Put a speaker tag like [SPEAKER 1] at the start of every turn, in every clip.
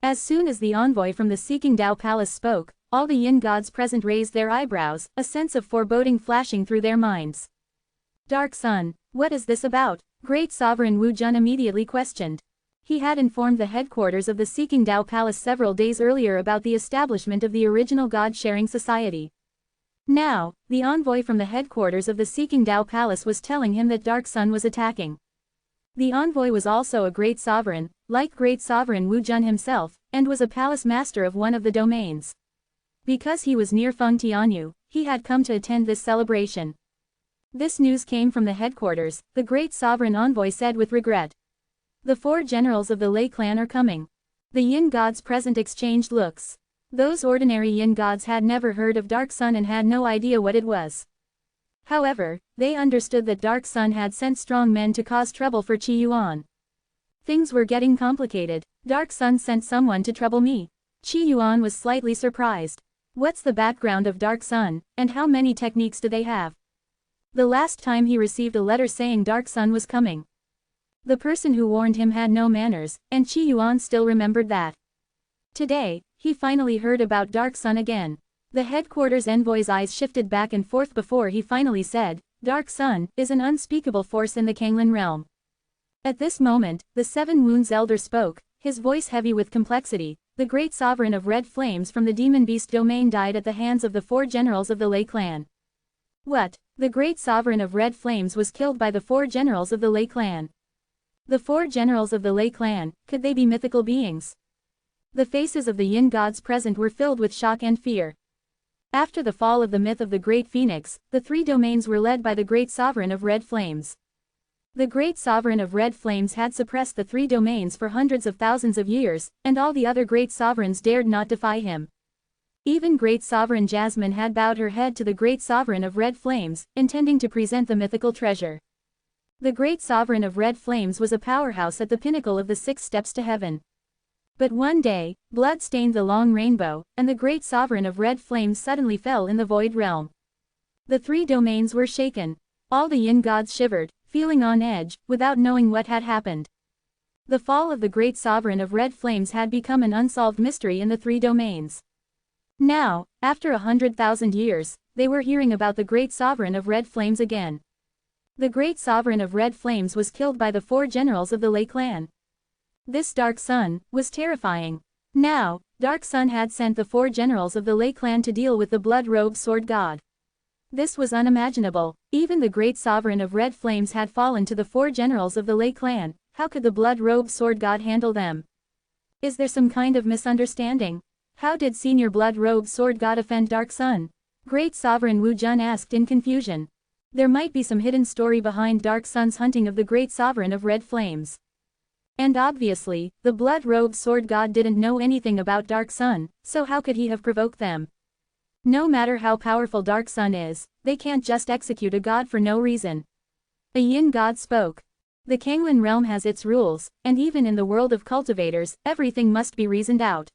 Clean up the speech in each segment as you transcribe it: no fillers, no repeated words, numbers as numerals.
[SPEAKER 1] As soon as the envoy from the Seeking Tao Palace spoke, all the yin gods present raised their eyebrows, a sense of foreboding flashing through their minds. Dark Sun, what is this about? Great Sovereign Wu Jun immediately questioned. He had informed the headquarters of the Seeking Tao Palace several days earlier about the establishment of the original God-sharing society. Now, the envoy from the headquarters of the Seeking Tao Palace was telling him that Dark Sun was attacking. The envoy was also a great sovereign, like Great Sovereign Wu Jun himself, and was a palace master of one of the domains. Because he was near Feng Tianyu, he had come to attend this celebration. This news came from the headquarters, the great sovereign envoy said with regret. The 4 generals of the Lei clan are coming. The yin gods present exchanged looks. Those ordinary yin gods had never heard of Dark Sun and had no idea what it was. However, they understood that Dark Sun had sent strong men to cause trouble for Qi Yuan. Things were getting complicated. Dark Sun sent someone to trouble me. Qi Yuan was slightly surprised. What's the background of Dark Sun, and how many techniques do they have? The last time he received a letter saying Dark Sun was coming. The person who warned him had no manners, and Qi Yuan still remembered that. Today, he finally heard about Dark Sun again. The headquarters envoy's eyes shifted back and forth before he finally said, Dark Sun is an unspeakable force in the Kanglin realm. At this moment, the 7 Wounds Elder spoke, his voice heavy with complexity. The great sovereign of Red Flames from the Demon Beast domain died at the hands of the 4 generals of the Lei clan. What? The great sovereign of Red Flames was killed by the 4 generals of the Lei clan. The 4 generals of the Lei clan, could they be mythical beings? The faces of the yin gods present were filled with shock and fear. After the fall of the myth of the Great Phoenix, the 3 domains were led by the great sovereign of Red Flames. The great sovereign of Red Flames had suppressed the 3 domains for hundreds of thousands of years, and all the other great sovereigns dared not defy him. Even great sovereign Jasmine had bowed her head to the great sovereign of Red Flames, intending to present the mythical treasure. The great sovereign of Red Flames was a powerhouse at the pinnacle of the 6 steps to heaven. But one day, blood stained the long rainbow, and the great sovereign of Red Flames suddenly fell in the void realm. The 3 domains were shaken. All the yin gods shivered, feeling on edge, without knowing what had happened. The fall of the great sovereign of Red Flames had become an unsolved mystery in the 3 domains. Now, after 100,000 years, they were hearing about the great sovereign of Red Flames again. The great sovereign of Red Flames was killed by the 4 generals of the Lei clan. This Dark Sun was terrifying. Now, Dark Sun had sent the 4 generals of the Lei clan to deal with the blood-robed sword god. This was unimaginable. Even the great sovereign of Red Flames had fallen to the 4 generals of the Lei clan. How could the blood-robed sword god handle them? Is there some kind of misunderstanding? How did senior blood-robed sword god offend Dark Sun? Great sovereign Wu Jun asked in confusion. There might be some hidden story behind Dark Sun's hunting of the great sovereign of Red Flames. And obviously, the blood-robed sword god didn't know anything about Dark Sun, so how could he have provoked them? No matter how powerful Dark Sun is, they can't just execute a god for no reason. A yin god spoke. The Kanglin realm has its rules, and even in the world of cultivators, everything must be reasoned out.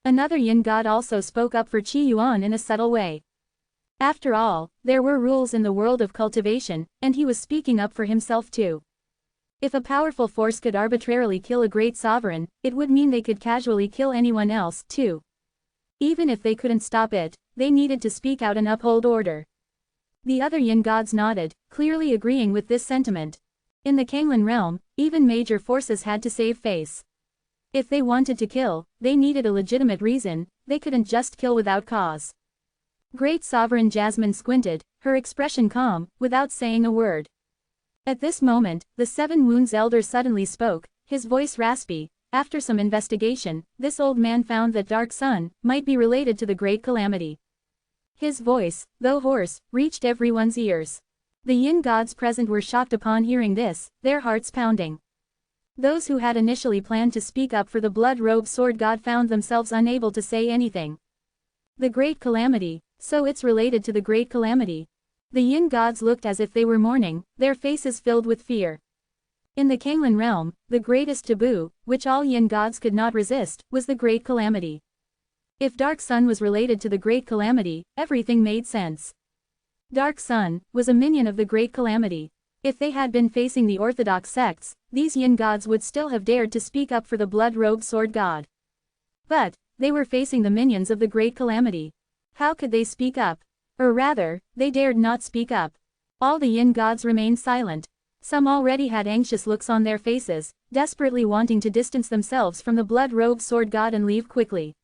[SPEAKER 1] Another yin god also spoke up for Qi Yuan in a subtle way. After all, there were rules in the world of cultivation, and he was speaking up for himself too. If a powerful force could arbitrarily kill a great sovereign, it would mean they could casually kill anyone else too. Even if they couldn't stop it, they needed to speak out and uphold order. The other yin gods nodded, clearly agreeing with this sentiment. In the Kanglin realm, even major forces had to save face. If they wanted to kill, they needed a legitimate reason, they couldn't just kill without cause. Great Sovereign Jasmine squinted, her expression calm, without saying a word. At this moment, the 7 Wounds Elder suddenly spoke, his voice raspy. After some investigation, this old man found that Dark Sun might be related to the Great Calamity. His voice, though hoarse, reached everyone's ears. The yin gods present were shocked upon hearing this, their hearts pounding. Those who had initially planned to speak up for the blood-robed sword god found themselves unable to say anything. The Great Calamity, so it's related to the Great Calamity. The yin gods looked as if they were mourning, their faces filled with fear. In the Kanglin realm, the greatest taboo, which all yin gods could not resist, was the Great Calamity. If Dark Sun was related to the Great Calamity, everything made sense. Dark Sun was a minion of the Great Calamity. If they had been facing the orthodox sects, these yin gods would still have dared to speak up for the blood-robed sword god. But, they were facing the minions of the Great Calamity. How could they speak up? Or rather, they dared not speak up. All the yin gods remained silent. Some already had anxious looks on their faces, desperately wanting to distance themselves from the blood-robed sword god and leave quickly.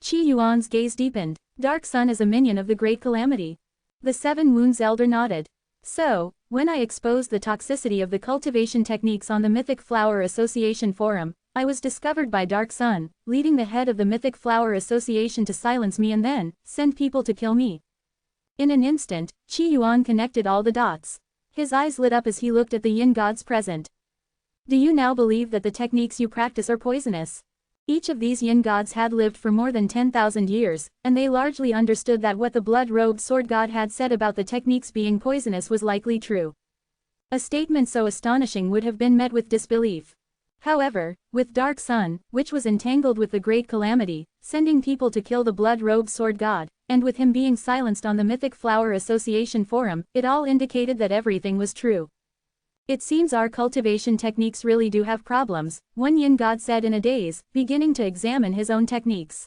[SPEAKER 1] Qi Yuan's gaze deepened. Dark Sun is a minion of the Great Calamity. The Seven Wounds Elder nodded. So, when I exposed the toxicity of the cultivation techniques on the Mythic Flower Association forum, I was discovered by Dark Sun, leading the head of the Mythic Flower Association to silence me and then send people to kill me. In an instant, Qi Yuan connected all the dots. His eyes lit up as he looked at the yin gods present. Do you now believe that the techniques you practice are poisonous? Each of these yin gods had lived for more than 10,000 years, and they largely understood that what the blood-robed sword god had said about the techniques being poisonous was likely true. A statement so astonishing would have been met with disbelief. However, with Dark Sun, which was entangled with the Great Calamity, sending people to kill the blood-robed sword god, and with him being silenced on the Mythic Flower Association forum, it all indicated that everything was true. It seems our cultivation techniques really do have problems, one yin god said in a daze, beginning to examine his own techniques.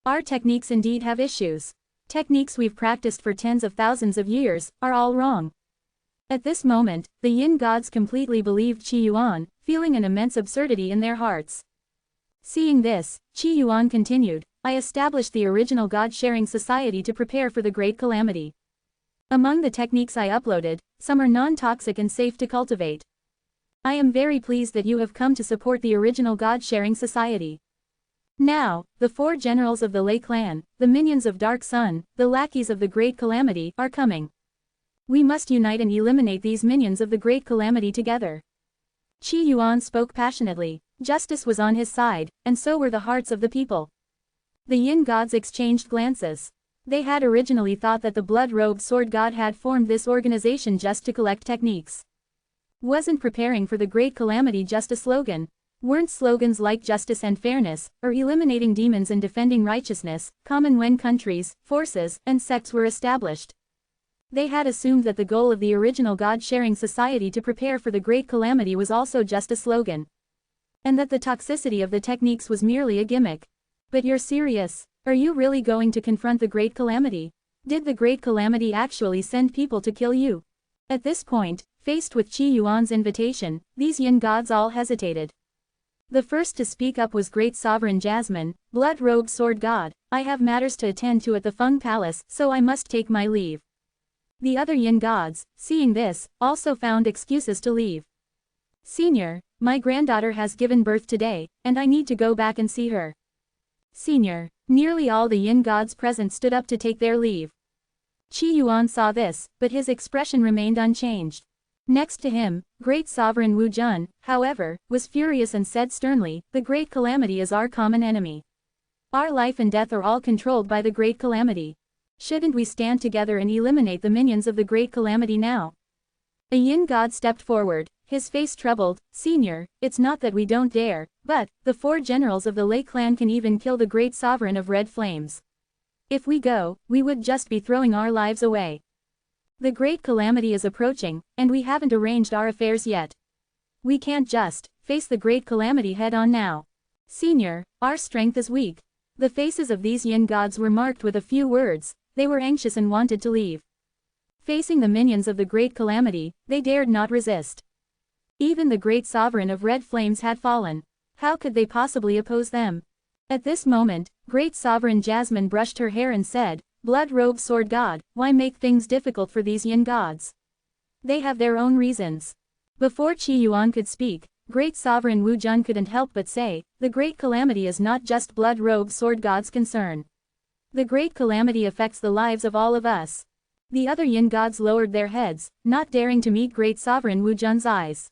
[SPEAKER 1] Our techniques indeed have issues. Techniques we've practiced for tens of thousands of years are all wrong. At this moment, the yin gods completely believed Qi Yuan, feeling an immense absurdity in their hearts. Seeing this, Qi Yuan continued, I established the original God-sharing society to prepare for the Great Calamity. Among the techniques I uploaded, some are non-toxic and safe to cultivate. I am very pleased that you have come to support the original God-sharing society. Now, the four generals of the Lei clan, the minions of Dark Sun, the lackeys of the Great Calamity, are coming. We must unite and eliminate these minions of the Great Calamity together. Qi Yuan spoke passionately. Justice was on his side, and so were the hearts of the people. The yin gods exchanged glances. They had originally thought that the blood-robed sword god had formed this organization just to collect techniques. Wasn't preparing for the Great Calamity just a slogan? Weren't slogans like justice and fairness, or eliminating demons and defending righteousness, common when countries, forces, and sects were established? They had assumed that the goal of the original God-sharing society to prepare for the Great Calamity was also just a slogan. And that the toxicity of the techniques was merely a gimmick. But you're serious? Are you really going to confront the Great Calamity? Did the Great Calamity actually send people to kill you? At this point, faced with Qi Yuan's invitation, these yin gods all hesitated. The first to speak up was Great Sovereign Jasmine, blood-robed sword god. I have matters to attend to at the Feng Palace, so I must take my leave. The other yin gods, seeing this, also found excuses to leave. Senior, my granddaughter has given birth today, and I need to go back and see her. Senior, nearly all the yin gods present stood up to take their leave. Qi Yuan saw this, but his expression remained unchanged. Next to him, Great Sovereign Wu Jun, however, was furious and said sternly, the Great Calamity is our common enemy. Our life and death are all controlled by the Great Calamity. Shouldn't we stand together and eliminate the minions of the Great Calamity now? A yin god stepped forward, his face troubled. Senior, it's not that we don't dare, but the four generals of the Lei clan can even kill the Great Sovereign of Red Flames. If we go, we would just be throwing our lives away. The Great Calamity is approaching, and we haven't arranged our affairs yet. We can't just face the Great Calamity head-on now. Senior, our strength is weak. The faces of these yin gods were marked with a few words. They were anxious and wanted to leave. Facing the minions of the Great Calamity, they dared not resist. Even the Great Sovereign of Red Flames had fallen. How could they possibly oppose them? At this moment, Great Sovereign Jasmine brushed her hair and said, Blood-robed sword god, why make things difficult for these yin gods? They have their own reasons. Before Qi Yuan could speak, Great Sovereign Wu Jun couldn't help but say, the Great Calamity is not just blood-robed sword god's concern. The Great Calamity affects the lives of all of us. The other yin gods lowered their heads, not daring to meet Great Sovereign Wu Jun's eyes.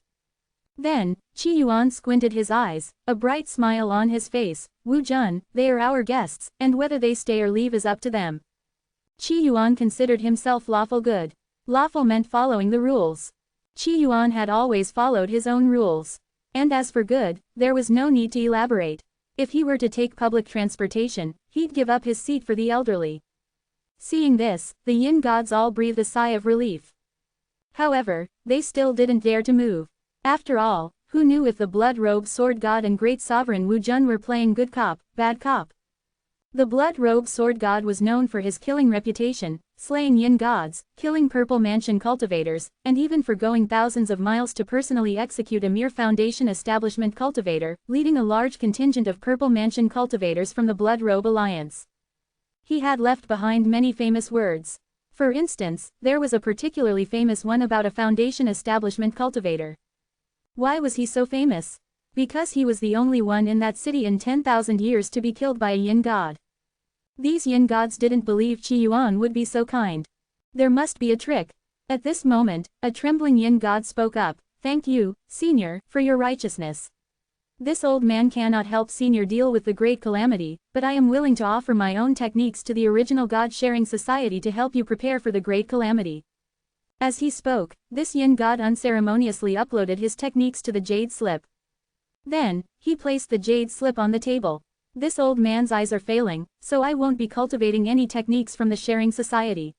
[SPEAKER 1] Then, Qi Yuan squinted his eyes, a bright smile on his face. Wu Jun, they are our guests, and whether they stay or leave is up to them. Qi Yuan considered himself lawful good. Lawful meant following the rules. Qi Yuan had always followed his own rules. And as for good, there was no need to elaborate. If he were to take public transportation, he'd give up his seat for the elderly. Seeing this, the yin gods all breathed a sigh of relief. However, they still didn't dare to move. After all, Who knew if the blood-robed sword god and great sovereign Wu Jun were playing good cop, bad cop? The blood-robed sword god was known for his killing reputation, slaying yin gods, killing purple mansion cultivators, and even for going thousands of miles to personally execute a mere foundation establishment cultivator, leading a large contingent of purple mansion cultivators from the blood-robe alliance. He had left behind many famous words. For instance, there was a particularly famous one about a foundation establishment cultivator. Why was he so famous? Because he was the only one in that city in 10,000 years to be killed by a yin god. These yin gods didn't believe Qi Yuan would be so kind. There must be a trick. At this moment, a trembling yin god spoke up. Thank you, Senior, for your righteousness. This old man cannot help Senior deal with the great calamity, but I am willing to offer my own techniques to the original God-sharing society to help you prepare for the great calamity. As he spoke, this yin god unceremoniously uploaded his techniques to the jade slip. Then, he placed the jade slip on the table. This old man's eyes are failing, so I won't be cultivating any techniques from the sharing society.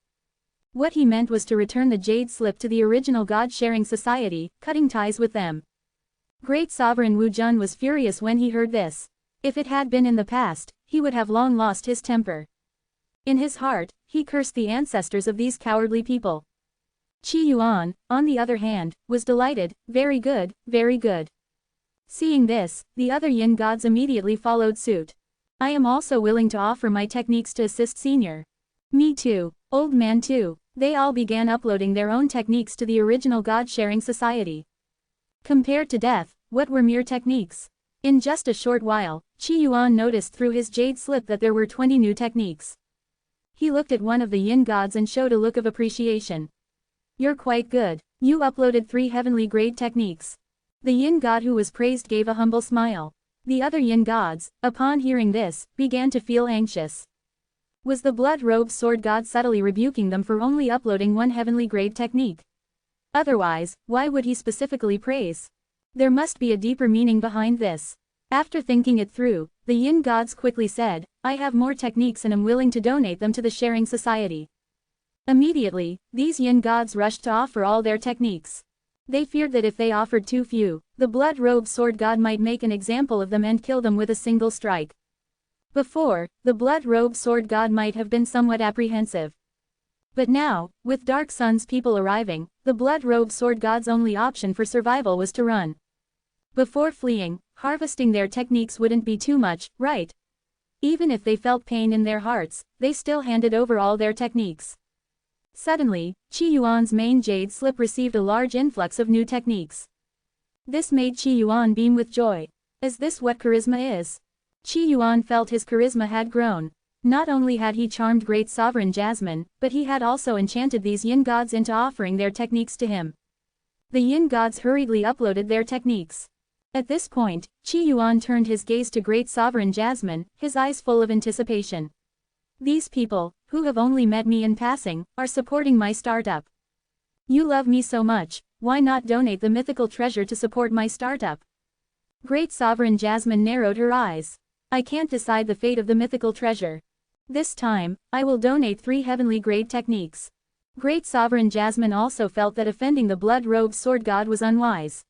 [SPEAKER 1] What he meant was to return the jade slip to the original God-sharing society, cutting ties with them. Great Sovereign Wu Jun was furious when he heard this. If it had been in the past, he would have long lost his temper. In his heart, he cursed the ancestors of these cowardly people. Qi Yuan, on the other hand, was delighted. Very good, very good. Seeing this, the other yin gods immediately followed suit. I am also willing to offer my techniques to assist Senior. Me too, old man too. They all began uploading their own techniques to the original God-sharing society. Compared to death, what were mere techniques? In just a short while, Qi Yuan noticed through his jade slip that there were 20 new techniques. He looked at one of the yin gods and showed a look of appreciation. You're quite good. You uploaded 3 heavenly grade techniques. The yin god who was praised gave a humble smile. The other yin gods, upon hearing this, began to feel anxious. Was the blood-robed sword god subtly rebuking them for only uploading 1 heavenly grade technique? Otherwise, why would he specifically praise? There must be a deeper meaning behind this. After thinking it through, the yin gods quickly said, I have more techniques and am willing to donate them to the sharing society. Immediately, these yin gods rushed to offer all their techniques. They feared that if they offered too few, the blood-robed sword god might make an example of them and kill them with a single strike. Before, the blood-robed sword god might have been somewhat apprehensive. But now, with Dark Sun's people arriving, the blood-robed sword god's only option for survival was to run. Before fleeing, harvesting their techniques wouldn't be too much, right? Even if they felt pain in their hearts, they still handed over all their techniques. Suddenly, Qi Yuan's main jade slip received a large influx of new techniques. This made Qi Yuan beam with joy. Is this what charisma is? Qi Yuan felt his charisma had grown. Not only had he charmed great sovereign Jasmine, but he had also enchanted these yin gods into offering their techniques to him. The yin gods hurriedly uploaded their techniques. At this point, Qi Yuan turned his gaze to great sovereign Jasmine, his eyes full of anticipation. These people, who have only met me in passing, are supporting my startup. You love me so much, why not donate the mythical treasure to support my startup? Great Sovereign Jasmine narrowed her eyes. I can't decide the fate of the mythical treasure. This time, I will donate 3 heavenly grade techniques. Great Sovereign Jasmine also felt that offending the blood-robed sword god was unwise.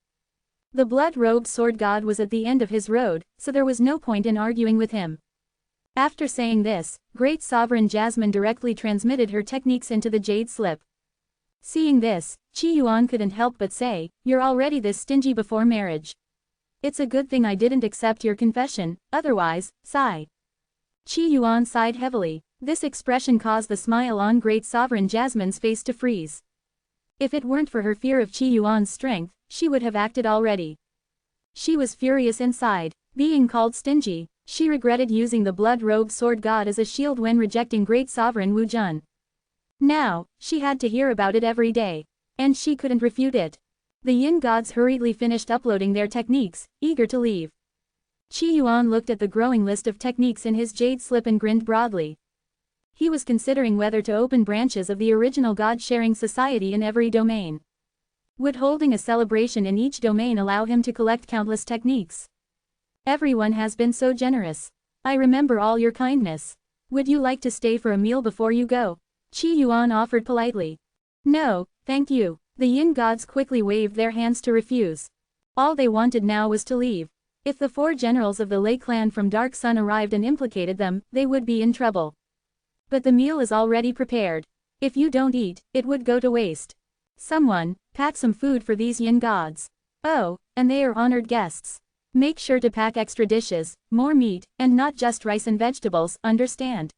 [SPEAKER 1] The blood-robed sword god was at the end of his road, so there was no point in arguing with him. After saying this, Great Sovereign Jasmine directly transmitted her techniques into the jade slip. Seeing this, Qi Yuan couldn't help but say, you're already this stingy before marriage. It's a good thing I didn't accept your confession, otherwise, sigh. Qi Yuan sighed heavily. This expression caused the smile on Great Sovereign Jasmine's face to freeze. If it weren't for her fear of Qi Yuan's strength, she would have acted already. She was furious inside. Being called stingy, she regretted using the blood-robed sword god as a shield when rejecting Great Sovereign Wu Jun. Now, she had to hear about it every day. And she couldn't refute it. The yin gods hurriedly finished uploading their techniques, eager to leave. Qi Yuan looked at the growing list of techniques in his jade slip and grinned broadly. He was considering whether to open branches of the original God-sharing society in every domain. Would holding a celebration in each domain allow him to collect countless techniques? Everyone has been so generous. I remember all your kindness. Would you like to stay for a meal before you go? Qi Yuan offered politely. No, thank you. The yin gods quickly waved their hands to refuse. All they wanted now was to leave. If the 4 generals of the Lei clan from Dark Sun arrived and implicated them, they would be in trouble. But the meal is already prepared. If you don't eat, it would go to waste. Someone, pack some food for these yin gods. Oh, and they are honored guests. Make sure to pack extra dishes, more meat, and not just rice and vegetables, understand?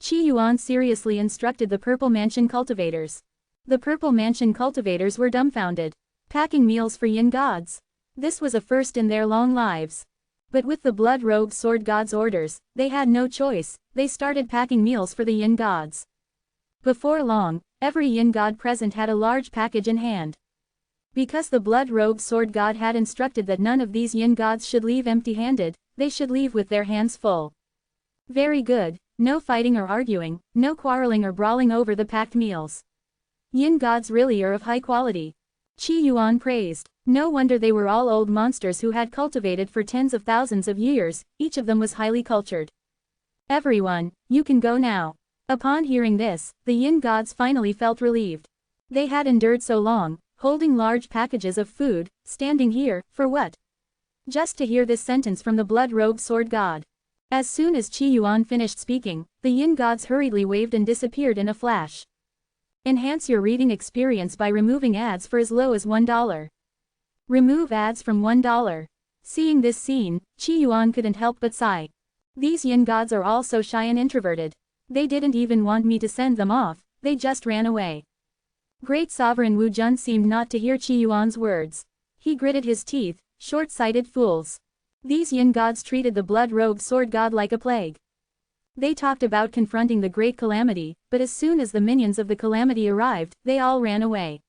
[SPEAKER 1] Qi Yuan seriously instructed the Purple Mansion cultivators. The Purple Mansion cultivators were dumbfounded. Packing meals for yin gods. This was a first in their long lives. But with the blood-robed sword god's orders, they had no choice. They started packing meals for the yin gods. Before long, every yin god present had a large package in hand. Because the blood-robed sword god had instructed that none of these yin gods should leave empty-handed, they should leave with their hands full. Very good, no fighting or arguing, no quarreling or brawling over the packed meals. Yin gods really are of high quality. Qi Yuan praised. No wonder they were all old monsters who had cultivated for tens of thousands of years, each of them was highly cultured. Everyone, you can go now. Upon hearing this, the yin gods finally felt relieved. They had endured so long, holding large packages of food, standing here, for what? Just to hear this sentence from the blood-robed sword god. As soon as Qi Yuan finished speaking, the yin gods hurriedly waved and disappeared in a flash. Enhance your reading experience by removing ads for as low as $1. Remove ads from $1. Seeing this scene, Qi Yuan couldn't help but sigh. These yin gods are all so shy and introverted. They didn't even want me to send them off, they just ran away. Great Sovereign Wu Jun seemed not to hear Qi Yuan's words. He gritted his teeth, short-sighted fools. These yin gods treated the blood-robed sword god like a plague. They talked about confronting the great calamity, but as soon as the minions of the calamity arrived, they all ran away.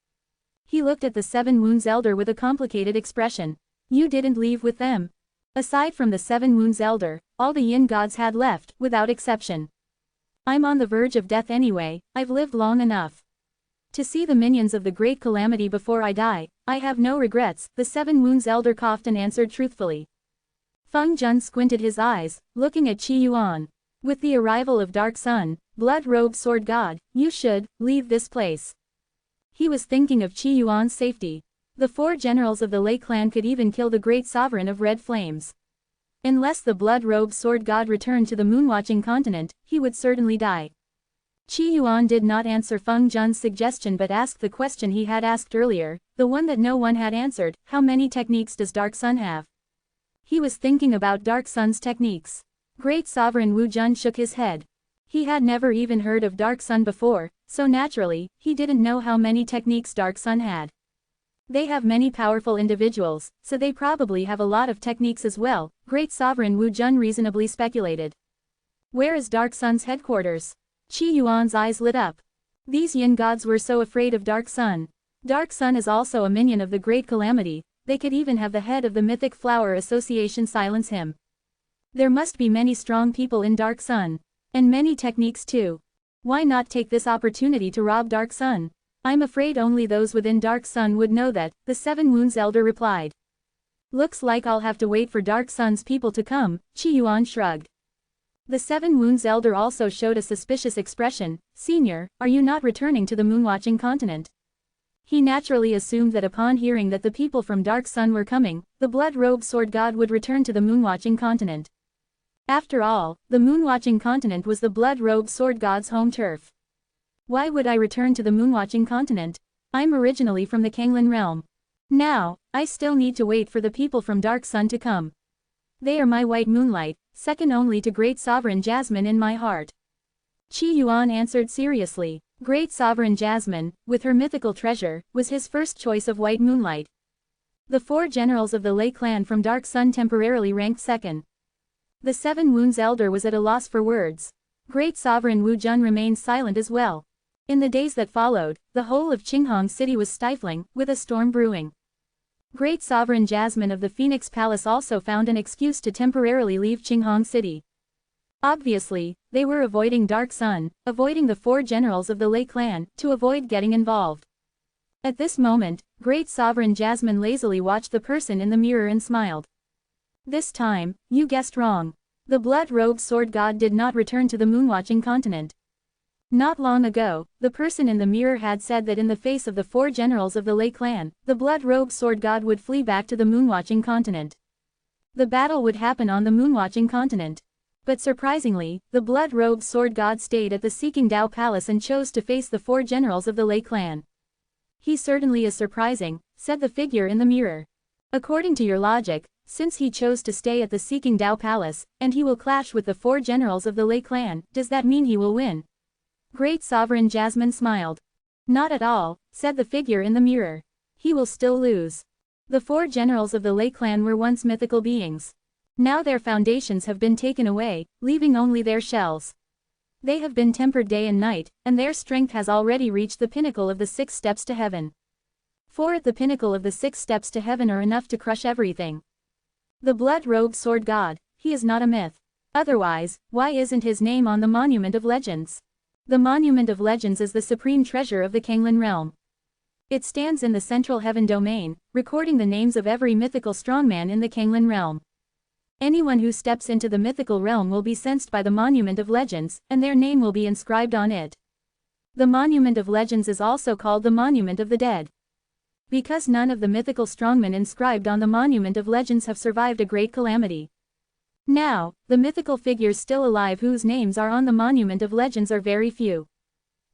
[SPEAKER 1] He looked at the 7 Wounds Elder with a complicated expression. You didn't leave with them. Aside from the 7 Wounds Elder, all the yin gods had left, without exception. I'm on the verge of death anyway, I've lived long enough to see the minions of the great calamity before I die. I have no regrets, the 7 Wounds Elder coughed and answered truthfully. Feng Jun squinted his eyes, looking at Qi Yuan. With the arrival of Dark Sun, blood-robed sword god, you should leave this place. He was thinking of Qi Yuan's safety. The 4 generals of the Lei clan could even kill the great sovereign of Red Flames. Unless the blood-robed sword god returned to the moon-watching continent, he would certainly die. Qi Yuan did not answer Feng Jun's suggestion but asked the question he had asked earlier, the one that no one had answered: how many techniques does Dark Sun have? He was thinking about Dark Sun's techniques. Great Sovereign Wu Jun shook his head. He had never even heard of Dark Sun before, so naturally, he didn't know how many techniques Dark Sun had. They have many powerful individuals, so they probably have a lot of techniques as well, Great Sovereign Wu Jun reasonably speculated. Where is Dark Sun's headquarters? Qi Yuan's eyes lit up. These yin gods were so afraid of Dark Sun. Dark Sun is also a minion of the Great Calamity, they could even have the head of the Mythic Flower Association silence him. There must be many strong people in Dark Sun. And many techniques too. Why not take this opportunity to rob Dark Sun? I'm afraid only those within Dark Sun would know that, the 7 Wounds Elder replied. Looks like I'll have to wait for Dark Sun's people to come, Qi Yuan shrugged. The 7 Wounds Elder also showed a suspicious expression. Senior, are you not returning to the moon-watching continent? He naturally assumed that upon hearing that the people from Dark Sun were coming, the blood-robed sword god would return to the moon-watching continent. After all, the moon-watching continent was the blood-robed sword god's home turf. Why would I return to the moon-watching continent? I'm originally from the Kanglin realm. Now, I still need to wait for the people from Dark Sun to come. They are my white moonlight, second only to Great Sovereign Jasmine in my heart. Qi Yuan answered seriously. Great Sovereign Jasmine, with her mythical treasure, was his first choice of white moonlight. The 4 generals of the Lei clan from Dark Sun temporarily ranked second. The 7 Wounds Elder was at a loss for words. Great Sovereign Wu Jun remained silent as well. In the days that followed, the whole of Qinghong City was stifling, with a storm brewing. Great Sovereign Jasmine of the Phoenix Palace also found an excuse to temporarily leave Qinghong City. Obviously, they were avoiding Dark Sun, avoiding the 4 generals of the Lei clan, to avoid getting involved. At this moment, Great Sovereign Jasmine lazily watched the person in the mirror and smiled. This time, you guessed wrong. The blood-robed sword god did not return to the moon-watching continent. Not long ago, the person in the mirror had said that in the face of the 4 generals of the Lei clan, the blood-robed sword god would flee back to the moonwatching continent. The battle would happen on the moonwatching continent. But surprisingly, the blood-robed sword god stayed at the Seeking Tao Palace and chose to face the 4 generals of the Lei clan. He certainly is surprising, said the figure in the mirror. According to your logic, since he chose to stay at the Seeking Tao Palace, and he will clash with the 4 generals of the Lei clan, does that mean he will win? Great Sovereign Jasmine smiled. Not at all, said the figure in the mirror. He will still lose. The 4 generals of the Lei clan were once mythical beings. Now their foundations have been taken away, leaving only their shells. They have been tempered day and night, and their strength has already reached the pinnacle of the 6 steps to heaven. 4 at the pinnacle of the 6 steps to heaven are enough to crush everything. The blood-robed sword god, he is not a myth. Otherwise, why isn't his name on the Monument of Legends? The Monument of Legends is the supreme treasure of the Kanglin realm. It stands in the central heaven domain, recording the names of every mythical strongman in the Kanglin realm. Anyone who steps into the mythical realm will be sensed by the Monument of Legends, and their name will be inscribed on it. The Monument of Legends is also called the Monument of the Dead. Because none of the mythical strongmen inscribed on the Monument of Legends have survived a great calamity. Now, the mythical figures still alive whose names are on the Monument of Legends are very few.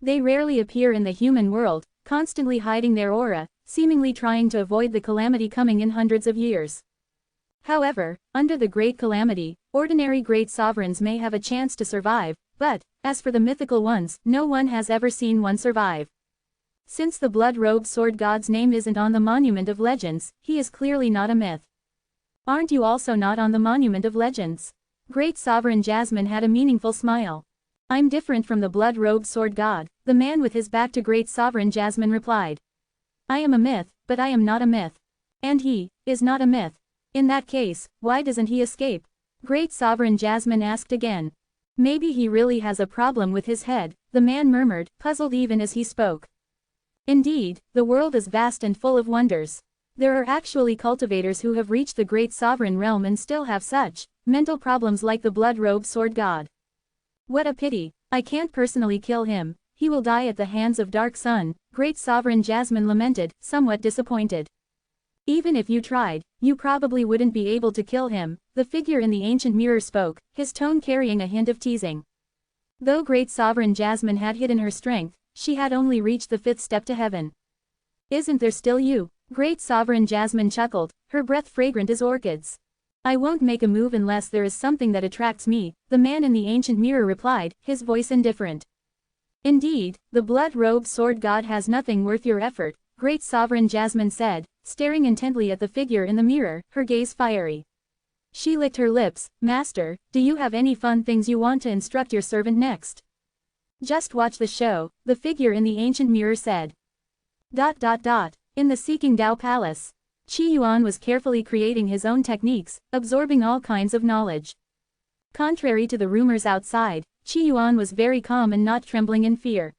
[SPEAKER 1] They rarely appear in the human world, constantly hiding their aura, seemingly trying to avoid the calamity coming in hundreds of years. However, under the great calamity, ordinary great sovereigns may have a chance to survive, but, as for the mythical ones, no one has ever seen one survive. Since the blood-robed sword god's name isn't on the Monument of Legends, he is clearly not a myth. Aren't you also not on the Monument of Legends? Great Sovereign Jasmine had a meaningful smile. I'm different from the blood-robed sword god, the man with his back to Great Sovereign Jasmine replied. I am a myth, but I am not a myth. And he is not a myth. In that case, why doesn't he escape? Great Sovereign Jasmine asked again. Maybe he really has a problem with his head, the man murmured, puzzled even as he spoke. Indeed, the world is vast and full of wonders. There are actually cultivators who have reached the great sovereign realm and still have such mental problems like the blood-robed sword god. What a pity, I can't personally kill him, he will die at the hands of Dark Sun, Great Sovereign Jasmine lamented, somewhat disappointed. Even if you tried, you probably wouldn't be able to kill him, the figure in the ancient mirror spoke, his tone carrying a hint of teasing. Though Great Sovereign Jasmine had hidden her strength, she had only reached the 5th step to heaven. Isn't there still you? Great Sovereign Jasmine chuckled, her breath fragrant as orchids. I won't make a move unless there is something that attracts me, the man in the ancient mirror replied, his voice indifferent. Indeed, the blood-robed sword god has nothing worth your effort, Great Sovereign Jasmine said, staring intently at the figure in the mirror, her gaze fiery. She licked her lips. Master, do you have any fun things you want to instruct your servant next? Just watch the show, the figure in the ancient mirror said. In the Seeking Tao Palace, Qi Yuan was carefully creating his own techniques, absorbing all kinds of knowledge. Contrary to the rumors outside, Qi Yuan was very calm and not trembling in fear.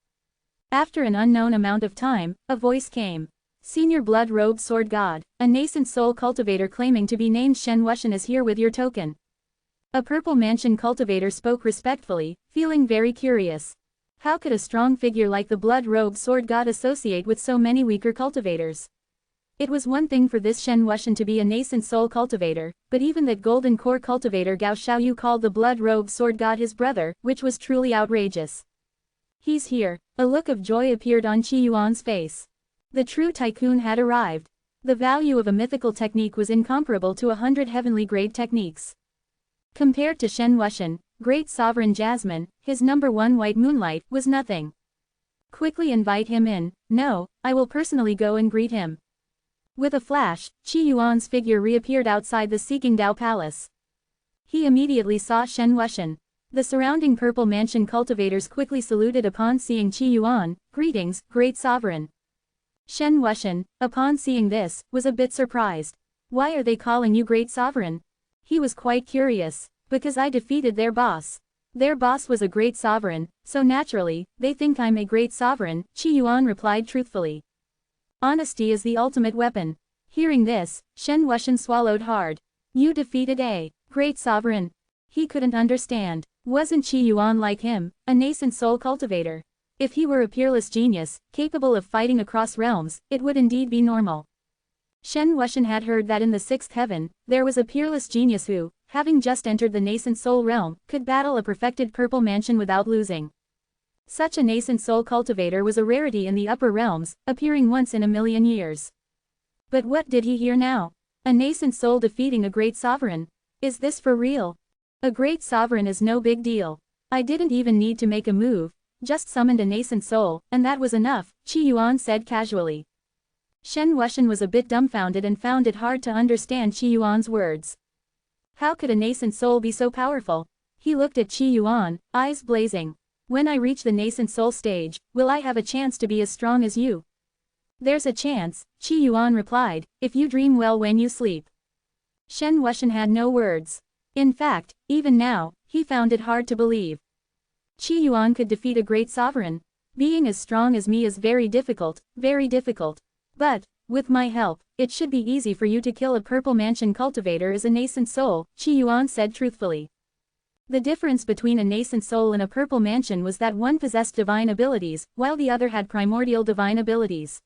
[SPEAKER 1] After an unknown amount of time, a voice came. Senior blood-robed sword god, a nascent soul cultivator claiming to be named Shen Wushan is here with your token. A purple mansion cultivator spoke respectfully, feeling very curious. How could a strong figure like the blood-robed sword god associate with so many weaker cultivators? It was one thing for this Shen Wushan to be a nascent soul cultivator, but even that golden core cultivator Gao Xiaoyu called the blood-robed sword god his brother, which was truly outrageous. He's here. A look of joy appeared on Qi Yuan's face. The true tycoon had arrived. The value of a mythical technique was incomparable to 100 heavenly grade techniques. Compared to Shen Wushan, Great Sovereign Jasmine, his #1 white moonlight, was nothing. Quickly invite him in. No, I will personally go and greet him. With a flash, Qi Yuan's figure reappeared outside the Seeking Tao Palace. He immediately saw Shen Wushan. The surrounding purple mansion cultivators quickly saluted upon seeing Qi Yuan. Greetings, Great Sovereign. Shen Wushan, upon seeing this, was a bit surprised. Why are they calling you Great Sovereign? He was quite curious. Because I defeated their boss. Their boss was a great sovereign, so naturally, they think I'm a great sovereign, Qi Yuan replied truthfully. Honesty is the ultimate weapon. Hearing this, Shen Wushan swallowed hard. You defeated a great sovereign. He couldn't understand. Wasn't Qi Yuan like him, a nascent soul cultivator? If he were a peerless genius, capable of fighting across realms, it would indeed be normal. Shen Wuxian had heard that in the sixth heaven, there was a peerless genius who, having just entered the nascent soul realm, could battle a perfected purple mansion without losing. Such a nascent soul cultivator was a rarity in the upper realms, appearing once in a million years. But what did he hear now? A nascent soul defeating a great sovereign? Is this for real? A great sovereign is no big deal. I didn't even need to make a move, just summoned a nascent soul, and that was enough, Qi Yuan said casually. Shen Wuxian was a bit dumbfounded and found it hard to understand Qi Yuan's words. How could a nascent soul be so powerful? He looked at Qi Yuan, eyes blazing. When I reach the nascent soul stage, will I have a chance to be as strong as you? There's a chance, Qi Yuan replied, if you dream well when you sleep. Shen Wuxian had no words. In fact, even now, he found it hard to believe. Qi Yuan could defeat a great sovereign. Being as strong as me is very difficult, very difficult. But, with my help, it should be easy for you to kill a purple mansion cultivator as a nascent soul, Qi Yuan said truthfully. The difference between a nascent soul and a purple mansion was that one possessed divine abilities, while the other had primordial divine abilities.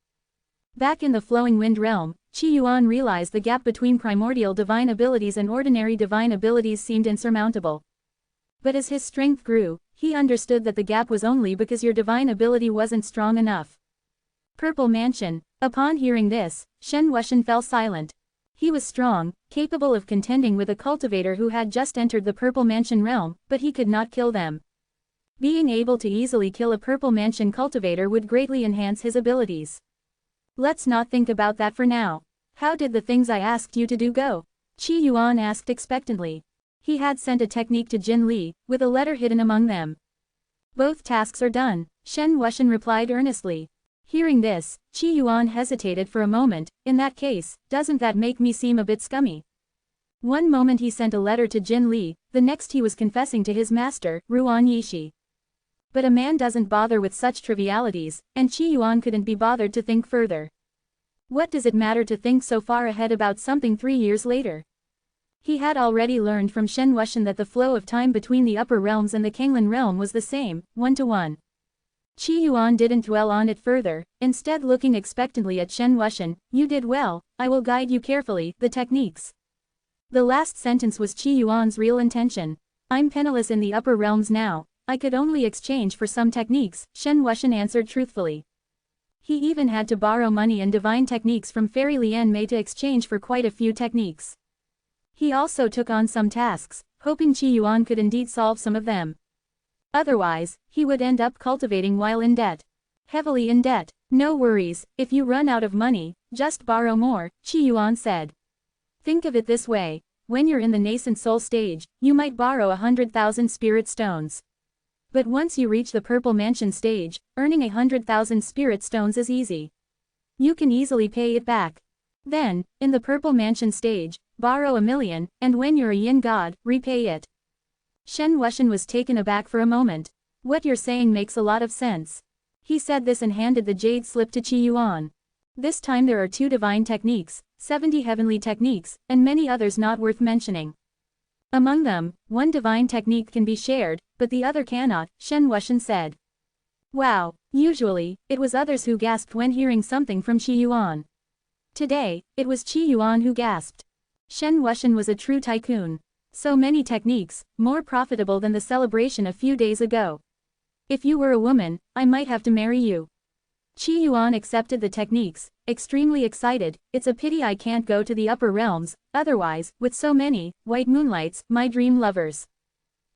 [SPEAKER 1] Back in the flowing wind realm, Qi Yuan realized the gap between primordial divine abilities and ordinary divine abilities seemed insurmountable. But as his strength grew, he understood that the gap was only because your divine ability wasn't strong enough. Purple Mansion. Upon hearing this, Shen Wuxian fell silent. He was strong, capable of contending with a cultivator who had just entered the Purple Mansion realm, but he could not kill them. Being able to easily kill a Purple Mansion cultivator would greatly enhance his abilities. Let's not think about that for now. How did the things I asked you to do go? Qi Yuan asked expectantly. He had sent a technique to Jin Li, with a letter hidden among them. Both tasks are done, Shen Wuxian replied earnestly. Hearing this, Qi Yuan hesitated for a moment. In that case, doesn't that make me seem a bit scummy? One moment he sent a letter to Jin Li, the next he was confessing to his master, Ruan Yishi. But a man doesn't bother with such trivialities, and Qi Yuan couldn't be bothered to think further. What does it matter to think so far ahead about something 3 years later? He had already learned from Shen Wuxian that the flow of time between the upper realms and the Kanglan realm was the same, 1-to-1. Qi Yuan didn't dwell on it further, instead looking expectantly at Shen Wuxian. You did well, I will guide you carefully, the techniques. The last sentence was Qi Yuan's real intention. I'm penniless in the upper realms now, I could only exchange for some techniques, Shen Wuxian answered truthfully. He even had to borrow money and divine techniques from Fairy Lian Mei to exchange for quite a few techniques. He also took on some tasks, hoping Qi Yuan could indeed solve some of them. Otherwise, he would end up cultivating while in debt. Heavily in debt. No worries, if you run out of money, just borrow more, Qi Yuan said. Think of it this way, when you're in the nascent soul stage, you might borrow 100,000 spirit stones. But once you reach the Purple Mansion stage, earning 100,000 spirit stones is easy. You can easily pay it back. Then, in the Purple Mansion stage, borrow 1,000,000, and when you're a yin god, repay it. Shen Wuxian was taken aback for a moment. What you're saying makes a lot of sense. He said this and handed the jade slip to Qi Yuan. This time there are 2 divine techniques, 70 heavenly techniques, and many others not worth mentioning. Among them, 1 divine technique can be shared, but the other cannot, Shen Wuxian said. Wow, usually, it was others who gasped when hearing something from Qi Yuan. Today, it was Qi Yuan who gasped. Shen Wuxian was a true tycoon. So many techniques, more profitable than the celebration a few days ago. If you were a woman, I might have to marry you. Qi Yuan accepted the techniques, extremely excited. It's a pity I can't go to the upper realms, otherwise, with so many white moonlights, my dream lovers.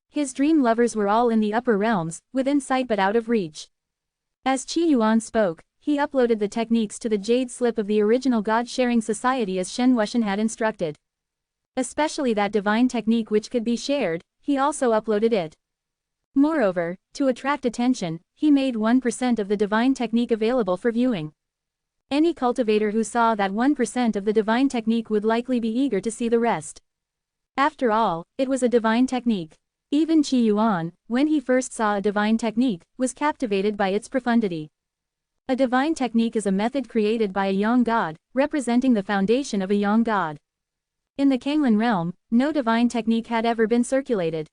[SPEAKER 1] His dream lovers were all in the upper realms, within sight but out of reach. As Qi Yuan spoke, he uploaded the techniques to the jade slip of the original God-sharing society as Shen Wuxian had instructed. Especially that divine technique which could be shared, he also uploaded it. Moreover, to attract attention, he made 1% of the divine technique available for viewing. Any cultivator who saw that 1% of the divine technique would likely be eager to see the rest. After all, it was a divine technique. Even Qi Yuan, when he first saw a divine technique, was captivated by its profundity. A divine technique is a method created by a young god, representing the foundation of a young god. In the Kanglan realm, no divine technique had ever been circulated.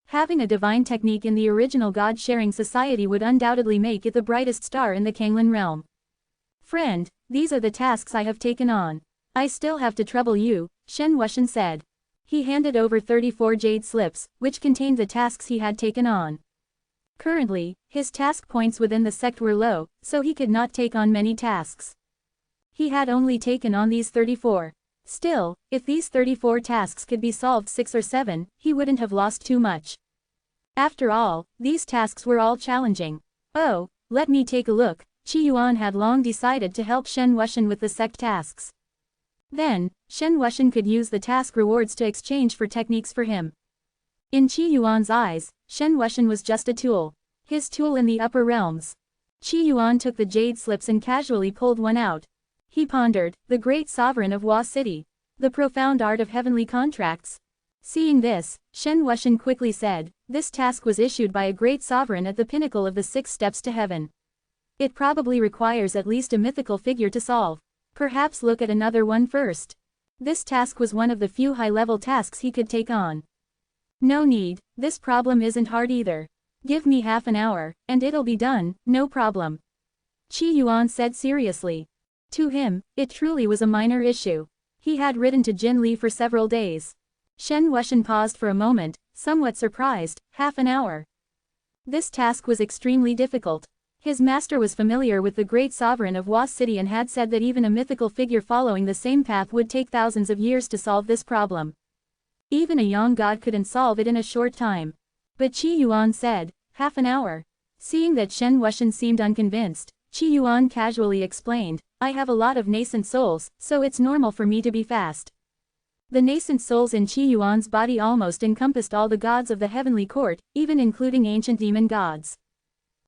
[SPEAKER 1] Having a divine technique in the original God-sharing society would undoubtedly make it the brightest star in the Kanglan realm. Friend, these are the tasks I have taken on. I still have to trouble you, Shen Wuxian said. He handed over 34 jade slips, which contained the tasks he had taken on. Currently, his task points within the sect were low, so he could not take on many tasks. He had only taken on these 34. Still, if these 34 tasks could be solved 6 or 7, he wouldn't have lost too much. After all, these tasks were all challenging. Oh, let me take a look. Qi Yuan had long decided to help Shen Wuxian with the sect tasks. Then, Shen Wuxian could use the task rewards to exchange for techniques for him. In Qi Yuan's eyes, Shen Wuxian was just a tool. His tool in the upper realms. Qi Yuan took the jade slips and casually pulled one out. He pondered, the great sovereign of Hua City. The profound art of heavenly contracts. Seeing this, Shen Wuxian quickly said, this task was issued by a great sovereign at the pinnacle of the 6 steps to heaven. It probably requires at least a mythical figure to solve. Perhaps look at another one first. This task was one of the few high-level tasks he could take on. No need, this problem isn't hard either. Give me half an hour, and it'll be done, no problem. Qi Yuan said seriously. To him, it truly was a minor issue. He had ridden to Jin Li for several days. Shen Wuxian paused for a moment, somewhat surprised, half an hour. This task was extremely difficult. His master was familiar with the great sovereign of Hua City and had said that even a mythical figure following the same path would take thousands of years to solve this problem. Even a young god couldn't solve it in a short time. But Qi Yuan said, half an hour. Seeing that Shen Wuxian seemed unconvinced, Qi Yuan casually explained, I have a lot of nascent souls, so it's normal for me to be fast. The nascent souls in Qi Yuan's body almost encompassed all the gods of the heavenly court, even including ancient demon gods.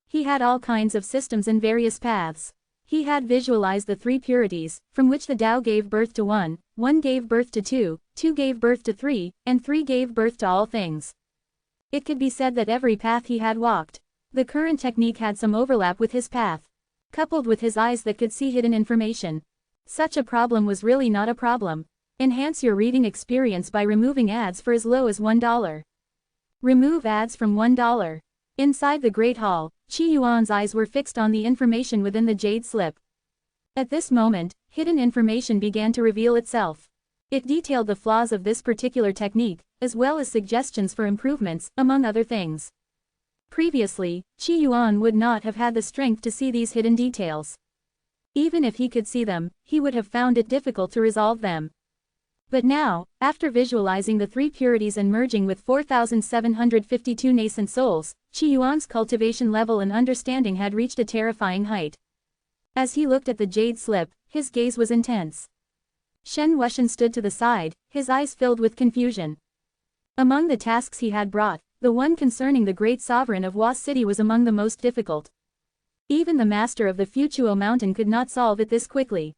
[SPEAKER 1] He had all kinds of systems and various paths. He had visualized the 3 purities, from which the Tao gave birth to 1, 1 gave birth to 2, 2 gave birth to 3, and 3 gave birth to all things. It could be said that every path he had walked. The current technique had some overlap with his path. Coupled with his eyes that could see hidden information. Such a problem was really not a problem. Enhance your reading experience by removing ads for as low as $1. Remove ads from $1. Inside the Great Hall, Qi Yuan's eyes were fixed on the information within the jade slip. At this moment, hidden information began to reveal itself. It detailed the flaws of this particular technique, as well as suggestions for improvements, among other things. Previously, Qi Yuan would not have had the strength to see these hidden details. Even if he could see them, he would have found it difficult to resolve them. But now, after visualizing the 3 purities and merging with 4,752 nascent souls, Qi Yuan's cultivation level and understanding had reached a terrifying height. As he looked at the jade slip, his gaze was intense. Shen Wuxian stood to the side, his eyes filled with confusion. Among the tasks he had brought, the one concerning the great sovereign of Hua City was among the most difficult. Even the master of the Fuchuo mountain could not solve it this quickly.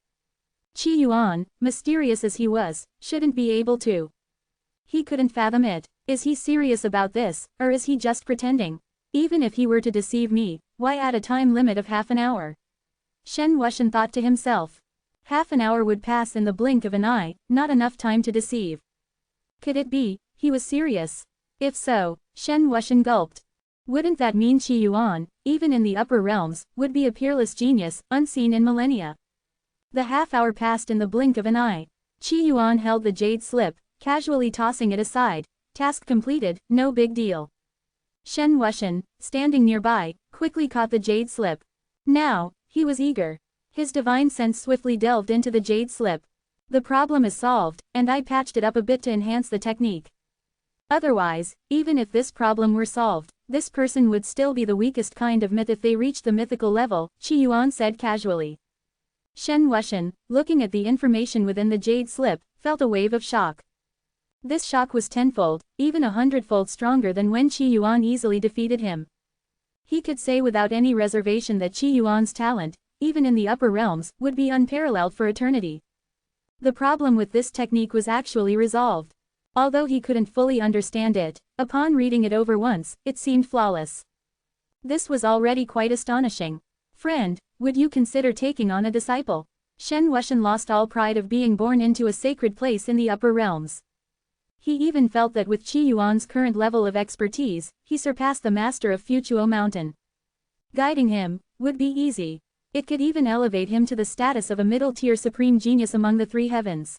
[SPEAKER 1] Qi Yuan, mysterious as he was, shouldn't be able to. He couldn't fathom it. Is he serious about this, or is he just pretending? Even if he were to deceive me, why add a time limit of half an hour? Shen Wuxian thought to himself. Half an hour would pass in the blink of an eye, not enough time to deceive. Could it be, he was serious? If so, Shen Wuxian gulped. Wouldn't that mean Qi Yuan, even in the upper realms, would be a peerless genius, unseen in millennia? The half hour passed in the blink of an eye. Qi Yuan held the jade slip, casually tossing it aside. Task completed, no big deal. Shen Wuxian, standing nearby, quickly caught the jade slip. Now, he was eager. His divine sense swiftly delved into the jade slip. The problem is solved, and I patched it up a bit to enhance the technique. Otherwise, even if this problem were solved, this person would still be the weakest kind of myth if they reached the mythical level, Qi Yuan said casually. Shen Wuxian, looking at the information within the jade slip, felt a wave of shock. This shock was tenfold, even 100-fold stronger than when Qi Yuan easily defeated him. He could say without any reservation that Qi Yuan's talent, even in the upper realms, would be unparalleled for eternity. The problem with this technique was actually resolved. Although he couldn't fully understand it, upon reading it over once, it seemed flawless. This was already quite astonishing. Friend, would you consider taking on a disciple? Shen Wuxian lost all pride of being born into a sacred place in the upper realms. He even felt that with Qi Yuan's current level of expertise, he surpassed the master of Futuo Mountain. Guiding him would be easy. It could even elevate him to the status of a middle-tier supreme genius among the three heavens.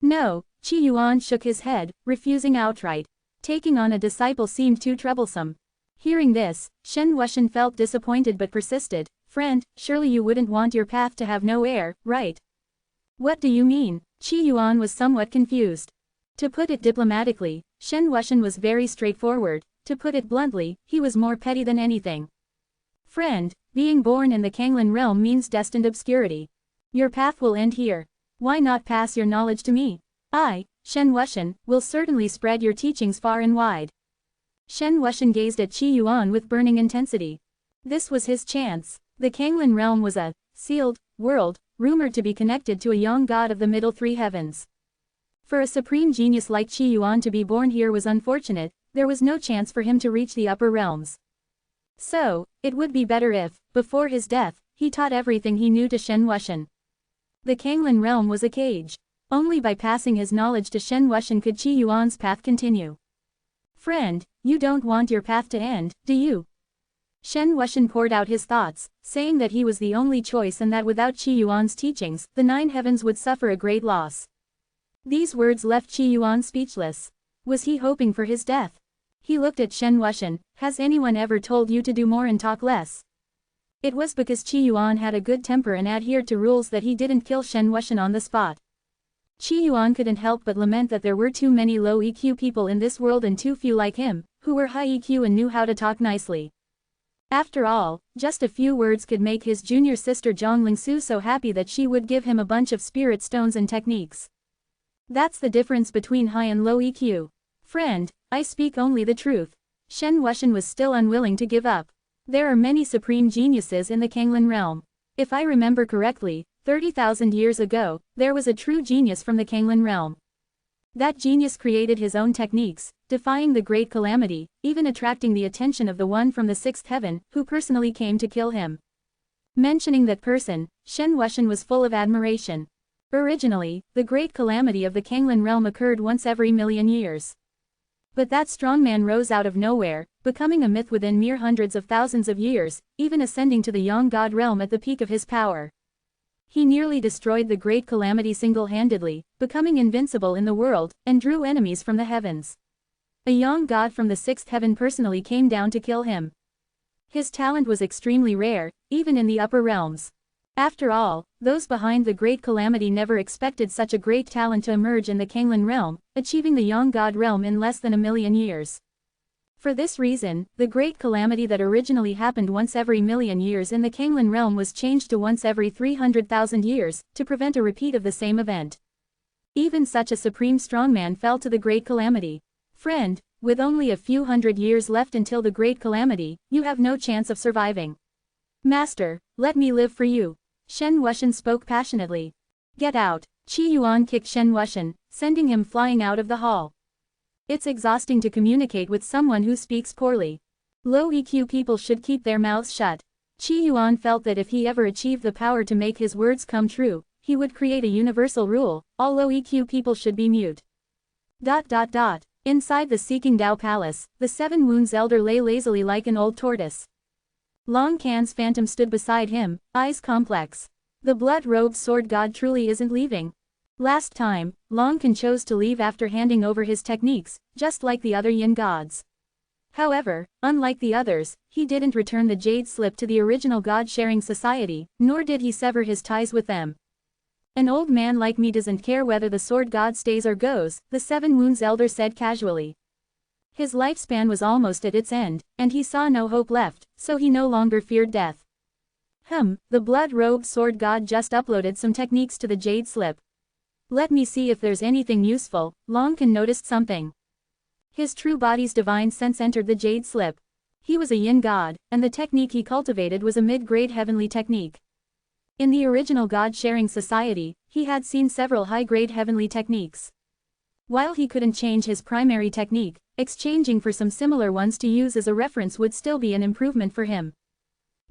[SPEAKER 1] No, Qi Yuan shook his head, refusing outright. Taking on a disciple seemed too troublesome. Hearing this, Shen Wuxian felt disappointed but persisted. Friend, surely you wouldn't want your path to have no heir, right? What do you mean? Qi Yuan was somewhat confused. To put it diplomatically, Shen Wuxian was very straightforward. To put it bluntly, he was more petty than anything. Friend, being born in the Kanglin realm means destined obscurity. Your path will end here. Why not pass your knowledge to me? I, Shen Wuxian, will certainly spread your teachings far and wide. Shen Wuxian gazed at Qi Yuan with burning intensity. This was his chance. The Kanglin realm was a sealed world, rumored to be connected to a young god of the middle three heavens. For a supreme genius like Qi Yuan to be born here was unfortunate. There was no chance for him to reach the upper realms. So, it would be better if, before his death, he taught everything he knew to Shen Wuxian. The Kanglin realm was a cage. Only by passing his knowledge to Shen Wuxian could Qi Yuan's path continue. Friend, you don't want your path to end, do you? Shen Wuxian poured out his thoughts, saying that he was the only choice and that without Qi Yuan's teachings, the nine heavens would suffer a great loss. These words left Qi Yuan speechless. Was he hoping for his death? He looked at Shen Wuxian. Has anyone ever told you to do more and talk less? It was because Qi Yuan had a good temper and adhered to rules that he didn't kill Shen Wuxian on the spot. Qi Yuan couldn't help but lament that there were too many low EQ people in this world and too few like him, who were high EQ and knew how to talk nicely. After all, just a few words could make his junior sister Zhang Lingsu so happy that she would give him a bunch of spirit stones and techniques. That's the difference between high and low EQ. Friend, I speak only the truth. Shen Wuxian was still unwilling to give up. There are many supreme geniuses in the Kanglin realm. If I remember correctly, 30,000 years ago, there was a true genius from the Kanglin realm. That genius created his own techniques, defying the great calamity, even attracting the attention of the one from the sixth heaven, who personally came to kill him. Mentioning that person, Shen Wuxian was full of admiration. Originally, the great calamity of the Kanglin realm occurred once every million years. But that strongman rose out of nowhere, becoming a myth within mere hundreds of thousands of years, even ascending to the young god realm at the peak of his power. He nearly destroyed the great calamity single-handedly, becoming invincible in the world, and drew enemies from the heavens. A young god from the sixth heaven personally came down to kill him. His talent was extremely rare, even in the upper realms. After all, those behind the great calamity never expected such a great talent to emerge in the Kanglin realm, achieving the young god realm in less than a million years. For this reason, the great calamity that originally happened once every million years in the Kanglin realm was changed to once every 300,000 years, to prevent a repeat of the same event. Even such a supreme strongman fell to the great calamity. Friend, with only a few hundred years left until the great calamity, you have no chance of surviving. Master, let me live for you. Shen Wuxian spoke passionately. Get out. Qi Yuan kicked Shen Wuxian, sending him flying out of the hall. It's exhausting to communicate with someone who speaks poorly. Low EQ people should keep their mouths shut. Qi Yuan felt that if he ever achieved the power to make his words come true, he would create a universal rule: all low EQ people should be mute. Inside the Seeking Tao Palace, the Seven Wounds Elder lay lazily like an old tortoise. Long Can's phantom stood beside him, eyes complex. The blood-robed sword god truly isn't leaving. Last time, Long Can chose to leave after handing over his techniques, just like the other yin gods. However, unlike the others, he didn't return the jade slip to the original god-sharing society, nor did he sever his ties with them. An old man like me doesn't care whether the sword god stays or goes, the Seven Wounds Elder said casually. His lifespan was almost at its end, and he saw no hope left, so he no longer feared death. The blood-robed sword god just uploaded some techniques to the jade slip. Let me see if there's anything useful. Long Can noticed something. His true body's divine sense entered the jade slip. He was a yin god, and the technique he cultivated was a mid-grade heavenly technique. In the original god-sharing society, he had seen several high-grade heavenly techniques. While he couldn't change his primary technique, exchanging for some similar ones to use as a reference would still be an improvement for him.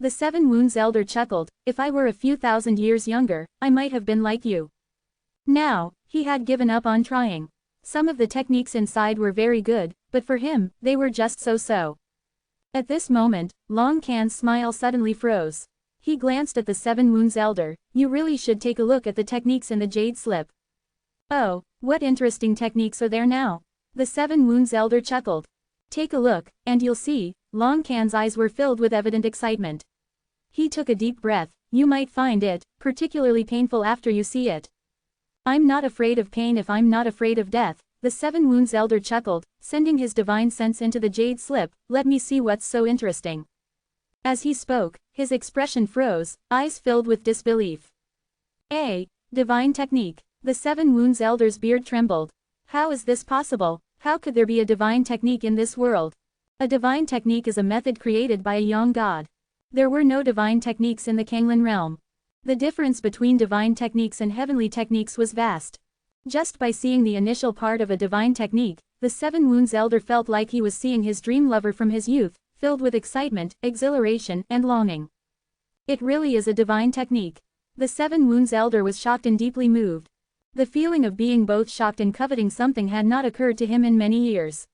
[SPEAKER 1] The 7 Wounds Elder chuckled, if I were a few thousand years younger, I might have been like you. Now, he had given up on trying. Some of the techniques inside were very good, but for him, they were just so-so. At this moment, Long Can's smile suddenly froze. He glanced at the 7 Wounds Elder. You really should take a look at the techniques in the jade slip. Oh, what interesting techniques are there now? The 7 Wounds Elder chuckled. Take a look, and you'll see. Long Can's eyes were filled with evident excitement. He took a deep breath. You might find it particularly painful after you see it. I'm not afraid of pain if I'm not afraid of death, the 7 Wounds Elder chuckled, sending his divine sense into the jade slip. Let me see what's so interesting. As he spoke, his expression froze, eyes filled with disbelief. A divine technique. The 7 Wounds Elder's beard trembled. How is this possible? How could there be a divine technique in this world? A divine technique is a method created by a young god. There were no divine techniques in the Kanglan realm. The difference between divine techniques and heavenly techniques was vast. Just by seeing the initial part of a divine technique, the 7 Wounds Elder felt like he was seeing his dream lover from his youth, filled with excitement, exhilaration, and longing. It really is a divine technique. The 7 Wounds Elder was shocked and deeply moved. The feeling of being both shocked and coveting something had not occurred to him in many years.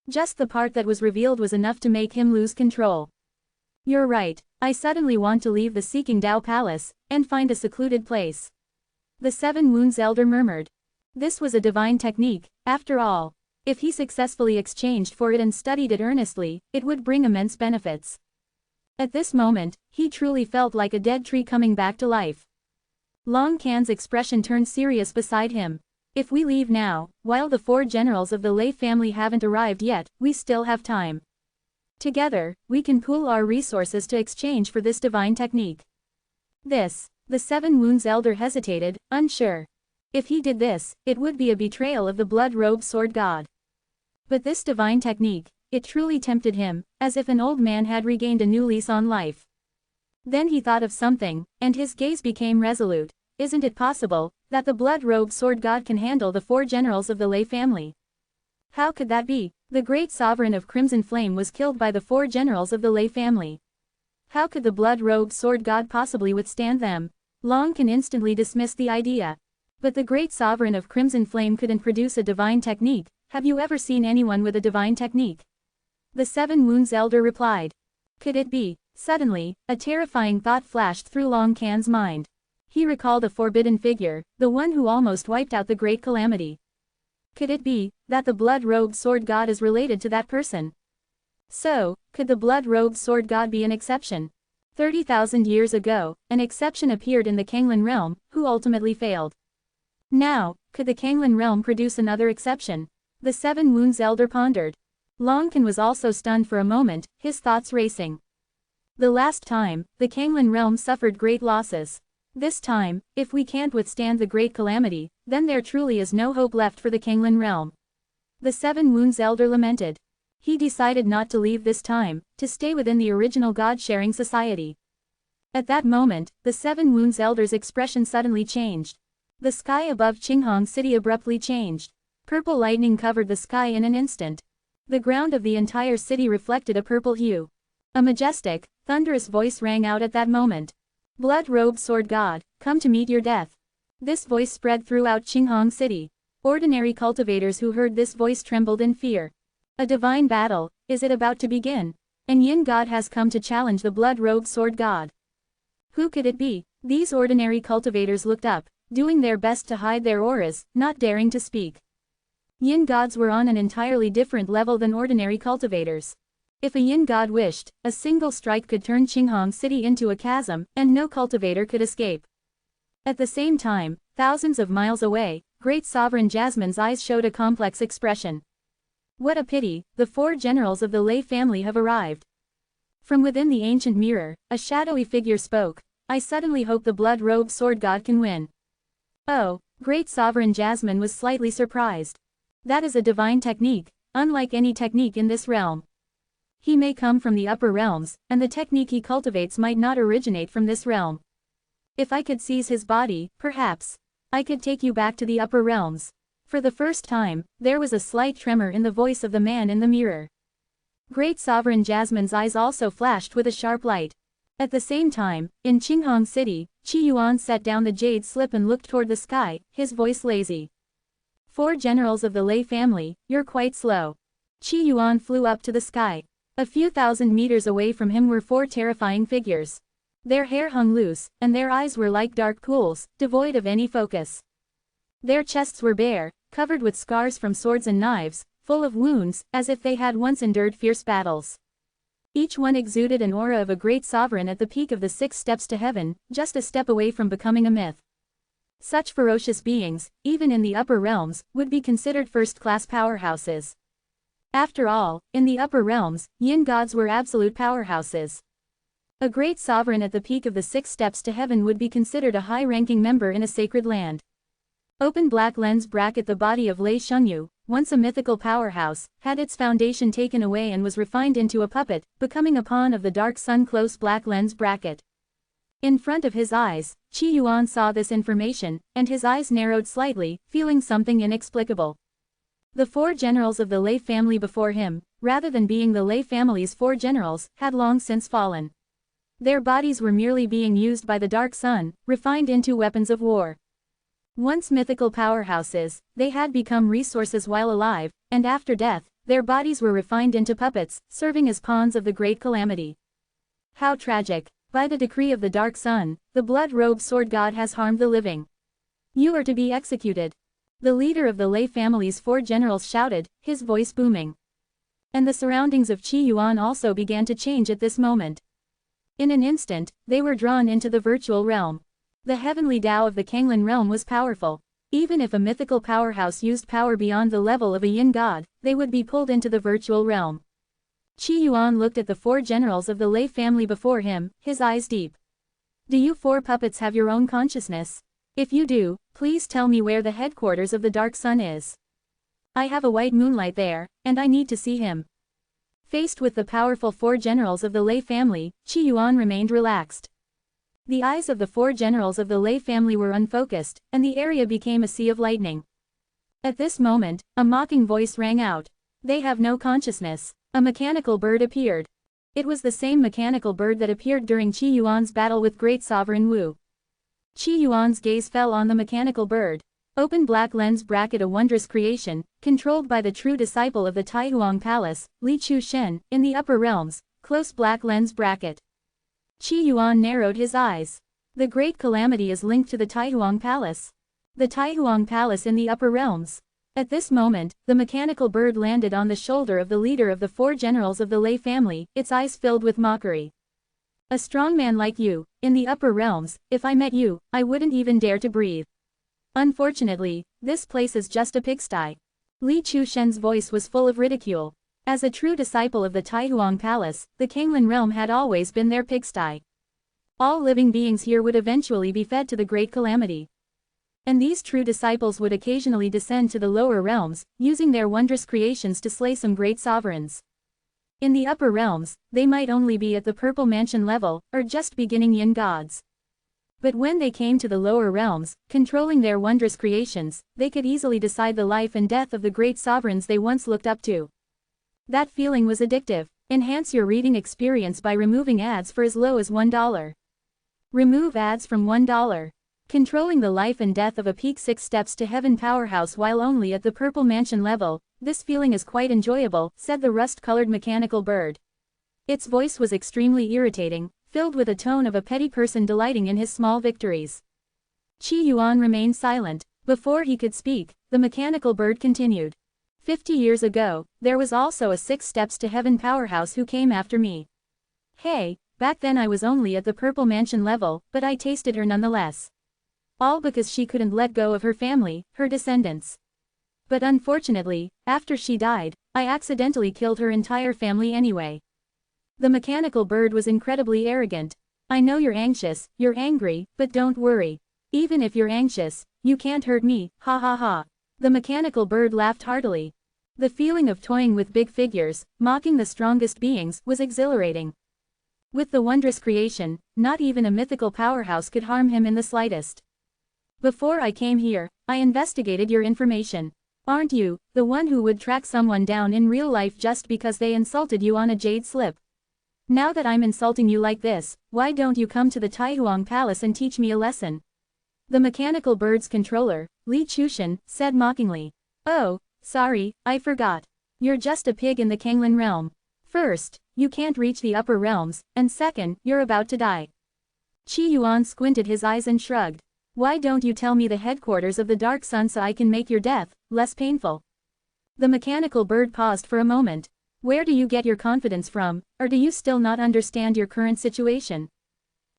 [SPEAKER 1] Just the part that was revealed was enough to make him lose control. You're right, I suddenly want to leave the Seeking Tao Palace, and find a secluded place. The 7 Wounds Elder murmured. This was a divine technique, after all. If he successfully exchanged for it and studied it earnestly, it would bring immense benefits. At this moment, he truly felt like a dead tree coming back to life. Long Can's expression turned serious beside him. If we leave now, while the 4 generals of the Lei family haven't arrived yet, we still have time. Together, we can pool our resources to exchange for this divine technique. The 7 Wounds Elder hesitated, unsure. If he did this, it would be a betrayal of the blood-robed sword god. But this divine technique, it truly tempted him, as if an old man had regained a new lease on life. Then he thought of something, and his gaze became resolute. Isn't it possible that the blood-robed sword god can handle the 4 generals of the Lei family? How could that be? The great sovereign of Crimson Flame was killed by the 4 generals of the Lei family. How could the blood-robed sword god possibly withstand them? Long Can instantly dismissed the idea. But the great sovereign of Crimson Flame couldn't produce a divine technique. Have you ever seen anyone with a divine technique? The 7 Wounds Elder replied. Could it be? Suddenly, a terrifying thought flashed through Long Can's mind. He recalled a forbidden figure, the one who almost wiped out the Great Calamity. Could it be that the blood-robed sword god is related to that person? So, could the blood-robed sword god be an exception? 30,000 years ago, an exception appeared in the Kanglan realm, who ultimately failed. Now, could the Kanglan realm produce another exception? The 7 Wounds Elder pondered. Long Can was also stunned for a moment, his thoughts racing. The last time, the Kanglan realm suffered great losses. This time, if we can't withstand the Great Calamity, then there truly is no hope left for the Kanglan realm. The 7 Wounds Elder lamented. He decided not to leave this time, to stay within the original God-sharing society. At that moment, the 7 Wounds Elder's expression suddenly changed. The sky above Qinghong City abruptly changed. Purple lightning covered the sky in an instant. The ground of the entire city reflected a purple hue. A majestic, thunderous voice rang out at that moment. Blood-robed sword god, come to meet your death. This voice spread throughout Qinghong City. Ordinary cultivators who heard this voice trembled in fear. A divine battle, is it about to begin? An yin god has come to challenge the blood-robed sword god. Who could it be? These ordinary cultivators looked up, doing their best to hide their auras, not daring to speak. Yin gods were on an entirely different level than ordinary cultivators. If a yin god wished, a single strike could turn Qinghong City into a chasm, and no cultivator could escape. At the same time, thousands of miles away, Great Sovereign Jasmine's eyes showed a complex expression. What a pity, the 4 generals of the Lei family have arrived. From within the ancient mirror, a shadowy figure spoke. I suddenly hope the blood-robed sword god can win. Oh, Great Sovereign Jasmine was slightly surprised. That is a divine technique, unlike any technique in this realm. He may come from the upper realms, and the technique he cultivates might not originate from this realm. If I could seize his body, perhaps, I could take you back to the upper realms. For the first time, there was a slight tremor in the voice of the man in the mirror. Great Sovereign Jasmine's eyes also flashed with a sharp light. At the same time, in Qinghong City, Qi Yuan set down the jade slip and looked toward the sky, his voice lazy. 4 generals of the Lei family, you're quite slow. Qi Yuan flew up to the sky. A few thousand meters away from him were 4 terrifying figures. Their hair hung loose, and their eyes were like dark pools, devoid of any focus. Their chests were bare, covered with scars from swords and knives, full of wounds, as if they had once endured fierce battles. Each one exuded an aura of a great sovereign at the peak of the 6 steps to heaven, just a step away from becoming a myth. Such ferocious beings, even in the upper realms, would be considered first-class powerhouses. After all, in the upper realms, yin gods were absolute powerhouses. A great sovereign at the peak of the 6 steps to heaven would be considered a high-ranking member in a sacred land. Open black lens bracket. The body of Lei Shengyu, once a mythical powerhouse, had its foundation taken away and was refined into a puppet, becoming a pawn of the dark sun. Close black lens bracket. In front of his eyes, Qi Yuan saw this information, and his eyes narrowed slightly, feeling something inexplicable. The 4 generals of the Lei family before him, rather than being the Lei family's 4 generals, had long since fallen. Their bodies were merely being used by the dark sun, refined into weapons of war. Once mythical powerhouses, they had become resources while alive, and after death, their bodies were refined into puppets, serving as pawns of the great calamity. How tragic! By the decree of the dark sun, the blood-robed sword god has harmed the living. You are to be executed. The leader of the Lei family's 4 generals shouted, his voice booming. And the surroundings of Qi Yuan also began to change at this moment. In an instant, they were drawn into the virtual realm. The heavenly Tao of the Kanglan realm was powerful. Even if a mythical powerhouse used power beyond the level of a yin god, they would be pulled into the virtual realm. Qi Yuan looked at the 4 generals of the Lei family before him, his eyes deep. Do you 4 puppets have your own consciousness? If you do, please tell me where the headquarters of the Dark Sun is. I have a white moonlight there, and I need to see him. Faced with the powerful 4 generals of the Lei family, Qi Yuan remained relaxed. The eyes of the 4 generals of the Lei family were unfocused, and the area became a sea of lightning. At this moment, a mocking voice rang out. They have no consciousness. A mechanical bird appeared. It was the same mechanical bird that appeared during Qi Yuan's battle with Great Sovereign Wu. Qi Yuan's gaze fell on the mechanical bird. Open black lens bracket. A wondrous creation, controlled by the true disciple of the Taihuang Palace, Li Chu Shen, in the upper realms, close black lens bracket. Qi Yuan narrowed his eyes. The great calamity is linked to the Taihuang Palace. The Taihuang Palace in the upper realms. At this moment, the mechanical bird landed on the shoulder of the leader of the 4 generals of the Lei family, its eyes filled with mockery. A strong man like you, in the upper realms, if I met you, I wouldn't even dare to breathe. Unfortunately, this place is just a pigsty. Li Chu Shen's voice was full of ridicule. As a true disciple of the Taihuang Palace, the Kanglan realm had always been their pigsty. All living beings here would eventually be fed to the great calamity. And these true disciples would occasionally descend to the lower realms, using their wondrous creations to slay some great sovereigns. In the upper realms, they might only be at the purple mansion level, or just beginning yin gods. But when they came to the lower realms, controlling their wondrous creations, they could easily decide the life and death of the great sovereigns they once looked up to. That feeling was addictive. Enhance your reading experience by removing ads for as low as $1. Remove ads from $1. Controlling the life and death of a peak 6 steps to heaven powerhouse while only at the purple mansion level, this feeling is quite enjoyable, said the rust-colored mechanical bird. Its voice was extremely irritating, filled with a tone of a petty person delighting in his small victories. Qi Yuan remained silent. Before he could speak, the mechanical bird continued. 50 years ago, there was also a 6 steps to heaven powerhouse who came after me. Hey, back then I was only at the purple mansion level, but I tasted her nonetheless. All because she couldn't let go of her family, her descendants. But unfortunately, after she died, I accidentally killed her entire family anyway. The mechanical bird was incredibly arrogant. I know you're anxious, you're angry, but don't worry. Even if you're anxious, you can't hurt me, ha ha ha. The mechanical bird laughed heartily. The feeling of toying with big figures, mocking the strongest beings, was exhilarating. With the wondrous creation, not even a mythical powerhouse could harm him in the slightest. Before I came here, I investigated your information. Aren't you the one who would track someone down in real life just because they insulted you on a jade slip? Now that I'm insulting you like this, why don't you come to the Taihuang Palace and teach me a lesson? The mechanical bird's controller, Li Chushan, said mockingly. Oh, sorry, I forgot. You're just a pig in the Kanglin realm. First, you can't reach the upper realms, and second, you're about to die. Qi Yuan squinted his eyes and shrugged. Why don't you tell me the headquarters of the Dark Sun so I can make your death less painful? The mechanical bird paused for a moment. Where do you get your confidence from, or do you still not understand your current situation?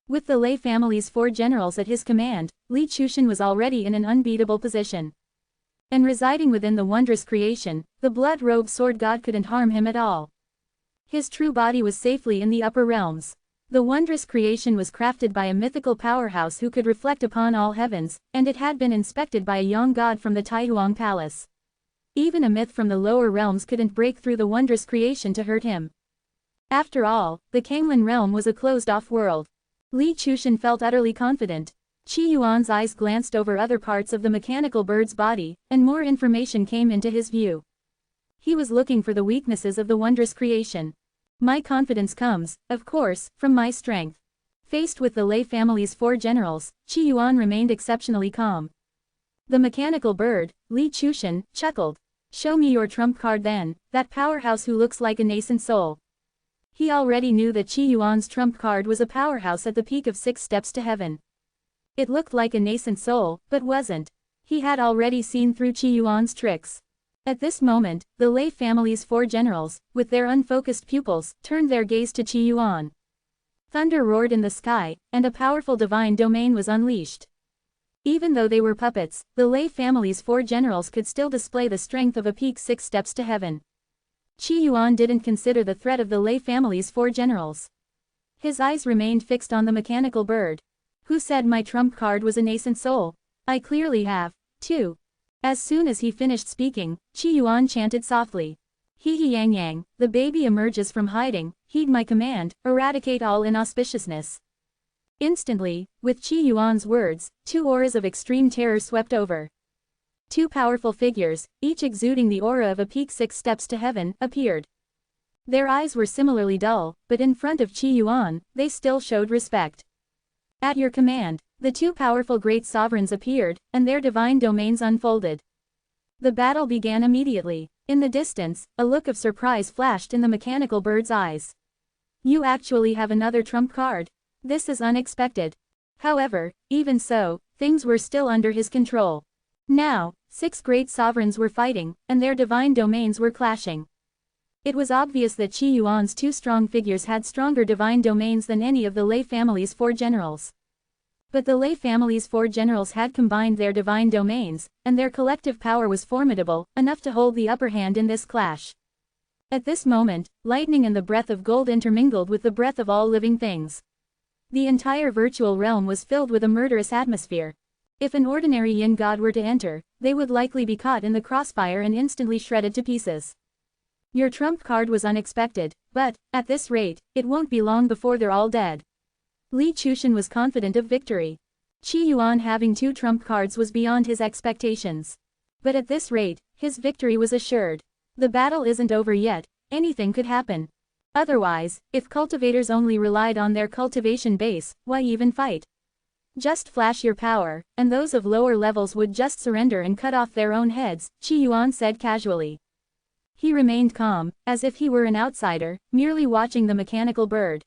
[SPEAKER 1] With the Lei family's 4 generals at his command, Li Chushan was already in an unbeatable position. And residing within the wondrous creation, the blood-robed sword god couldn't harm him at all. His true body was safely in the upper realms. The wondrous creation was crafted by a mythical powerhouse who could reflect upon all heavens, and it had been inspected by a young god from the Taihuang Palace. Even a myth from the lower realms couldn't break through the wondrous creation to hurt him. After all, the Kanglin realm was a closed-off world. Li Chushan felt utterly confident. Qi Yuan's eyes glanced over other parts of the mechanical bird's body, and more information came into his view. He was looking for the weaknesses of the wondrous creation. My confidence comes, of course, from my strength. Faced with the Lei family's 4 generals, Qi Yuan remained exceptionally calm. The mechanical bird, Li Chushan, chuckled. Show me your trump card then, that powerhouse who looks like a nascent soul. He already knew that Qi Yuan's trump card was a powerhouse at the peak of 6 steps to heaven. It looked like a nascent soul, but wasn't. He had already seen through Qi Yuan's tricks. At this moment, the Lei family's 4 generals, with their unfocused pupils, turned their gaze to Qi Yuan. Thunder roared in the sky, and a powerful divine domain was unleashed. Even though they were puppets, the Lei family's 4 generals could still display the strength of a peak 6 steps to heaven. Qi Yuan didn't consider the threat of the Lei family's 4 generals. His eyes remained fixed on the mechanical bird. Who said my trump card was a nascent soul? I clearly have, too. As soon as he finished speaking, Qi Yuan chanted softly. He yang yang, the baby emerges from hiding, heed my command, eradicate all inauspiciousness. Instantly, with Qi Yuan's words, 2 auras of extreme terror swept over. 2 powerful figures, each exuding the aura of a peak 6 steps to heaven, appeared. Their eyes were similarly dull, but in front of Qi Yuan, they still showed respect. At your command, the 2 powerful great sovereigns appeared, and their divine domains unfolded. The battle began immediately. In the distance, a look of surprise flashed in the mechanical bird's eyes. You actually have another trump card. This is unexpected. However, even so, things were still under his control. Now, 6 great sovereigns were fighting, and their divine domains were clashing. It was obvious that Qi Yuan's 2 strong figures had stronger divine domains than any of the Lei family's 4 generals. But the Lei family's 4 generals had combined their divine domains, and their collective power was formidable, enough to hold the upper hand in this clash. At this moment, lightning and the breath of gold intermingled with the breath of all living things. The entire virtual realm was filled with a murderous atmosphere. If an ordinary yin god were to enter, they would likely be caught in the crossfire and instantly shredded to pieces. Your trump card was unexpected, but, at this rate, it won't be long before they're all dead. Li Chushan was confident of victory. Qi Yuan having 2 trump cards was beyond his expectations. But at this rate, his victory was assured. The battle isn't over yet, anything could happen. Otherwise, if cultivators only relied on their cultivation base, why even fight? Just flash your power, and those of lower levels would just surrender and cut off their own heads, Qi Yuan said casually. He remained calm, as if he were an outsider, merely watching the mechanical bird.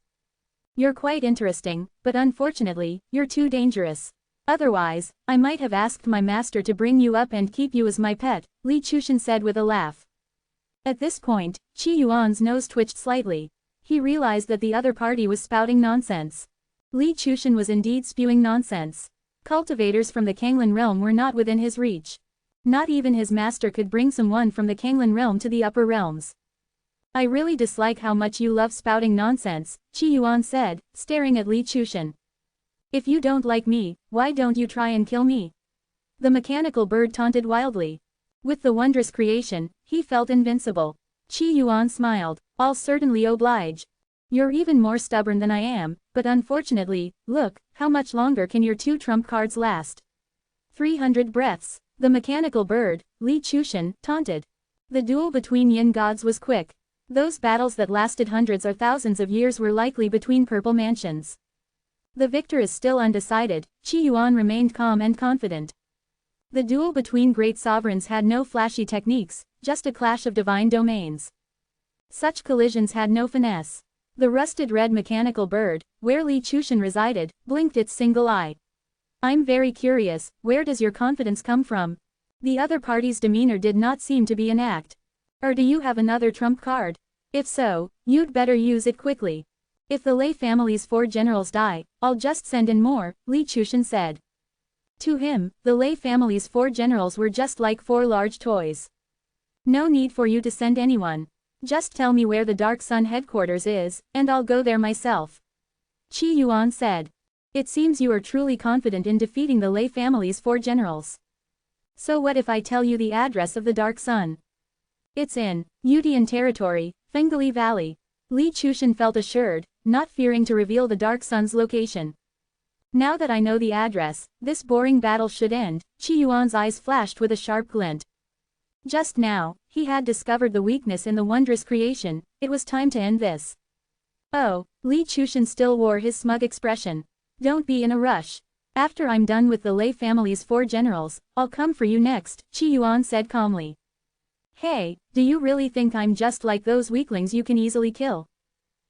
[SPEAKER 1] You're quite interesting, but unfortunately, you're too dangerous. Otherwise, I might have asked my master to bring you up and keep you as my pet, Li Chushan said with a laugh. At this point, Qi Yuan's nose twitched slightly. He realized that the other party was spouting nonsense. Li Chushan was indeed spewing nonsense. Cultivators from the Kanglin realm were not within his reach. Not even his master could bring someone from the Kanglin realm to the upper realms. I really dislike how much you love spouting nonsense, Qi Yuan said, staring at Li Chushan. If you don't like me, why don't you try and kill me? The mechanical bird taunted wildly. With the wondrous creation, he felt invincible. Qi Yuan smiled. I'll certainly oblige. You're even more stubborn than I am, but unfortunately, look, how much longer can your 2 trump cards last? 300 breaths. The mechanical bird, Li Chushan, taunted. The duel between yin gods was quick. Those battles that lasted hundreds or thousands of years were likely between purple mansions. The victor is still undecided, Qi Yuan remained calm and confident. The duel between great sovereigns had no flashy techniques, just a clash of divine domains. Such collisions had no finesse. The rusted red mechanical bird, where Li Chushan resided, blinked its single eye. I'm very curious, where does your confidence come from? The other party's demeanor did not seem to be an act. Or do you have another trump card? If so, you'd better use it quickly. If the Lei family's 4 generals die, I'll just send in more, Li Chushan said. To him, the Lei family's 4 generals were just like 4 large toys. No need for you to send anyone. Just tell me where the Dark Sun headquarters is, and I'll go there myself. Qi Yuan said. It seems you are truly confident in defeating the Lei family's 4 generals. So what if I tell you the address of the Dark Sun? It's in Yudian territory, Fengali Valley. Li Chushan felt assured, not fearing to reveal the Dark Sun's location. Now that I know the address, this boring battle should end, Qi Yuan's eyes flashed with a sharp glint. Just now, he had discovered the weakness in the wondrous creation, it was time to end this. Oh, Li Chushan still wore his smug expression. Don't be in a rush. After I'm done with the Lei family's 4 generals, I'll come for you next, Qi Yuan said calmly. Hey, do you really think I'm just like those weaklings you can easily kill?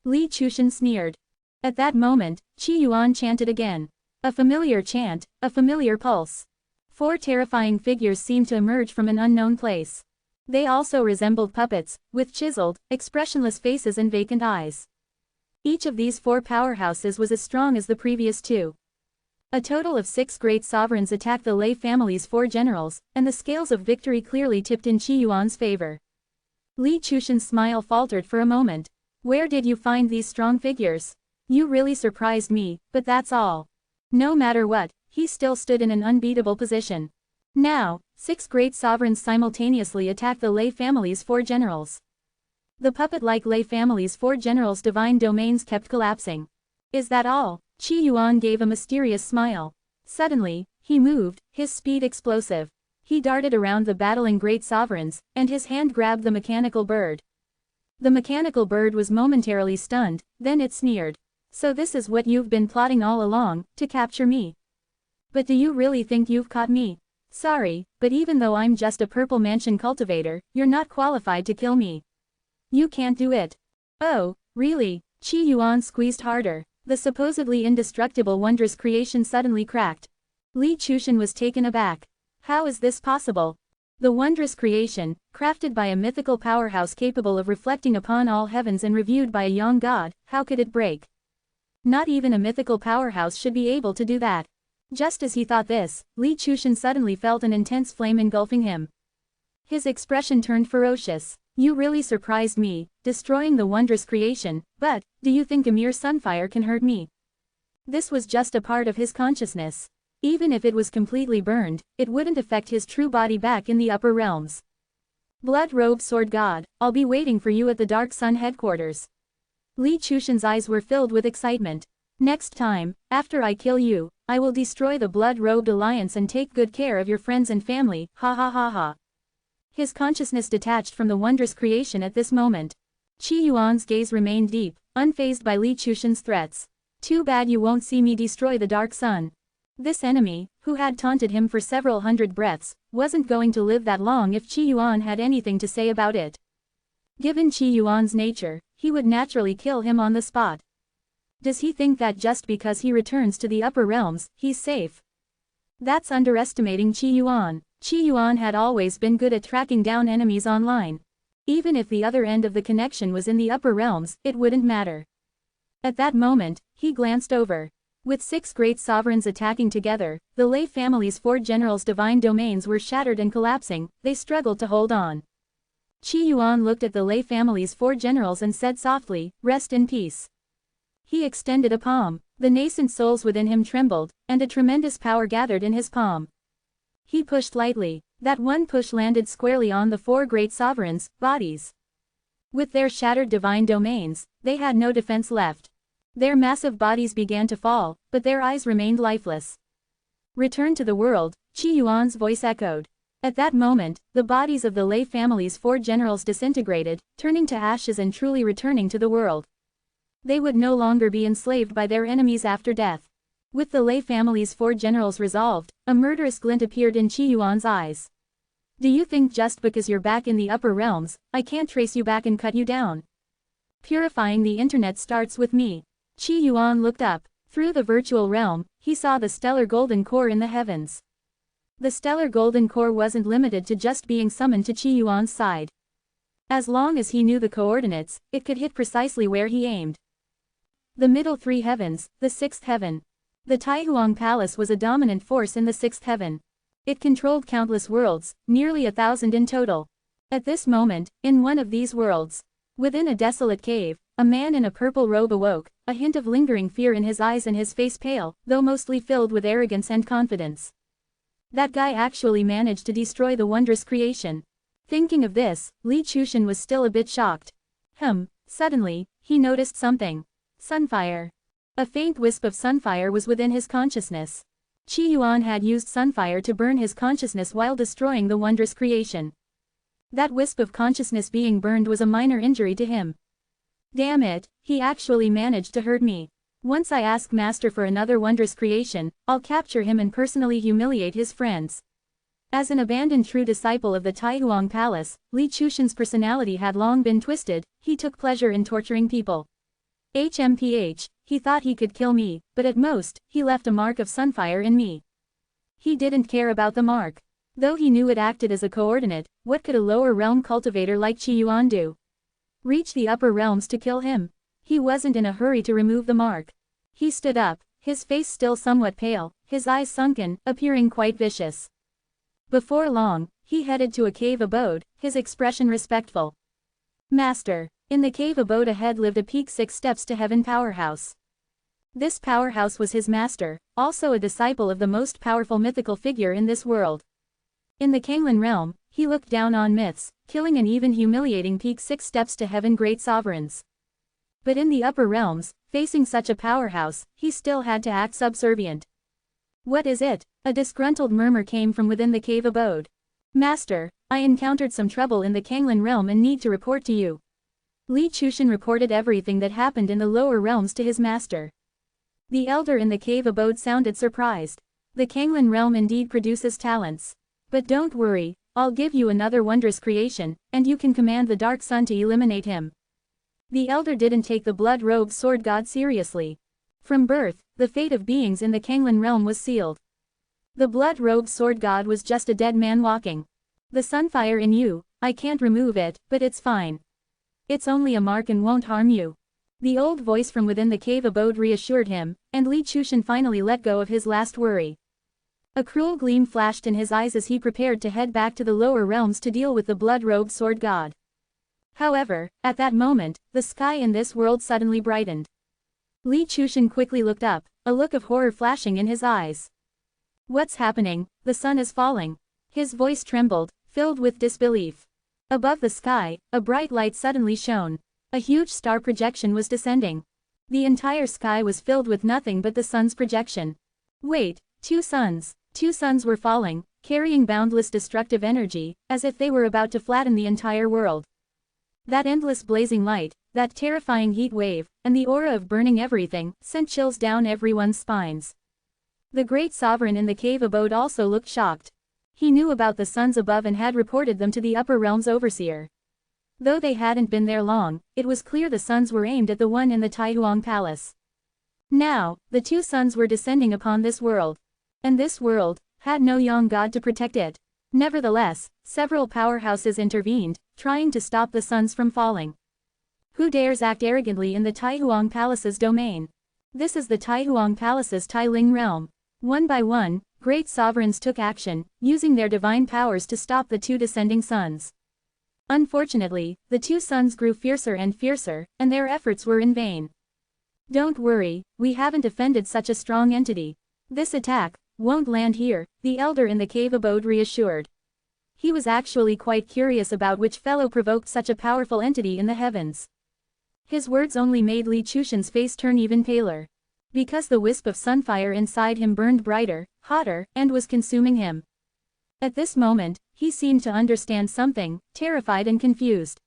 [SPEAKER 1] Li Chushan sneered. At that moment, Qi Yuan chanted again. A familiar chant, a familiar pulse. 4 terrifying figures seemed to emerge from an unknown place. They also resembled puppets, with chiseled, expressionless faces and vacant eyes. Each of these 4 powerhouses was as strong as the previous 2. A total of 6 great sovereigns attacked the Lei family's 4 generals, and the scales of victory clearly tipped in Qi Yuan's favor. Li Chushan's smile faltered for a moment. Where did you find these strong figures? You really surprised me, but that's all. No matter what, he still stood in an unbeatable position. Now, 6 great sovereigns simultaneously attacked the Lei family's 4 generals. The puppet-like Lei family's 4 generals' divine domains kept collapsing. Is that all? Qi Yuan gave a mysterious smile. Suddenly, he moved, his speed explosive. He darted around the battling great sovereigns, and his hand grabbed the mechanical bird. The mechanical bird was momentarily stunned, then it sneered. So this is what you've been plotting all along, to capture me. But do you really think you've caught me? Sorry, but even though I'm just a purple mansion cultivator, you're not qualified to kill me. You can't do it. Oh, really? Qi Yuan squeezed harder. The supposedly indestructible wondrous creation suddenly cracked. Li Chushan was taken aback. How is this possible? The wondrous creation, crafted by a mythical powerhouse capable of reflecting upon all heavens and reviewed by a young god, how could it break? Not even a mythical powerhouse should be able to do that. Just as he thought this, Li Chushan suddenly felt an intense flame engulfing him. His expression turned ferocious. You really surprised me, destroying the wondrous creation, but, do you think a mere sunfire can hurt me? This was just a part of his consciousness. Even if it was completely burned, it wouldn't affect his true body back in the upper realms. Blood-robed sword god, I'll be waiting for you at the Dark Sun headquarters. Li Chushan's eyes were filled with excitement. Next time, after I kill you, I will destroy the blood-robed alliance and take good care of your friends and family, ha ha ha ha. His consciousness detached from the wondrous creation at this moment. Qi Yuan's gaze remained deep, unfazed by Li Chushan's threats. Too bad you won't see me destroy the Dark Sun. This enemy, who had taunted him for several hundred breaths, wasn't going to live that long if Qi Yuan had anything to say about it. Given Qi Yuan's nature, he would naturally kill him on the spot. Does he think that just because he returns to the upper realms, he's safe? That's underestimating Qi Yuan. Qi Yuan had always been good at tracking down enemies online. Even if the other end of the connection was in the upper realms, it wouldn't matter. At that moment, he glanced over. With 6 great sovereigns attacking together, the Lei family's 4 generals' divine domains were shattered and collapsing, they struggled to hold on. Qi Yuan looked at the Lei family's 4 generals and said softly, "Rest in peace." He extended a palm. The nascent souls within him trembled, and a tremendous power gathered in his palm. He pushed lightly. That one push landed squarely on the 4 great sovereigns' bodies. With their shattered divine domains, they had no defense left. Their massive bodies began to fall, but their eyes remained lifeless. Return to the world, Qi Yuan's voice echoed. At that moment, the bodies of the Lei family's 4 generals disintegrated, turning to ashes and truly returning to the world. They would no longer be enslaved by their enemies after death. With the Lei family's 4 generals resolved, a murderous glint appeared in Qi Yuan's eyes. Do you think just because you're back in the upper realms, I can't trace you back and cut you down? Purifying the internet starts with me. Qi Yuan looked up. Through the virtual realm, he saw the stellar golden core in the heavens. The stellar golden core wasn't limited to just being summoned to Qi Yuan's side. As long as he knew the coordinates, it could hit precisely where he aimed. The middle 3 heavens, the 6th heaven. The Taihuang Palace was a dominant force in the 6th heaven. It controlled countless worlds, nearly 1,000 in total. At this moment, in one of these worlds, within a desolate cave, a man in a purple robe awoke, a hint of lingering fear in his eyes and his face pale, though mostly filled with arrogance and confidence. That guy actually managed to destroy the wondrous creation. Thinking of this, Li Chushan was still a bit shocked. Suddenly, he noticed something. Sunfire. A faint wisp of sunfire was within his consciousness. Qi Yuan had used sunfire to burn his consciousness while destroying the wondrous creation. That wisp of consciousness being burned was a minor injury to him. Damn it, he actually managed to hurt me. Once I ask Master for another wondrous creation, I'll capture him and personally humiliate his friends. As an abandoned true disciple of the Taihuang Palace, Li Chushan's personality had long been twisted. He took pleasure in torturing people. HMPH, he thought he could kill me, but at most, he left a mark of sunfire in me. He didn't care about the mark. Though he knew it acted as a coordinate, what could a lower realm cultivator like Qi Yuan do? Reach the upper realms to kill him? He wasn't in a hurry to remove the mark. He stood up, his face still somewhat pale, his eyes sunken, appearing quite vicious. Before long, he headed to a cave abode, his expression respectful. Master. In the cave abode ahead lived a peak 6 steps to heaven powerhouse. This powerhouse was his master, also a disciple of the most powerful mythical figure in this world. In the Kanglan realm, he looked down on myths, killing and even humiliating peak 6 steps to heaven great sovereigns. But in the upper realms, facing such a powerhouse, he still had to act subservient. What is it? A disgruntled murmur came from within the cave abode. Master, I encountered some trouble in the Kanglan realm and need to report to you. Li Chushan reported everything that happened in the lower realms to his master. The elder in the cave abode sounded surprised. The Kanglan realm indeed produces talents. But don't worry, I'll give you another wondrous creation, and you can command the Dark Sun to eliminate him. The elder didn't take the blood-robed sword god seriously. From birth, the fate of beings in the Kanglan realm was sealed. The blood-robed sword god was just a dead man walking. The sunfire in you, I can't remove it, but it's fine. It's only a mark and won't harm you. The old voice from within the cave abode reassured him, and Li Chushan finally let go of his last worry. A cruel gleam flashed in his eyes as he prepared to head back to the lower realms to deal with the blood-robed sword god. However, at that moment, the sky in this world suddenly brightened. Li Chushan quickly looked up, a look of horror flashing in his eyes. What's happening? The sun is falling. His voice trembled, filled with disbelief. Above the sky, a bright light suddenly shone. A huge star projection was descending. The entire sky was filled with nothing but the sun's projection. Wait, 2 suns. 2 suns were falling, carrying boundless destructive energy, as if they were about to flatten the entire world. That endless blazing light, that terrifying heat wave, and the aura of burning everything, sent chills down everyone's spines. The great sovereign in the cave abode also looked shocked. He knew about the suns above and had reported them to the upper realm's overseer. Though they hadn't been there long, it was clear the suns were aimed at the one in the Taihuang Palace. Now, the 2 suns were descending upon this world. And this world had no young god to protect it. Nevertheless, several powerhouses intervened, trying to stop the suns from falling. Who dares act arrogantly in the Taihuang Palace's domain? This is the Taihuang Palace's Tailing realm. One by one, great sovereigns took action, using their divine powers to stop the 2 descending suns. Unfortunately, the 2 suns grew fiercer and fiercer, and their efforts were in vain. Don't worry, we haven't offended such a strong entity. This attack won't land here, the elder in the cave abode reassured. He was actually quite curious about which fellow provoked such a powerful entity in the heavens. His words only made Li Chushan's face turn even paler. Because the wisp of sunfire inside him burned brighter, hotter, and was consuming him. At this moment, he seemed to understand something, terrified and confused.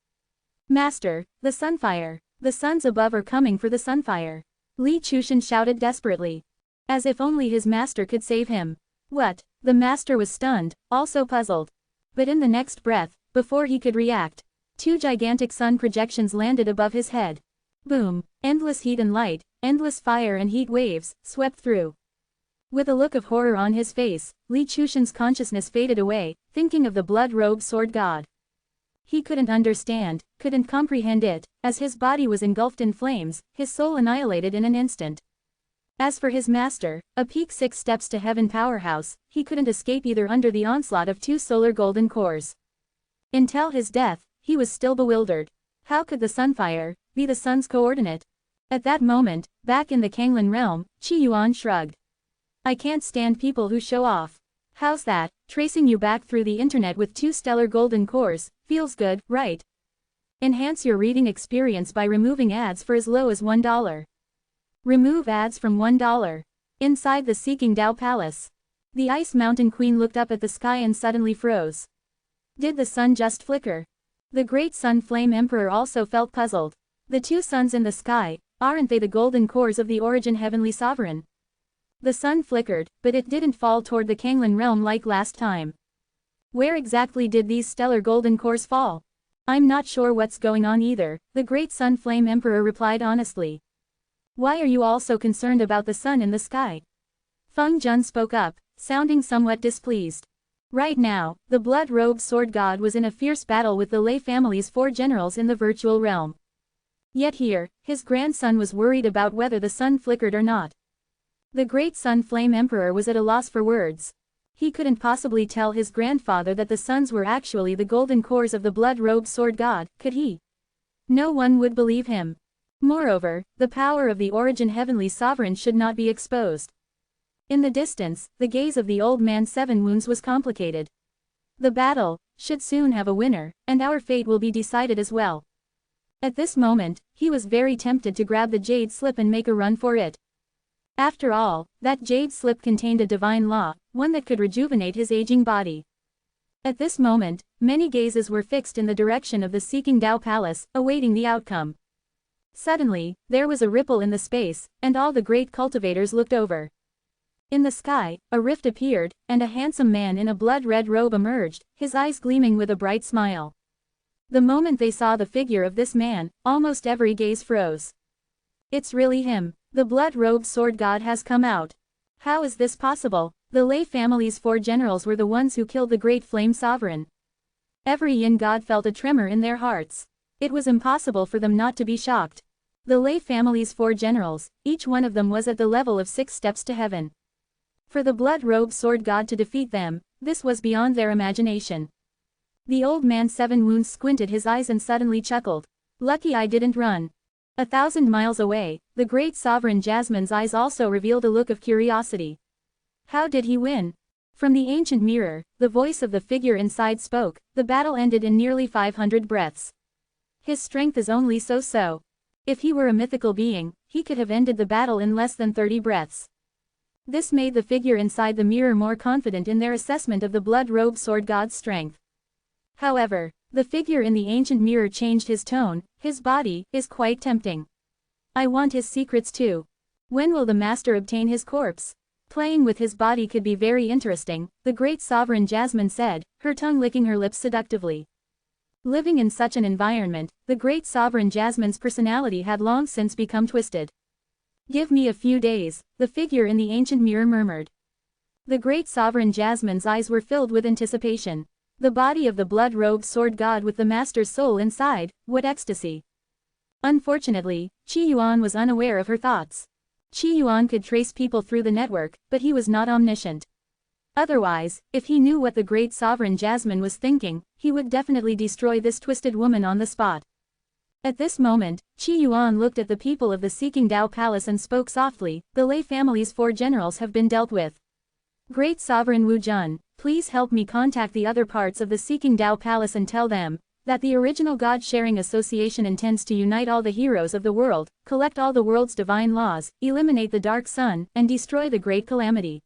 [SPEAKER 1] Master, the sunfire. The suns above are coming for the sunfire. Li Chushan shouted desperately. As if only his master could save him. What? The master was stunned, also puzzled. But in the next breath, before he could react, two gigantic sun projections landed above his head. Boom! Endless heat and light, endless fire and heat waves, swept through. With a look of horror on his face, Li Chushan's consciousness faded away, thinking of the blood-robed sword god. He couldn't understand, couldn't comprehend it, as his body was engulfed in flames, his soul annihilated in an instant. As for his master, a peak 6 steps to heaven powerhouse, he couldn't escape either under the onslaught of 2 solar golden cores. Until his death, he was still bewildered. How could the sunfire be the sun's coordinate? At that moment, back in the Kanglan realm, Qi Yuan shrugged. I can't stand people who show off. How's that? Tracing you back through the internet with 2 stellar golden cores, feels good, right? Enhance your reading experience by removing ads for as low as $1. Remove ads from $1. Inside the Seeking Tao Palace. The Ice Mountain Queen looked up at the sky and suddenly froze. Did the sun just flicker? The Great Sun Flame Emperor also felt puzzled. The 2 suns in the sky, aren't they the golden cores of the origin heavenly sovereign? The sun flickered, but it didn't fall toward the Kanglan realm like last time. Where exactly did these stellar golden cores fall? I'm not sure what's going on either, the Great Sun Flame Emperor replied honestly. Why are you all so concerned about the sun in the sky? Feng Jun spoke up, sounding somewhat displeased. Right now, the blood-robed sword god was in a fierce battle with the Lei family's 4 generals in the virtual realm. Yet here, his grandson was worried about whether the sun flickered or not. The Great Sun Flame Emperor was at a loss for words. He couldn't possibly tell his grandfather that the suns were actually the golden cores of the blood-robed sword god, could he? No one would believe him. Moreover, the power of the origin heavenly sovereign should not be exposed. In the distance, the gaze of the old man 7 Wounds was complicated. The battle should soon have a winner, and our fate will be decided as well. At this moment, he was very tempted to grab the jade slip and make a run for it. After all, that jade slip contained a divine law, one that could rejuvenate his aging body. At this moment, many gazes were fixed in the direction of the Seeking Tao Palace, awaiting the outcome. Suddenly, there was a ripple in the space, and all the great cultivators looked over. In the sky, a rift appeared, and a handsome man in a blood-red robe emerged, his eyes gleaming with a bright smile. The moment they saw the figure of this man, almost every gaze froze. It's really him. The blood-robed sword god has come out. How is this possible? The Lei family's 4 generals were the ones who killed the great flame sovereign. Every yin god felt a tremor in their hearts. It was impossible for them not to be shocked. The Lei family's 4 generals, each one of them was at the level of 6 steps to heaven. For the blood-robed sword god to defeat them, this was beyond their imagination. The old man 7 Wounds squinted his eyes and suddenly chuckled. Lucky I didn't run. 1,000 miles away, the great sovereign Jasmine's eyes also revealed a look of curiosity. How did he win? From the ancient mirror, the voice of the figure inside spoke. The battle ended in nearly 500 breaths. His strength is only so-so. If he were a mythical being, he could have ended the battle in less than 30 breaths. This made the figure inside the mirror more confident in their assessment of the blood-robed sword god's strength. However, the figure in the ancient mirror changed his tone. His body is quite tempting. I want his secrets too. When will the master obtain his corpse? Playing with his body could be very interesting, the great sovereign Jasmine said, her tongue licking her lips seductively. Living in such an environment, the great sovereign Jasmine's personality had long since become twisted. Give me a few days, the figure in the ancient mirror murmured. The great sovereign Jasmine's eyes were filled with anticipation. The body of the blood-robed sword god with the master's soul inside, what ecstasy. Unfortunately, Qi Yuan was unaware of her thoughts. Qi Yuan could trace people through the network, but he was not omniscient. Otherwise, if he knew what the great sovereign Jasmine was thinking, he would definitely destroy this twisted woman on the spot. At this moment, Qi Yuan looked at the people of the Seeking Tao Palace and spoke softly. The Lei family's 4 generals have been dealt with. Great Sovereign Wu Jun, please help me contact the other parts of the Seeking Tao Palace and tell them that the original God-sharing association intends to unite all the heroes of the world, collect all the world's divine laws, eliminate the dark sun, and destroy the great calamity.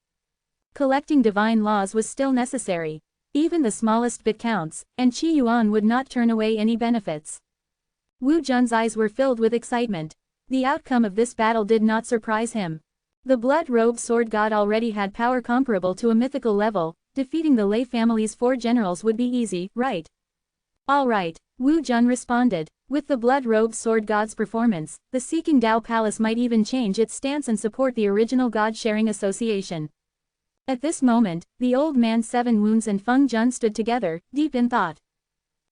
[SPEAKER 1] Collecting divine laws was still necessary. Even the smallest bit counts, and Qi Yuan would not turn away any benefits. Wu Jun's eyes were filled with excitement. The outcome of this battle did not surprise him. The blood-robed sword god already had power comparable to a mythical level. Defeating the Lei family's 4 generals would be easy, right? All right, Wu Jun responded. With the blood-robed sword god's performance, the Seeking Dao Palace might even change its stance and support the original God-sharing association. At this moment, the old man 7 Wounds and Feng Jun stood together, deep in thought.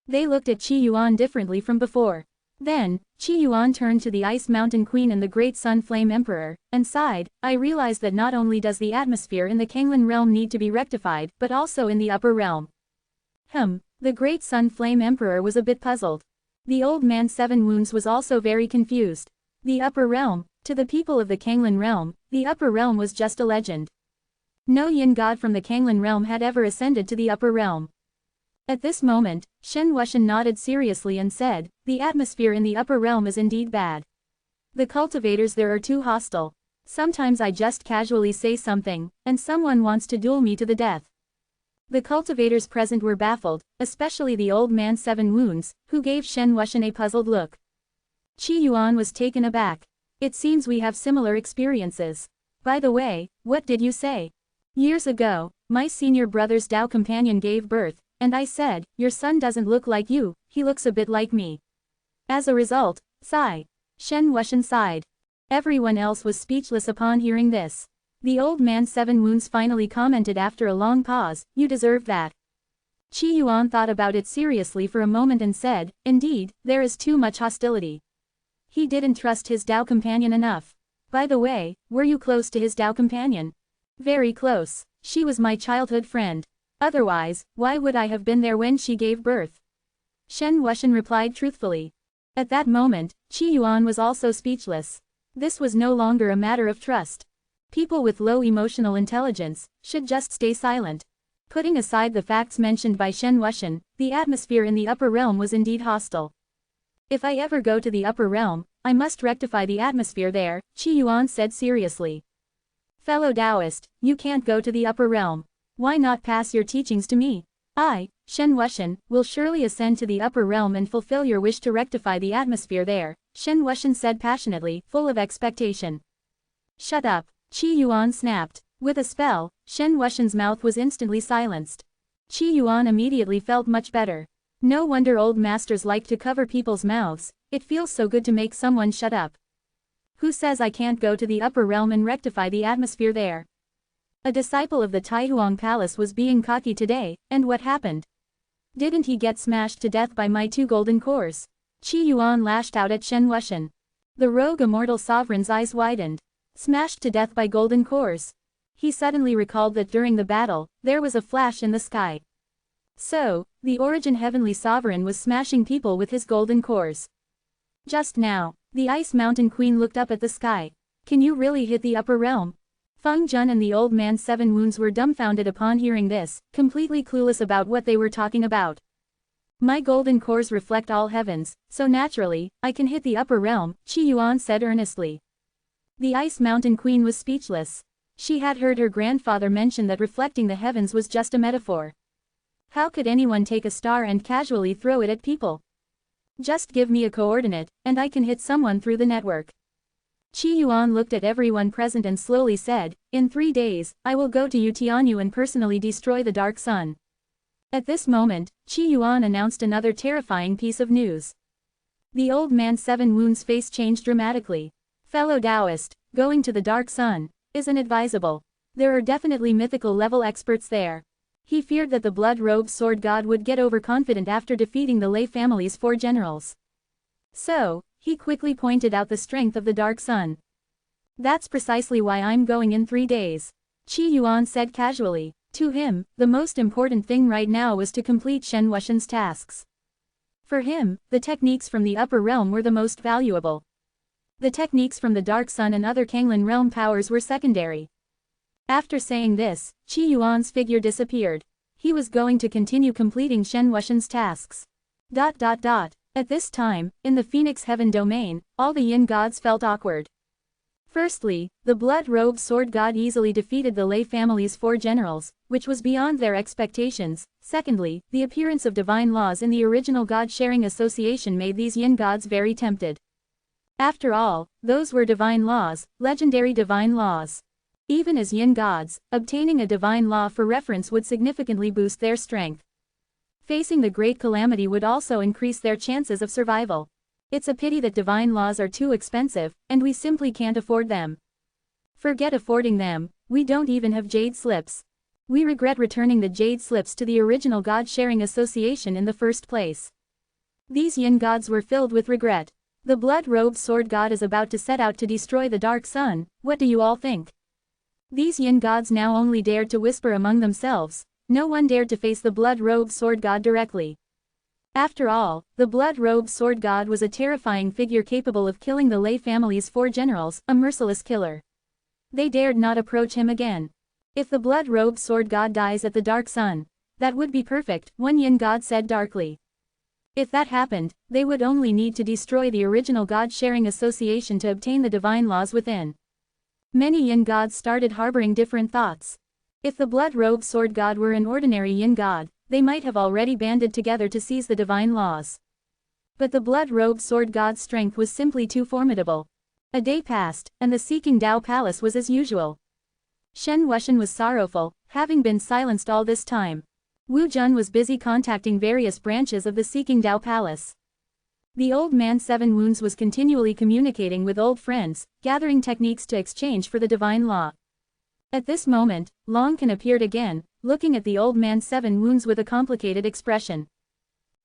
[SPEAKER 1] They looked at Qi Yuan differently from before. Then, Qi Yuan turned to the Ice Mountain Queen and the Great Sun Flame Emperor, and sighed. I realize that not only does the atmosphere in the Kanglan realm need to be rectified, but also in the upper realm. The Great Sun Flame Emperor was a bit puzzled. The old man 7 Wounds was also very confused. The upper realm, to the people of the Kanglan realm, the upper realm was just a legend. No yin god from the Kanglan realm had ever ascended to the upper realm. At this moment, Shen Wuxian nodded seriously and said, the atmosphere in the upper realm is indeed bad. The cultivators there are too hostile. Sometimes I just casually say something, and someone wants to duel me to the death. The cultivators present were baffled, especially the old man 7 Wounds, who gave Shen Wuxian a puzzled look. Qi Yuan was taken aback. It seems we have similar experiences. By the way, what did you say? Years ago, my senior brother's Dao companion gave birth, and I said, your son doesn't look like you, he looks a bit like me. As a result, sigh. Shen Wuxian sighed. Everyone else was speechless upon hearing this. The old man 7 Wounds finally commented after a long pause, you deserve that. Qi Yuan thought about it seriously for a moment and said, indeed, there is too much hostility. He didn't trust his Dao companion enough. By the way, were you close to his Dao companion? Very close. She was my childhood friend. Otherwise, why would I have been there when she gave birth? Shen Wuxian replied truthfully. At that moment, Qi Yuan was also speechless. This was no longer a matter of trust. People with low emotional intelligence should just stay silent. Putting aside the facts mentioned by Shen Wuxian, the atmosphere in the upper realm was indeed hostile. If I ever go to the upper realm, I must rectify the atmosphere there, Qi Yuan said seriously. Fellow Taoist, you can't go to the upper realm. Why not pass your teachings to me? I, Shen Wuxian, will surely ascend to the upper realm and fulfill your wish to rectify the atmosphere there, Shen Wuxian said passionately, full of expectation. Shut up, Qi Yuan snapped. With a spell, Shen Wuxian's mouth was instantly silenced. Qi Yuan immediately felt much better. No wonder old masters like to cover people's mouths, it feels so good to make someone shut up. Who says I can't go to the upper realm and rectify the atmosphere there? A disciple of the Taihuang Palace was being cocky today, and what happened? Didn't he get smashed to death by my 2 golden cores? Qi Yuan lashed out at Shen Wuxian. The rogue immortal sovereign's eyes widened. Smashed to death by golden cores. He suddenly recalled that during the battle, there was a flash in the sky. So, the origin heavenly sovereign was smashing people with his golden cores. Just now, the Ice Mountain Queen looked up at the sky. Can you really hit the upper realm? Feng Jun and the old man 7 Wounds were dumbfounded upon hearing this, completely clueless about what they were talking about. My golden cores reflect all heavens, so naturally, I can hit the upper realm, Qi Yuan said earnestly. The Ice Mountain Queen was speechless. She had heard her grandfather mention that reflecting the heavens was just a metaphor. How could anyone take a star and casually throw it at people? Just give me a coordinate, and I can hit someone through the network. Qi Yuan looked at everyone present and slowly said, in 3 days, I will go to Yutianyu and personally destroy the Dark Sun. At this moment, Qi Yuan announced another terrifying piece of news. The old man 7 Wounds' face changed dramatically. Fellow Taoist, going to the Dark Sun isn't advisable. There are definitely mythical level experts there. He feared that the blood-robed sword god would get overconfident after defeating the Lei family's 4 generals. So, he quickly pointed out the strength of the Dark Sun. That's precisely why I'm going in 3 days. Qi Yuan said casually. To him, the most important thing right now was to complete Shen Wuxian's tasks. For him, the techniques from the upper realm were the most valuable. The techniques from the Dark Sun and other Kanglan realm powers were secondary. After saying this, Qi Yuan's figure disappeared. He was going to continue completing Shen Wuxian's tasks. At this time, in the Phoenix Heaven domain, all the yin gods felt awkward. Firstly, the blood-robed sword god easily defeated the Lei family's 4 generals, which was beyond their expectations. Secondly, the appearance of divine laws in the original god-sharing association made these yin gods very tempted. After all, those were divine laws, legendary divine laws. Even as yin gods, obtaining a divine law for reference would significantly boost their strength. Facing the great calamity would also increase their chances of survival. It's a pity that divine laws are too expensive, and we simply can't afford them. Forget affording them, we don't even have jade slips. We regret returning the jade slips to the original god-sharing association in the first place. These yin gods were filled with regret. The blood-robed sword god is about to set out to destroy the dark sun. What do you all think? These yin gods now only dared to whisper among themselves. No one dared to face the blood-robed sword god directly. After all, the blood-robed sword god was a terrifying figure capable of killing the Lei family's 4 generals, a merciless killer. They dared not approach him again. If the blood-robed sword god dies at the dark sun, that would be perfect, one yin god said darkly. If that happened, they would only need to destroy the original god-sharing association to obtain the divine laws within. Many yin gods started harboring different thoughts. If the blood-robed sword god were an ordinary yin god, they might have already banded together to seize the divine laws. But the blood-robed sword god's strength was simply too formidable. A day passed, and the Seeking Tao Palace was as usual. Shen Wuxian was sorrowful, having been silenced all this time. Wu Jun was busy contacting various branches of the Seeking Tao Palace. The old man 7 Wounds was continually communicating with old friends, gathering techniques to exchange for the divine law. At this moment, Long Can appeared again, looking at the old man 7 Wounds with a complicated expression.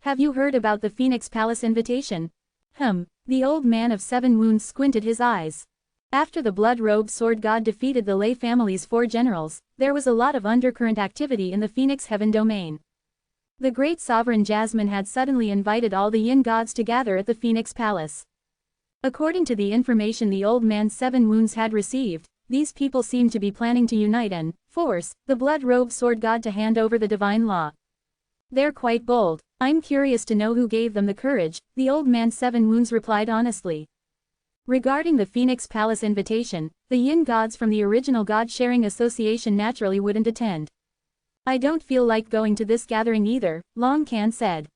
[SPEAKER 1] Have you heard about the Phoenix Palace invitation? The old man of 7 Wounds squinted his eyes. After the blood-robed sword god defeated the Lei family's 4 generals, there was a lot of undercurrent activity in the Phoenix Heaven domain. The great sovereign Jasmine had suddenly invited all the yin gods to gather at the Phoenix Palace. According to the information the old man 7 Wounds had received, these people seemed to be planning to unite and force the blood-robed sword god to hand over the divine law. They're quite bold. I'm curious to know who gave them the courage, the old man 7 Wounds replied honestly. Regarding the Phoenix Palace invitation, the yin gods from the original god-sharing association naturally wouldn't attend. I don't feel like going to this gathering either, Long Can said.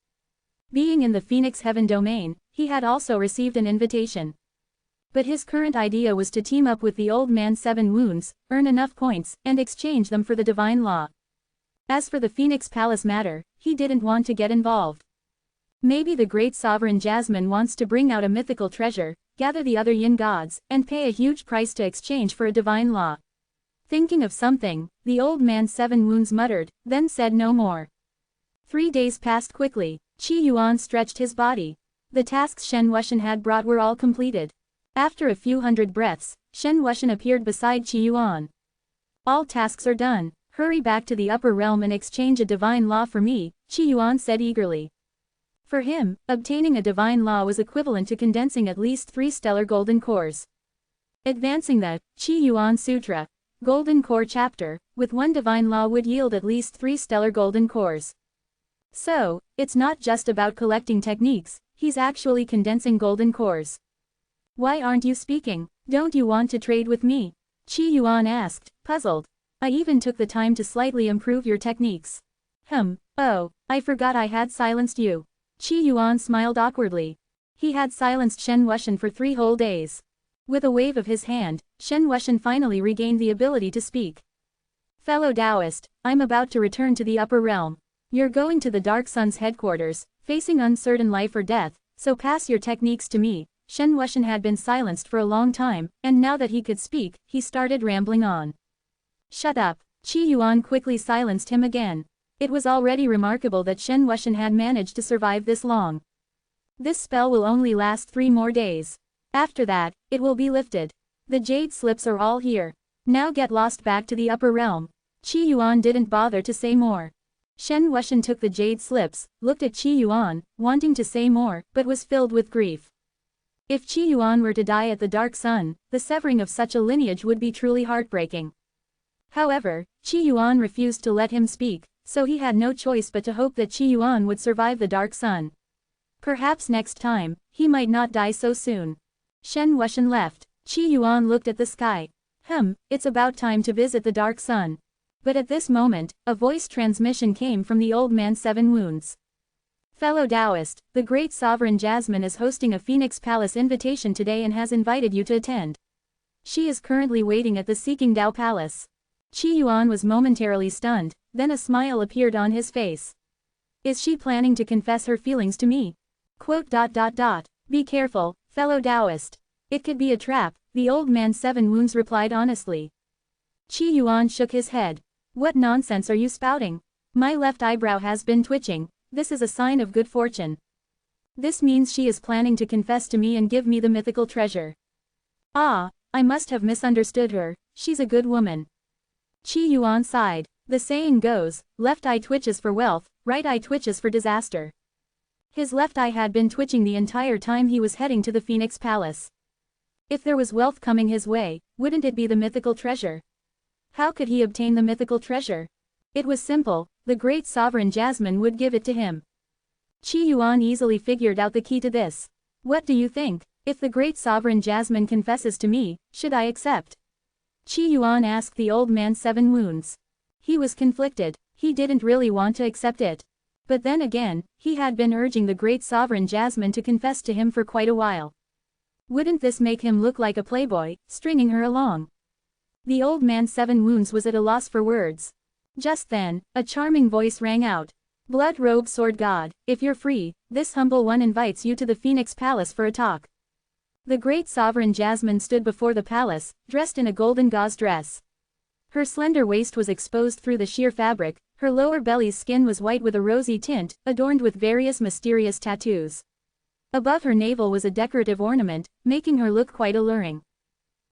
[SPEAKER 1] Being in the Phoenix Heaven domain, he had also received an invitation. But his current idea was to team up with the old man 7 Wounds, earn enough points, and exchange them for the divine law. As for the Phoenix Palace matter, he didn't want to get involved. Maybe the great sovereign Jasmine wants to bring out a mythical treasure, gather the other yin gods, and pay a huge price to exchange for a divine law. Thinking of something, the old man 7 Wounds muttered, then said no more. 3 days passed quickly. Qi Yuan stretched his body. The tasks Shen Wuxian had brought were all completed. After a few hundred breaths, Shen Wuxian appeared beside Qi Yuan. All tasks are done. Hurry back to the upper realm and exchange a divine law for me, Qi Yuan said eagerly. For him, obtaining a divine law was equivalent to condensing at least 3 stellar golden cores. Advancing the Qi Yuan Sutra, Golden Core chapter, with 1 divine law would yield at least 3 stellar golden cores. So, it's not just about collecting techniques, he's actually condensing golden cores. Why aren't you speaking? Don't you want to trade with me? Qi Yuan asked, puzzled. I even took the time to slightly improve your techniques. Oh, I forgot I had silenced you. Qi Yuan smiled awkwardly. He had silenced Shen Wuxian for 3 whole days. With a wave of his hand, Shen Wuxian finally regained the ability to speak. Fellow Taoist, I'm about to return to the upper realm. You're going to the Dark Sun's headquarters, facing uncertain life or death, so pass your techniques to me. Shen Wuxian had been silenced for a long time, and now that he could speak, he started rambling on. Shut up. Qi Yuan quickly silenced him again. It was already remarkable that Shen Wuxian had managed to survive this long. This spell will only last 3 more days. After that, it will be lifted. The jade slips are all here. Now get lost back to the upper realm. Qi Yuan didn't bother to say more. Shen Wuxian took the jade slips, looked at Qi Yuan, wanting to say more, but was filled with grief. If Qi Yuan were to die at the Dark Sun, the severing of such a lineage would be truly heartbreaking. However, Qi Yuan refused to let him speak, so he had no choice but to hope that Qi Yuan would survive the Dark Sun. Perhaps next time, he might not die so soon. Shen Wuxian left. Qi Yuan looked at the sky. It's about time to visit the dark sun. But at this moment, a voice transmission came from the old man 7 Wounds. Fellow Taoist, the great sovereign Jasmine is hosting a Phoenix Palace invitation today and has invited you to attend. She is currently waiting at the Seeking Tao Palace. Qi Yuan was momentarily stunned, then a smile appeared on his face. Is she planning to confess her feelings to me? Be careful, fellow Taoist. It could be a trap, the old man 7 Wounds replied honestly. Qi Yuan shook his head. What nonsense are you spouting? My left eyebrow has been twitching. This is a sign of good fortune. This means she is planning to confess to me and give me the mythical treasure. Ah, I must have misunderstood her, she's a good woman. Qi Yuan sighed. The saying goes, left eye twitches for wealth, right eye twitches for disaster. His left eye had been twitching the entire time he was heading to the Phoenix Palace. If there was wealth coming his way, wouldn't it be the mythical treasure? How could he obtain the mythical treasure? It was simple, the great sovereign Jasmine would give it to him. Qi Yuan easily figured out the key to this. What do you think? If the great sovereign Jasmine confesses to me, should I accept? Qi Yuan asked the old man 7 Wounds. He was conflicted, he didn't really want to accept it. But then again, he had been urging the great sovereign Jasmine to confess to him for quite a while. Wouldn't this make him look like a playboy, stringing her along? The old man 7 Wounds was at a loss for words. Just then, a charming voice rang out. Blood-robed sword god, if you're free, this humble one invites you to the Phoenix Palace for a talk. The great sovereign Jasmine stood before the palace, dressed in a golden gauze dress. Her slender waist was exposed through the sheer fabric, her lower belly's skin was white with a rosy tint, adorned with various mysterious tattoos. Above her navel was a decorative ornament, making her look quite alluring.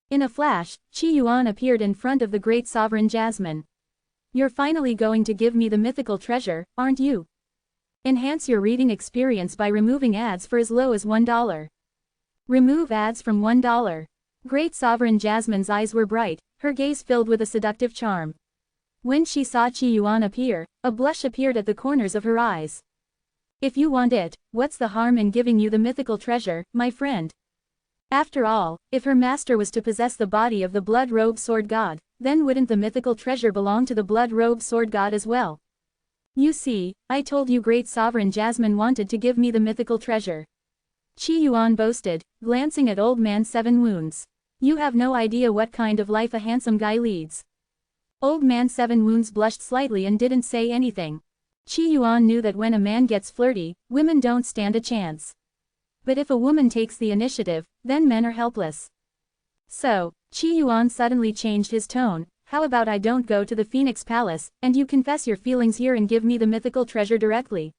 [SPEAKER 1] In a flash, Qi Yuan appeared in front of the great sovereign Jasmine. You're finally going to give me the mythical treasure, aren't you? Enhance your reading experience by removing ads for as low as $1. Remove ads from $1. Great sovereign Jasmine's eyes were bright, her gaze filled with a seductive charm. When she saw Qi Yuan appear, a blush appeared at the corners of her eyes. If you want it, what's the harm in giving you the mythical treasure, my friend? After all, if her master was to possess the body of the blood-robed sword god, then wouldn't the mythical treasure belong to the blood-robed sword god as well? You see, I told you great sovereign Jasmine wanted to give me the mythical treasure. Qi Yuan boasted, glancing at old man 7 Wounds. You have no idea what kind of life a handsome guy leads. Old man 7 Wounds blushed slightly and didn't say anything. Qi Yuan knew that when a man gets flirty, women don't stand a chance. But if a woman takes the initiative, then men are helpless. So, Qi Yuan suddenly changed his tone. How about I don't go to the Phoenix Palace, and you confess your feelings here and give me the mythical treasure directly?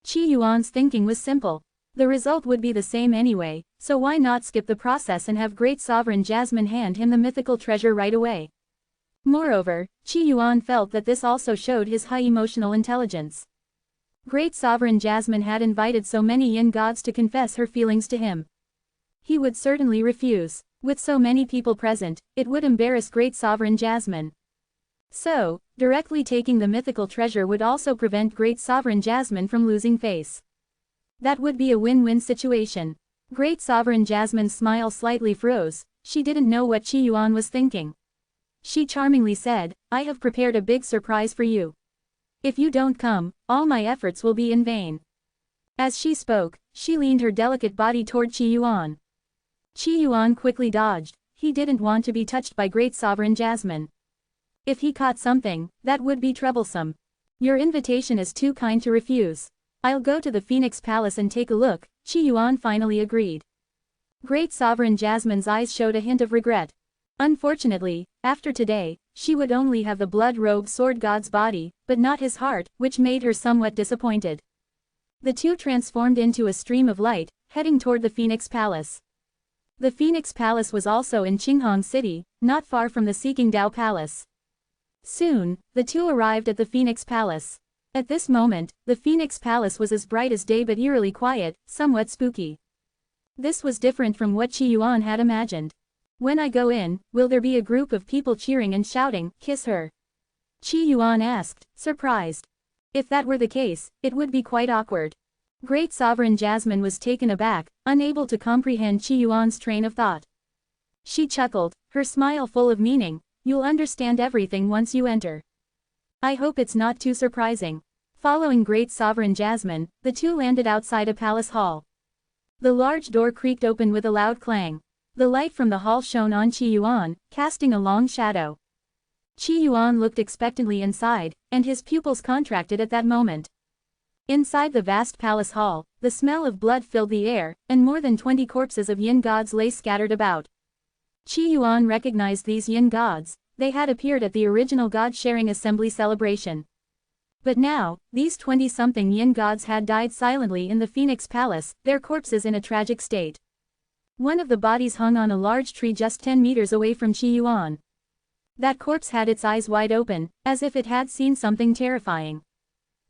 [SPEAKER 1] Qi Yuan's thinking was simple. The result would be the same anyway, so why not skip the process and have great sovereign Jasmine hand him the mythical treasure right away? Moreover, Qi Yuan felt that this also showed his high emotional intelligence. Great sovereign Jasmine had invited so many yin gods to confess her feelings to him. He would certainly refuse. With so many people present, it would embarrass great sovereign Jasmine. So, directly taking the mythical treasure would also prevent great sovereign Jasmine from losing face. That would be a win-win situation. Great sovereign Jasmine's smile slightly froze, she didn't know what Qi Yuan was thinking. She charmingly said, I have prepared a big surprise for you. If you don't come, all my efforts will be in vain. As she spoke, she leaned her delicate body toward Qi Yuan. Qi Yuan quickly dodged, he didn't want to be touched by great sovereign Jasmine. If he caught something, that would be troublesome. Your invitation is too kind to refuse. I'll go to the Phoenix Palace and take a look, Qi Yuan finally agreed. Great sovereign Jasmine's eyes showed a hint of regret. Unfortunately, after today, she would only have the blood-robed sword god's body, but not his heart, which made her somewhat disappointed. The two transformed into a stream of light, heading toward the Phoenix Palace. The Phoenix Palace was also in Qinghong City, not far from the Seeking Tao Palace. Soon, the two arrived at the Phoenix Palace. At this moment, the Phoenix Palace was as bright as day but eerily quiet, somewhat spooky. This was different from what Qi Yuan had imagined. When I go in, will there be a group of people cheering and shouting, "Kiss her"? Qi Yuan asked, surprised. If that were the case, it would be quite awkward. Great sovereign Jasmine was taken aback, unable to comprehend Qi Yuan's train of thought. She chuckled, her smile full of meaning. You'll understand everything once you enter. I hope it's not too surprising. Following Great Sovereign Jasmine, the two landed outside a palace hall. The large door creaked open with a loud clang. The light from the hall shone on Qi Yuan, casting a long shadow. Qi Yuan looked expectantly inside, and his pupils contracted at that moment. Inside the vast palace hall, the smell of blood filled the air, and more than 20 corpses of yin gods lay scattered about. Qi Yuan recognized these yin gods. They had appeared at the original god-sharing assembly celebration. But now, these 20-something yin gods had died silently in the Phoenix Palace, their corpses in a tragic state. One of the bodies hung on a large tree just 10 meters away from Qi Yuan. That corpse had its eyes wide open, as if it had seen something terrifying.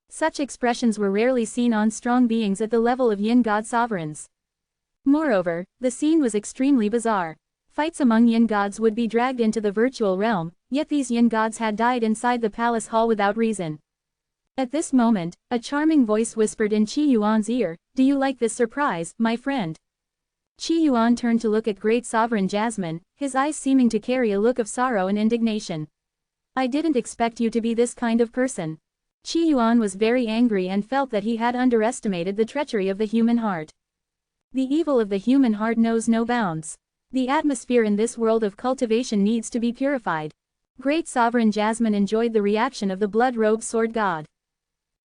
[SPEAKER 1] Such expressions were rarely seen on strong beings at the level of yin god sovereigns. Moreover, the scene was extremely bizarre. Fights among yin gods would be dragged into the virtual realm, yet these yin gods had died inside the palace hall without reason. At this moment, a charming voice whispered in Qi Yuan's ear, "Do you like this surprise, my friend?" Qi Yuan turned to look at Great Sovereign Jasmine, his eyes seeming to carry a look of sorrow and indignation. "I didn't expect you to be this kind of person." Qi Yuan was very angry and felt that he had underestimated the treachery of the human heart. The evil of the human heart knows no bounds. The atmosphere in this world of cultivation needs to be purified. Great Sovereign Jasmine enjoyed the reaction of the blood-robed sword god.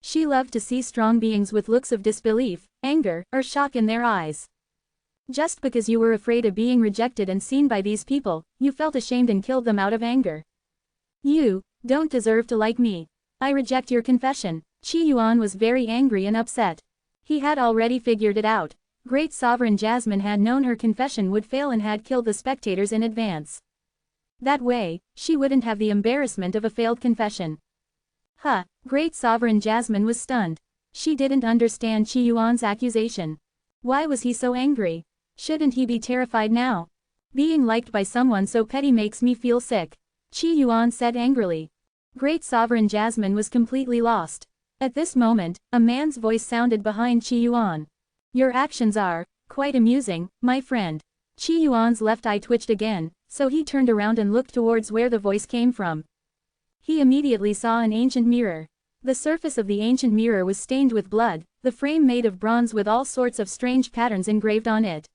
[SPEAKER 1] She loved to see strong beings with looks of disbelief, anger, or shock in their eyes. Just because you were afraid of being rejected and seen by these people, you felt ashamed and killed them out of anger. You don't deserve to like me. I reject your confession. Qi Yuan was very angry and upset. He had already figured it out. Great Sovereign Jasmine had known her confession would fail and had killed the spectators in advance. That way, she wouldn't have the embarrassment of a failed confession. Great Sovereign Jasmine was stunned. She didn't understand Qi Yuan's accusation. Why was he so angry? Shouldn't he be terrified now? Being liked by someone so petty makes me feel sick, Qi Yuan said angrily. Great Sovereign Jasmine was completely lost. At this moment, a man's voice sounded behind Qi Yuan. Your actions are quite amusing, my friend. Qi Yuan's left eye twitched again, so he turned around and looked towards where the voice came from. He immediately saw an ancient mirror. The surface of the ancient mirror was stained with blood, the frame made of bronze with all sorts of strange patterns engraved on it.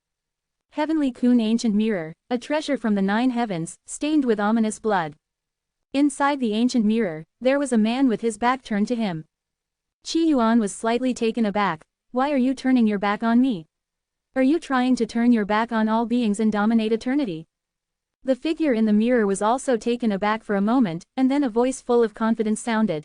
[SPEAKER 1] Heavenly Kun Ancient Mirror, a treasure from the 9 heavens, stained with ominous blood. Inside the ancient mirror, there was a man with his back turned to him. Qi Yuan was slightly taken aback. Why are you turning your back on me? Are you trying to turn your back on all beings and dominate eternity? The figure in the mirror was also taken aback for a moment, and then a voice full of confidence sounded.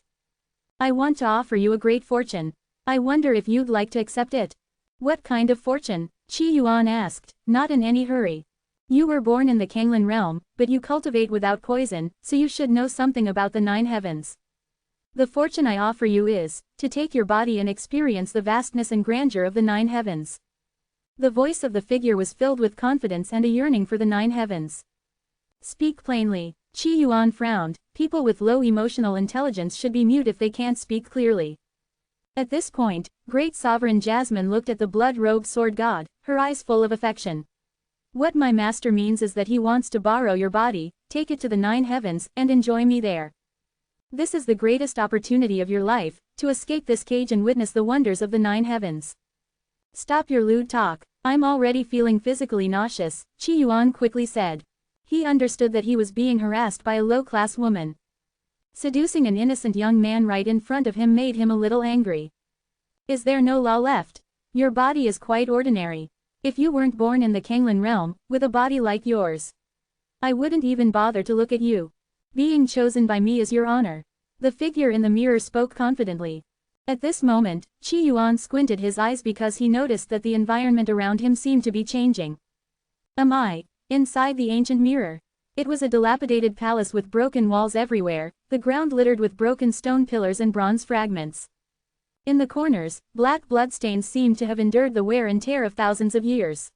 [SPEAKER 1] I want to offer you a great fortune. I wonder if you'd like to accept it. What kind of fortune? Qi Yuan asked, not in any hurry. You were born in the Kanglin realm, but you cultivate without poison, so you should know something about the 9 heavens. The fortune I offer you is, to take your body and experience the vastness and grandeur of the 9 heavens. The voice of the figure was filled with confidence and a yearning for the 9 heavens. Speak plainly. Qi Yuan frowned. People with low emotional intelligence should be mute if they can't speak clearly. At this point, Great Sovereign Jasmine looked at the blood-robed sword god, her eyes full of affection. What my master means is that he wants to borrow your body, take it to the 9 heavens, and enjoy me there. This is the greatest opportunity of your life, to escape this cage and witness the wonders of the 9 heavens. Stop your lewd talk. I'm already feeling physically nauseous, Qi Yuan quickly said. He understood that he was being harassed by a low-class woman. Seducing an innocent young man right in front of him made him a little angry. Is there no law left? Your body is quite ordinary. If you weren't born in the Kanglin realm, with a body like yours, I wouldn't even bother to look at you. Being chosen by me is your honor. The figure in the mirror spoke confidently. At this moment, Qi Yuan squinted his eyes because he noticed that the environment around him seemed to be changing. Am I inside the ancient mirror? It was a dilapidated palace with broken walls everywhere, the ground littered with broken stone pillars and bronze fragments. In the corners, black bloodstains seemed to have endured the wear and tear of thousands of years.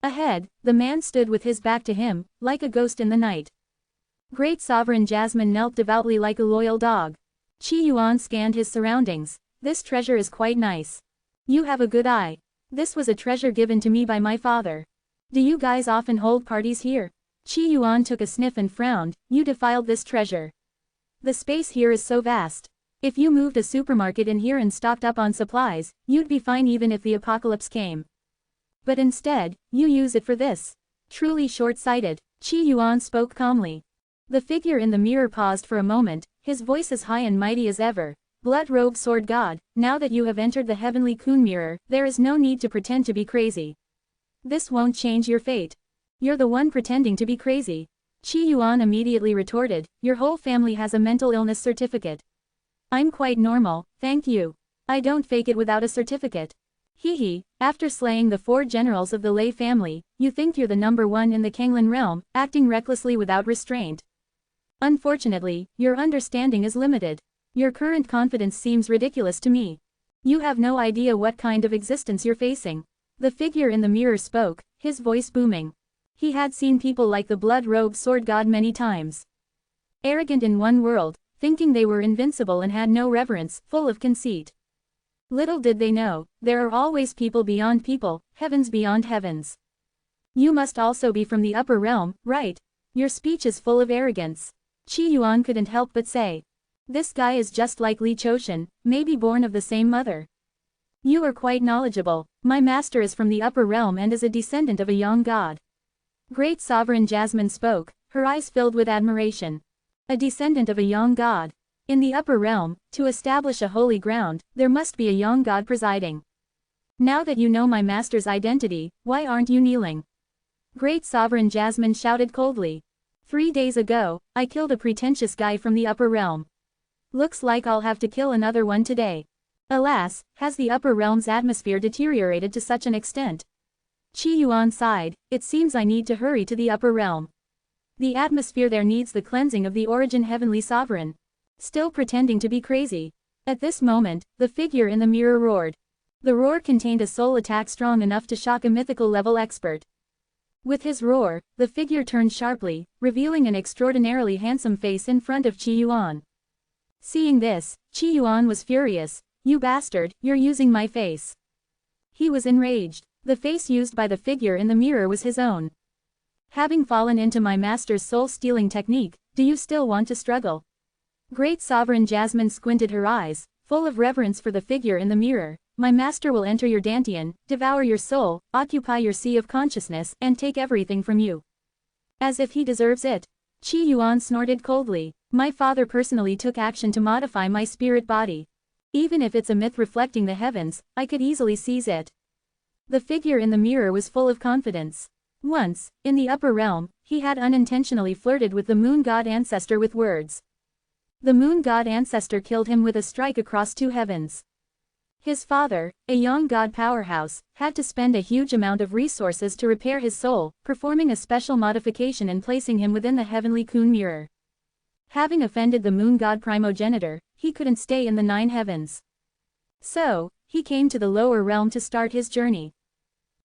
[SPEAKER 1] Ahead, the man stood with his back to him, like a ghost in the night. Great Sovereign Jasmine knelt devoutly like a loyal dog. Qi Yuan scanned his surroundings. This treasure is quite nice. You have a good eye. This was a treasure given to me by my father. Do you guys often hold parties here? Qi Yuan took a sniff and frowned. You defiled this treasure. The space here is so vast. If you moved a supermarket in here and stocked up on supplies, you'd be fine even if the apocalypse came. But instead, you use it for this. Truly short-sighted. Qi Yuan spoke calmly. The figure in the mirror paused for a moment, his voice as high and mighty as ever. Blood-robed sword god, now that you have entered the heavenly Kun mirror, there is no need to pretend to be crazy. This won't change your fate. You're the one pretending to be crazy. Qi Yuan immediately retorted, your whole family has a mental illness certificate. I'm quite normal, thank you. I don't fake it without a certificate. Hee, after slaying the 4 generals of the Lei family, you think you're the number 1 in the Kanglan realm, acting recklessly without restraint. Unfortunately, your understanding is limited. Your current confidence seems ridiculous to me. You have no idea what kind of existence you're facing. The figure in the mirror spoke, his voice booming. He had seen people like the blood-robed sword god many times. Arrogant in one world, thinking they were invincible and had no reverence, full of conceit. Little did they know, there are always people beyond people, heavens beyond heavens. You must also be from the upper realm, right? Your speech is full of arrogance. Qi Yuan couldn't help but say. This guy is just like Li Choshan, maybe born of the same mother. You are quite knowledgeable. My master is from the upper realm and is a descendant of a young god. Great Sovereign Jasmine spoke, her eyes filled with admiration. A descendant of a young god. In the upper realm, to establish a holy ground, there must be a young god presiding. Now that you know my master's identity, why aren't you kneeling? Great Sovereign Jasmine shouted coldly. 3 days ago, I killed a pretentious guy from the upper realm. Looks like I'll have to kill another one today. Alas, has the upper realm's atmosphere deteriorated to such an extent? Qi Yuan sighed, it seems I need to hurry to the upper realm. The atmosphere there needs the cleansing of the origin heavenly sovereign. Still pretending to be crazy. At this moment, the figure in the mirror roared. The roar contained a soul attack strong enough to shock a mythical level expert. With his roar, the figure turned sharply, revealing an extraordinarily handsome face in front of Qi Yuan. Seeing this, Qi Yuan was furious. You bastard, you're using my face. He was enraged. The face used by the figure in the mirror was his own. Having fallen into my master's soul-stealing technique, do you still want to struggle? Great Sovereign Jasmine squinted her eyes, full of reverence for the figure in the mirror. My master will enter your dantian, devour your soul, occupy your sea of consciousness, and take everything from you. As if he deserves it. Qi Yuan snorted coldly. My father personally took action to modify my spirit body. Even if it's a myth reflecting the heavens, I could easily seize it. The figure in the mirror was full of confidence. Once, in the upper realm, he had unintentionally flirted with the moon god ancestor with words. The moon god ancestor killed him with a strike across 2 heavens. His father, a young god powerhouse, had to spend a huge amount of resources to repair his soul, performing a special modification and placing him within the heavenly Kun mirror. Having offended the moon god primogenitor, he couldn't stay in the 9 heavens. So, he came to the lower realm to start his journey.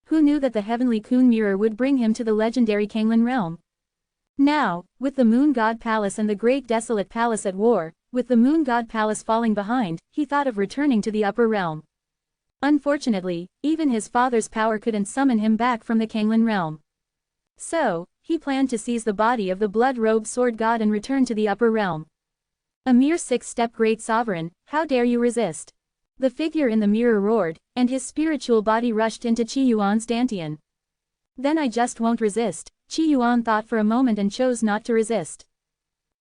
[SPEAKER 1] Who knew that the heavenly Kun mirror would bring him to the legendary Kanglan realm? Now, with the moon god palace and the great desolate palace at war, with the moon god palace falling behind, he thought of returning to the upper realm. Unfortunately, even his father's power couldn't summon him back from the Kanglan realm. So, he planned to seize the body of the blood-robed sword god and return to the upper realm. A mere 6-step great sovereign, how dare you resist? The figure in the mirror roared, and his spiritual body rushed into Qi Yuan's dantian. Then I just won't resist. Qi Yuan thought for a moment and chose not to resist.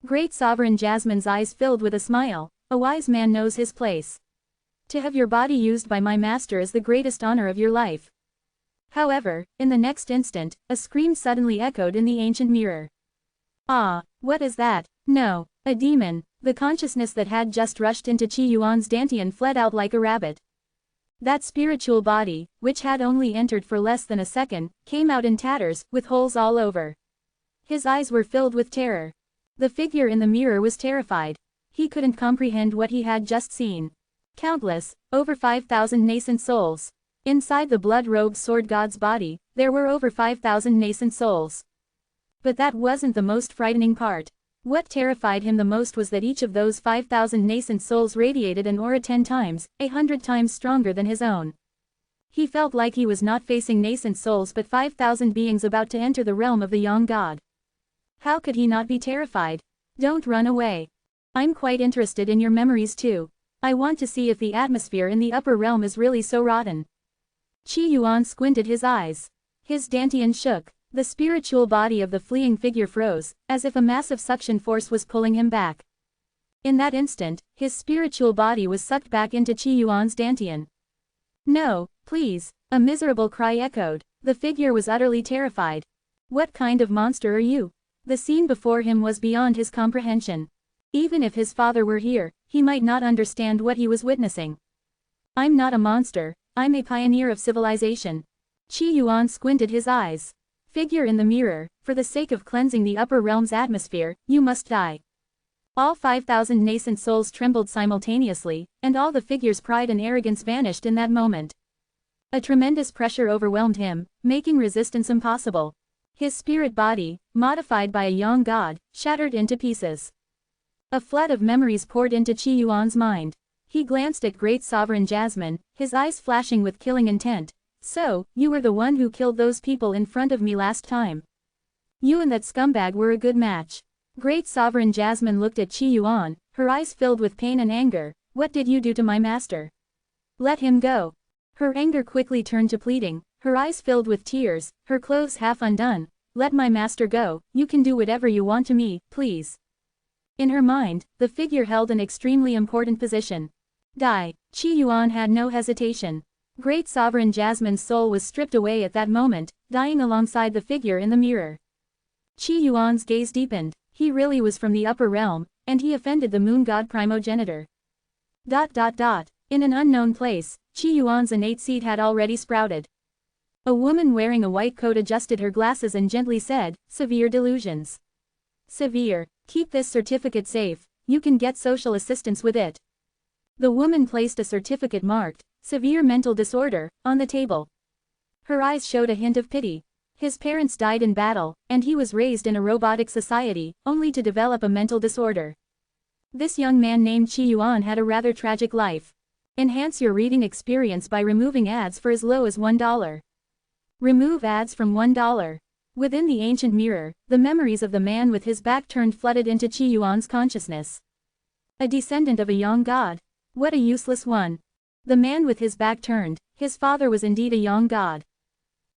[SPEAKER 1] Great Sovereign Jasmine's eyes filled with a smile. A wise man knows his place. To have your body used by my master is the greatest honor of your life. However, in the next instant, a scream suddenly echoed in the ancient mirror. Ah, what is that? No, a demon. The consciousness that had just rushed into Qi Yuan's dantian fled out like a rabbit. That spiritual body, which had only entered for less than a second, came out in tatters, with holes all over. His eyes were filled with terror. The figure in the mirror was terrified. He couldn't comprehend what he had just seen. Countless, over 5,000 nascent souls. Inside the blood-robed sword god's body, there were over 5,000 nascent souls. But that wasn't the most frightening part. What terrified him the most was that each of those 5,000 nascent souls radiated an aura 10 times, 100 times stronger than his own. He felt like he was not facing nascent souls but 5,000 beings about to enter the realm of the young god. How could he not be terrified? Don't run away. I'm quite interested in your memories too. I want to see if the atmosphere in the upper realm is really so rotten. Qi Yuan squinted his eyes. His dantian shook. The spiritual body of the fleeing figure froze, as if a massive suction force was pulling him back. In that instant, his spiritual body was sucked back into Qi Yuan's dantian. No, please, a miserable cry echoed. The figure was utterly terrified. What kind of monster are you? The scene before him was beyond his comprehension. Even if his father were here, he might not understand what he was witnessing. I'm not a monster, I'm a pioneer of civilization. Qi Yuan squinted his eyes. Figure in the mirror, for the sake of cleansing the upper realm's atmosphere, you must die. All 5,000 nascent souls trembled simultaneously, and all the figure's pride and arrogance vanished in that moment. A tremendous pressure overwhelmed him, making resistance impossible. His spirit body, modified by a young god, shattered into pieces. A flood of memories poured into Qi Yuan's mind. He glanced at Great Sovereign Jasmine, his eyes flashing with killing intent. So, you were the one who killed those people in front of me last time. You and that scumbag were a good match. Great Sovereign Jasmine looked at Qi Yuan, her eyes filled with pain and anger. What did you do to my master? Let him go. Her anger quickly turned to pleading, her eyes filled with tears, her clothes half undone. Let my master go, you can do whatever you want to me, please. In her mind, the figure held an extremely important position. Die. Qi Yuan had no hesitation. Great Sovereign Jasmine's soul was stripped away at that moment, dying alongside the figure in the mirror. Qi Yuan's gaze deepened. He really was from the upper realm, and he offended the moon god primogenitor. In an unknown place, Qi Yuan's innate seed had already sprouted. A woman wearing a white coat adjusted her glasses and gently said, "Severe delusions." Severe. Keep this certificate safe, you can get social assistance with it. The woman placed a certificate marked, "Severe mental disorder," on the table. Her eyes showed a hint of pity. His parents died in battle, and he was raised in a robotic society, only to develop a mental disorder. This young man named Qi Yuan had a rather tragic life. Enhance your reading experience by removing ads for as low as $1. Remove ads from $1. Within the ancient mirror, the memories of the man with his back turned flooded into Qi Yuan's consciousness. A descendant of a young god. What a useless one. The man with his back turned, his father was indeed a young god.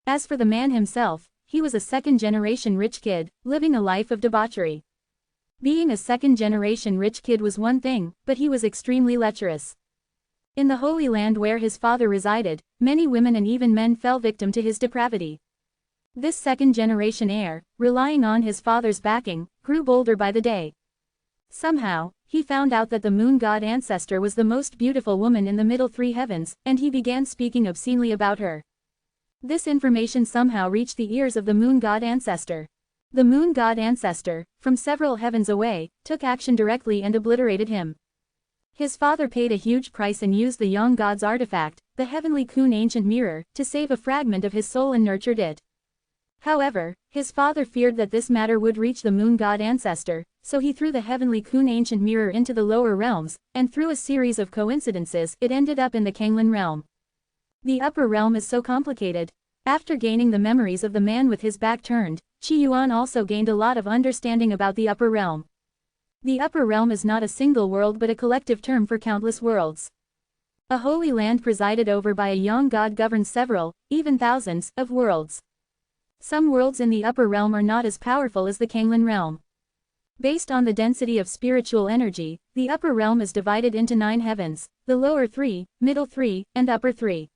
[SPEAKER 1] As for the man himself, he was a second-generation rich kid, living a life of debauchery. Being a second-generation rich kid was one thing, but he was extremely lecherous. In the Holy Land where his father resided, many women and even men fell victim to his depravity. This second-generation heir, relying on his father's backing, grew bolder by the day. Somehow, he found out that the moon god ancestor was the most beautiful woman in the middle three heavens, and he began speaking obscenely about her. This information somehow reached the ears of the moon god ancestor. The moon god ancestor, from several heavens away, took action directly and obliterated him. His father paid a huge price and used the young god's artifact, the heavenly Kun ancient mirror, to save a fragment of his soul and nurtured it. However, his father feared that this matter would reach the moon god ancestor, so he threw the heavenly Kun ancient mirror into the lower realms, and through a series of coincidences it ended up in the Kanglan realm. The upper realm is so complicated. After gaining the memories of the man with his back turned, Qi Yuan also gained a lot of understanding about the upper realm. The upper realm is not a single world but a collective term for countless worlds. A holy land presided over by a young god governs several, even thousands, of worlds. Some worlds in the upper realm are not as powerful as the Kanglan realm. Based on the density of spiritual energy, the upper realm is divided into 9 heavens, the lower 3, middle 3, and upper 3.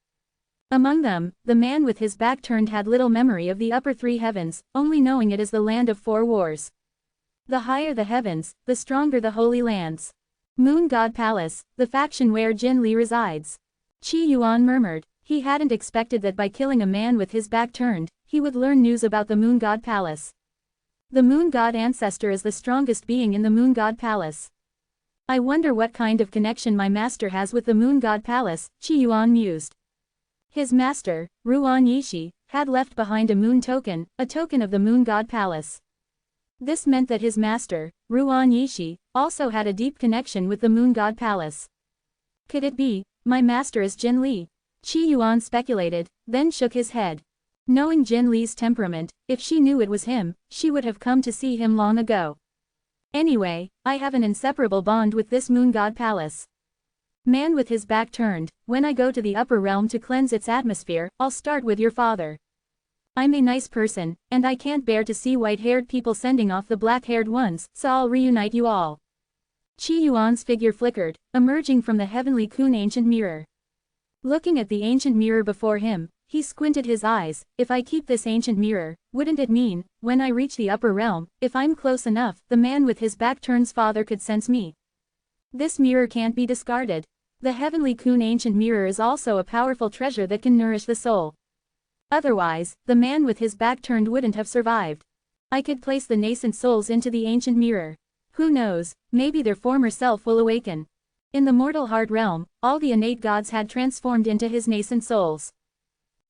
[SPEAKER 1] Among them, the man with his back turned had little memory of the upper 3 heavens, only knowing it as the land of 4 wars. The higher the heavens, the stronger the holy lands. Moon God Palace, the faction where Jin Li resides. Qi Yuan murmured. He hadn't expected that by killing a man with his back turned, he would learn news about the Moon God Palace. The Moon God ancestor is the strongest being in the Moon God Palace. I wonder what kind of connection my master has with the Moon God Palace, Qi Yuan mused. His master, Ruan Yishi, had left behind a moon token, a token of the Moon God Palace. This meant that his master, Ruan Yishi, also had a deep connection with the Moon God Palace. Could it be, my master is Jin Li? Qi Yuan speculated, then shook his head. Knowing Jin Li's temperament, if she knew it was him, she would have come to see him long ago. Anyway, I have an inseparable bond with this moon god palace. Man with his back turned, when I go to the upper realm to cleanse its atmosphere, I'll start with your father. I'm a nice person, and I can't bear to see white-haired people sending off the black-haired ones, so I'll reunite you all. Qi Yuan's figure flickered, emerging from the heavenly Kun ancient mirror. Looking at the ancient mirror before him, he squinted his eyes. If I keep this ancient mirror, wouldn't it mean, when I reach the upper realm, if I'm close enough, the man with his back turned's father could sense me? This mirror can't be discarded. The heavenly Kun ancient mirror is also a powerful treasure that can nourish the soul. Otherwise, the man with his back turned wouldn't have survived. I could place the nascent souls into the ancient mirror. Who knows, maybe their former self will awaken. In the mortal heart realm, all the innate gods had transformed into his nascent souls.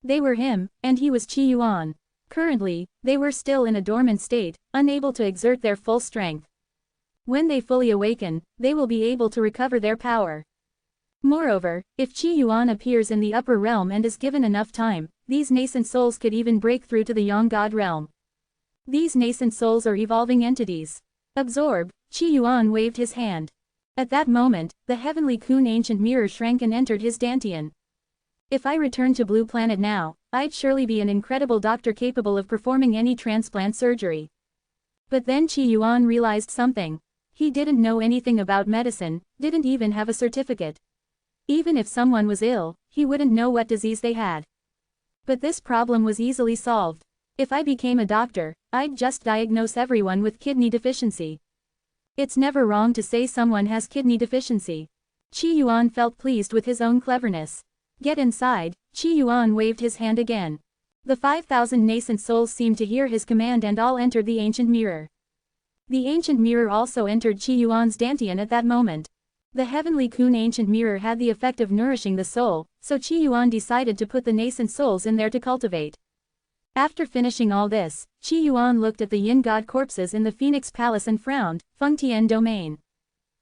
[SPEAKER 1] They were him, and he was Qi Yuan. Currently, they were still in a dormant state, unable to exert their full strength. When they fully awaken, they will be able to recover their power. Moreover, if Qi Yuan appears in the upper realm and is given enough time, these nascent souls could even break through to the Yang God realm. These nascent souls are evolving entities. Absorb, Qi Yuan waved his hand. At that moment, the heavenly Kun ancient mirror shrank and entered his dantian. If I return to Blue Planet now, I'd surely be an incredible doctor capable of performing any transplant surgery. But then Qi Yuan realized something. He didn't know anything about medicine, didn't even have a certificate. Even if someone was ill, he wouldn't know what disease they had. But this problem was easily solved. If I became a doctor, I'd just diagnose everyone with kidney deficiency. It's never wrong to say someone has kidney deficiency. Qi Yuan felt pleased with his own cleverness. Get inside, Qi Yuan waved his hand again. The 5,000 nascent souls seemed to hear his command and all entered the ancient mirror. The ancient mirror also entered Qi Yuan's dantian at that moment. The heavenly Kun ancient mirror had the effect of nourishing the soul, so Qi Yuan decided to put the nascent souls in there to cultivate. After finishing all this, Qi Yuan looked at the yin god corpses in the Phoenix Palace and frowned. Fengtian domain.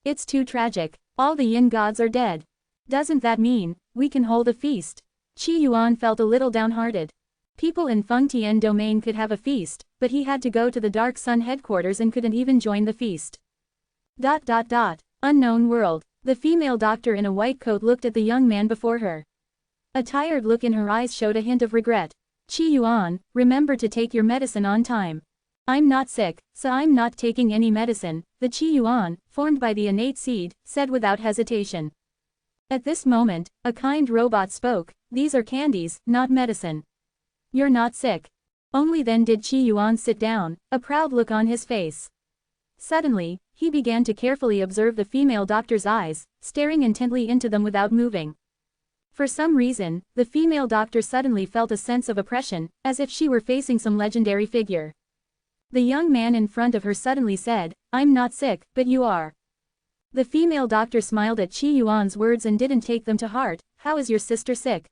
[SPEAKER 1] It's too tragic, all the yin gods are dead. Doesn't that mean we can hold a feast? Qi Yuan felt a little downhearted. People in Fengtian domain could have a feast, but he had to go to the Dark Sun headquarters and couldn't even join the feast. Unknown world. The female doctor in a white coat looked at the young man before her. A tired look in her eyes showed a hint of regret. Qi Yuan, remember to take your medicine on time. I'm not sick, so I'm not taking any medicine, the Qi Yuan, formed by the innate seed, said without hesitation. At this moment, a kind robot spoke, these are candies, not medicine. You're not sick. Only then did Qi Yuan sit down, a proud look on his face. Suddenly, he began to carefully observe the female doctor's eyes, staring intently into them without moving. For some reason, the female doctor suddenly felt a sense of oppression, as if she were facing some legendary figure. The young man in front of her suddenly said, I'm not sick, but you are. The female doctor smiled at Qi Yuan's words and didn't take them to heart. How is your sister sick?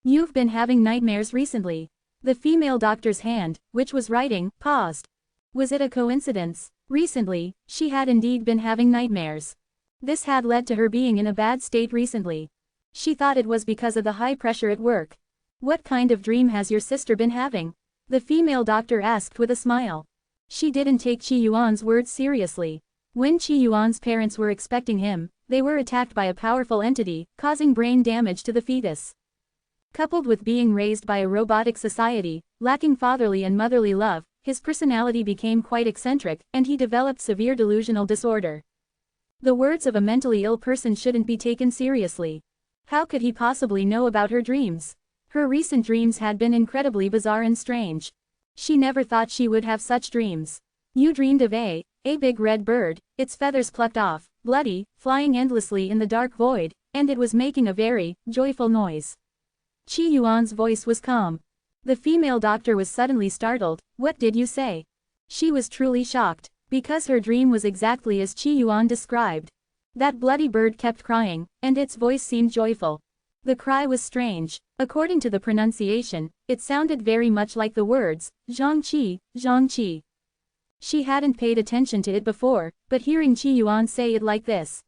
[SPEAKER 1] You've been having nightmares recently. The female doctor's hand, which was writing, paused. Was it a coincidence? Recently, she had indeed been having nightmares. This had led to her being in a bad state recently. She thought it was because of the high pressure at work. What kind of dream has your sister been having? The female doctor asked with a smile. She didn't take Qi Yuan's words seriously. When Qi Yuan's parents were expecting him, they were attacked by a powerful entity, causing brain damage to the fetus. Coupled with being raised by a robotic society, lacking fatherly and motherly love, his personality became quite eccentric, and he developed severe delusional disorder. The words of a mentally ill person shouldn't be taken seriously. How could he possibly know about her dreams? Her recent dreams had been incredibly bizarre and strange. She never thought she would have such dreams. You dreamed of a big red bird, its feathers plucked off, bloody, flying endlessly in the dark void, and it was making a very joyful noise. Qi Yuan's voice was calm. The female doctor was suddenly startled. What did you say? She was truly shocked, because her dream was exactly as Qi Yuan described. That bloody bird kept crying, and its voice seemed joyful. The cry was strange. According to the pronunciation, it sounded very much like the words, Zhangqi, Zhangqi. She hadn't paid attention to it before, but hearing Qi Yuan say it like this.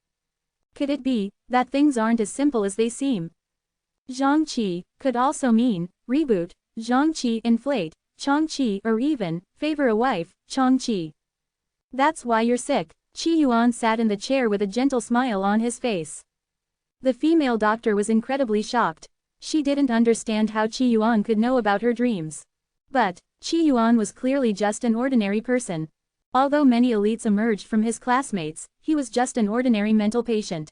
[SPEAKER 1] Could it be that things aren't as simple as they seem? Zhangqi could also mean reboot, Zhangqi inflate, Changqi or even, favor a wife, Changqi. That's why you're sick. Qi Yuan sat in the chair with a gentle smile on his face. The female doctor was incredibly shocked. She didn't understand how Qi Yuan could know about her dreams. But, Qi Yuan was clearly just an ordinary person. Although many elites emerged from his classmates, he was just an ordinary mental patient.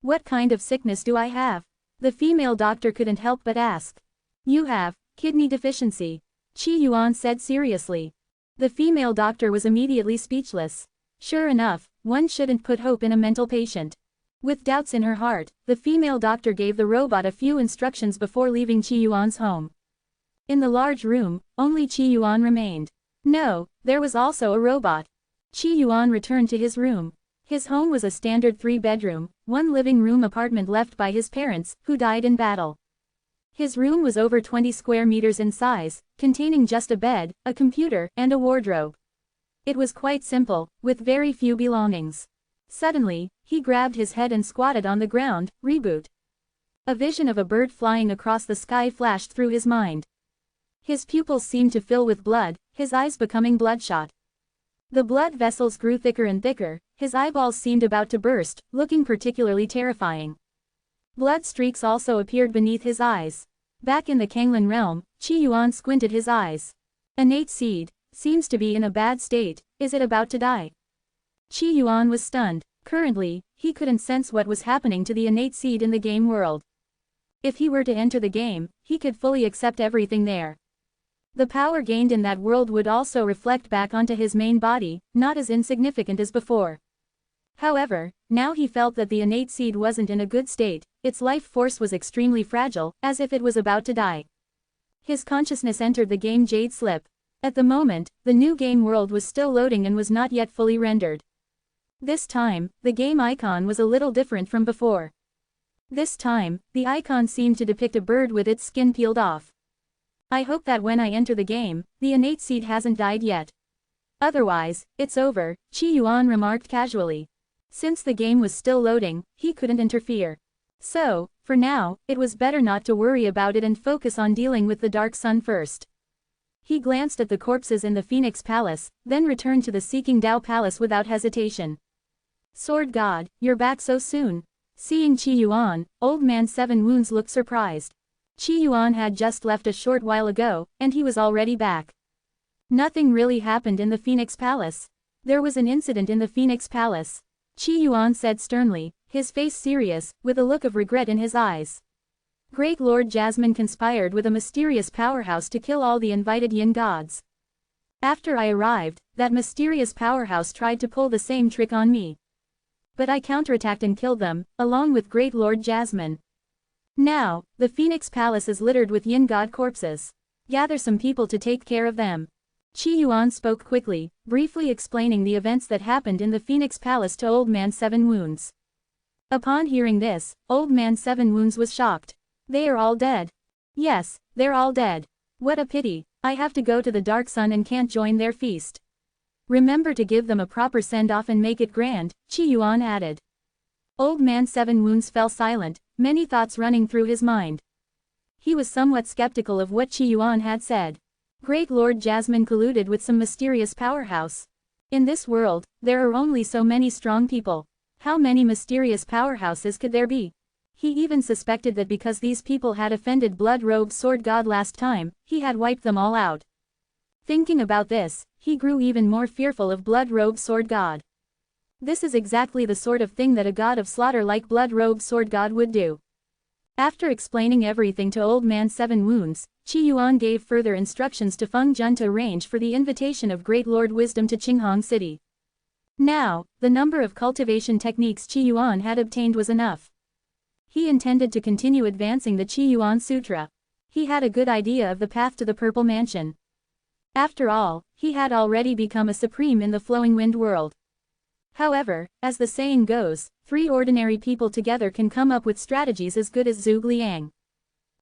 [SPEAKER 1] What kind of sickness do I have? The female doctor couldn't help but ask. You have kidney deficiency, Qi Yuan said seriously. The female doctor was immediately speechless. Sure enough, one shouldn't put hope in a mental patient. With doubts in her heart, the female doctor gave the robot a few instructions before leaving Qi Yuan's home. In the large room, only Qi Yuan remained. No, there was also a robot. Qi Yuan returned to his room. His home was a standard 3-bedroom, 1 living room apartment left by his parents, who died in battle. His room was over 20 square meters in size, containing just a bed, a computer, and a wardrobe. It was quite simple, with very few belongings. Suddenly, he grabbed his head and squatted on the ground. Reboot. A vision of a bird flying across the sky flashed through his mind. His pupils seemed to fill with blood, his eyes becoming bloodshot. The blood vessels grew thicker and thicker, his eyeballs seemed about to burst, looking particularly terrifying. Blood streaks also appeared beneath his eyes. Back in the Kanglan realm, Qi Yuan squinted his eyes. Innate seed, seems to be in a bad state, is it about to die? Qi Yuan was stunned. Currently, he couldn't sense what was happening to the innate seed in the game world. If he were to enter the game, he could fully accept everything there. The power gained in that world would also reflect back onto his main body, not as insignificant as before. However, now he felt that the innate seed wasn't in a good state, its life force was extremely fragile, as if it was about to die. His consciousness entered the game Jade Slip. At the moment, the new game world was still loading and was not yet fully rendered. This time, the game icon was a little different from before. This time, the icon seemed to depict a bird with its skin peeled off. I hope that when I enter the game, the innate seed hasn't died yet. Otherwise, it's over, Qi Yuan remarked casually. Since the game was still loading, he couldn't interfere. So, for now, it was better not to worry about it and focus on dealing with the Dark Sun first. He glanced at the corpses in the Phoenix Palace, then returned to the Seeking Tao Palace without hesitation. Sword God, you're back so soon. Seeing Qi Yuan, Old Man Seven Wounds looked surprised. Qi Yuan had just left a short while ago, and he was already back. Nothing really happened in the Phoenix Palace. There was an incident in the Phoenix Palace. Qi Yuan said sternly, his face serious, with a look of regret in his eyes. Great Lord Jasmine conspired with a mysterious powerhouse to kill all the invited Yin gods. After I arrived, that mysterious powerhouse tried to pull the same trick on me. But I counterattacked and killed them, along with Great Lord Jasmine. Now, the Phoenix Palace is littered with Yin god corpses. Gather some people to take care of them. Qi Yuan spoke quickly, briefly explaining the events that happened in the Phoenix Palace to Old Man Seven Wounds. Upon hearing this, Old Man Seven Wounds was shocked. They are all dead. Yes, they're all dead. What a pity, I have to go to the Dark Sun and can't join their feast. Remember to give them a proper send-off and make it grand, Qi Yuan added. Old Man Seven Wounds fell silent, many thoughts running through his mind. He was somewhat skeptical of what Qi Yuan had said. Great Lord Jasmine colluded with some mysterious powerhouse. In this world, there are only so many strong people. How many mysterious powerhouses could there be? He even suspected that because these people had offended Blood-Robed Sword God last time, he had wiped them all out. Thinking about this, he grew even more fearful of Blood-Robed Sword God. This is exactly the sort of thing that a god of slaughter like Blood-Robed Sword God would do. After explaining everything to Old Man Seven Wounds, Qi Yuan gave further instructions to Feng Jun to arrange for the invitation of Great Lord Wisdom to Qinghong City. Now, the number of cultivation techniques Qi Yuan had obtained was enough. He intended to continue advancing the Qi Yuan Sutra. He had a good idea of the path to the Purple Mansion. After all, he had already become a supreme in the Flowing Wind world. However, as the saying goes, 3 ordinary people together can come up with strategies as good as Zhuge Liang.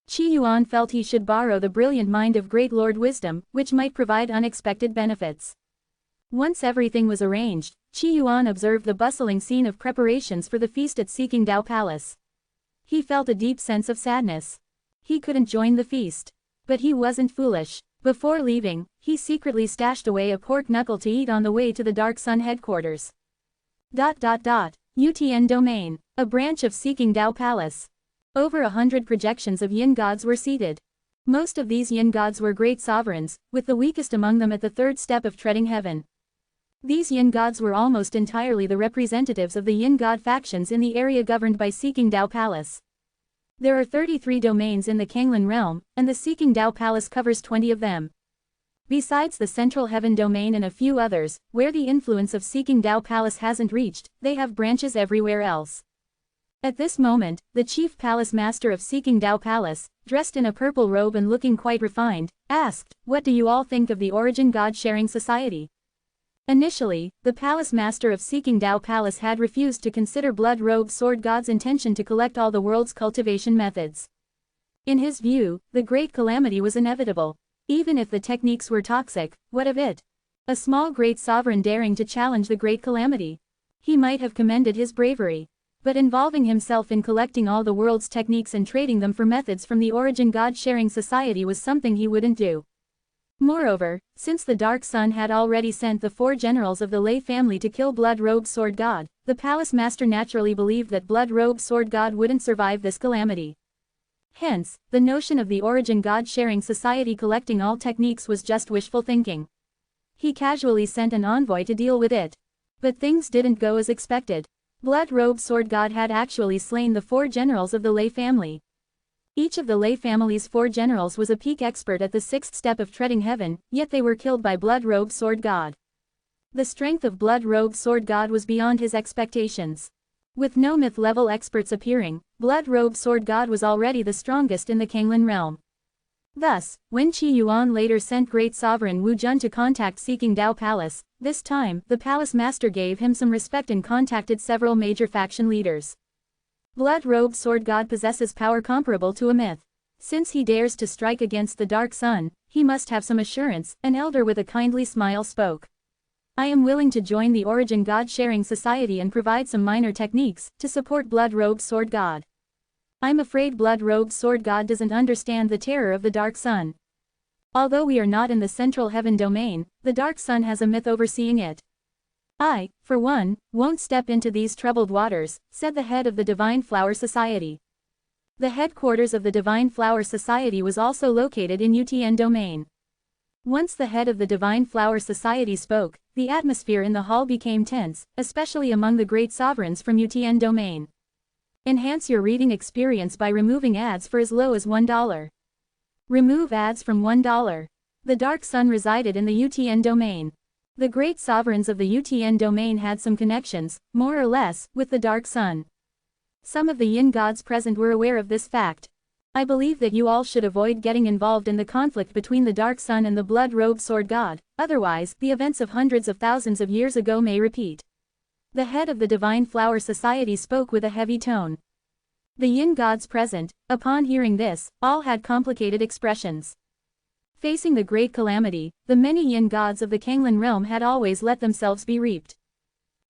[SPEAKER 1] Qi Yuan felt he should borrow the brilliant mind of Great Lord Wisdom, which might provide unexpected benefits. Once everything was arranged, Qi Yuan observed the bustling scene of preparations for the feast at Seeking Tao Palace. He felt a deep sense of sadness. He couldn't join the feast. But he wasn't foolish. Before leaving, he secretly stashed away a pork knuckle to eat on the way to the Dark Sun headquarters. UTN Domain. A branch of Seeking Tao Palace. Over 100 projections of yin gods were seated. Most of these yin gods were great sovereigns, with the weakest among them at the third step of treading heaven. These yin gods were almost entirely the representatives of the yin god factions in the area governed by Seeking Tao Palace. There are 33 domains in the Kanglan realm, and the Seeking Tao Palace covers 20 of them. Besides the Central Heaven domain and a few others, where the influence of Seeking Tao Palace hasn't reached, they have branches everywhere else. At this moment, the chief palace master of Seeking Tao Palace, dressed in a purple robe and looking quite refined, asked, "What do you all think of the Origin God-Sharing Society?" Initially, the palace master of Seeking Tao Palace had refused to consider Blood-Robed Sword God's intention to collect all the world's cultivation methods. In his view, the Great Calamity was inevitable. Even if the techniques were toxic, what of it? A small great sovereign daring to challenge the Great Calamity. He might have commended his bravery. But involving himself in collecting all the world's techniques and trading them for methods from the Origin God-Sharing Society was something he wouldn't do. Moreover, since the Dark Sun had already sent the 4 generals of the Lei family to kill Blood-Robed Sword God, the palace master naturally believed that Blood-Robed Sword God wouldn't survive this calamity. Hence, the notion of the Origin God-Sharing Society collecting all techniques was just wishful thinking. He casually sent an envoy to deal with it. But things didn't go as expected. Blood-Robed Sword God had actually slain the 4 generals of the Lei family. Each of the Lei family's 4 generals was a peak expert at the 6th step of treading heaven, yet they were killed by Blood-Robed Sword God. The strength of Blood-Robed Sword God was beyond his expectations. With no myth-level experts appearing, Blood-Robed Sword God was already the strongest in the Kanglan realm. Thus, when Qi Yuan later sent Great Sovereign Wu Jun to contact Seeking Tao Palace, this time, the palace master gave him some respect and contacted several major faction leaders. Blood-Robed Sword God possesses power comparable to a myth. Since he dares to strike against the Dark Sun, he must have some assurance, an elder with a kindly smile spoke. I am willing to join the Origin God-Sharing Society and provide some minor techniques to support Blood-Robed Sword God. I'm afraid Blood-Robed Sword God doesn't understand the terror of the Dark Sun. Although we are not in the Central Heaven domain, the Dark Sun has a myth overseeing it. I, for one, won't step into these troubled waters, said the head of the Divine Flower Society. The headquarters of the Divine Flower Society was also located in UTN domain. Once the head of the Divine Flower Society spoke, the atmosphere in the hall became tense, especially among the great sovereigns from UTN domain. Enhance your reading experience by removing ads for as low as $1. Remove ads from $1. The Dark Sun resided in the UTN domain. The great sovereigns of the UTN domain had some connections, more or less, with the Dark Sun. Some of the yin gods present were aware of this fact. I believe that you all should avoid getting involved in the conflict between the Dark Sun and the Blood-Robed Sword God, otherwise, the events of hundreds of thousands of years ago may repeat. The head of the Divine Flower Society spoke with a heavy tone. The yin gods present, upon hearing this, all had complicated expressions. Facing the great calamity, the many yin gods of the Kanglan realm had always let themselves be reaped.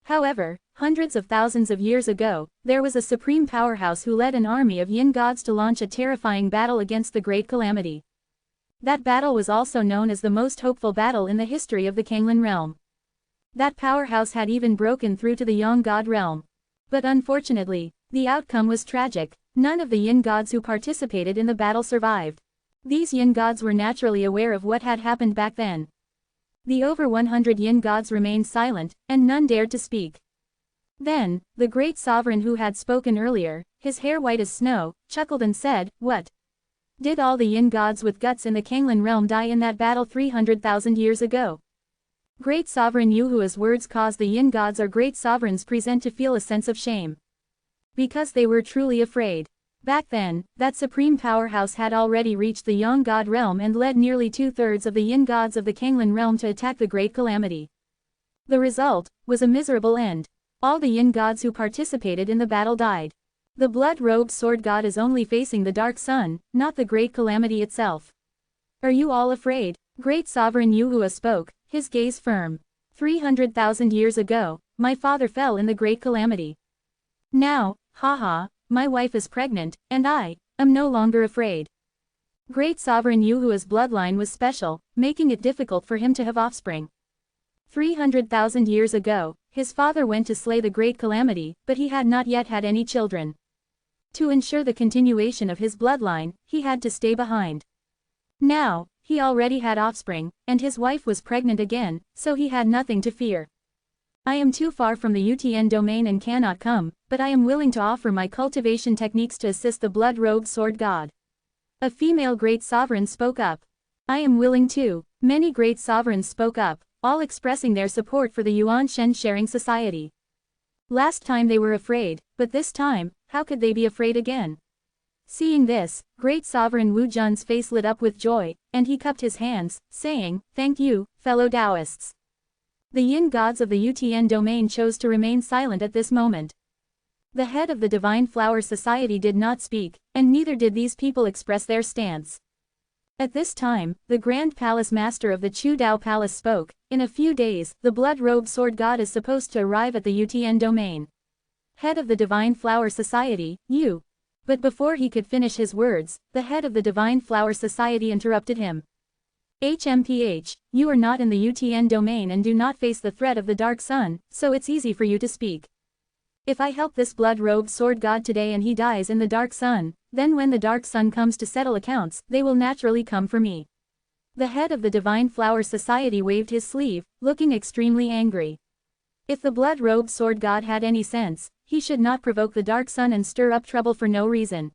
[SPEAKER 1] However, hundreds of thousands of years ago, there was a supreme powerhouse who led an army of yin gods to launch a terrifying battle against the great calamity. That battle was also known as the most hopeful battle in the history of the Kanglan realm. That powerhouse had even broken through to the Yang God realm. But unfortunately, the outcome was tragic. None of the yin gods who participated in the battle survived. These yin gods were naturally aware of what had happened back then. The over 100 yin gods remained silent, and none dared to speak. Then, the great sovereign who had spoken earlier, his hair white as snow, chuckled and said, "What? Did all the yin gods with guts in the Kanglan realm die in that battle 300,000 years ago?" Great Sovereign Yuhua's words caused the yin gods or great sovereigns present to feel a sense of shame. Because they were truly afraid. Back then, that supreme powerhouse had already reached the Yang God realm and led nearly 2/3 of the yin gods of the Kanglan realm to attack the great calamity. The result was a miserable end. All the yin gods who participated in the battle died. The blood-robed sword god is only facing the Dark Sun, not the great calamity itself. Are you all afraid? Great Sovereign Yuhua spoke, his gaze firm. 300,000 years ago, my father fell in the great calamity. Now, haha, my wife is pregnant, and I am no longer afraid. Great Sovereign Yuhua's bloodline was special, making it difficult for him to have offspring. 300,000 years ago, his father went to slay the great calamity, but he had not yet had any children. To ensure the continuation of his bloodline, he had to stay behind. Now, he already had offspring, and his wife was pregnant again, so he had nothing to fear. I am too far from the UTN domain and cannot come, but I am willing to offer my cultivation techniques to assist the blood-robed sword god. A female great sovereign spoke up. I am willing too. Many great sovereigns spoke up, all expressing their support for the Yuan Shen Sharing Society. Last time they were afraid, but this time, how could they be afraid again? Seeing this, great sovereign Wu Jun's face lit up with joy, and he cupped his hands, saying, "Thank you, fellow Taoists." The yin gods of the UTN domain chose to remain silent at this moment. The head of the Divine Flower Society did not speak, and neither did these people express their stance. At this time, the Grand Palace Master of the Chu Dao Palace spoke. In a few days, the blood-robed sword god is supposed to arrive at the UTN domain. Head of the Divine Flower Society, you. But before he could finish his words, the head of the Divine Flower Society interrupted him. HMPH, you are not in the UTN domain and do not face the threat of the Dark Sun, so it's easy for you to speak. If I help this blood-robed sword god today and he dies in the Dark Sun, then when the Dark Sun comes to settle accounts, they will naturally come for me. The head of the Divine Flower Society waved his sleeve, looking extremely angry. If the blood-robed sword god had any sense, he should not provoke the Dark Sun and stir up trouble for no reason.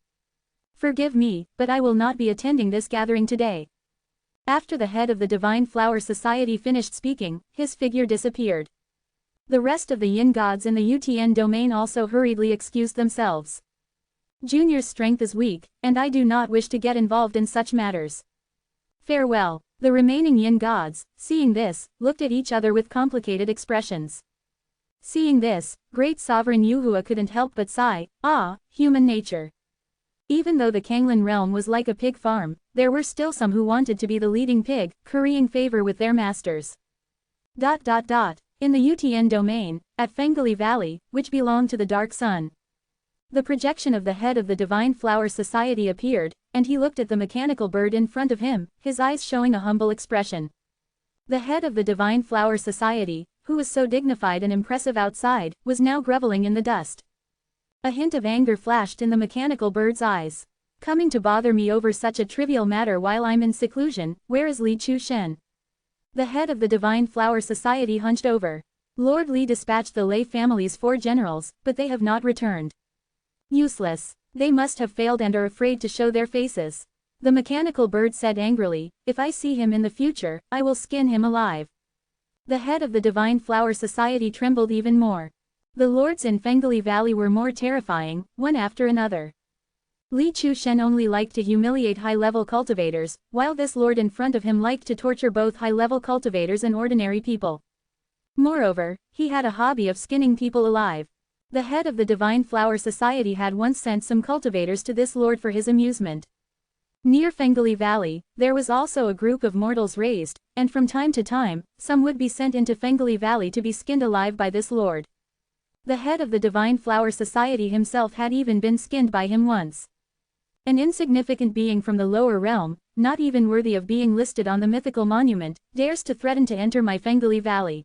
[SPEAKER 1] Forgive me, but I will not be attending this gathering today. After the head of the Divine Flower Society finished speaking, his figure disappeared. The rest of the yin gods in the UTN domain also hurriedly excused themselves. Junior's strength is weak, and I do not wish to get involved in such matters. Farewell. The remaining yin gods, seeing this, looked at each other with complicated expressions. Seeing this, great sovereign Yuhua couldn't help but sigh, ah, human nature. Even though the Kanglan realm was like a pig farm, there were still some who wanted to be the leading pig, currying favor with their masters. In the UTN domain, at Fengali Valley, which belonged to the Dark Sun. The projection of the head of the Divine Flower Society appeared, and he looked at the mechanical bird in front of him, his eyes showing a humble expression. The head of the Divine Flower Society, who was so dignified and impressive outside, was now groveling in the dust. A hint of anger flashed in the mechanical bird's eyes. Coming to bother me over such a trivial matter while I'm in seclusion, where is Li Chu Shen? The head of the Divine Flower Society hunched over. Lord Li dispatched the Lei family's 4 generals, but they have not returned. Useless. They must have failed and are afraid to show their faces. The mechanical bird said angrily, if I see him in the future, I will skin him alive. The head of the Divine Flower Society trembled even more. The lords in Fengali Valley were more terrifying, one after another. Li Chu Shen only liked to humiliate high-level cultivators, while this lord in front of him liked to torture both high-level cultivators and ordinary people. Moreover, he had a hobby of skinning people alive. The head of the Divine Flower Society had once sent some cultivators to this lord for his amusement. Near Fengali Valley, there was also a group of mortals raised, and from time to time, some would be sent into Fengali Valley to be skinned alive by this lord. The head of the Divine Flower Society himself had even been skinned by him once. An insignificant being from the lower realm, not even worthy of being listed on the mythical monument, dares to threaten to enter my Fengali Valley.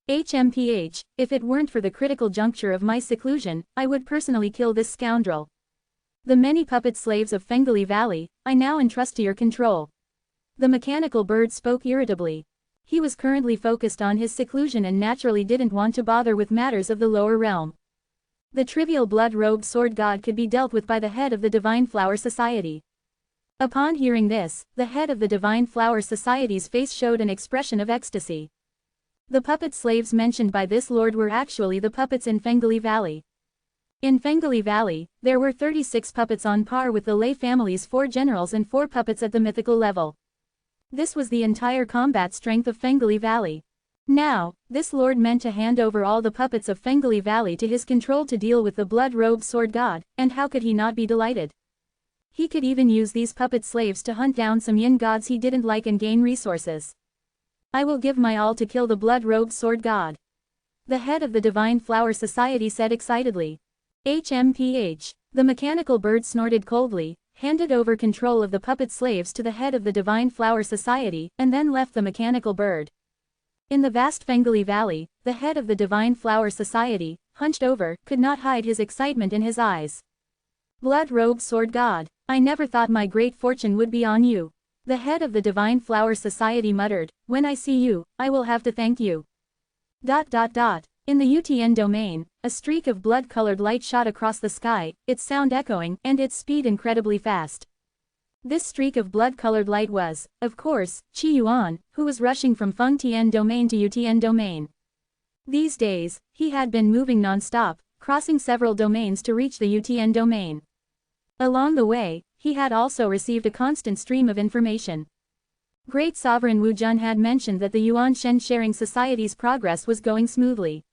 [SPEAKER 1] HMPH, if it weren't for the critical juncture of my seclusion, I would personally kill this scoundrel. The many puppet slaves of Fengali Valley, I now entrust to your control. The mechanical bird spoke irritably. He was currently focused on his seclusion and naturally didn't want to bother with matters of the lower realm. The trivial blood-robed sword god could be dealt with by the head of the Divine Flower Society. Upon hearing this, the head of the Divine Flower Society's face showed an expression of ecstasy. The puppet slaves mentioned by this lord were actually the puppets in Fengali Valley. In Fengali Valley, there were 36 puppets on par with the Lei family's 4 generals and 4 puppets at the mythical level. This was the entire combat strength of Fengali Valley. Now, this lord meant to hand over all the puppets of Fengali Valley to his control to deal with the blood-robed sword god, and how could he not be delighted? He could even use these puppet slaves to hunt down some yin gods he didn't like and gain resources. I will give my all to kill the blood-robed sword god. The head of the Divine Flower Society said excitedly. HMPH. The mechanical bird snorted coldly, handed over control of the puppet slaves to the head of the Divine Flower Society, and then left the mechanical bird. In the vast Fengali Valley, the head of the Divine Flower Society, hunched over, could not hide his excitement in his eyes. Blood-robed sword god, I never thought my great fortune would be on you. The head of the Divine Flower Society muttered, when I see you, I will have to thank you. In the UTN domain, a streak of blood-colored light shot across the sky, its sound echoing, and its speed incredibly fast. This streak of blood-colored light was, of course, Qi Yuan, who was rushing from Feng Tian domain to UTN domain. These days, he had been moving non-stop, crossing several domains to reach the UTN domain. Along the way, he had also received a constant stream of information. Great Sovereign Wu Jun had mentioned that the Yuan Shen Sharing Society's progress was going smoothly.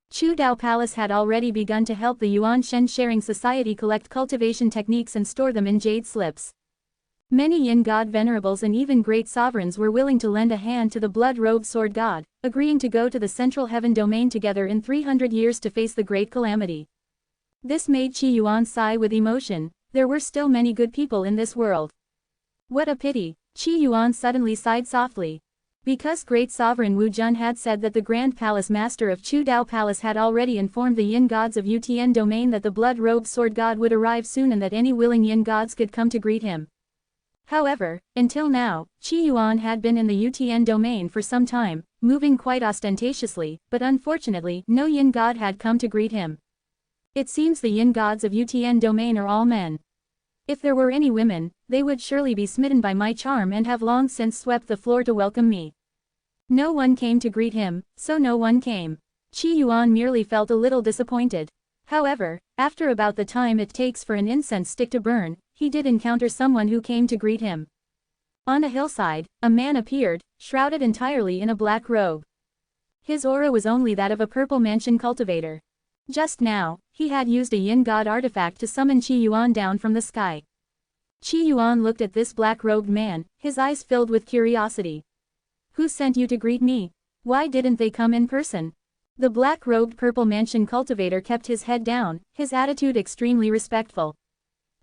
[SPEAKER 1] Chu Dao Palace had already begun to help the Yuan Shen Sharing Society collect cultivation techniques and store them in jade slips. Many Yin God venerables and even great sovereigns were willing to lend a hand to the blood-robed sword god, agreeing to go to the Central Heaven domain together in 300 years to face the great calamity. This made Qi Yuan sigh with emotion. There were still many good people in this world. What a pity, Qi Yuan suddenly sighed softly. Because great sovereign Wu Jun had said that the Grand Palace Master of Chu Dao Palace had already informed the Yin gods of UTN domain that the blood-robed sword god would arrive soon and that any willing Yin gods could come to greet him. However, until now, Qi Yuan had been in the UTN domain for some time, moving quite ostentatiously, but unfortunately, no Yin god had come to greet him. It seems the Yin gods of UTN domain are all men. If there were any women, they would surely be smitten by my charm and have long since swept the floor to welcome me. No one came to greet him, so no one came. Qi Yuan merely felt a little disappointed. However, after about the time it takes for an incense stick to burn, he did encounter someone who came to greet him. On a hillside, a man appeared, shrouded entirely in a black robe. His aura was only that of a purple mansion cultivator. Just now, he had used a Yin God artifact to summon Qi Yuan down from the sky. Qi Yuan looked at this black-robed man, his eyes filled with curiosity. Who sent you to greet me? Why didn't they come in person? The black-robed purple mansion cultivator kept his head down, his attitude extremely respectful.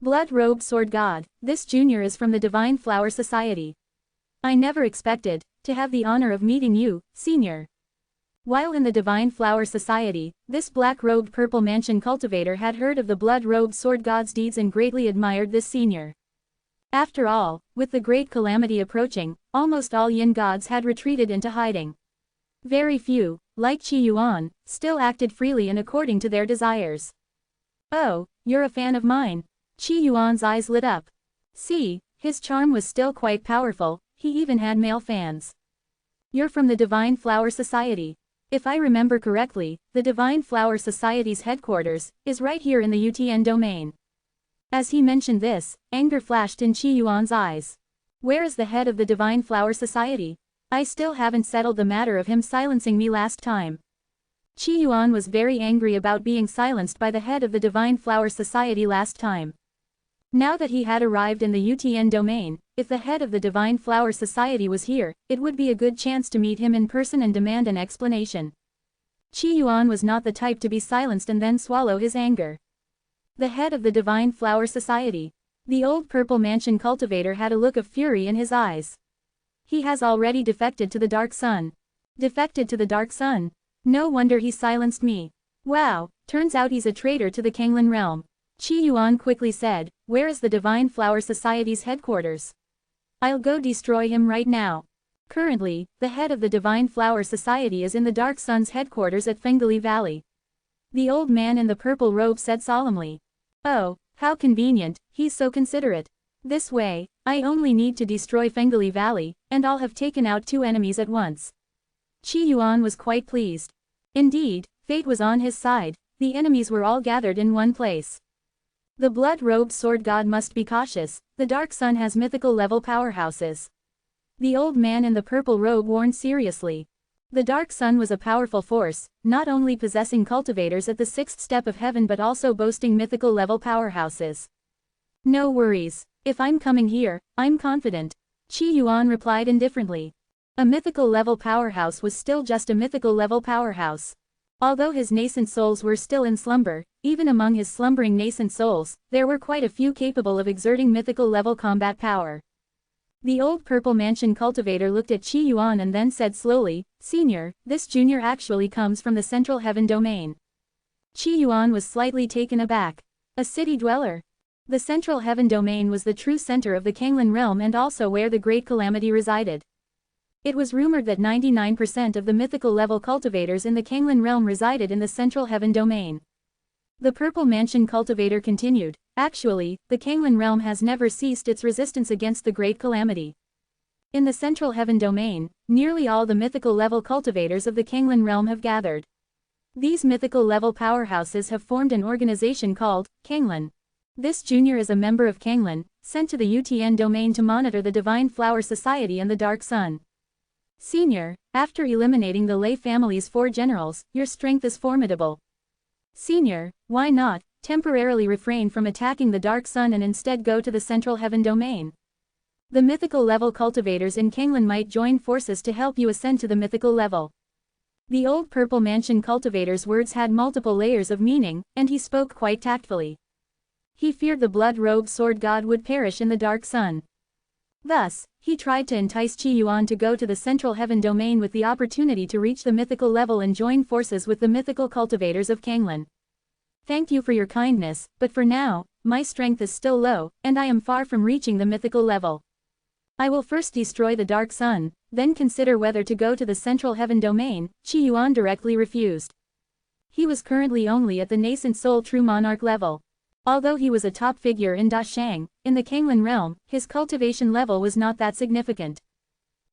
[SPEAKER 1] Blood-robed sword god, this junior is from the Divine Flower Society. I never expected to have the honor of meeting you, senior. While in the Divine Flower Society, this black-robed purple mansion cultivator had heard of the blood-robed sword god's deeds and greatly admired this senior. After all, with the great calamity approaching, almost all Yin gods had retreated into hiding. Very few, like Qi Yuan, still acted freely and according to their desires. Oh, you're a fan of mine. Qi Yuan's eyes lit up. See, his charm was still quite powerful, he even had male fans. You're from the Divine Flower Society. If I remember correctly, the Divine Flower Society's headquarters is right here in the UTN domain. As he mentioned this, anger flashed in Qi Yuan's eyes. Where is the head of the Divine Flower Society? I still haven't settled the matter of him silencing me last time. Qi Yuan was very angry about being silenced by the head of the Divine Flower Society last time. Now that he had arrived in the UTN domain, if the head of the Divine Flower Society was here, it would be a good chance to meet him in person and demand an explanation. Qi Yuan was not the type to be silenced and then swallow his anger. The head of the Divine Flower Society. The old purple mansion cultivator had a look of fury in his eyes. He has already defected to the Dark Sun. Defected to the Dark Sun? No wonder he silenced me. Wow, turns out he's a traitor to the Kanglan realm. Qi Yuan quickly said, where is the Divine Flower Society's headquarters? I'll go destroy him right now. Currently, the head of the Divine Flower Society is in the Dark Sun's headquarters at Fengali Valley. The old man in the purple robe said solemnly. Oh, how convenient, he's so considerate. This way, I only need to destroy Fengali Valley, and I'll have taken out 2 enemies at once. Qi Yuan was quite pleased. Indeed, fate was on his side, the enemies were all gathered in one place. The blood-robed sword god must be cautious, the Dark Sun has mythical level powerhouses. The old man in the purple robe warned seriously. The Dark Sun was a powerful force, not only possessing cultivators at the 6th step of heaven but also boasting mythical level powerhouses. No worries, if I'm coming here, I'm confident. Qi Yuan replied indifferently. A mythical level powerhouse was still just a mythical level powerhouse. Although his nascent souls were still in slumber, even among his slumbering nascent souls, there were quite a few capable of exerting mythical level combat power. The old purple mansion cultivator looked at Qi Yuan and then said slowly, "Senior, this junior actually comes from the central heaven domain." Qi Yuan was slightly taken aback. A city dweller. The central heaven domain was the true center of the Kanglan realm and also where the great calamity resided. It was rumored that 99% of the mythical level cultivators in the Kanglan realm resided in the central heaven domain. The purple mansion cultivator continued, "Actually, the Kanglan realm has never ceased its resistance against the great calamity. In the central heaven domain, nearly all the mythical level cultivators of the Kanglan realm have gathered. These mythical level powerhouses have formed an organization called Kanglan. This junior is a member of Kanglan, sent to the UTN domain to monitor the Divine Flower Society and the Dark Sun. Senior, after eliminating the Lei family's 4 generals, your strength is formidable. Senior, why not temporarily refrain from attacking the Dark Sun and instead go to the central heaven domain? The mythical level cultivators in Kanglan might join forces to help you ascend to the mythical level." The old purple mansion cultivator's words had multiple layers of meaning, and he spoke quite tactfully. He feared the blood-robed sword god would perish in the Dark Sun. Thus, he tried to entice Qi Yuan to go to the central heaven domain with the opportunity to reach the mythical level and join forces with the mythical cultivators of Kanglan. "Thank you for your kindness, but for now, my strength is still low, and I am far from reaching the mythical level. I will first destroy the Dark Sun, then consider whether to go to the central heaven domain." Qi Yuan directly refused. He was currently only at the nascent soul true monarch level. Although he was a top figure in Dashang, in the Kanglan realm, his cultivation level was not that significant.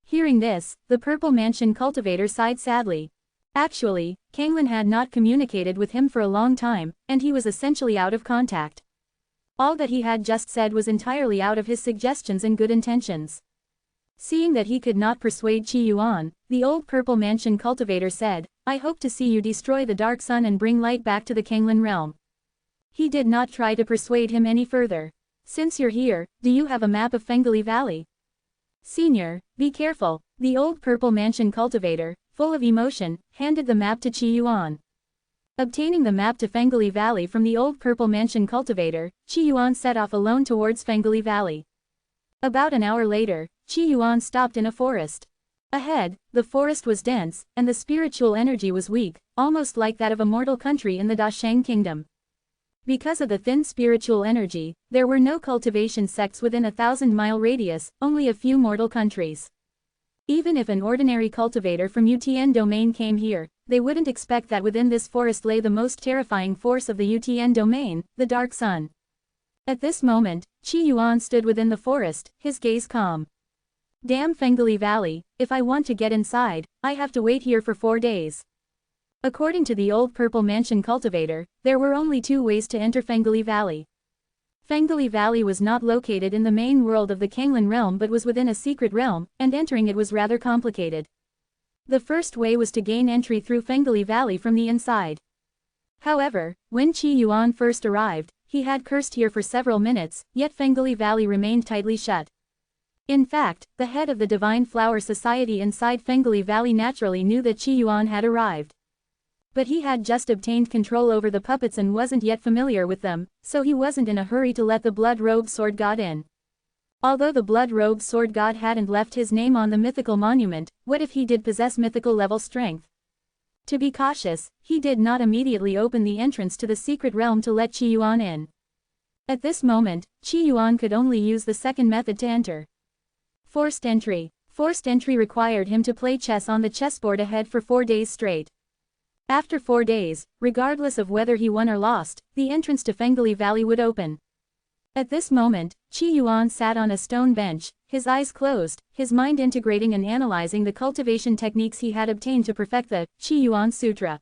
[SPEAKER 1] Hearing this, the purple mansion cultivator sighed sadly. Actually, Kanglan had not communicated with him for a long time, and he was essentially out of contact. All that he had just said was entirely out of his suggestions and good intentions. Seeing that he could not persuade Qi Yuan, the old purple mansion cultivator said, "I hope to see you destroy the Dark Sun and bring light back to the Kanglan realm." He did not try to persuade him any further. "Since you're here, do you have a map of Fengali Valley?" "Senior, be careful." The old purple mansion cultivator, full of emotion, handed the map to Qi Yuan. Obtaining the map to Fengali Valley from the old purple mansion cultivator, Qi Yuan set off alone towards Fengali Valley. About an hour later, Qi Yuan stopped in a forest. Ahead, the forest was dense, and the spiritual energy was weak, almost like that of a mortal country in the Dashang kingdom. Because of the thin spiritual energy, there were no cultivation sects within a 1,000-mile radius, only a few mortal countries. Even if an ordinary cultivator from UTN domain came here, they wouldn't expect that within this forest lay the most terrifying force of the UTN domain, the Dark Sun. At this moment, Qi Yuan stood within the forest, his gaze calm. "Damn Fengali Valley, if I want to get inside, I have to wait here for 4 days." According to the old purple mansion cultivator, there were only 2 ways to enter Fengali Valley. Fengali Valley was not located in the main world of the Kanglan realm but was within a secret realm, and entering it was rather complicated. The first way was to gain entry through Fengali Valley from the inside. However, when Qi Yuan first arrived, he had cursed here for several minutes, yet Fengali Valley remained tightly shut. In fact, the head of the Divine Flower Society inside Fengali Valley naturally knew that Qi Yuan had arrived. But he had just obtained control over the puppets and wasn't yet familiar with them, so he wasn't in a hurry to let the blood-robed sword god in. Although the blood-robed sword god hadn't left his name on the mythical monument, what if he did possess mythical level strength? To be cautious, he did not immediately open the entrance to the secret realm to let Qi Yuan in. At this moment, Qi Yuan could only use the second method to enter. Forced entry. Forced entry required him to play chess on the chessboard ahead for 4 days straight. After 4 days, regardless of whether he won or lost, the entrance to Fengali Valley would open. At this moment, Qi Yuan sat on a stone bench, his eyes closed, his mind integrating and analyzing the cultivation techniques he had obtained to perfect the Qi Yuan Sutra.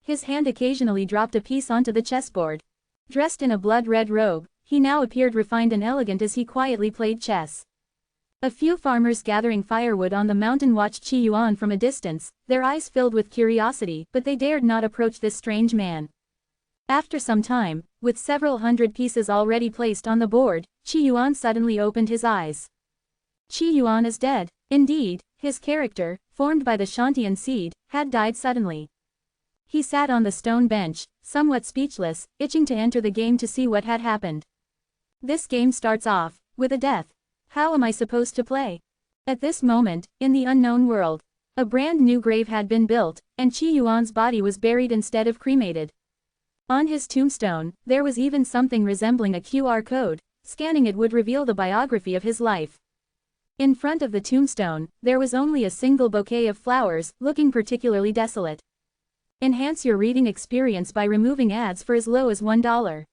[SPEAKER 1] His hand occasionally dropped a piece onto the chessboard. Dressed in a blood-red robe, he now appeared refined and elegant as he quietly played chess. A few farmers gathering firewood on the mountain watched Qi Yuan from a distance, their eyes filled with curiosity, but they dared not approach this strange man. After some time, with several hundred pieces already placed on the board, Qi Yuan suddenly opened his eyes. Qi Yuan is dead. Indeed, his character, formed by the Shantian seed, had died suddenly. He sat on the stone bench, somewhat speechless, itching to enter the game to see what had happened. This game starts off with a death. How am I supposed to play? At this moment, in the unknown world, a brand new grave had been built, and Qi Yuan's body was buried instead of cremated. On his tombstone, there was even something resembling a QR code. Scanning it would reveal the biography of his life. In front of the tombstone, there was only a single bouquet of flowers, looking particularly desolate. Enhance your reading experience by removing ads for as low as $1.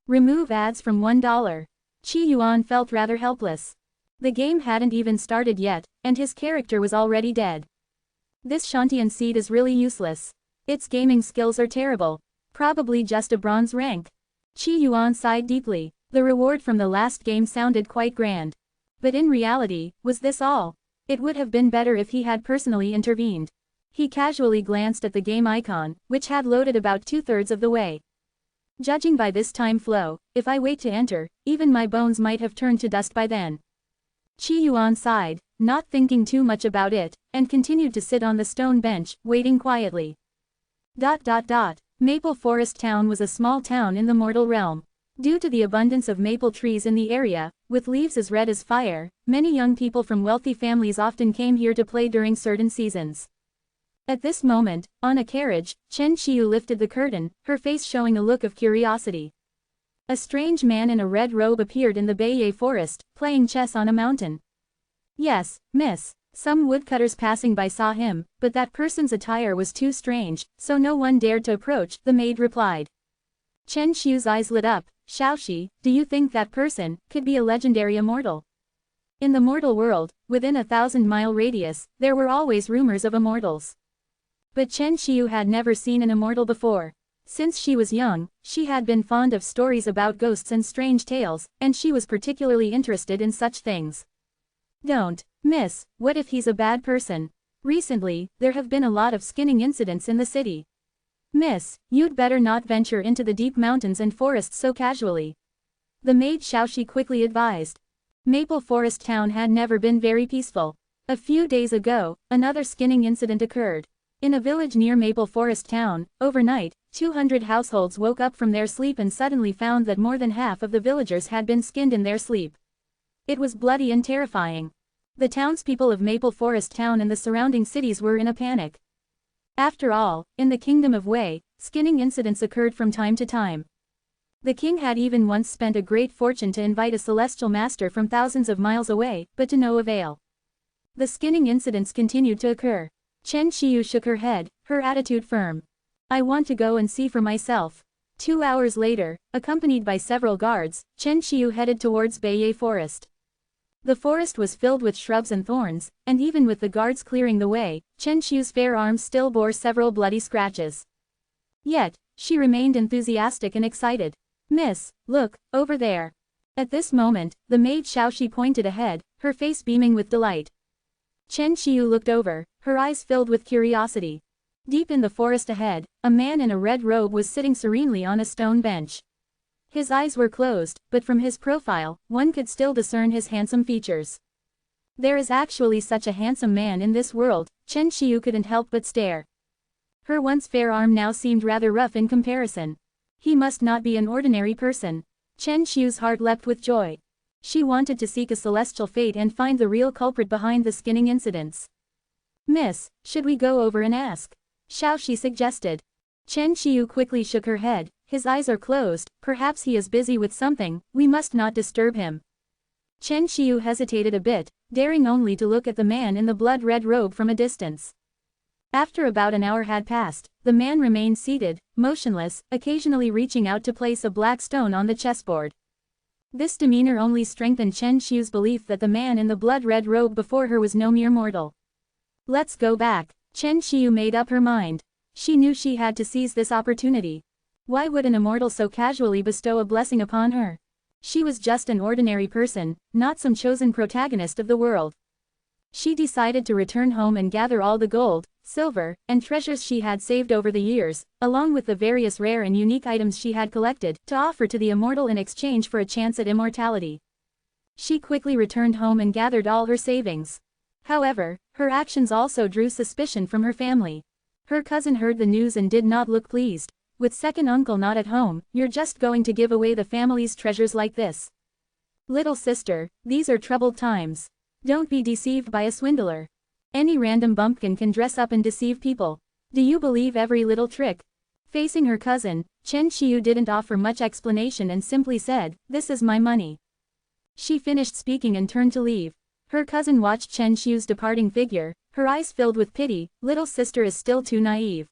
[SPEAKER 1] Remove ads from $1. Qi Yuan felt rather helpless. The game hadn't even started yet, and his character was already dead. This Shantian seed is really useless. Its gaming skills are terrible. Probably just a bronze rank. Qi Yuan sighed deeply. The reward from the last game sounded quite grand. But in reality, was this all? It would have been better if he had personally intervened. He casually glanced at the game icon, which had loaded about 2/3 of the way. Judging by this time flow, if I wait to enter, even my bones might have turned to dust by then. Qi Yuan sighed, not thinking too much about it, and continued to sit on the stone bench, waiting quietly. Maple Forest Town was a small town in the mortal realm. Due to the abundance of maple trees in the area, with leaves as red as fire, many young people from wealthy families often came here to play during certain seasons. At this moment, on a carriage, Chen Qiu lifted the curtain, her face showing a look of curiosity. A strange man in a red robe appeared in the Beiye forest, playing chess on a mountain. Yes, miss. Some woodcutters passing by saw him, but that person's attire was too strange, so no one dared to approach, the maid replied. Chen Qiu's eyes lit up. Xiaoxi, do you think that person could be a legendary immortal? In the mortal world, within a 1,000-mile radius, there were always rumors of immortals. But Chen Qiu had never seen an immortal before. Since she was young, she had been fond of stories about ghosts and strange tales, and she was particularly interested in such things. Don't, miss, what if he's a bad person? Recently, there have been a lot of skinning incidents in the city. Miss, you'd better not venture into the deep mountains and forests so casually. The maid Xiaoxi quickly advised. Maple Forest Town had never been very peaceful. A few days ago, another skinning incident occurred. In a village near Maple Forest Town, overnight, 200 households woke up from their sleep and suddenly found that more than half of the villagers had been skinned in their sleep. It was bloody and terrifying. The townspeople of Maple Forest Town and the surrounding cities were in a panic. After all, in the kingdom of Wei, skinning incidents occurred from time to time. The king had even once spent a great fortune to invite a celestial master from thousands of miles away, but to no avail. The skinning incidents continued to occur. Chen Qiu shook her head, her attitude firm. I want to go and see for myself. 2 hours later, accompanied by several guards, Chen Qiu headed towards Beiye Forest. The forest was filled with shrubs and thorns, and even with the guards clearing the way, Chen Qiu's fair arms still bore several bloody scratches. Yet, she remained enthusiastic and excited. Miss, look, over there. At this moment, the maid Xiaoxi pointed ahead, her face beaming with delight. Chen Qiu looked over, her eyes filled with curiosity. Deep in the forest ahead, a man in a red robe was sitting serenely on a stone bench. His eyes were closed, but from his profile, one could still discern his handsome features. There is actually such a handsome man in this world, Chen Qiu couldn't help but stare. Her once fair arm now seemed rather rough in comparison. He must not be an ordinary person. Chen Qiu's heart leapt with joy. She wanted to seek a celestial fate and find the real culprit behind the skinning incidents. Miss, should we go over and ask? Xiaoxi suggested. Chen Qiu quickly shook her head. His eyes are closed, perhaps he is busy with something, we must not disturb him. Chen Qiu hesitated a bit, daring only to look at the man in the blood-red robe from a distance. After about an hour had passed, the man remained seated, motionless, occasionally reaching out to place a black stone on the chessboard. This demeanor only strengthened Chen Qiu's belief that the man in the blood-red robe before her was no mere mortal. Let's go back. Chen Qiu made up her mind. She knew she had to seize this opportunity. Why would an immortal so casually bestow a blessing upon her? She was just an ordinary person, not some chosen protagonist of the world. She decided to return home and gather all the gold, silver, and treasures she had saved over the years, along with the various rare and unique items she had collected, to offer to the immortal in exchange for a chance at immortality. She quickly returned home and gathered all her savings. However, her actions also drew suspicion from her family. Her cousin heard the news and did not look pleased. With second uncle not at home, you're just going to give away the family's treasures like this. Little sister, these are troubled times. Don't be deceived by a swindler. Any random bumpkin can dress up and deceive people. Do you believe every little trick? Facing her cousin, Chen Qiu didn't offer much explanation and simply said, "This is my money." She finished speaking and turned to leave. Her cousin watched Chen Qiu's departing figure, her eyes filled with pity. Little sister is still too naive.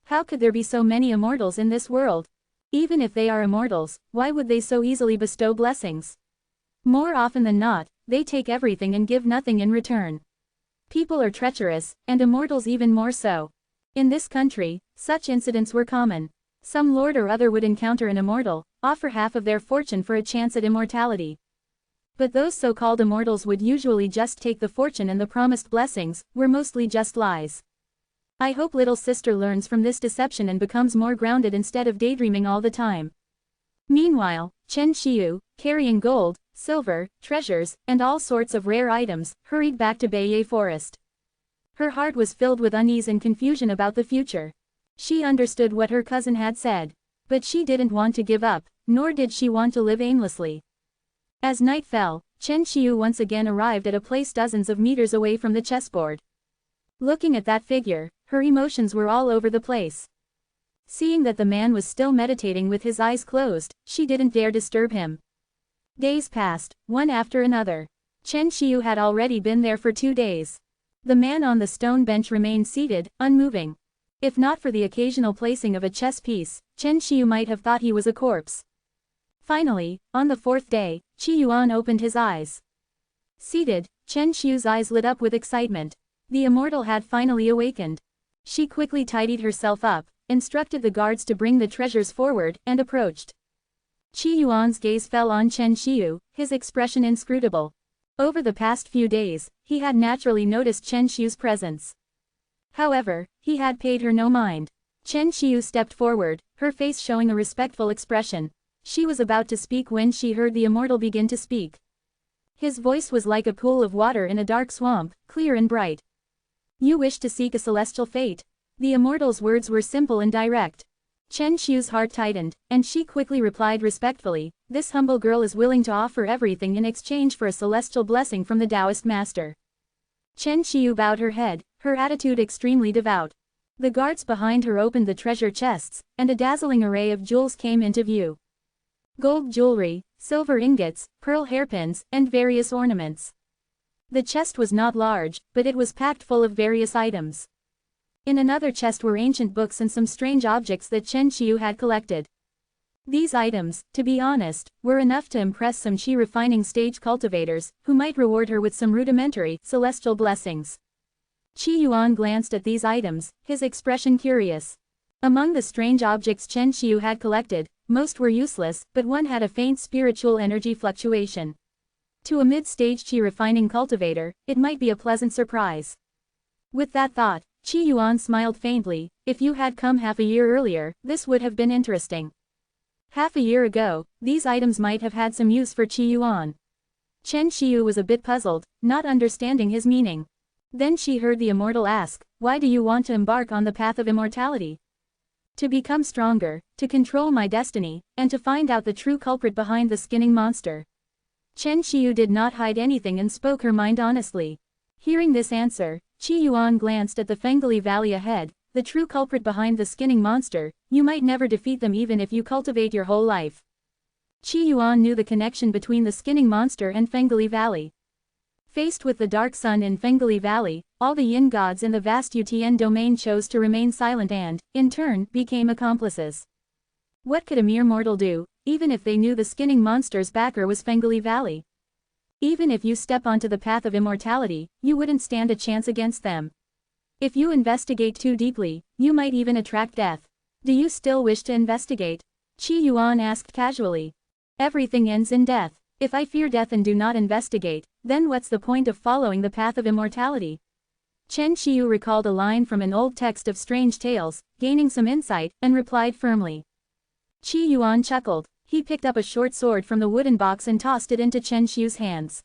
[SPEAKER 1] How could there be so many immortals in this world? Even if they are immortals, why would they so easily bestow blessings? More often than not, they take everything and give nothing in return. People are treacherous, and immortals even more so. In this country, such incidents were common. Some lord or other would encounter an immortal, offer half of their fortune for a chance at immortality. But those so-called immortals would usually just take the fortune, and the promised blessings were mostly just lies. I hope little sister learns from this deception and becomes more grounded instead of daydreaming all the time. Meanwhile, Chen Qiu, carrying gold, silver, treasures, and all sorts of rare items, hurried back to Beiye Forest. Her heart was filled with unease and confusion about the future. She understood what her cousin had said. But she didn't want to give up, nor did she want to live aimlessly. As night fell, Chen Qiu once again arrived at a place dozens of meters away from the chessboard. Looking at that figure, her emotions were all over the place. Seeing that the man was still meditating with his eyes closed, she didn't dare disturb him. Days passed, one after another. Chen Qiu had already been there for 2 days. The man on the stone bench remained seated, unmoving. If not for the occasional placing of a chess piece, Chen Qiu might have thought he was a corpse. Finally, on the 4th day, Qi Yuan opened his eyes. Seated, Chen Qiu's eyes lit up with excitement. The immortal had finally awakened. She quickly tidied herself up, instructed the guards to bring the treasures forward, and approached. Qi Yuan's gaze fell on Chen Qiu, his expression inscrutable. Over the past few days, he had naturally noticed Chen Qiu's presence. However, he had paid her no mind. Chen Qiu stepped forward, her face showing a respectful expression. She was about to speak when she heard the immortal begin to speak. His voice was like a pool of water in a dark swamp, clear and bright. "You wish to seek a celestial fate?" The immortal's words were simple and direct. Chen Qiu's heart tightened, and she quickly replied respectfully, "This humble girl is willing to offer everything in exchange for a celestial blessing from the Taoist master." Chen Qiu bowed her head, her attitude extremely devout. The guards behind her opened the treasure chests, and a dazzling array of jewels came into view. Gold jewelry, silver ingots, pearl hairpins, and various ornaments. The chest was not large, but it was packed full of various items. In another chest were ancient books and some strange objects that Chen Qiu had collected. These items, to be honest, were enough to impress some chi refining stage cultivators, who might reward her with some rudimentary, celestial blessings. Qi Yuan glanced at these items, his expression curious. Among the strange objects Chen Qiu had collected, most were useless, but one had a faint spiritual energy fluctuation. To a mid-stage chi refining cultivator, it might be a pleasant surprise. With that thought, Qi Yuan smiled faintly. If you had come half a year earlier, this would have been interesting. Half a year ago, these items might have had some use for Qi Yuan. Chen Qiu was a bit puzzled, not understanding his meaning. Then she heard the immortal ask, "Why do you want to embark on the path of immortality?" "To become stronger, to control my destiny, and to find out the true culprit behind the skinning monster." Chen Qiu did not hide anything and spoke her mind honestly. Hearing this answer, Qi Yuan glanced at the Fengali Valley ahead. "The true culprit behind the skinning monster, you might never defeat them even if you cultivate your whole life." Qi Yuan knew the connection between the skinning monster and Fengali Valley. Faced with the dark sun in Fengali Valley, all the yin gods in the vast Utian domain chose to remain silent and, in turn, became accomplices. What could a mere mortal do, even if they knew the skinning monster's backer was Fengali Valley? Even if you step onto the path of immortality, you wouldn't stand a chance against them. If you investigate too deeply, you might even attract death. Do you still wish to investigate? Qi Yuan asked casually. Everything ends in death. If I fear death and do not investigate, then what's the point of following the path of immortality? Chen Qiu recalled a line from an old text of strange tales, gaining some insight, and replied firmly. Qi Yuan chuckled. He picked up a short sword from the wooden box and tossed it into Chen Qiu's hands.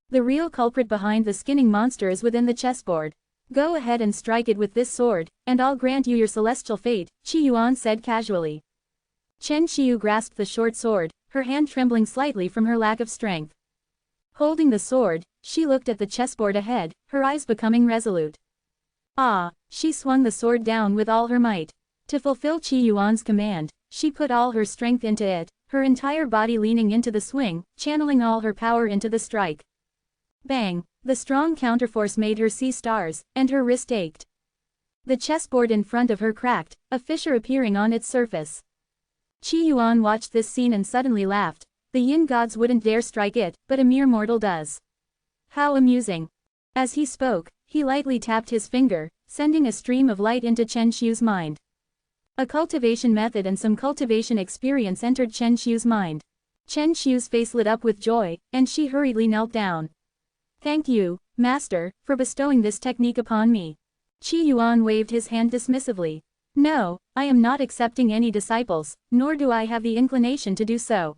[SPEAKER 1] "The real culprit behind the skinning monster is within the chessboard. Go ahead and strike it with this sword, and I'll grant you your celestial fate, Qi Yuan said casually. Chen Qiu grasped the short sword, her hand trembling slightly from her lack of strength. Holding the sword, she looked at the chessboard ahead, her eyes becoming resolute. She swung the sword down with all her might. To fulfill Qi Yuan's command, she put all her strength into it, her entire body leaning into the swing, channeling all her power into the strike. Bang! The strong counterforce made her see stars, and her wrist ached. The chessboard in front of her cracked, a fissure appearing on its surface. Qi Yuan watched this scene and suddenly laughed. The yin gods wouldn't dare strike it, but a mere mortal does. How amusing. As he spoke, he lightly tapped his finger, sending a stream of light into Chen Qiu's mind. A cultivation method and some cultivation experience entered Chen Qiu's mind. Chen Qiu's face lit up with joy, and she hurriedly knelt down. Thank you, Master, for bestowing this technique upon me. Qi Yuan waved his hand dismissively. No, I am not accepting any disciples, nor do I have the inclination to do so.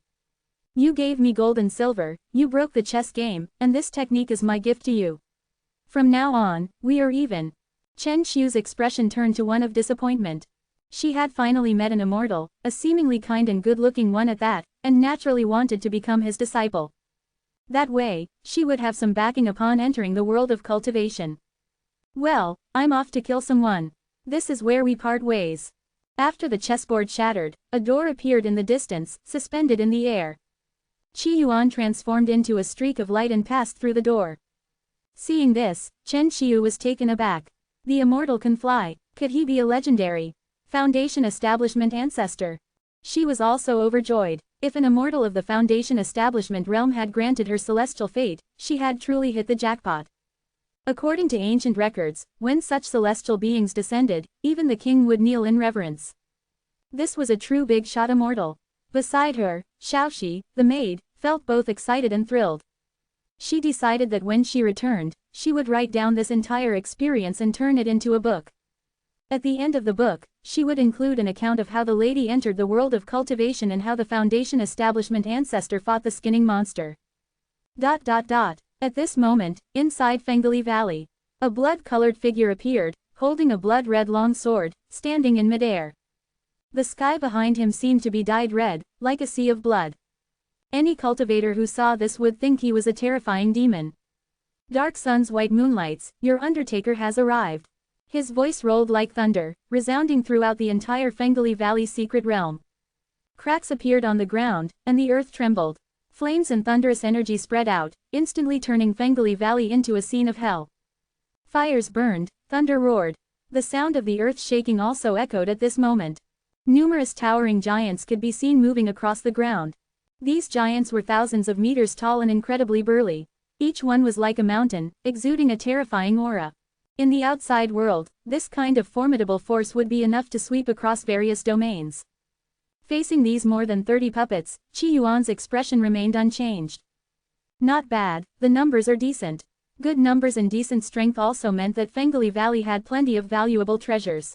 [SPEAKER 1] You gave me gold and silver, you broke the chess game, and this technique is my gift to you. From now on, we are even. Chen Qiu's expression turned to one of disappointment. She had finally met an immortal, a seemingly kind and good-looking one at that, and naturally wanted to become his disciple. That way, she would have some backing upon entering the world of cultivation. Well, I'm off to kill someone. This is where we part ways. After the chessboard shattered, a door appeared in the distance, suspended in the air. Qi Yuan transformed into a streak of light and passed through the door. Seeing this, Chen Qiu was taken aback. The immortal can fly. Could he be a legendary Foundation Establishment ancestor? She was also overjoyed. If an immortal of the Foundation Establishment realm had granted her celestial fate, she had truly hit the jackpot. According to ancient records, when such celestial beings descended, even the king would kneel in reverence. This was a true big-shot immortal. Beside her, Xiaoxi, the maid, felt both excited and thrilled. She decided that when she returned, she would write down this entire experience and turn it into a book. At the end of the book, she would include an account of how the lady entered the world of cultivation and how the Foundation Establishment ancestor fought the skinning monster. At this moment, inside Fengli Valley, a blood-colored figure appeared, holding a blood-red long sword, standing in midair. The sky behind him seemed to be dyed red, like a sea of blood. Any cultivator who saw this would think he was a terrifying demon. Dark Sun's white moonlights, your undertaker has arrived. His voice rolled like thunder, resounding throughout the entire Fengli Valley secret realm. Cracks appeared on the ground, and the earth trembled. Flames and thunderous energy spread out, instantly turning Fengli Valley into a scene of hell. Fires burned, thunder roared. The sound of the earth shaking also echoed at this moment. Numerous towering giants could be seen moving across the ground. These giants were thousands of meters tall and incredibly burly. Each one was like a mountain, exuding a terrifying aura. In the outside world, this kind of formidable force would be enough to sweep across various domains. Facing these more than 30 puppets, Qi Yuan's expression remained unchanged. Not bad, the numbers are decent. Good numbers and decent strength also meant that Fengli Valley had plenty of valuable treasures.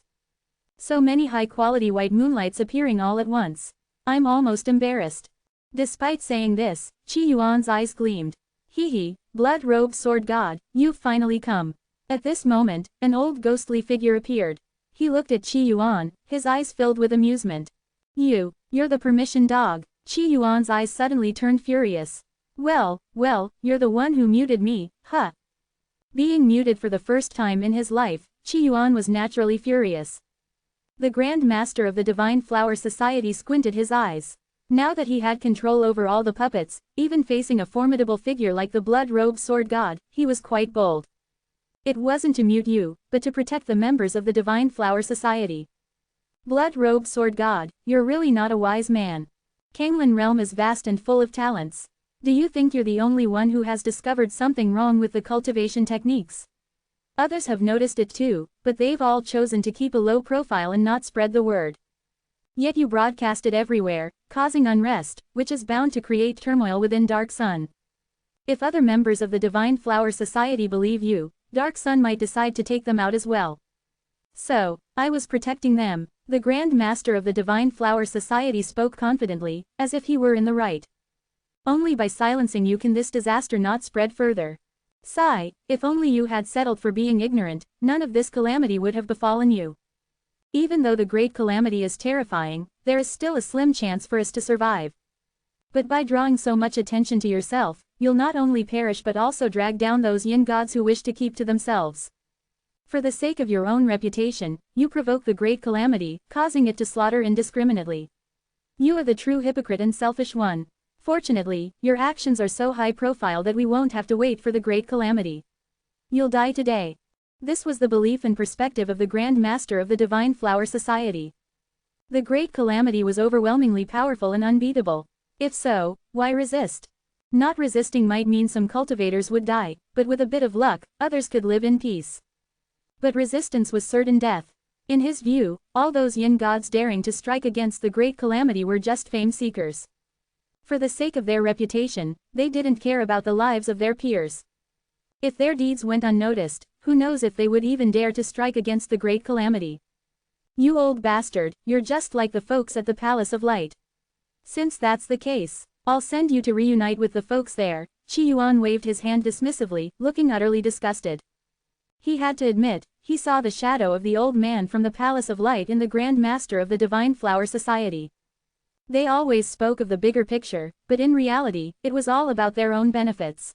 [SPEAKER 1] So many high-quality white moonlights appearing all at once. I'm almost embarrassed. Despite saying this, Qi Yuan's eyes gleamed. Hee, blood-robed sword god, you've finally come. At this moment, an old ghostly figure appeared. He looked at Qi Yuan, his eyes filled with amusement. You're the permission dog. Qi Yuan's eyes suddenly turned furious. Well, you're the one who muted me, huh? Being muted for the first time in his life, Qi Yuan was naturally furious. The Grand Master of the Divine Flower Society squinted his eyes. Now that he had control over all the puppets, even facing a formidable figure like the blood-robed sword god, he was quite bold. It wasn't to mute you, but to protect the members of the Divine Flower Society. Blood-robed sword god, you're really not a wise man. Kanglan realm is vast and full of talents. Do you think you're the only one who has discovered something wrong with the cultivation techniques? Others have noticed it too, but they've all chosen to keep a low profile and not spread the word. Yet you broadcast it everywhere, causing unrest, which is bound to create turmoil within Dark Sun. If other members of the Divine Flower Society believe you, Dark Sun might decide to take them out as well. So, I was protecting them. The Grand Master of the Divine Flower Society spoke confidently, as if he were in the right. Only by silencing you can this disaster not spread further. Sigh, if only you had settled for being ignorant, none of this calamity would have befallen you. Even though the great calamity is terrifying, there is still a slim chance for us to survive. But by drawing so much attention to yourself, you'll not only perish but also drag down those yin gods who wish to keep to themselves. For the sake of your own reputation, you provoke the great calamity, causing it to slaughter indiscriminately. You are the true hypocrite and selfish one. Fortunately, your actions are so high profile that we won't have to wait for the great calamity. You'll die today. This was the belief and perspective of the Grand Master of the Divine Flower Society. The great calamity was overwhelmingly powerful and unbeatable. If so, why resist? Not resisting might mean some cultivators would die, but with a bit of luck, others could live in peace. But resistance was certain death. In his view, all those yin gods daring to strike against the great calamity were just fame seekers. For the sake of their reputation, they didn't care about the lives of their peers. If their deeds went unnoticed, who knows if they would even dare to strike against the great calamity. You old bastard, you're just like the folks at the Palace of Light. Since that's the case, I'll send you to reunite with the folks there. Qi Yuan waved his hand dismissively, looking utterly disgusted. He had to admit, he saw the shadow of the old man from the Palace of Light in the Grand Master of the Divine Flower Society. They always spoke of the bigger picture, but in reality, it was all about their own benefits.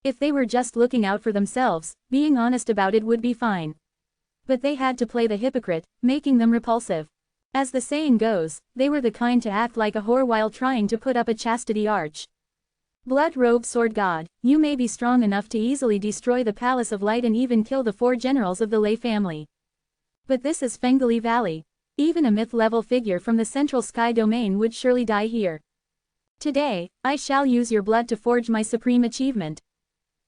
[SPEAKER 1] If they were just looking out for themselves, being honest about it would be fine. But they had to play the hypocrite, making them repulsive. As the saying goes, they were the kind to act like a whore while trying to put up a chastity arch. Blood-robed sword god, you may be strong enough to easily destroy the Palace of Light and even kill the 4 generals of the Lei family. But this is Fengli Valley. Even a myth-level figure from the Central Sky Domain would surely die here. Today, I shall use your blood to forge my supreme achievement.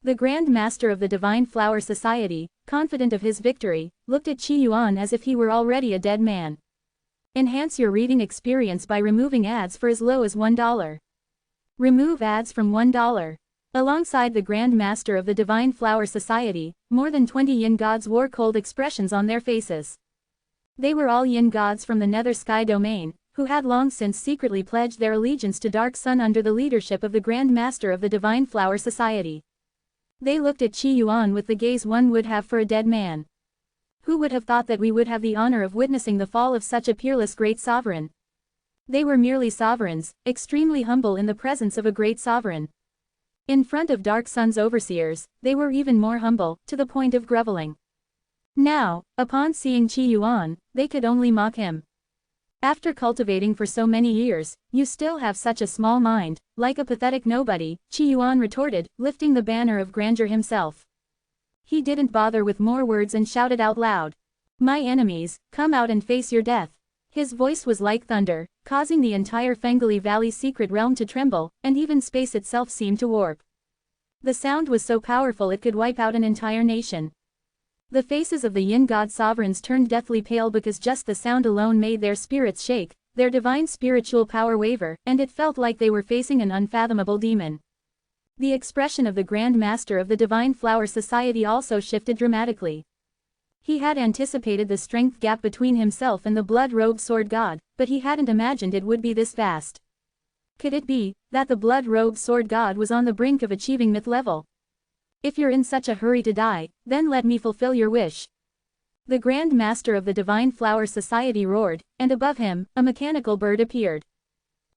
[SPEAKER 1] The Grand Master of the Divine Flower Society, confident of his victory, looked at Qi Yuan as if he were already a dead man. Enhance your reading experience by removing ads for as low as $1. Remove ads from $1. Alongside the Grand Master of the Divine Flower Society, more than 20 yin gods wore cold expressions on their faces. They were all yin gods from the Nether Sky Domain, who had long since secretly pledged their allegiance to Dark Sun under the leadership of the Grand Master of the Divine Flower Society. They looked at Qi Yuan with the gaze one would have for a dead man. Who would have thought that we would have the honor of witnessing the fall of such a peerless great sovereign? They were merely sovereigns, extremely humble in the presence of a great sovereign. In front of Dark Sun's overseers, they were even more humble, to the point of groveling. Now, upon seeing Qi Yuan, they could only mock him. After cultivating for so many years, you still have such a small mind, like a pathetic nobody, Qi Yuan retorted, lifting the banner of grandeur himself. He didn't bother with more words and shouted out loud. My enemies, come out and face your death. His voice was like thunder, causing the entire Fengli Valley secret realm to tremble, and even space itself seemed to warp. The sound was so powerful it could wipe out an entire nation. The faces of the yin god sovereigns turned deathly pale because just the sound alone made their spirits shake, their divine spiritual power waver, and it felt like they were facing an unfathomable demon. The expression of the Grand Master of the Divine Flower Society also shifted dramatically. He had anticipated the strength gap between himself and the blood-robed sword god, but he hadn't imagined it would be this vast. Could it be that the blood-robed sword god was on the brink of achieving myth level? If you're in such a hurry to die, then let me fulfill your wish. The Grand Master of the Divine Flower Society roared, and above him, a mechanical bird appeared.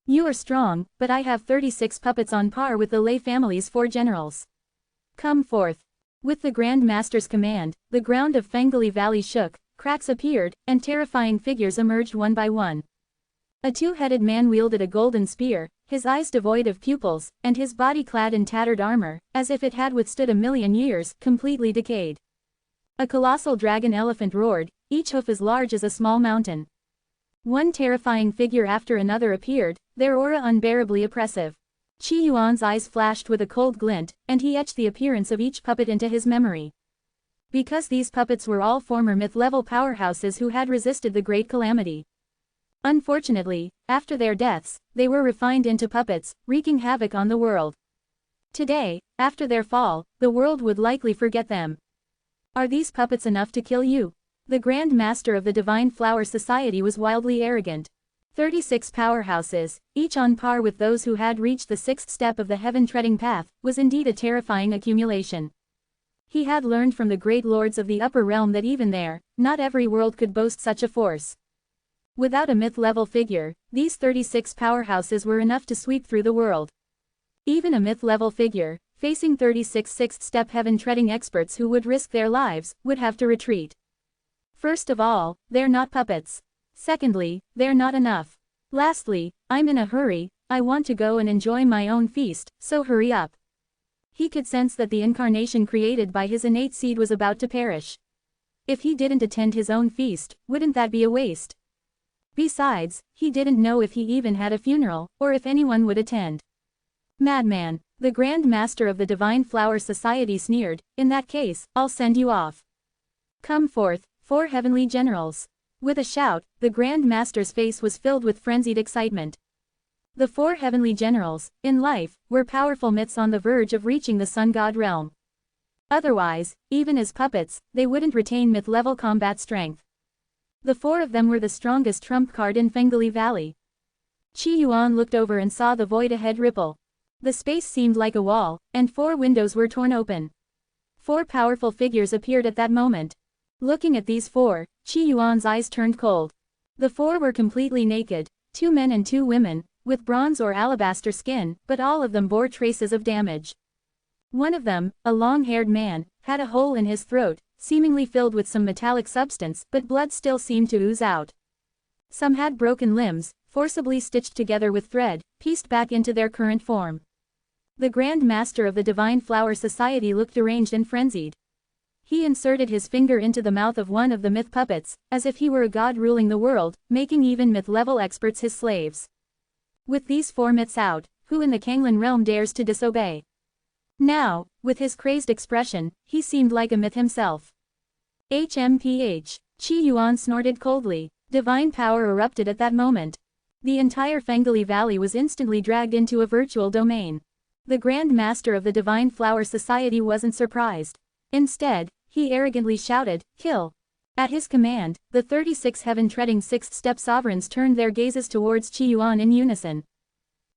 [SPEAKER 1] You are strong, but I have 36 puppets on par with the Lei family's 4 generals. Come forth. With the Grand Master's command, the ground of Fengli Valley shook, cracks appeared, and terrifying figures emerged one by one. A 2-headed man wielded a golden spear, his eyes devoid of pupils, and his body clad in tattered armor, as if it had withstood 1,000,000 years, completely decayed. A colossal dragon elephant roared, each hoof as large as a small mountain. One terrifying figure after another appeared, their aura unbearably oppressive. Qi Yuan's eyes flashed with a cold glint, and he etched the appearance of each puppet into his memory. Because these puppets were all former myth-level powerhouses who had resisted the great calamity. Unfortunately, after their deaths, they were refined into puppets, wreaking havoc on the world. Today, after their fall, the world would likely forget them. Are these puppets enough to kill you? The Grand Master of the Divine Flower Society was wildly arrogant. 36 powerhouses, each on par with those who had reached the 6th step of the heaven-treading path, was indeed a terrifying accumulation. He had learned from the great lords of the upper realm that even there, not every world could boast such a force. Without a myth-level figure, these 36 powerhouses were enough to sweep through the world. Even a myth-level figure, facing 36 6th-step heaven-treading experts who would risk their lives, would have to retreat. First of all, they're not puppets. Secondly, they're not enough. Lastly, I'm in a hurry, I want to go and enjoy my own feast, so hurry up. He could sense that the incarnation created by his innate seed was about to perish. If he didn't attend his own feast, wouldn't that be a waste? Besides, he didn't know if he even had a funeral, or if anyone would attend. Madman, the Grand Master of the Divine Flower Society sneered, in that case, I'll send you off. Come forth, 4 heavenly generals. With a shout, the Grand Master's face was filled with frenzied excitement. The 4 heavenly generals, in life, were powerful myths on the verge of reaching the sun god realm. Otherwise, even as puppets, they wouldn't retain myth-level combat strength. The 4 of them were the strongest trump card in Fengli Valley. Qi Yuan looked over and saw the void ahead ripple. The space seemed like a wall, and 4 windows were torn open. 4 powerful figures appeared at that moment. Looking at these 4, Qi Yuan's eyes turned cold. The 4 were completely naked, 2 men and 2 women, with bronze or alabaster skin, but all of them bore traces of damage. One of them, a long-haired man, had a hole in his throat, seemingly filled with some metallic substance, but blood still seemed to ooze out. Some had broken limbs, forcibly stitched together with thread, pieced back into their current form. The Grand Master of the Divine Flower Society looked deranged and frenzied. He inserted his finger into the mouth of one of the myth puppets, as if he were a god ruling the world, making even myth-level experts his slaves. With these 4 myths out, who in the Kanglan realm dares to disobey? Now, with his crazed expression, he seemed like a myth himself. HMPH. Qi Yuan snorted coldly. Divine power erupted at that moment. The entire Fengli Valley was instantly dragged into a virtual domain. The Grand Master of the Divine Flower Society wasn't surprised. Instead, he arrogantly shouted, "Kill!" At his command, the 36 heaven-treading 6th-step sovereigns turned their gazes towards Qi Yuan in unison.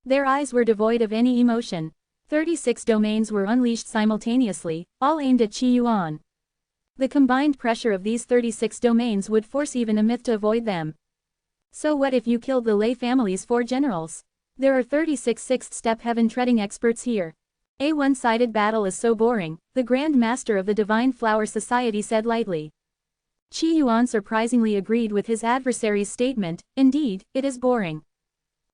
[SPEAKER 1] Their eyes were devoid of any emotion. 36 domains were unleashed simultaneously, all aimed at Qi Yuan. The combined pressure of these 36 domains would force even a myth to avoid them. So what if you killed the Lei family's 4 generals? There are 36 6th-step heaven-treading experts here. A one-sided battle is so boring, the Grand Master of the Divine Flower Society said lightly. Qi Yuan surprisingly agreed with his adversary's statement, indeed, it is boring.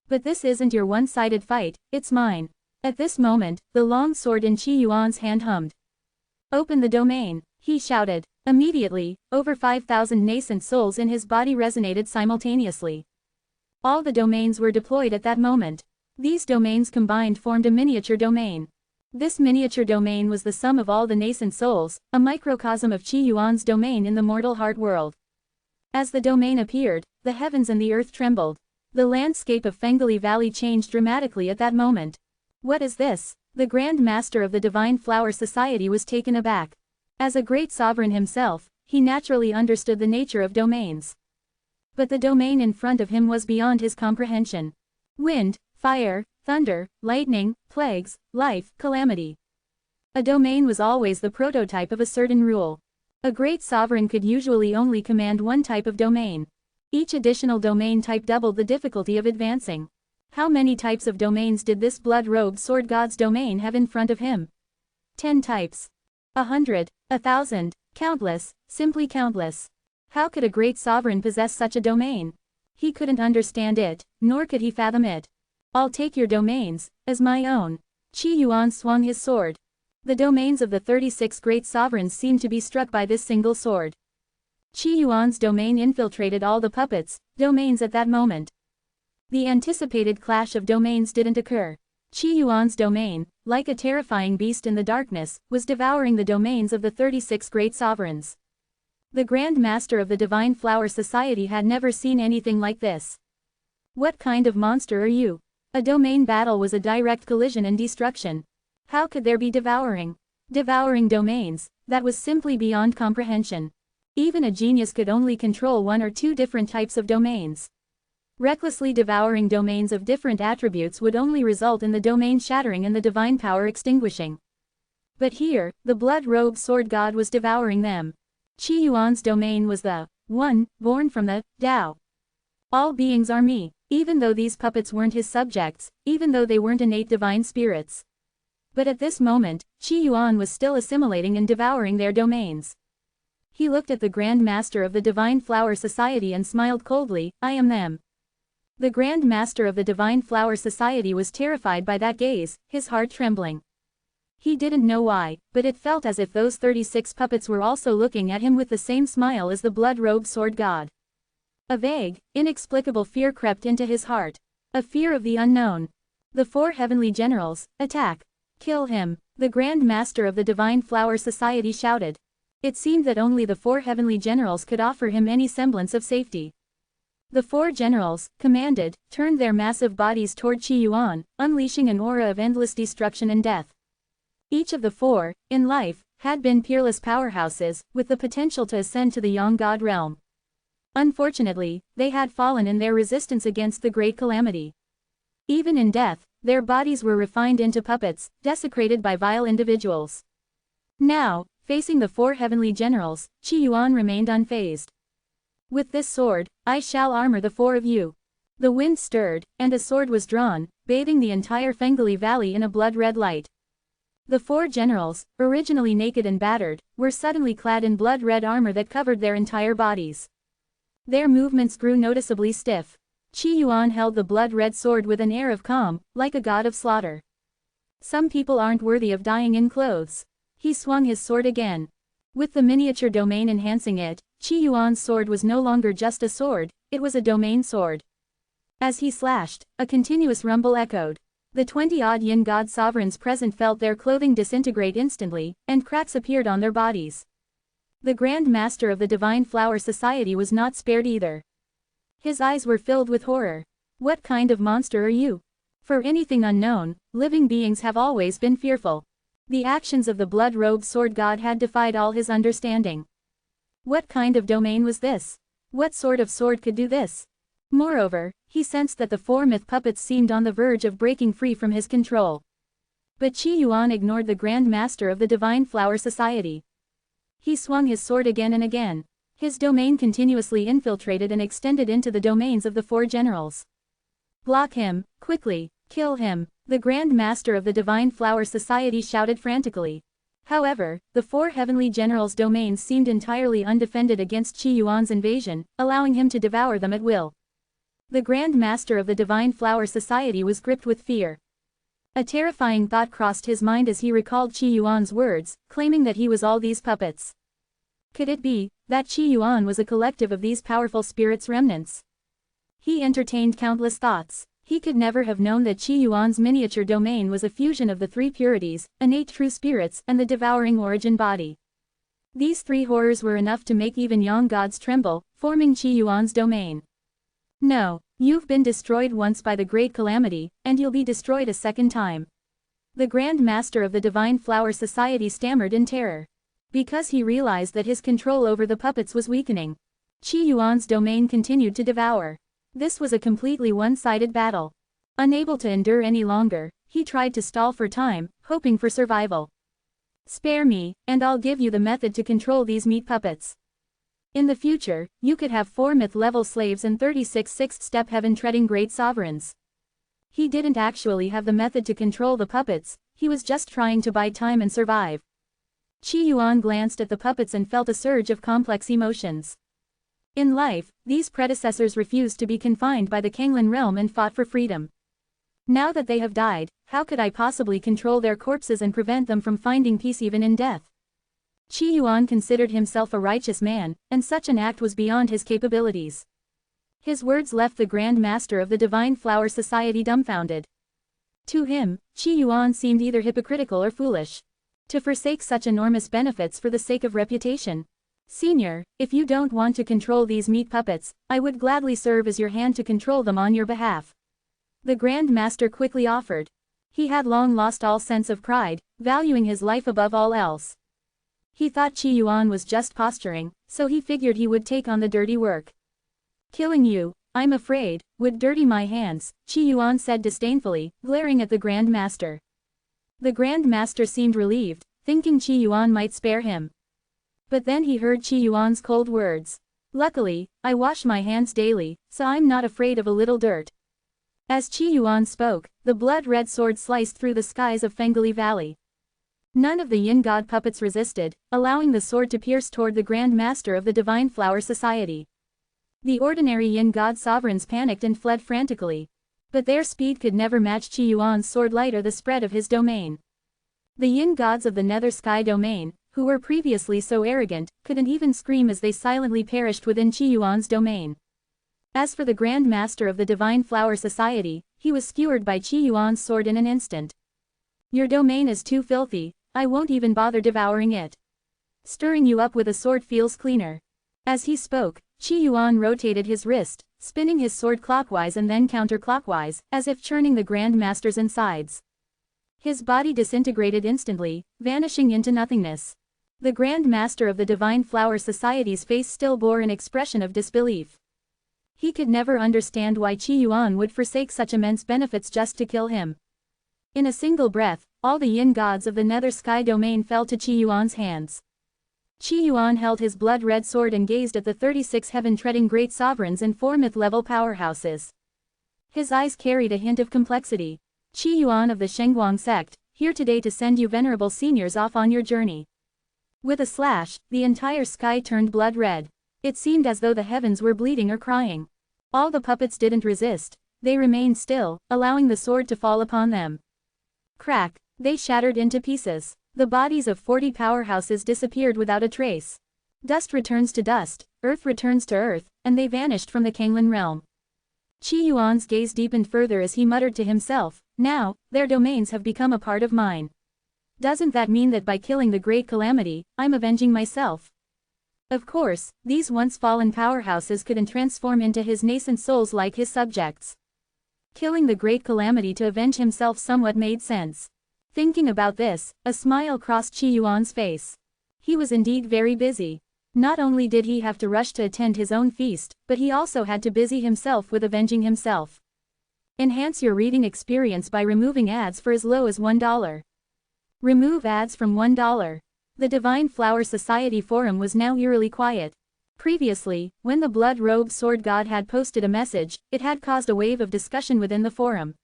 [SPEAKER 1] But this isn't your one-sided fight, it's mine. At this moment, the long sword in Qi Yuan's hand hummed. Open the domain, he shouted. Immediately, over 5,000 nascent souls in his body resonated simultaneously. All the domains were deployed at that moment. These domains combined formed a miniature domain. This miniature domain was the sum of all the nascent souls, a microcosm of Qi Yuan's domain in the mortal heart world. As the domain appeared, the heavens and the earth trembled. The landscape of Fengli Valley changed dramatically at that moment. What is this? The Grand Master of the Divine Flower Society was taken aback. As a great sovereign himself, he naturally understood the nature of domains. But the domain in front of him was beyond his comprehension. Wind, fire, thunder, lightning, plagues, life, calamity. A domain was always the prototype of a certain rule. A great sovereign could usually only command one type of domain. Each additional domain type doubled the difficulty of advancing. How many types of domains did this blood-robed sword god's domain have in front of him? 10 types. 100, 1,000, countless, simply countless. How could a great sovereign possess such a domain? He couldn't understand it, nor could he fathom it. I'll take your domains, as my own. Qi Yuan swung his sword. The domains of the 36 great sovereigns seemed to be struck by this single sword. Qi Yuan's domain infiltrated all the puppets' domains at that moment. The anticipated clash of domains didn't occur. Qi Yuan's domain, like a terrifying beast in the darkness, was devouring the domains of the 36 great sovereigns. The Grand Master of the Divine Flower Society had never seen anything like this. What kind of monster are you? A domain battle was a direct collision and destruction. How could there be devouring domains? That was simply beyond comprehension. Even a genius could only control 1 or 2 different types of domains. Recklessly devouring domains of different attributes would only result in the domain shattering and the divine power extinguishing. But here, the blood-robed sword god was devouring them. Qi Yuan's domain was the one, born from the Tao. All beings are me, even though these puppets weren't his subjects, even though they weren't innate divine spirits. But at this moment, Qi Yuan was still assimilating and devouring their domains. He looked at the Grand Master of the Divine Flower Society and smiled coldly, I am them. The Grand Master of the Divine Flower Society was terrified by that gaze, his heart trembling. He didn't know why, but it felt as if those 36 puppets were also looking at him with the same smile as the blood-robed sword god. A vague, inexplicable fear crept into his heart. A fear of the unknown. The 4 heavenly generals, attack. Kill him, the Grand Master of the Divine Flower Society shouted. It seemed that only the 4 heavenly generals could offer him any semblance of safety. The 4 generals, commanded, turned their massive bodies toward Qi Yuan, unleashing an aura of endless destruction and death. Each of the 4, in life, had been peerless powerhouses, with the potential to ascend to the Yang God realm. Unfortunately, they had fallen in their resistance against the great calamity. Even in death, their bodies were refined into puppets, desecrated by vile individuals. Now, facing the 4 heavenly generals, Qi Yuan remained unfazed. With this sword, I shall armor the 4 of you. The wind stirred, and a sword was drawn, bathing the entire Fengli Valley in a blood-red light. The 4 generals, originally naked and battered, were suddenly clad in blood-red armor that covered their entire bodies. Their movements grew noticeably stiff. Qi Yuan held the blood-red sword with an air of calm, like a god of slaughter. Some people aren't worthy of dying in clothes. He swung his sword again. With the miniature domain enhancing it, Qi Yuan's sword was no longer just a sword, it was a domain sword. As he slashed, a continuous rumble echoed. The 20-odd yin god sovereigns present felt their clothing disintegrate instantly, and cracks appeared on their bodies. The Grand Master of the Divine Flower Society was not spared either. His eyes were filled with horror. What kind of monster are you? For anything unknown, living beings have always been fearful. The actions of the blood-robed sword god had defied all his understanding. What kind of domain was this? What sort of sword could do this? Moreover, he sensed that the 4 myth puppets seemed on the verge of breaking free from his control. But Qi Yuan ignored the Grand Master of the Divine Flower Society. He swung his sword again and again. His domain continuously infiltrated and extended into the domains of the 4 generals. Block him, quickly, kill him, the Grand Master of the Divine Flower Society shouted frantically. However, the 4 heavenly generals' domains seemed entirely undefended against Qi Yuan's invasion, allowing him to devour them at will. The Grand Master of the Divine Flower Society was gripped with fear. A terrifying thought crossed his mind as he recalled Qi Yuan's words, claiming that he was all these puppets. Could it be that Qi Yuan was a collective of these powerful spirits' remnants? He entertained countless thoughts. He could never have known that Qi Yuan's miniature domain was a fusion of the 3 purities, innate true spirits, and the devouring origin body. These 3 horrors were enough to make even young gods tremble, forming Qi Yuan's domain. No, you've been destroyed once by the great calamity, and you'll be destroyed a second time. The Grand Master of the Divine Flower Society stammered in terror. Because he realized that his control over the puppets was weakening. Qi Yuan's domain continued to devour. This was a completely one-sided battle. Unable to endure any longer, he tried to stall for time, hoping for survival. Spare me, and I'll give you the method to control these meat puppets. In the future, you could have 4 myth-level slaves and 36 sixth-step heaven-treading great sovereigns. He didn't actually have the method to control the puppets, he was just trying to buy time and survive. Qi Yuan glanced at the puppets and felt a surge of complex emotions. In life, these predecessors refused to be confined by the Kanglin realm and fought for freedom. Now that they have died, how could I possibly control their corpses and prevent them from finding peace even in death? Qi Yuan considered himself a righteous man, and such an act was beyond his capabilities. His words left the Grand Master of the Divine Flower Society dumbfounded. To him, Qi Yuan seemed either hypocritical or foolish. To forsake such enormous benefits for the sake of reputation. Senior, if you don't want to control these meat puppets, I would gladly serve as your hand to control them on your behalf. The Grand Master quickly offered. He had long lost all sense of pride, valuing his life above all else. He thought Qi Yuan was just posturing, so he figured he would take on the dirty work. Killing you, I'm afraid, would dirty my hands, Qi Yuan said disdainfully, glaring at the Grand Master. The Grand Master seemed relieved, thinking Qi Yuan might spare him. But then he heard Qi Yuan's cold words. Luckily, I wash my hands daily, so I'm not afraid of a little dirt. As Qi Yuan spoke, the blood-red sword sliced through the skies of Fengali Valley. None of the Yin God puppets resisted, allowing the sword to pierce toward the Grand Master of the Divine Flower Society. The ordinary Yin God sovereigns panicked and fled frantically. But their speed could never match Qi Yuan's sword light or the spread of his domain. The Yin gods of the Nether Sky domain, who were previously so arrogant, couldn't even scream as they silently perished within Qi Yuan's domain. As for the Grand Master of the Divine Flower Society, he was skewered by Qi Yuan's sword in an instant. Your domain is too filthy, I won't even bother devouring it. Stirring you up with a sword feels cleaner. As he spoke, Qi Yuan rotated his wrist, spinning his sword clockwise and then counterclockwise, as if churning the Grand Master's insides. His body disintegrated instantly, vanishing into nothingness. The Grand Master of the Divine Flower Society's face still bore an expression of disbelief. He could never understand why Qi Yuan would forsake such immense benefits just to kill him. In a single breath, all the Yin gods of the Nether Sky domain fell to Qi Yuan's hands. Qi Yuan held his blood-red sword and gazed at the 36 heaven-treading great sovereigns and 4 myth-level powerhouses. His eyes carried a hint of complexity. Qi Yuan of the Shengguang sect, here today to send you venerable seniors off on your journey. With a slash, the entire sky turned blood-red. It seemed as though the heavens were bleeding or crying. All the puppets didn't resist. They remained still, allowing the sword to fall upon them. Crack, they shattered into pieces. The bodies of 40 powerhouses disappeared without a trace. Dust returns to dust, earth returns to earth, and they vanished from the Kanglan realm. Qi Yuan's gaze deepened further as he muttered to himself, now, their domains have become a part of mine. Doesn't that mean that by killing the Great Calamity, I'm avenging myself? Of course, these once fallen powerhouses couldn't transform into his nascent souls like his subjects. Killing the Great Calamity to avenge himself somewhat made sense. Thinking about this, a smile crossed Qi Yuan's face. He was indeed very busy. Not only did he have to rush to attend his own feast, but he also had to busy himself with avenging himself. Enhance your reading experience by removing ads for as low as $1. Remove ads from $1. The Divine Flower Society forum was now eerily quiet. Previously, when the Blood-Robed Sword God had posted a message, it had caused a wave of discussion within the forum.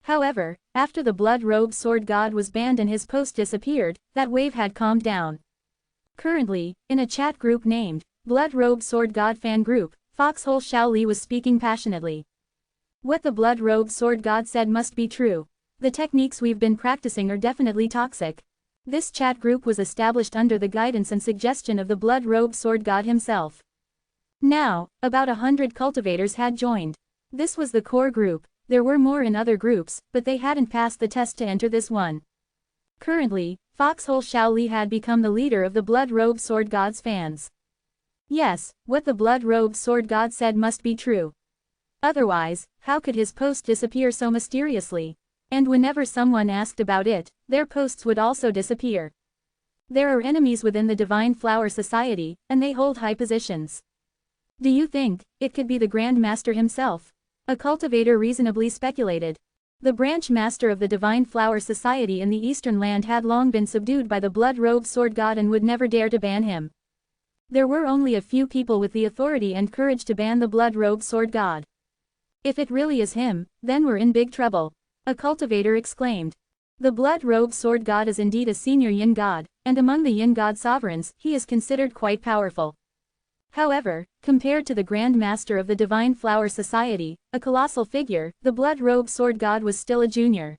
[SPEAKER 1] However, after the Blood-Robed Sword God was banned and his post disappeared, that wave had calmed down. Currently, in a chat group named Blood-Robed Sword God Fan Group, Foxhole Shaoli was speaking passionately. What the Blood-Robed Sword God said must be true. The techniques we've been practicing are definitely toxic. This chat group was established under the guidance and suggestion of the Blood-Robed Sword God himself. Now, about 100 cultivators had joined. This was the core group. There were more in other groups, but they hadn't passed the test to enter this one. Currently, Foxhole Shaoli had become the leader of the Blood-Robed Sword God's fans. Yes, what the Blood-Robed Sword God said must be true. Otherwise, how could his post disappear so mysteriously? And whenever someone asked about it, their posts would also disappear. There are enemies within the Divine Flower Society, and they hold high positions. Do you think it could be the Grand Master himself? A cultivator reasonably speculated. The branch master of the Divine Flower Society in the Eastern Land had long been subdued by the Blood-Robed Sword God and would never dare to ban him. There were only a few people with the authority and courage to ban the Blood-Robed Sword God. If it really is him, then we're in big trouble. A cultivator exclaimed. The Blood-Robed Sword God is indeed a senior Yin God, and among the Yin God sovereigns, he is considered quite powerful. However, compared to the Grand Master of the Divine Flower Society, a colossal figure, the Blood-Robed Sword God was still a junior.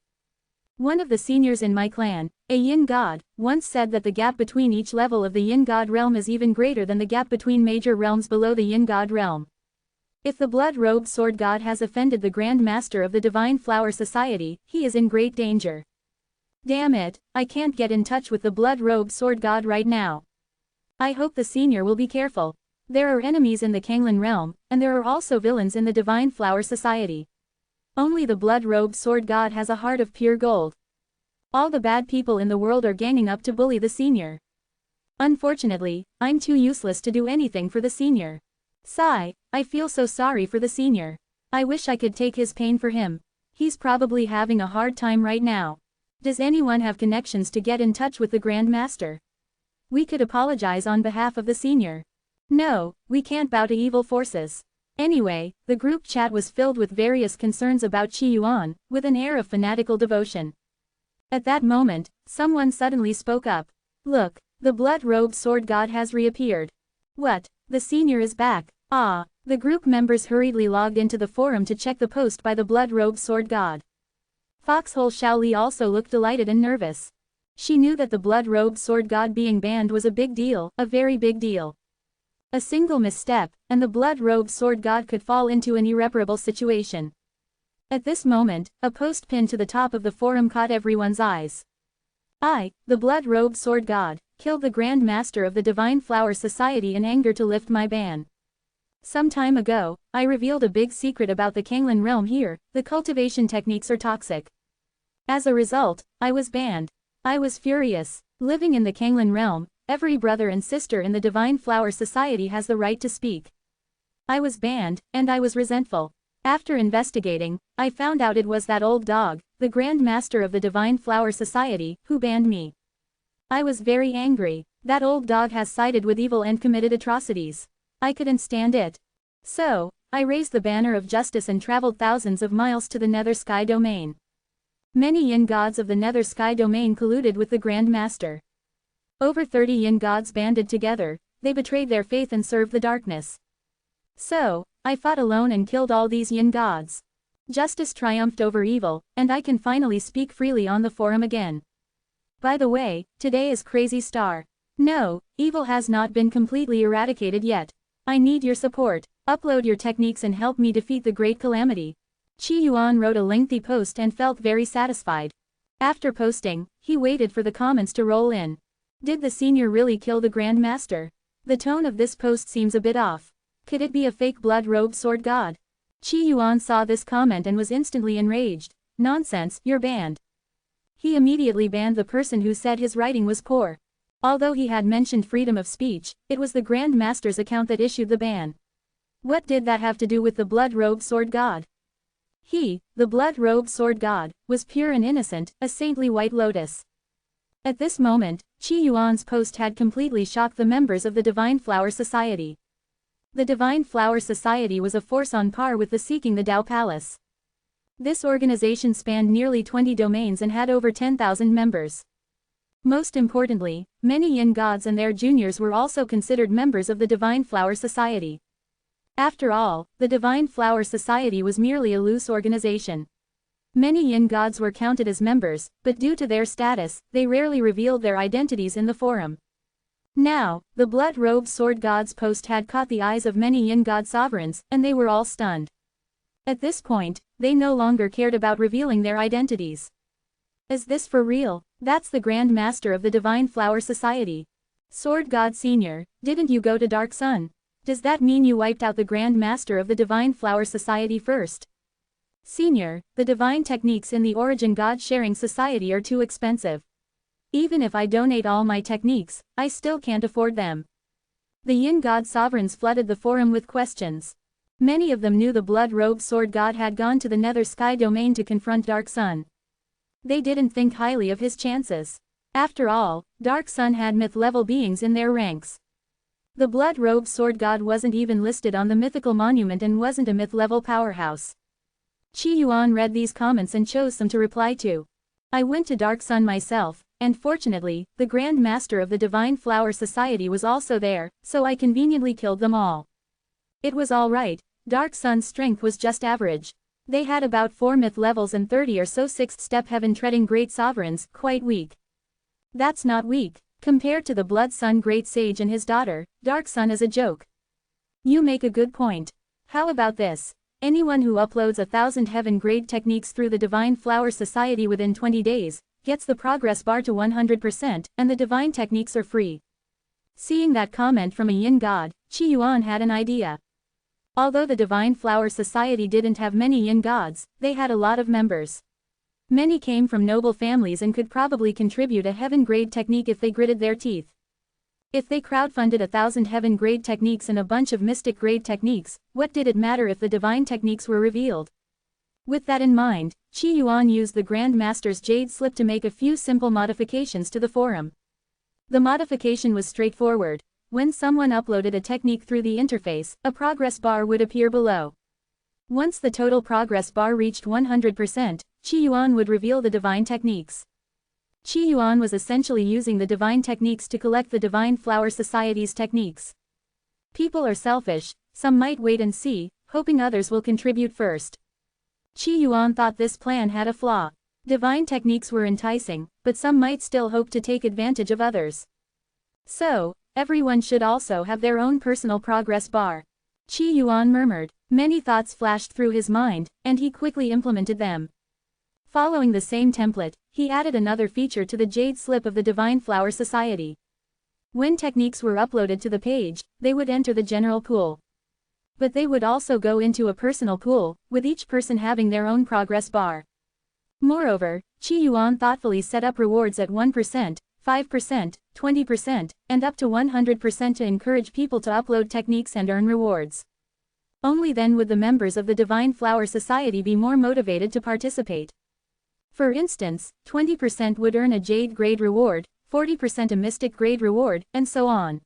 [SPEAKER 1] One of the seniors in my clan, a Yin God, once said that the gap between each level of the Yin God realm is even greater than the gap between major realms below the Yin God realm. If the Blood-Robed Sword God has offended the Grand Master of the Divine Flower Society, he is in great danger. Damn it, I can't get in touch with the Blood-Robed Sword God right now. I hope the senior will be careful. There are enemies in the Kanglan realm, and there are also villains in the Divine Flower Society. Only the Blood-Robed Sword God has a heart of pure gold. All the bad people in the world are ganging up to bully the senior. Unfortunately, I'm too useless to do anything for the senior. Sigh, I feel so sorry for the senior. I wish I could take his pain for him. He's probably having a hard time right now. Does anyone have connections to get in touch with the Grand Master? We could apologize on behalf of the senior. No, we can't bow to evil forces. Anyway, the group chat was filled with various concerns about Qi Yuan, with an air of fanatical devotion. At that moment, someone suddenly spoke up. Look, the blood-robed sword god has reappeared. What? The senior is back. Ah, the group members hurriedly logged into the forum to check the post by the blood-robed sword god. Foxhole Shaoli also looked delighted and nervous. She knew that the blood-robed sword god being banned was a big deal, a very big deal. A single misstep, and the blood-robed sword god could fall into an irreparable situation. At this moment, a post pinned to the top of the forum caught everyone's eyes. I, the blood-robed sword god, killed the Grand Master of the Divine Flower Society in anger to lift my ban. Some time ago, I revealed a big secret about the Kanglan realm here. The cultivation techniques are toxic. As a result, I was banned. I was furious. Living in the Kanglan realm, every brother and sister in the Divine Flower Society has the right to speak. I was banned, and I was resentful. After investigating, I found out it was that old dog, the Grand Master of the Divine Flower Society, who banned me. I was very angry. That old dog has sided with evil and committed atrocities. I couldn't stand it. So, I raised the banner of justice and traveled thousands of miles to the Nether Sky Domain. Many Yin gods of the Nether Sky Domain colluded with the Grand Master. Over 30 Yin gods banded together. They betrayed their faith and served the darkness. So, I fought alone and killed all these Yin gods. Justice triumphed over evil, and I can finally speak freely on the forum again. By the way, today is Crazy Star. No, evil has not been completely eradicated yet. I need your support. Upload your techniques and help me defeat the Great Calamity. Qi Yuan wrote a lengthy post and felt very satisfied. After posting, he waited for the comments to roll in. Did the senior really kill the Grand Master? The tone of this post seems a bit off. Could it be a fake blood-robed sword god? Qi Yuan saw this comment and was instantly enraged. Nonsense, you're banned. He immediately banned the person who said his writing was poor. Although he had mentioned freedom of speech, it was the Grand Master's account that issued the ban. What did that have to do with the blood-robed sword god? He, the blood-robed sword god, was pure and innocent, a saintly white lotus. At this moment, Qi Yuan's post had completely shocked the members of the Divine Flower Society. The Divine Flower Society was a force on par with the Seeking the Tao Palace. This organization spanned nearly 20 domains and had over 10,000 members. Most importantly, many Yin gods and their juniors were also considered members of the Divine Flower Society. After all, the Divine Flower Society was merely a loose organization. Many Yin gods were counted as members, but due to their status, they rarely revealed their identities in the forum. Now, the blood-robed sword god's post had caught the eyes of many Yin god sovereigns, and they were all stunned. At this point, they no longer cared about revealing their identities. Is this for real? That's the Grand Master of the Divine Flower Society. Sword God Senior, didn't you go to Dark Sun? Does that mean you wiped out the Grand Master of the Divine Flower Society first? Senior, the divine techniques in the Origin God Sharing Society are too expensive. Even if I donate all my techniques, I still can't afford them. The Yin God sovereigns flooded the forum with questions. Many of them knew the blood-robed sword god had gone to the Nether Sky Domain to confront Dark Sun. They didn't think highly of his chances. After all, Dark Sun had myth-level beings in their ranks. The blood-robed sword god wasn't even listed on the mythical monument and wasn't a myth-level powerhouse. Qi Yuan read these comments and chose some to reply to. I went to Dark Sun myself, and fortunately, the Grand Master of the Divine Flower Society was also there, so I conveniently killed them all. It was alright. Dark Sun's strength was just average. They had about 4 myth levels and 30 or so 6th step heaven treading great sovereigns, quite weak. That's not weak. Compared to the Blood Sun Great Sage and his daughter, Dark Sun is a joke. You make a good point. How about this? Anyone who uploads 1,000 heaven grade techniques through the Divine Flower Society within 20 days, gets the progress bar to 100%, and the divine techniques are free. Seeing that comment from a Yin god, Qi Yuan had an idea. Although the Divine Flower Society didn't have many Yin gods, they had a lot of members. Many came from noble families and could probably contribute a heaven-grade technique if they gritted their teeth. If they crowdfunded 1,000 heaven-grade techniques and a bunch of mystic-grade techniques, what did it matter if the divine techniques were revealed? With that in mind, Qi Yuan used the Grand Master's Jade Slip to make a few simple modifications to the forum. The modification was straightforward. When someone uploaded a technique through the interface, a progress bar would appear below. Once the total progress bar reached 100%, Qi Yuan would reveal the divine techniques. Qi Yuan was essentially using the divine techniques to collect the Divine Flower Society's techniques. People are selfish, some might wait and see, hoping others will contribute first. Qi Yuan thought this plan had a flaw. Divine techniques were enticing, but some might still hope to take advantage of others. So, everyone should also have their own personal progress bar. Qi Yuan murmured. Many thoughts flashed through his mind, and he quickly implemented them. Following the same template, he added another feature to the Jade Slip of the Divine Flower Society. When techniques were uploaded to the page, they would enter the general pool. But they would also go into a personal pool, with each person having their own progress bar. Moreover, Qi Yuan thoughtfully set up rewards at 1%, 5%, 20%, and up to 100% to encourage people to upload techniques and earn rewards. Only then would the members of the Divine Flower Society be more motivated to participate. For instance, 20% would earn a Jade grade reward, 40% a Mystic grade reward, and so on.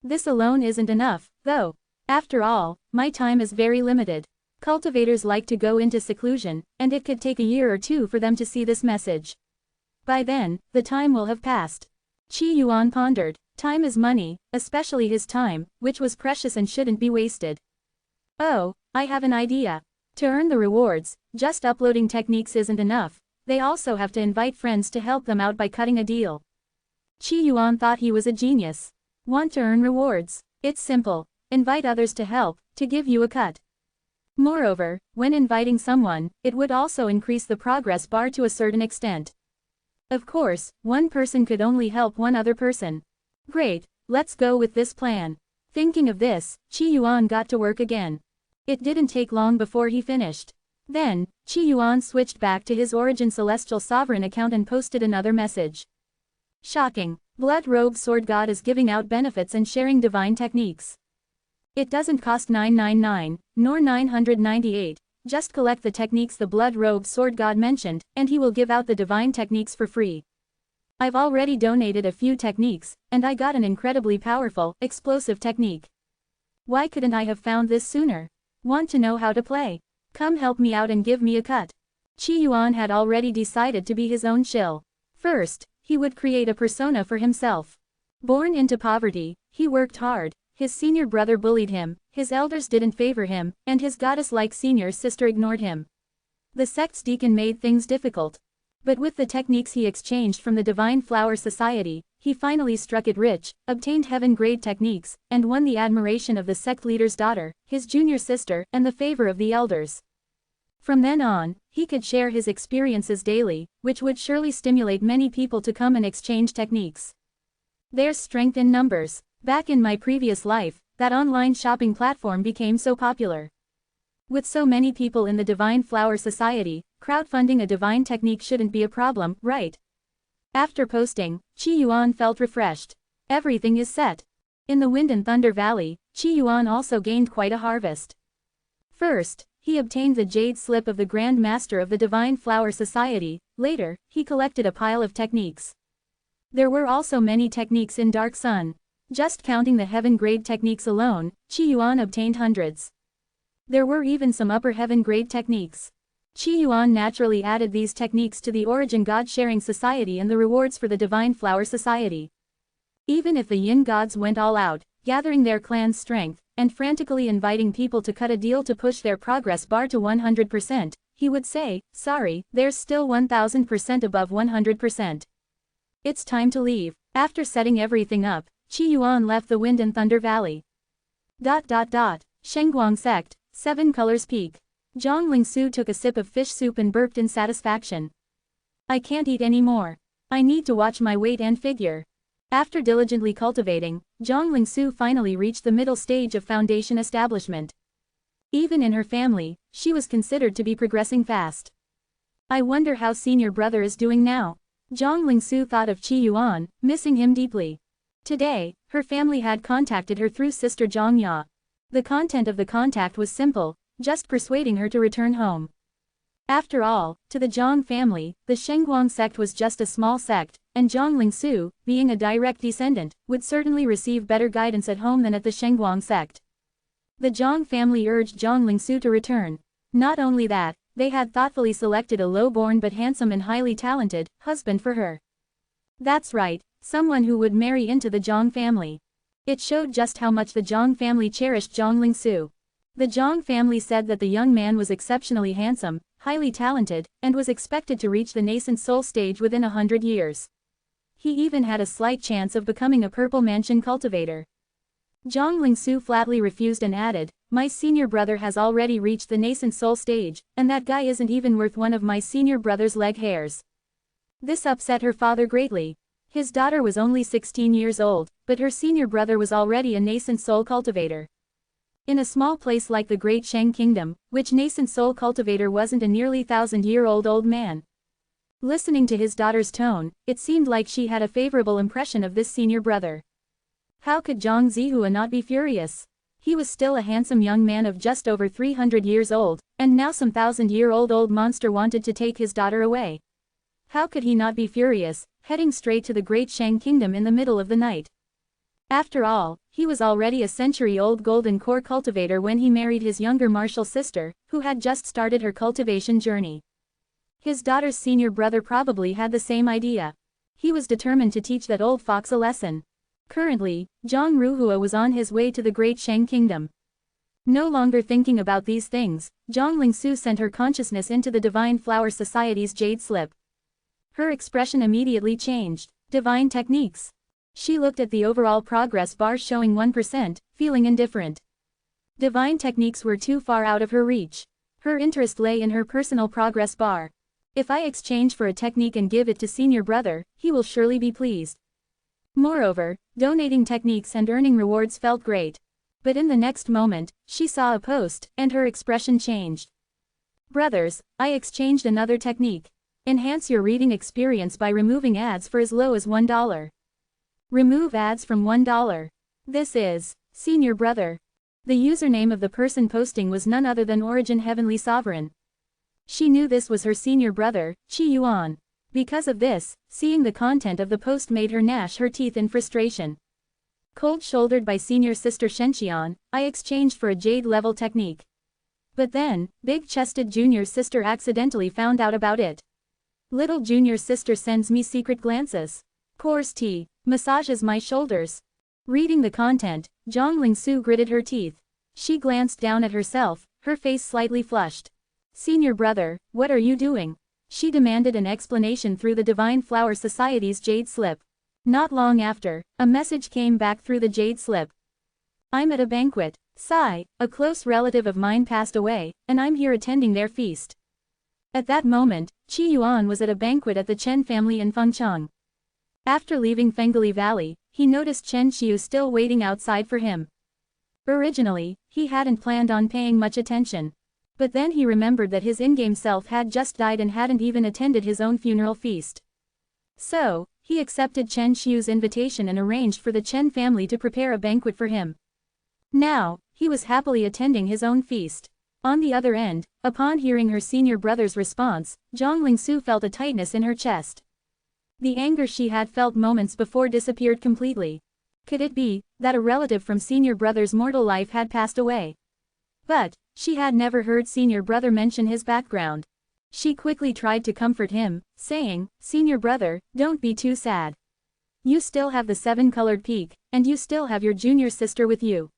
[SPEAKER 1] This alone isn't enough, though. After all, my time is very limited. Cultivators like to go into seclusion, and it could take a year or two for them to see this message. By then, the time will have passed. Qi Yuan pondered. Time is money, especially his time, which was precious and shouldn't be wasted. Oh, I have an idea. To earn the rewards, just uploading techniques isn't enough. They also have to invite friends to help them out by cutting a deal. Qi Yuan thought he was a genius. Want to earn rewards? It's simple. Invite others to help, to give you a cut. Moreover, when inviting someone, it would also increase the progress bar to a certain extent. Of course, one person could only help one other person. Great, let's go with this plan. Thinking of this, Qi Yuan got to work again. It didn't take long before he finished. Then, Qi Yuan switched back to his Origin Celestial Sovereign account and posted another message. Shocking, Blood Robe Sword God is giving out benefits and sharing divine techniques. It doesn't cost $9.99, nor $998, just collect the techniques the Blood Robe Sword God mentioned, and he will give out the divine techniques for free. I've already donated a few techniques, and I got an incredibly powerful, explosive technique. Why couldn't I have found this sooner? Want to know how to play? Come help me out and give me a cut. Qi Yuan had already decided to be his own shill. First, he would create a persona for himself. Born into poverty, he worked hard. His senior brother bullied him, his elders didn't favor him, and his goddess-like senior sister ignored him. The sect's deacon made things difficult. But with the techniques he exchanged from the Divine Flower Society, he finally struck it rich, obtained heaven-grade techniques, and won the admiration of the sect leader's daughter, his junior sister, and the favor of the elders. From then on, he could share his experiences daily, which would surely stimulate many people to come and exchange techniques. There's strength in numbers. Back in my previous life, that online shopping platform became so popular. With so many people in the Divine Flower Society, crowdfunding a divine technique shouldn't be a problem, right? After posting, Qi Yuan felt refreshed. Everything is set. In the Wind and Thunder Valley, Qi Yuan also gained quite a harvest. First, he obtained the Jade Slip of the Grand Master of the Divine Flower Society. Later, he collected a pile of techniques. There were also many techniques in Dark Sun. Just counting the heaven-grade techniques alone, Qi Yuan obtained hundreds. There were even some upper heaven-grade techniques. Qi Yuan naturally added these techniques to the Origin God-sharing Society and the rewards for the Divine Flower Society. Even if the Yin gods went all out, gathering their clan's strength, and frantically inviting people to cut a deal to push their progress bar to 100%, he would say, sorry, there's still 1000% above 100%. It's time to leave. After setting everything up, Qi Yuan left the Wind and Thunder Valley. Shengguang Sect, 7 Colors Peak. Zhang Lingsu took a sip of fish soup and burped in satisfaction. I can't eat anymore. I need to watch my weight and figure. After diligently cultivating, Zhang Lingsu finally reached the middle stage of foundation establishment. Even in her family, she was considered to be progressing fast. I wonder how senior brother is doing now. Zhang Lingsu thought of Qi Yuan, missing him deeply. Today, her family had contacted her through Sister Zhang Ya. The content of the contact was simple, just persuading her to return home. After all, to the Zhang family, the Shengguang sect was just a small sect, and Zhang Lingsu, being a direct descendant, would certainly receive better guidance at home than at the Shengguang sect. The Zhang family urged Zhang Lingsu to return. Not only that, they had thoughtfully selected a low-born but handsome and highly talented husband for her. That's right, someone who would marry into the Zhang family. It showed just how much the Zhang family cherished Zhang Lingsu. The Zhang family said that the young man was exceptionally handsome, highly talented, and was expected to reach the nascent soul stage within 100 years. He even had a slight chance of becoming a purple mansion cultivator. Zhang Lingsu flatly refused and added, "My senior brother has already reached the nascent soul stage, and that guy isn't even worth one of my senior brother's leg hairs." This upset her father greatly. His daughter was only 16 years old, but her senior brother was already a nascent soul cultivator. In a small place like the Great Shang Kingdom, which nascent soul cultivator wasn't a nearly 1,000-year-old old man. Listening to his daughter's tone, it seemed like she had a favorable impression of this senior brother. How could Zhang Zihua not be furious? He was still a handsome young man of just over 300 years old, and now some 1,000-year-old old monster wanted to take his daughter away. How could he not be furious, heading straight to the Great Shang Kingdom in the middle of the night? After all, he was already a century-old golden core cultivator when he married his younger martial sister, who had just started her cultivation journey. His daughter's senior brother probably had the same idea. He was determined to teach that old fox a lesson. Currently, Zhang Ruhua was on his way to the Great Shang Kingdom. No longer thinking about these things, Zhang Lingsu sent her consciousness into the Divine Flower Society's jade slip. Her expression immediately changed. Divine techniques. She looked at the overall progress bar showing 1%, feeling indifferent. Divine techniques were too far out of her reach. Her interest lay in her personal progress bar. If I exchange for a technique and give it to senior brother, he will surely be pleased. Moreover, donating techniques and earning rewards felt great. But in the next moment, she saw a post, and her expression changed. "Brothers, I exchanged another technique. Enhance your reading experience by removing ads for as low as $1. Remove ads from $1. This is senior brother." The username of the person posting was none other than Origin Heavenly Sovereign. She knew this was her senior brother, Qi Yuan. Because of this, seeing the content of the post made her gnash her teeth in frustration. Cold-shouldered by senior sister Shenxian, I exchanged for a jade-level technique. But then, big-chested junior sister accidentally found out about it. Little junior sister sends me secret glances. Pours tea, massages my shoulders. Reading the content, Zhang Lingsu gritted her teeth. She glanced down at herself, her face slightly flushed. "Senior brother, what are you doing?" She demanded an explanation through the Divine Flower Society's jade slip. Not long after, a message came back through the jade slip. "I'm at a banquet. Sigh, a close relative of mine passed away, and I'm here attending their feast." At that moment, Qi Yuan was at a banquet at the Chen family in Fengcheng. After leaving Fengali Valley, he noticed Chen Xiu still waiting outside for him. Originally, he hadn't planned on paying much attention. But then he remembered that his in-game self had just died and hadn't even attended his own funeral feast. So, he accepted Chen Xiu's invitation and arranged for the Chen family to prepare a banquet for him. Now, he was happily attending his own feast. On the other end, upon hearing her senior brother's response, Zhang Lingsu felt a tightness in her chest. The anger she had felt moments before disappeared completely. Could it be that a relative from senior brother's mortal life had passed away? But she had never heard senior brother mention his background. She quickly tried to comfort him, saying, "Senior brother, don't be too sad. You still have the 7-colored peak, and you still have your junior sister with you.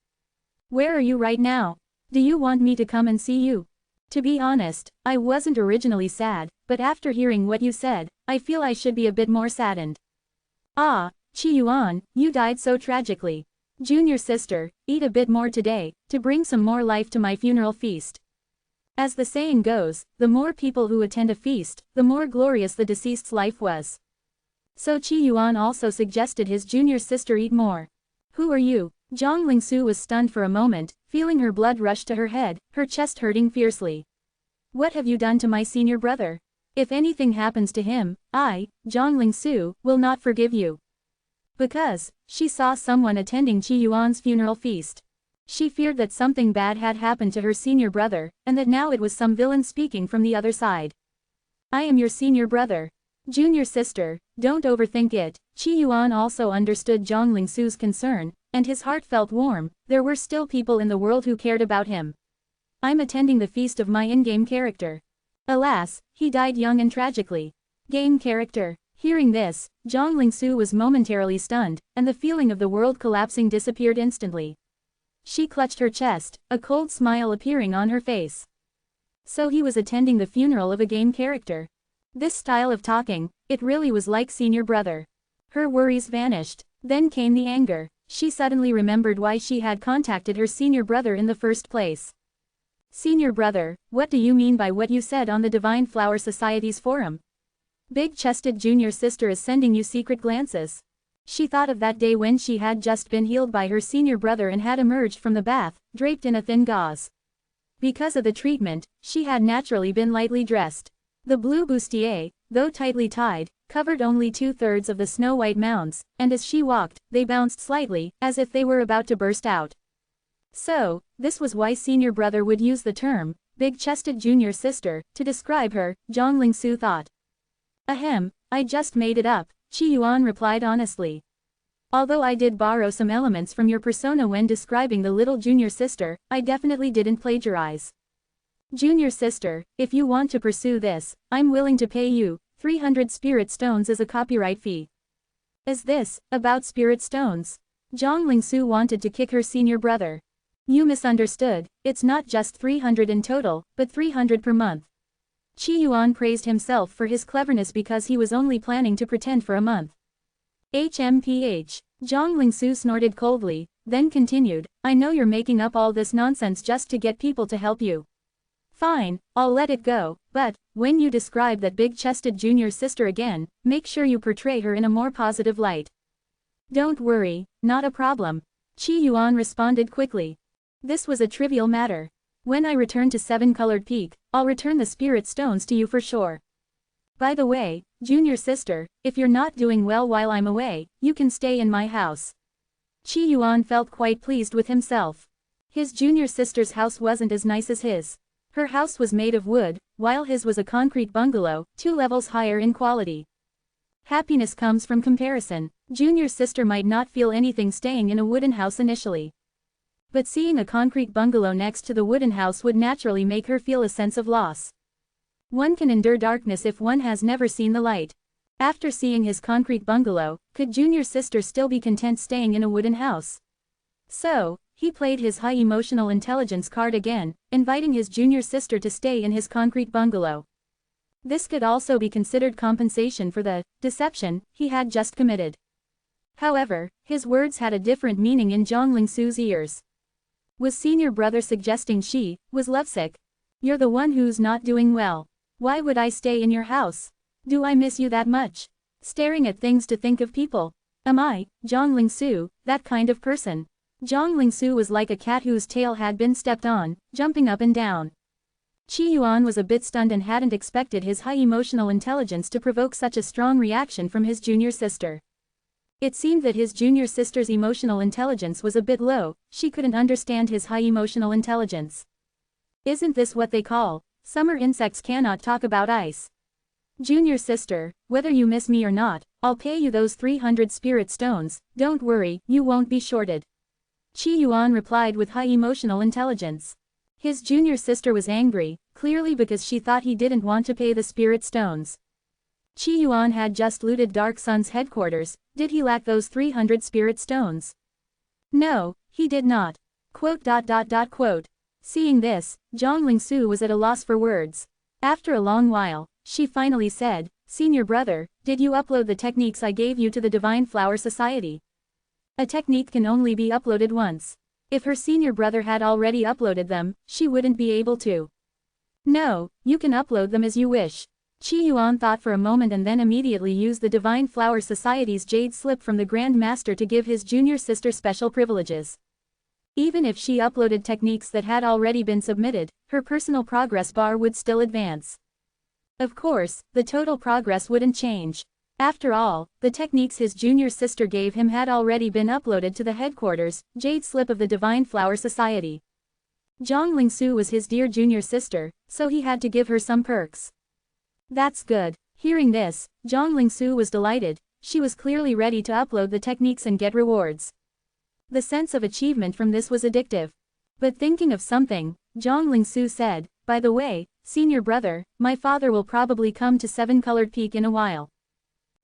[SPEAKER 1] Where are you right now? Do you want me to come and see you?" To be honest, I wasn't originally sad, but after hearing what you said, I feel I should be a bit more saddened. "Ah, Qi Yuan, you died so tragically. Junior sister, eat a bit more today, to bring some more life to my funeral feast." As the saying goes, the more people who attend a feast, the more glorious the deceased's life was. So Qi Yuan also suggested his junior sister eat more. "Who are you?" Zhang Lingsu was stunned for a moment, feeling her blood rush to her head, her chest hurting fiercely. "What have you done to my senior brother? If anything happens to him, I, Zhang Lingsu, will not forgive you." Because she saw someone attending Qi Yuan's funeral feast. She feared that something bad had happened to her senior brother, and that now it was some villain speaking from the other side. I am your senior brother. Junior sister, don't overthink it. Qi Yuan also understood Zhang Lingsu's concern, and his heart felt warm. There were still people in the world who cared about him. I'm attending the feast of my in-game character. Alas, he died young and tragically. Game character. Hearing this, Zhang Lingsu was momentarily stunned, and the feeling of the world collapsing disappeared instantly. She clutched her chest, a cold smile appearing on her face. So he was attending the funeral of a game character. This style of talking, it really was like senior brother. Her worries vanished. Then came the anger. She suddenly remembered why she had contacted her senior brother in the first place. Senior brother, what do you mean by what you said on the Divine Flower Society's forum? Big-chested junior sister is sending you secret glances. She thought of that day when she had just been healed by her senior brother and had emerged from the bath, draped in a thin gauze. Because of the treatment, she had naturally been lightly dressed. The blue bustier, though tightly tied, covered only 2/3 of the snow-white mounds, and as she walked, they bounced slightly, as if they were about to burst out. So, this was why senior brother would use the term, big-chested junior sister, to describe her, Zhang Lingsu thought. Ahem, I just made it up, Qi Yuan replied honestly. Although I did borrow some elements from your persona when describing the little junior sister, I definitely didn't plagiarize. Junior sister, if you want to pursue this, I'm willing to pay you 300 spirit stones as a copyright fee. Is this about spirit stones? Zhang Lingsu wanted to kick her senior brother. You misunderstood, it's not just 300 in total, but 300 per month. Qi Yuan praised himself for his cleverness because he was only planning to pretend for a month. HMPH. Zhang Lingsu snorted coldly, then continued, I know you're making up all this nonsense just to get people to help you. Fine, I'll let it go, but, when you describe that big-chested junior sister again, make sure you portray her in a more positive light. Don't worry, not a problem. Qi Yuan responded quickly. This was a trivial matter. When I return to Seven-Colored Peak, I'll return the spirit stones to you for sure. By the way, junior sister, if you're not doing well while I'm away, you can stay in my house. Qi Yuan felt quite pleased with himself. His junior sister's house wasn't as nice as his. Her house was made of wood, while his was a concrete bungalow, 2 levels higher in quality. Happiness comes from comparison. Junior sister might not feel anything staying in a wooden house initially. But seeing a concrete bungalow next to the wooden house would naturally make her feel a sense of loss. One can endure darkness if one has never seen the light. After seeing his concrete bungalow, could junior sister still be content staying in a wooden house? So, he played his high emotional intelligence card again, inviting his junior sister to stay in his concrete bungalow. This could also be considered compensation for the deception he had just committed. However, his words had a different meaning in Zhang Lingsu's ears. Was senior brother suggesting she was lovesick? You're the one who's not doing well. Why would I stay in your house? Do I miss you that much? Staring at things to think of people. Am I, Zhang Lingsu, that kind of person? Zhang Lingsu was like a cat whose tail had been stepped on, jumping up and down. Qi Yuan was a bit stunned and hadn't expected his high emotional intelligence to provoke such a strong reaction from his junior sister. It seemed that his junior sister's emotional intelligence was a bit low, she couldn't understand his high emotional intelligence. Isn't this what they call, summer insects cannot talk about ice? Junior sister, whether you miss me or not, I'll pay you those 300 spirit stones, don't worry, you won't be shorted. Qi Yuan replied with high emotional intelligence. His junior sister was angry, clearly because she thought he didn't want to pay the spirit stones. Qi Yuan had just looted Dark Sun's headquarters, did he lack those 300 spirit stones? No, he did not. Quote. Seeing this, Zhang Lingsu was at a loss for words. After a long while, she finally said, Senior brother, did you upload the techniques I gave you to the Divine Flower Society? A technique can only be uploaded once. If her senior brother had already uploaded them, she wouldn't be able to. No, you can upload them as you wish. Qi Yuan thought for a moment and then immediately used the Divine Flower Society's jade slip from the Grand Master to give his junior sister special privileges. Even if she uploaded techniques that had already been submitted, her personal progress bar would still advance. Of course, the total progress wouldn't change. After all, the techniques his junior sister gave him had already been uploaded to the headquarters, Jade Slip of the Divine Flower Society. Zhang Lingsu was his dear junior sister, so he had to give her some perks. That's good. Hearing this, Zhang Lingsu was delighted. She was clearly ready to upload the techniques and get rewards. The sense of achievement from this was addictive. But thinking of something, Zhang Lingsu said, "By the way, senior brother, my father will probably come to Seven-Colored Peak in a while.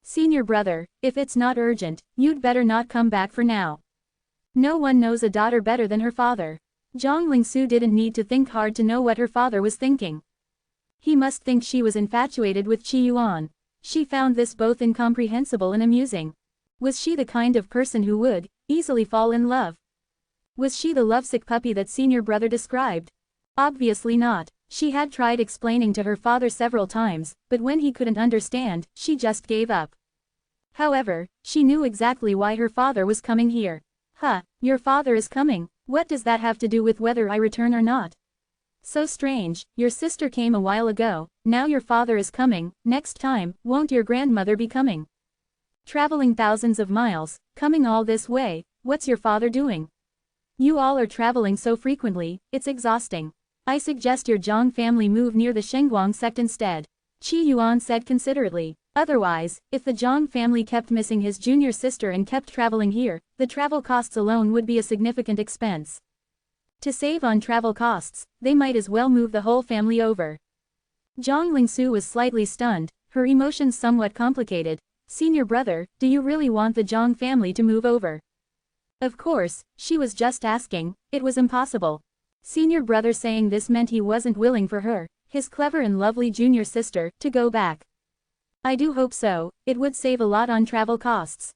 [SPEAKER 1] Senior brother, if it's not urgent, you'd better not come back for now." No one knows a daughter better than her father. Zhang Lingsu didn't need to think hard to know what her father was thinking. He must think she was infatuated with Qi Yuan. She found this both incomprehensible and amusing. Was she the kind of person who would easily fall in love? Was she the lovesick puppy that senior brother described? Obviously not. She had tried explaining to her father several times, but when he couldn't understand, she just gave up. However, she knew exactly why her father was coming here. "Huh, your father is coming. What does that have to do with whether I return or not? So strange, your sister came a while ago, now your father is coming, next time, won't your grandmother be coming? Traveling thousands of miles, coming all this way, what's your father doing? You all are traveling so frequently, it's exhausting. I suggest your Zhang family move near the Shengguang sect instead," Qi Yuan said considerately. Otherwise, if the Zhang family kept missing his junior sister and kept traveling here, the travel costs alone would be a significant expense. To save on travel costs, they might as well move the whole family over. Zhang Lingsu was slightly stunned, her emotions somewhat complicated. "Senior brother, do you really want the Zhang family to move over?" Of course, she was just asking, it was impossible. Senior brother saying this meant he wasn't willing for her, his clever and lovely junior sister, to go back. "I do hope so, it would save a lot on travel costs,"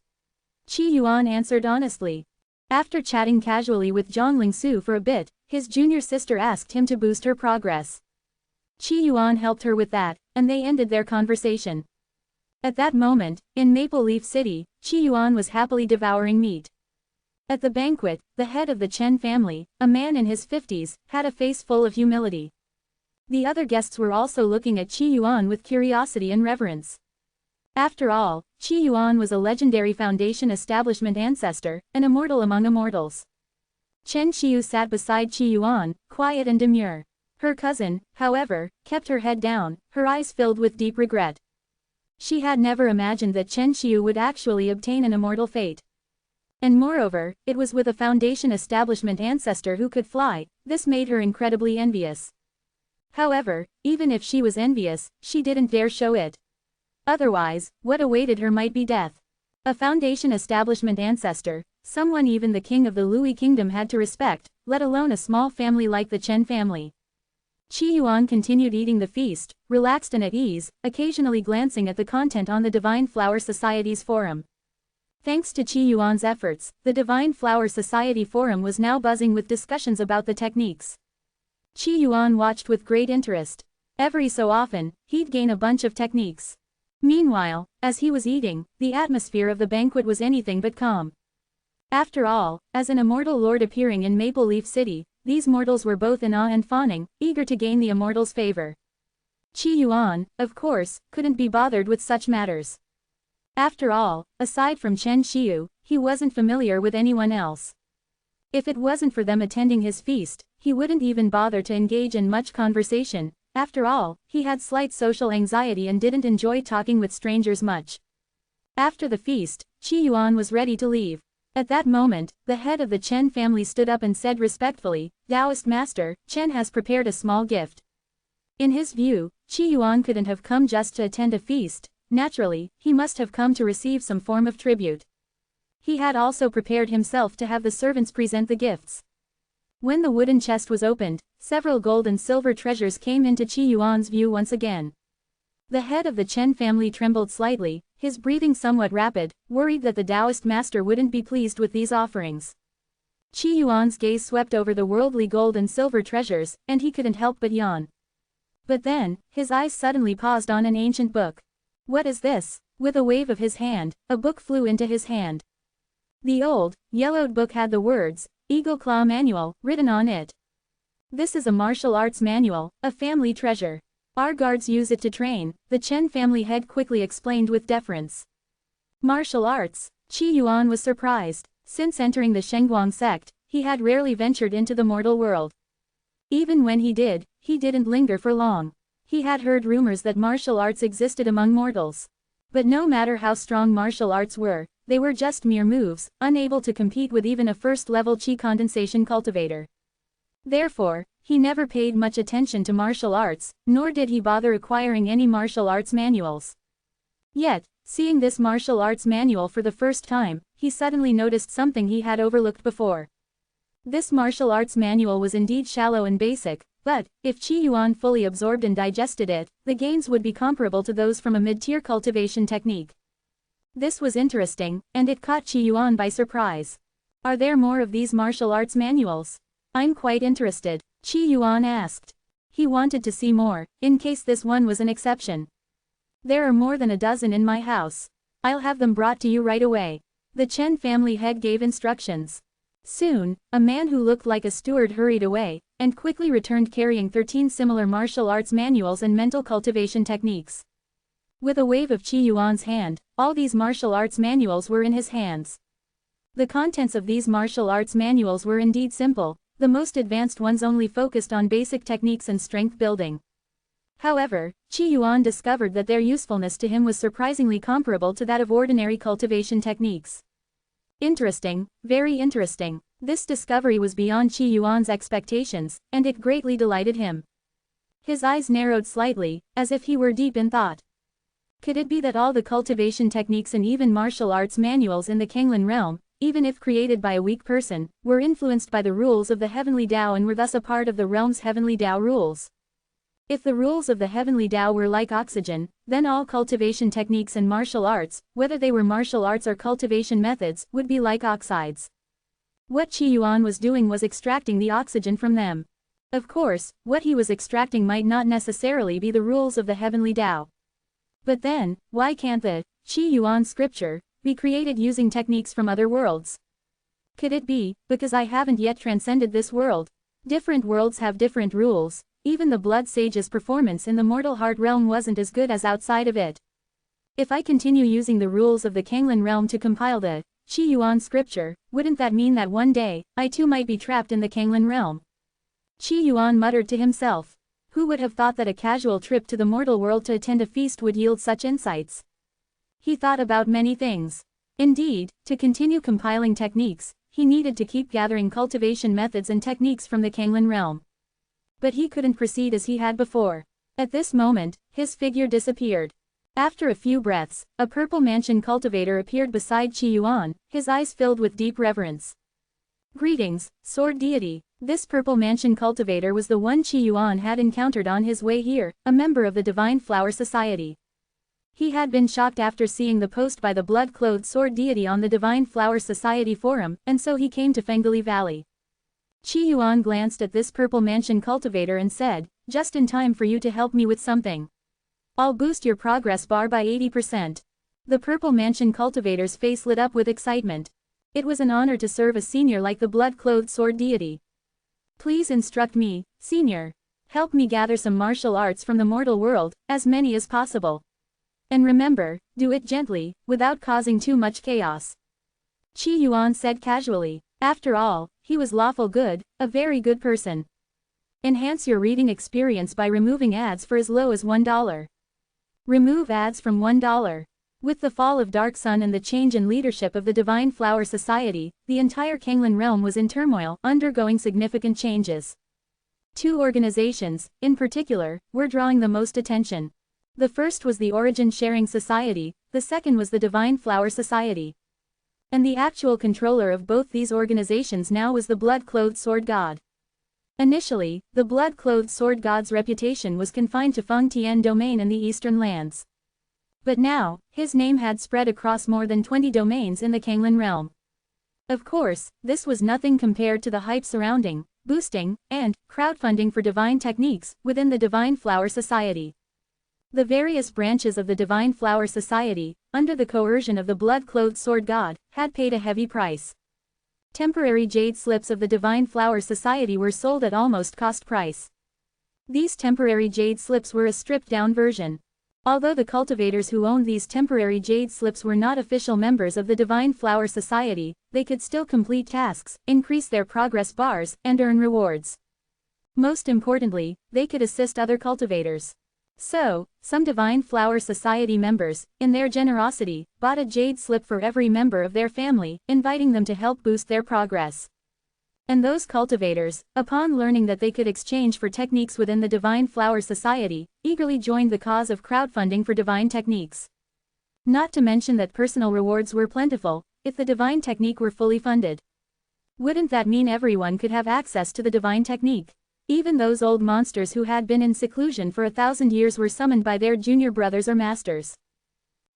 [SPEAKER 1] Qi Yuan answered honestly. After chatting casually with Zhang Lingsu for a bit, his junior sister asked him to boost her progress. Qi Yuan helped her with that, and they ended their conversation. At that moment, in Maple Leaf City, Qi Yuan was happily devouring meat. At the banquet, the head of the Chen family, a man in his 50s, had a face full of humility. The other guests were also looking at Qi Yuan with curiosity and reverence. After all, Qi Yuan was a legendary Foundation establishment ancestor, an immortal among immortals. Chen Qiu sat beside Qi Yuan, quiet and demure. Her cousin, however, kept her head down, her eyes filled with deep regret. She had never imagined that Chen Qiu would actually obtain an immortal fate. And moreover, it was with a Foundation establishment ancestor who could fly. This made her incredibly envious. However, even if she was envious, she didn't dare show it. Otherwise, what awaited her might be death. A Foundation establishment ancestor, someone even the king of the Lui kingdom had to respect, let alone a small family like the Chen family. Qi Yuan continued eating the feast, relaxed and at ease, occasionally glancing at the content on the Divine Flower Society's forum. Thanks to Qi Yuan's efforts, the Divine Flower Society forum was now buzzing with discussions about the techniques. Qi Yuan watched with great interest. Every so often, he'd gain a bunch of techniques. Meanwhile, as he was eating, the atmosphere of the banquet was anything but calm. After all, as an immortal lord appearing in Maple Leaf City, these mortals were both in awe and fawning, eager to gain the immortal's favor. Qi Yuan, of course, couldn't be bothered with such matters. After all, aside from Chen Qiu, he wasn't familiar with anyone else. If it wasn't for them attending his feast, he wouldn't even bother to engage in much conversation. After all, he had slight social anxiety and didn't enjoy talking with strangers much. After the feast, Qi Yuan was ready to leave. At that moment, the head of the Chen family stood up and said respectfully, "Taoist master, Chen has prepared a small gift." In his view, Qi Yuan couldn't have come just to attend a feast. Naturally, he must have come to receive some form of tribute. He had also prepared himself to have the servants present the gifts. When the wooden chest was opened, several gold and silver treasures came into Qi Yuan's view once again. The head of the Chen family trembled slightly, his breathing somewhat rapid, worried that the Taoist master wouldn't be pleased with these offerings. Qi Yuan's gaze swept over the worldly gold and silver treasures, and he couldn't help but yawn. But then, his eyes suddenly paused on an ancient book. "What is this?" With a wave of his hand, a book flew into his hand. The old, yellowed book had the words, "Eagle Claw Manual," written on it. "This is a martial arts manual, a family treasure. Our guards use it to train," the Chen family head quickly explained with deference. Martial arts? Qi Yuan was surprised. Since entering the Shengguang sect, he had rarely ventured into the mortal world. Even when he did, he didn't linger for long. He had heard rumors that martial arts existed among mortals. But no matter how strong martial arts were, they were just mere moves, unable to compete with even a first-level qi condensation cultivator. Therefore, he never paid much attention to martial arts, nor did he bother acquiring any martial arts manuals. Yet, seeing this martial arts manual for the first time, he suddenly noticed something he had overlooked before. This martial arts manual was indeed shallow and basic, but, if Qi Yuan fully absorbed and digested it, the gains would be comparable to those from a mid-tier cultivation technique. This was interesting, and it caught Qi Yuan by surprise. Are there more of these martial arts manuals? I'm quite interested, Qi Yuan asked. He wanted to see more, in case this one was an exception. There are more than a dozen in my house. I'll have them brought to you right away. The Chen family head gave instructions. Soon, a man who looked like a steward hurried away, and quickly returned carrying 13 similar martial arts manuals and mental cultivation techniques. With a wave of Qi Yuan's hand, all these martial arts manuals were in his hands. The contents of these martial arts manuals were indeed simple, the most advanced ones only focused on basic techniques and strength building. However, Qi Yuan discovered that their usefulness to him was surprisingly comparable to that of ordinary cultivation techniques. Interesting, very interesting. This discovery was beyond Qi Yuan's expectations, and it greatly delighted him. His eyes narrowed slightly, as if he were deep in thought. Could it be that all the cultivation techniques and even martial arts manuals in the Kanglin realm, even if created by a weak person, were influenced by the rules of the heavenly Tao and were thus a part of the realm's heavenly Tao rules? If the rules of the heavenly Tao were like oxygen, then all cultivation techniques and martial arts, whether they were martial arts or cultivation methods, would be like oxides. What Qi Yuan was doing was extracting the oxygen from them. Of course, what he was extracting might not necessarily be the rules of the heavenly Tao. But then, why can't the Qi Yuan scripture be created using techniques from other worlds? Could it be because I haven't yet transcended this world? Different worlds have different rules. Even the blood sage's performance in the mortal heart realm wasn't as good as outside of it. If I continue using the rules of the Kanglin realm to compile the Qi Yuan scripture, wouldn't that mean that one day, I too might be trapped in the Kanglin realm? Qi Yuan muttered to himself. Who would have thought that a casual trip to the mortal world to attend a feast would yield such insights? He thought about many things. Indeed, to continue compiling techniques, he needed to keep gathering cultivation methods and techniques from the Kanglin realm. But he couldn't proceed as he had before. At this moment, his figure disappeared. After a few breaths, a purple mansion cultivator appeared beside Qi Yuan, his eyes filled with deep reverence. Greetings, sword deity. This purple mansion cultivator was the one Qi Yuan had encountered on his way here, a member of the Divine Flower Society. He had been shocked after seeing the post by the blood-clothed sword deity on the Divine Flower Society forum, and so he came to Fengli Valley. Qi Yuan glanced at this purple mansion cultivator and said, just in time for you to help me with something. I'll boost your progress bar by 80%. The purple mansion cultivator's face lit up with excitement. It was an honor to serve a senior like the blood-clothed sword deity. Please instruct me, senior. Help me gather some martial arts from the mortal world, as many as possible. And remember, do it gently, without causing too much chaos. Qi Yuan said casually. After all, he was lawful good, a very good person. Enhance your reading experience by removing ads for as low as $1. Remove ads from $1. With the fall of Dark Sun and the change in leadership of the Divine Flower Society, the entire Kanglin realm was in turmoil, undergoing significant changes. Two organizations, in particular, were drawing the most attention. The first was the Origin Sharing Society, the second was the Divine Flower Society. And the actual controller of both these organizations now was the blood-clothed sword god. Initially, the blood-clothed sword god's reputation was confined to Feng Tian domain and the eastern lands. But now, his name had spread across more than 20 domains in the Kanglin realm. Of course, this was nothing compared to the hype surrounding, boosting, and crowdfunding for divine techniques within the Divine Flower Society. The various branches of the Divine Flower Society, under the coercion of the blood-clothed sword god, had paid a heavy price. Temporary jade slips of the Divine Flower Society were sold at almost cost price. These temporary jade slips were a stripped-down version. Although the cultivators who owned these temporary jade slips were not official members of the Divine Flower Society, they could still complete tasks, increase their progress bars, and earn rewards. Most importantly, they could assist other cultivators. So, some Divine Flower Society members, in their generosity, bought a jade slip for every member of their family, inviting them to help boost their progress. And those cultivators, upon learning that they could exchange for techniques within the Divine Flower Society, eagerly joined the cause of crowdfunding for divine techniques. Not to mention that personal rewards were plentiful, if the divine technique were fully funded. Wouldn't that mean everyone could have access to the divine technique? Even those old monsters who had been in seclusion for 1,000 years were summoned by their junior brothers or masters.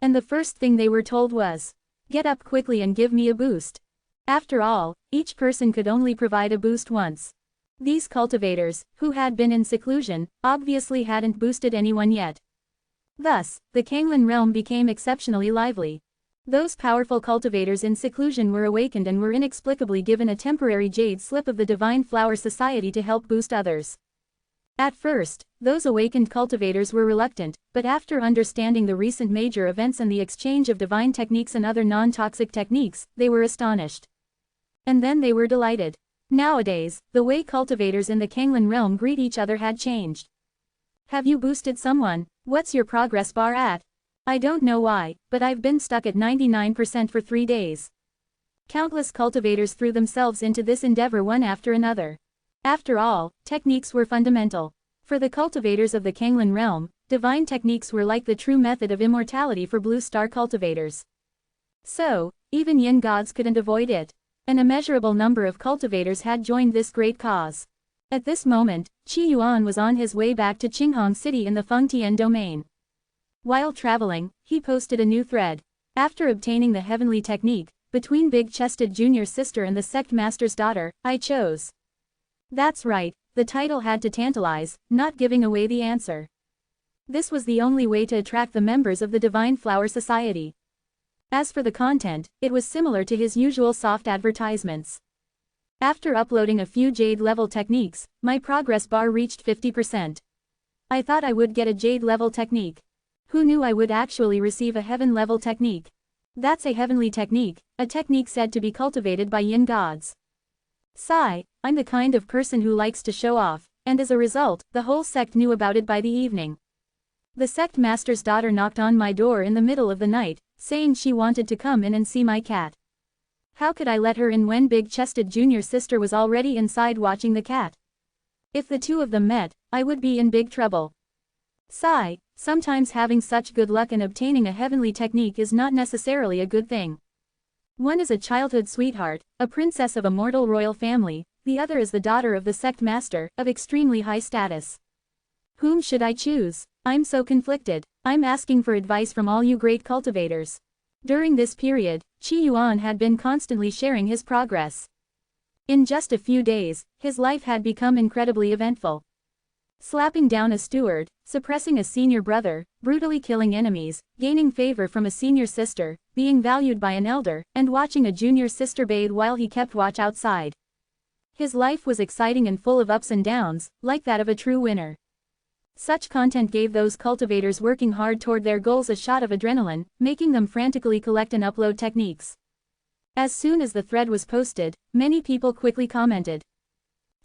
[SPEAKER 1] And the first thing they were told was, "Get up quickly and give me a boost." After all, each person could only provide a boost once. These cultivators, who had been in seclusion, obviously hadn't boosted anyone yet. Thus, the Kanglan realm became exceptionally lively. Those powerful cultivators in seclusion were awakened and were inexplicably given a temporary jade slip of the Divine Flower Society to help boost others. At first, those awakened cultivators were reluctant, but after understanding the recent major events and the exchange of divine techniques and other non-toxic techniques, they were astonished. And then they were delighted. Nowadays, the way cultivators in the Kanglan realm greet each other had changed. "Have you boosted someone? What's your progress bar at? I don't know why, but I've been stuck at 99% for 3 days." Countless cultivators threw themselves into this endeavor one after another. After all, techniques were fundamental. For the cultivators of the Kanglan realm, divine techniques were like the true method of immortality for Blue Star cultivators. So, even yin gods couldn't avoid it. An immeasurable number of cultivators had joined this great cause. At this moment, Qi Yuan was on his way back to Qinghong City in the Fengtian domain. While traveling, he posted a new thread. After obtaining the heavenly technique, between big-chested junior sister and the sect master's daughter, I chose. That's right, the title had to tantalize, not giving away the answer. This was the only way to attract the members of the Divine Flower Society. As for the content, it was similar to his usual soft advertisements. After uploading a few jade-level techniques, my progress bar reached 50%. I thought I would get a jade-level technique. Who knew I would actually receive a heaven-level technique? That's a heavenly technique, a technique said to be cultivated by yin gods. Sigh, I'm the kind of person who likes to show off, and as a result, the whole sect knew about it by the evening. The sect master's daughter knocked on my door in the middle of the night, saying she wanted to come in and see my cat. How could I let her in when big-chested junior sister was already inside watching the cat? If the two of them met, I would be in big trouble. Sigh, sometimes having such good luck in obtaining a heavenly technique is not necessarily a good thing. One is a childhood sweetheart, a princess of a mortal royal family, the other is the daughter of the sect master, of extremely high status. Whom should I choose? I'm so conflicted. I'm asking for advice from all you great cultivators. During this period, Qi Yuan had been constantly sharing his progress. In just a few days, his life had become incredibly eventful. Slapping down a steward, suppressing a senior brother, brutally killing enemies, gaining favor from a senior sister, being valued by an elder, and watching a junior sister bathe while he kept watch outside. His life was exciting and full of ups and downs, like that of a true winner. Such content gave those cultivators working hard toward their goals a shot of adrenaline, making them frantically collect and upload techniques. As soon as the thread was posted, many people quickly commented.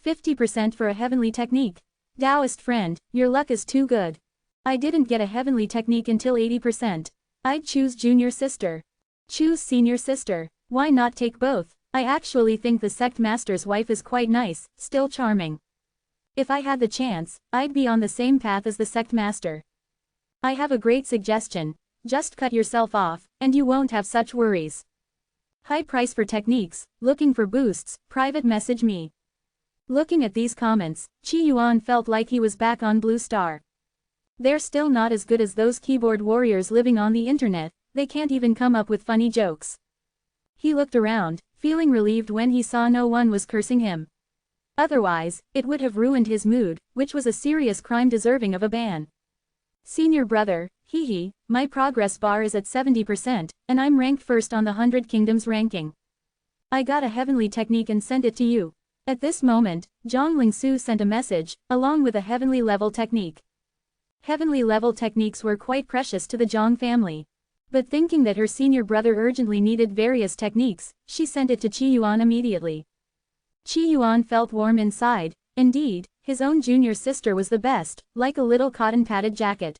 [SPEAKER 1] 50% for a heavenly technique. Taoist friend, your luck is too good. I didn't get a heavenly technique until 80%. I'd choose junior sister. Choose senior sister. Why not take both? I actually think the sect master's wife is quite nice, still charming. If I had the chance, I'd be on the same path as the sect master. I have a great suggestion. Just cut yourself off, and you won't have such worries. High price for techniques, looking for boosts, private message me. Looking at these comments, Qi Yuan felt like he was back on Blue Star. They're still not as good as those keyboard warriors living on the internet, they can't even come up with funny jokes. He looked around, feeling relieved when he saw no one was cursing him. Otherwise, it would have ruined his mood, which was a serious crime deserving of a ban. Senior brother, hee, my progress bar is at 70%, and I'm ranked first on the 100 Kingdoms ranking. I got a heavenly technique and sent it to you. At this moment, Zhang Lingsu sent a message, along with a heavenly level technique. Heavenly level techniques were quite precious to the Zhang family. But thinking that her senior brother urgently needed various techniques, she sent it to Qi Yuan immediately. Qi Yuan felt warm inside. Indeed, his own junior sister was the best, like a little cotton-padded jacket.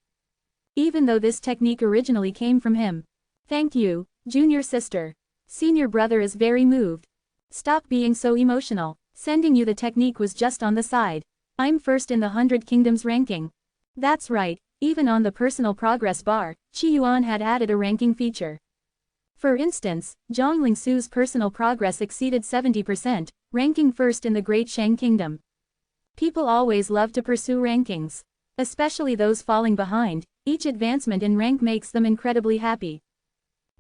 [SPEAKER 1] Even though this technique originally came from him. Thank you, junior sister. Senior brother is very moved. Stop being so emotional. Sending you the technique was just on the side. I'm first in the 100 Kingdoms ranking. That's right, even on the personal progress bar, Qi Yuan had added a ranking feature. For instance, Zhang Lingsu's personal progress exceeded 70%, ranking first in the Great Shang Kingdom. People always love to pursue rankings. Especially those falling behind, each advancement in rank makes them incredibly happy.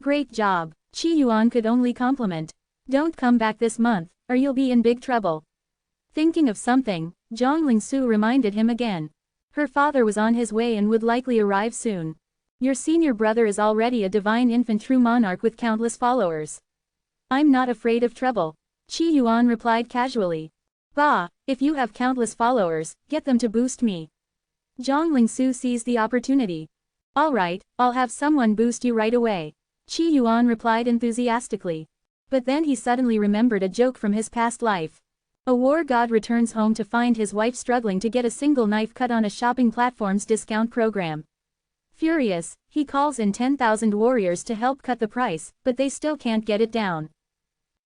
[SPEAKER 1] Great job, Qi Yuan could only compliment. Don't come back this month, or you'll be in big trouble. Thinking of something, Zhang Lingsu reminded him again. Her father was on his way and would likely arrive soon. Your senior brother is already a divine infant true monarch with countless followers. I'm not afraid of trouble. Qi Yuan replied casually. Bah, if you have countless followers, get them to boost me. Zhang Lingsu seized the opportunity. Alright, I'll have someone boost you right away. Qi Yuan replied enthusiastically. But then he suddenly remembered a joke from his past life. A war god returns home to find his wife struggling to get a single knife cut on a shopping platform's discount program. Furious, he calls in 10,000 warriors to help cut the price, but they still can't get it down.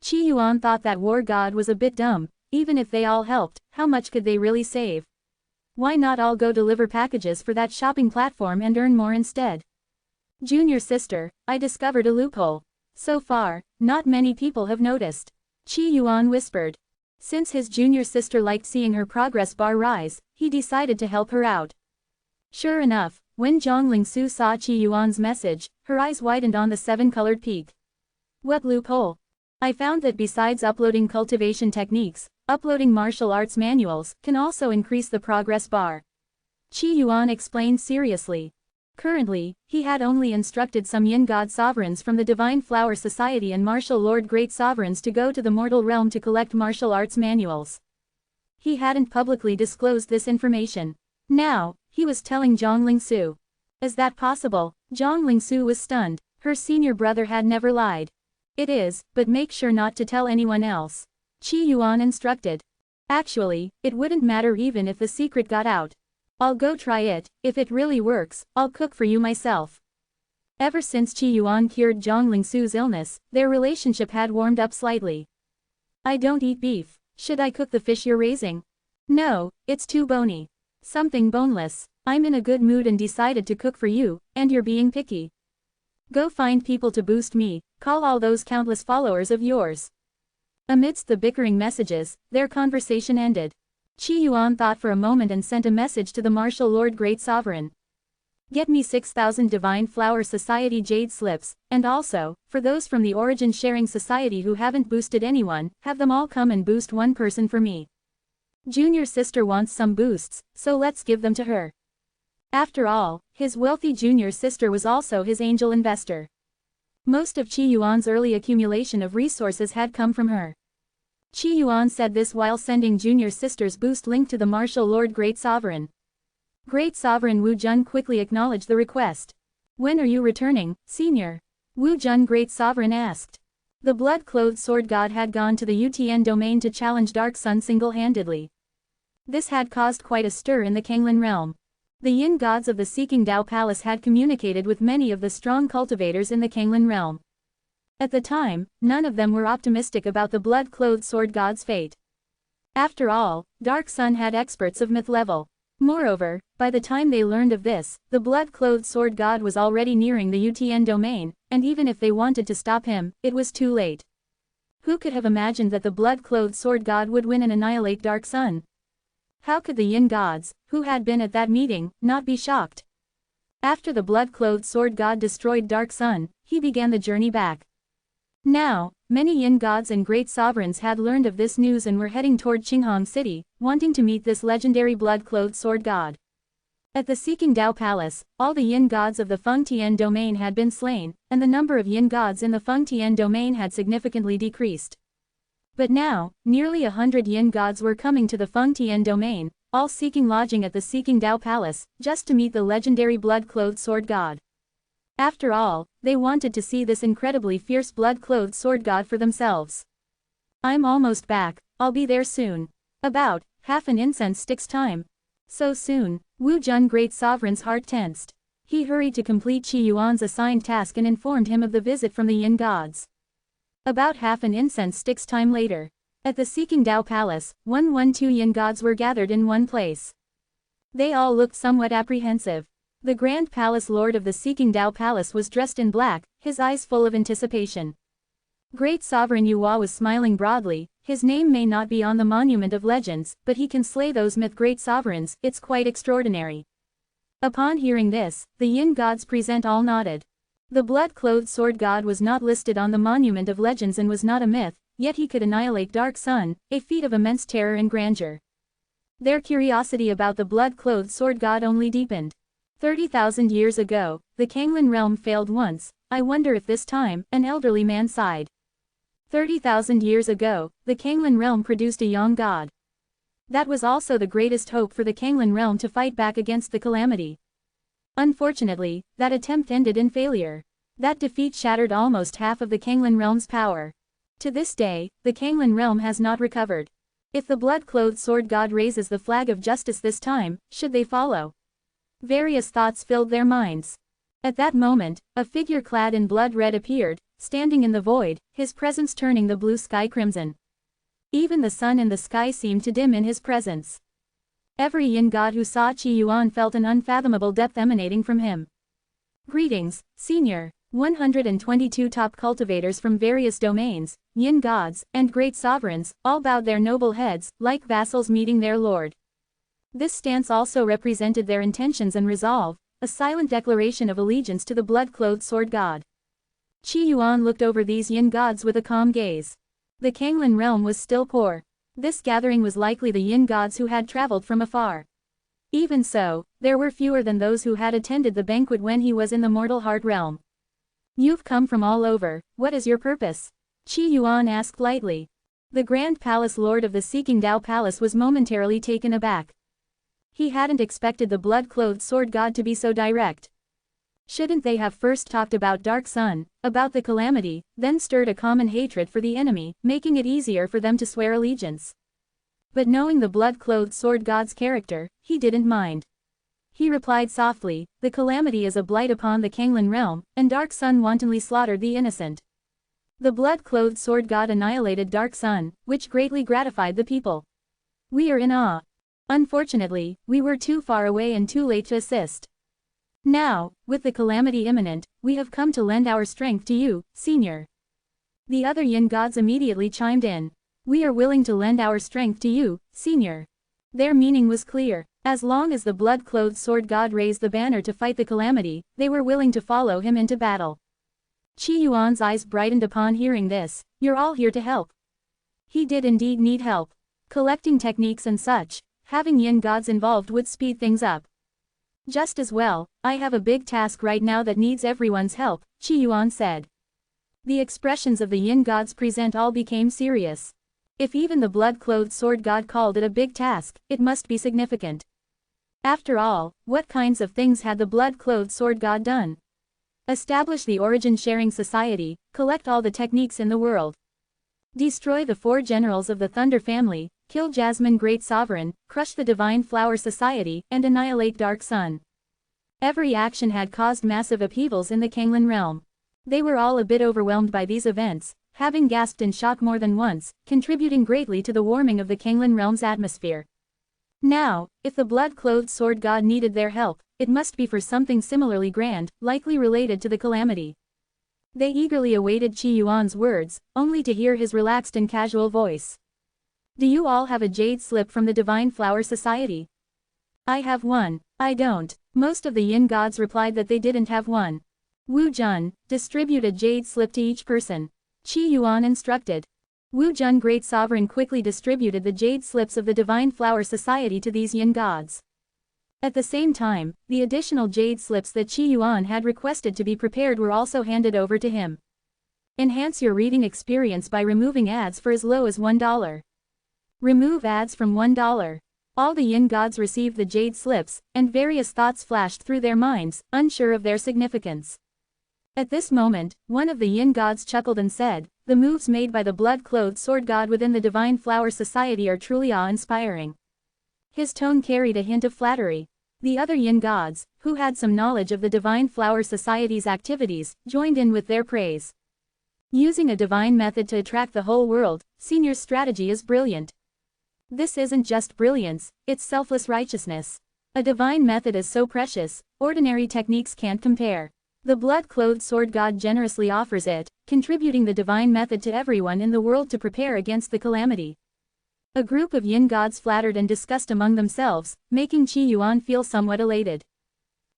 [SPEAKER 1] Qi Yuan thought that war god was a bit dumb. Even if they all helped, how much could they really save? Why not all go deliver packages for that shopping platform and earn more instead? Junior sister, I discovered a loophole. So far, not many people have noticed. Qi Yuan whispered. Since his junior sister liked seeing her progress bar rise, he decided to help her out. Sure enough, when Zhang Lingsu saw Qi Yuan's message, her eyes widened on the 7-colored peak. What loophole? I found that besides uploading cultivation techniques, uploading martial arts manuals can also increase the progress bar. Qi Yuan explained seriously. Currently, he had only instructed some Yin God sovereigns from the Divine Flower Society and Martial Lord Great Sovereigns to go to the mortal realm to collect martial arts manuals. He hadn't publicly disclosed this information. Now, he was telling Zhang Lingsu. Is that possible? Zhang Lingsu was stunned. Her senior brother had never lied. It is, but make sure not to tell anyone else. Qi Yuan instructed. Actually, it wouldn't matter even if the secret got out. I'll go try it. If it really works, I'll cook for you myself. Ever since Qi Yuan cured Zhang Lingsu's illness, their relationship had warmed up slightly. I don't eat beef. Should I cook the fish you're raising? No, it's too bony. Something boneless. I'm in a good mood and decided to cook for you, and you're being picky. Go find people to boost me, call all those countless followers of yours. Amidst the bickering messages, their conversation ended. Qi Yuan thought for a moment and sent a message to the Martial Lord Great Sovereign. Get me 6,000 Divine Flower Society jade slips, and also, for those from the Origin Sharing Society who haven't boosted anyone, have them all come and boost one person for me. Junior sister wants some boosts, so let's give them to her. After all, his wealthy junior sister was also his angel investor. Most of Qi Yuan's early accumulation of resources had come from her. Qi Yuan said this while sending junior sister's boost link to the Martial Lord Great Sovereign. Great Sovereign Wu Jun quickly acknowledged the request. When are you returning, senior? Wu Jun Great Sovereign asked. The blood-clothed sword god had gone to the Yutian domain to challenge Dark Sun single-handedly. This had caused quite a stir in the Kanglin realm. The Yin gods of the Seeking Dao Palace had communicated with many of the strong cultivators in the Kanglin realm. At the time, none of them were optimistic about the blood-clothed sword god's fate. After all, Dark Sun had experts of myth level. Moreover, by the time they learned of this, the blood-clothed sword god was already nearing the Yutian domain, and even if they wanted to stop him, it was too late. Who could have imagined that the blood-clothed sword god would win and annihilate Dark Sun? How could the Yin gods, who had been at that meeting, not be shocked? After the blood-clothed sword god destroyed Dark Sun, he began the journey back. Now, many Yin gods and great sovereigns had learned of this news and were heading toward Qinghong City, wanting to meet this legendary blood-clothed sword god. At the Seeking Dao Palace, all the Yin gods of the Fengtian domain had been slain, and the number of Yin gods in the Fengtian domain had significantly decreased. But now, nearly 100 Yin gods were coming to the Fengtian domain, all seeking lodging at the Seeking Tao Palace, just to meet the legendary blood-clothed sword god. After all, they wanted to see this incredibly fierce blood-clothed sword god for themselves. I'm almost back, I'll be there soon. About half an incense stick's time. So soon, Wu Jun Great Sovereign's heart tensed. He hurried to complete Qi Yuan's assigned task and informed him of the visit from the Yin gods. About half an incense stick's time later. At the Seeking Tao Palace, 112 Yin gods were gathered in one place. They all looked somewhat apprehensive. The Grand Palace Lord of the Seeking Tao Palace was dressed in black, his eyes full of anticipation. Great Sovereign Yuhua was smiling broadly. His name may not be on the Monument of Legends, but he can slay those myth-great sovereigns, it's quite extraordinary. Upon hearing this, the Yin gods present all nodded. The blood-clothed sword god was not listed on the Monument of Legends and was not a myth, yet he could annihilate Dark Sun, a feat of immense terror and grandeur. Their curiosity about the blood-clothed sword god only deepened. 30,000 years ago, the Kanglin realm failed once. I wonder if this time, an elderly man sighed. 30,000 years ago, the Kanglin realm produced a young god. That was also the greatest hope for the Kanglin realm to fight back against the calamity. Unfortunately, that attempt ended in failure. That defeat shattered almost half of the Kanglin realm's power. To this day, the Kanglin realm has not recovered. If the blood-clothed sword god raises the flag of justice this time, should they follow? Various thoughts filled their minds. At that moment, a figure clad in blood red appeared, standing in the void, his presence turning the blue sky crimson. Even the sun in the sky seemed to dim in his presence. Every Yin god who saw Qi Yuan felt an unfathomable depth emanating from him. Greetings, Senior. 122 top cultivators from various domains, Yin gods, and great sovereigns, all bowed their noble heads, like vassals meeting their lord. This stance also represented their intentions and resolve, a silent declaration of allegiance to the blood-clothed sword god. Qi Yuan looked over these Yin gods with a calm gaze. The Kanglin realm was still poor. This gathering was likely the Yin gods who had traveled from afar. Even so, there were fewer than those who had attended the banquet when he was in the mortal heart realm. You've come from all over, what is your purpose? Qi Yuan asked lightly. The Grand Palace Lord of the Seeking Tao Palace was momentarily taken aback. He hadn't expected the blood-clothed sword god to be so direct. Shouldn't they have first talked about Dark Sun, about the calamity, then stirred a common hatred for the enemy, making it easier for them to swear allegiance? But knowing the blood-clothed sword god's character, he didn't mind. He replied softly, the calamity is a blight upon the Kanglin realm, and Dark Sun wantonly slaughtered the innocent. The blood-clothed sword god annihilated Dark Sun, which greatly gratified the people. We are in awe. Unfortunately, we were too far away and too late to assist. Now, with the calamity imminent, we have come to lend our strength to you, Senior. The other Yin gods immediately chimed in. We are willing to lend our strength to you, Senior. Their meaning was clear. As long as the blood-clothed sword god raised the banner to fight the calamity, they were willing to follow him into battle. Qi Yuan's eyes brightened upon hearing this. You're all here to help. He did indeed need help. Collecting techniques and such, having Yin gods involved would speed things up. Just as well, I have a big task right now that needs everyone's help, Qi Yuan said. The expressions of the Yin gods present all became serious. If even the blood-clothed sword god called it a big task, it must be significant. After all, what kinds of things had the blood-clothed sword god done? Establish the origin-sharing society, collect all the techniques in the world. Destroy the 4 generals of the Thunder family, kill Jasmine Great Sovereign, crush the Divine Flower Society, and annihilate Dark Sun. Every action had caused massive upheavals in the Kanglin realm. They were all a bit overwhelmed by these events, having gasped in shock more than once, contributing greatly to the warming of the Kanglin realm's atmosphere. Now, if the blood-clothed sword god needed their help, it must be for something similarly grand, likely related to the calamity. They eagerly awaited Qi Yuan's words, only to hear his relaxed and casual voice. Do you all have a jade slip from the Divine Flower Society? I have one. I don't. Most of the Yin gods replied that they didn't have one. Wu Jun, distribute a jade slip to each person. Qi Yuan instructed. Wu Jun Great Sovereign quickly distributed the jade slips of the Divine Flower Society to these Yin gods. At the same time, the additional jade slips that Qi Yuan had requested to be prepared were also handed over to him. Enhance your reading experience by removing ads for as low as $1. Remove ads from $1. All the yin gods received the jade slips, and various thoughts flashed through their minds, unsure of their significance. At this moment, one of the yin gods chuckled and said, "The moves made by the blood-clothed sword god within the Divine Flower Society are truly awe-inspiring." His tone carried a hint of flattery. The other yin gods, who had some knowledge of the Divine Flower Society's activities, joined in with their praise. Using a divine method to attract the whole world, Senior's strategy is brilliant. This isn't just brilliance, it's selfless righteousness. A divine method is so precious, ordinary techniques can't compare. The blood-clothed sword god generously offers it, contributing the divine method to everyone in the world to prepare against the calamity. A group of yin gods flattered and discussed among themselves, making Qi Yuan feel somewhat elated.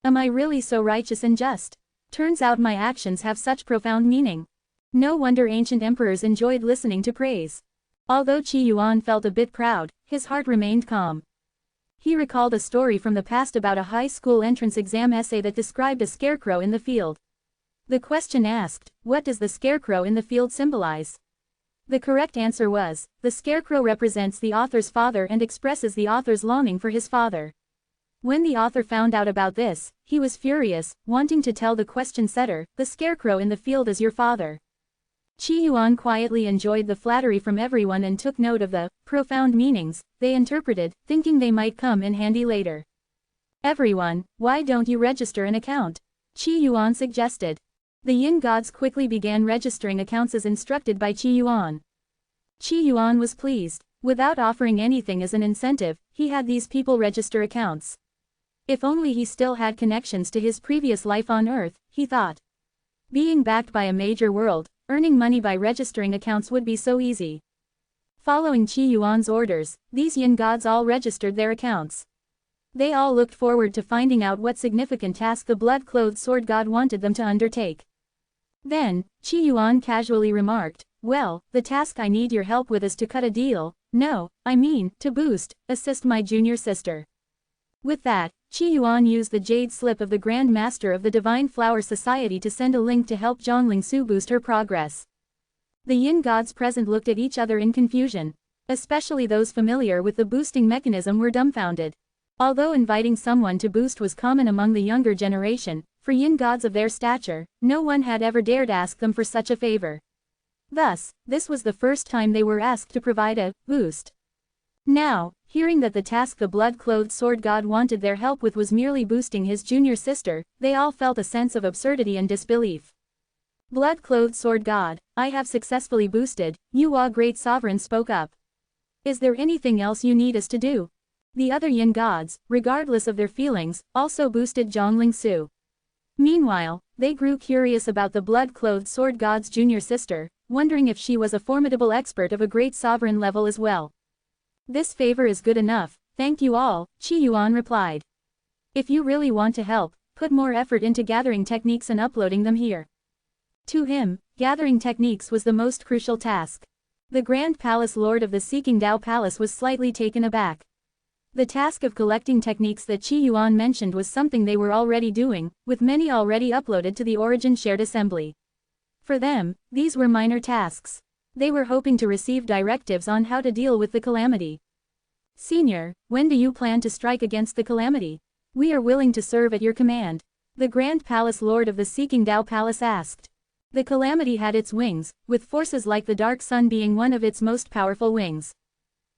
[SPEAKER 1] Am I really so righteous and just? Turns out my actions have such profound meaning. No wonder ancient emperors enjoyed listening to praise. Although Qi Yuan felt a bit proud, his heart remained calm. He recalled a story from the past about a high school entrance exam essay that described a scarecrow in the field. The question asked, what does the scarecrow in the field symbolize? The correct answer was, the scarecrow represents the author's father and expresses the author's longing for his father. When the author found out about this, he was furious, wanting to tell the question setter, the scarecrow in the field is your father. Qi Yuan quietly enjoyed the flattery from everyone and took note of the profound meanings they interpreted, thinking they might come in handy later. Everyone, why don't you register an account? Qi Yuan suggested. The yin gods quickly began registering accounts as instructed by Qi Yuan. Qi Yuan was pleased. Without offering anything as an incentive, he had these people register accounts. If only he still had connections to his previous life on Earth, he thought. Being backed by a major world, earning money by registering accounts would be so easy. Following Qi Yuan's orders, these yin gods all registered their accounts. They all looked forward to finding out what significant task the blood-clothed sword god wanted them to undertake. Then, Qi Yuan casually remarked, well, the task I need your help with is to cut a deal, to assist my junior sister. With that, Qi Yuan used the jade slip of the Grand Master of the Divine Flower Society to send a link to help Zhongling Su boost her progress. The yin gods present looked at each other in confusion. Especially those familiar with the boosting mechanism were dumbfounded. Although inviting someone to boost was common among the younger generation, for yin gods of their stature, no one had ever dared ask them for such a favor. Thus, this was the first time they were asked to provide a boost. Now, hearing that the task the blood-clothed sword god wanted their help with was merely boosting his junior sister, they all felt a sense of absurdity and disbelief. Blood-clothed sword god, I have successfully boosted, you great sovereign spoke up. Is there anything else you need us to do? The other yin gods, regardless of their feelings, also boosted Zhongling Su. Meanwhile, they grew curious about the blood-clothed sword god's junior sister, wondering if she was a formidable expert of a great sovereign level as well. This favor is good enough, thank you all, Qi Yuan replied. If you really want to help, put more effort into gathering techniques and uploading them here. To him, gathering techniques was the most crucial task. The Grand Palace Lord of the Seeking Tao Palace was slightly taken aback. The task of collecting techniques that Qi Yuan mentioned was something they were already doing, with many already uploaded to the Origin Shared Assembly. For them, these were minor tasks. They were hoping to receive directives on how to deal with the calamity. Senior, when do you plan to strike against the calamity? We are willing to serve at your command. The Grand Palace Lord of the Seeking Tao Palace asked. The calamity had its wings, with forces like the Dark Sun being one of its most powerful wings.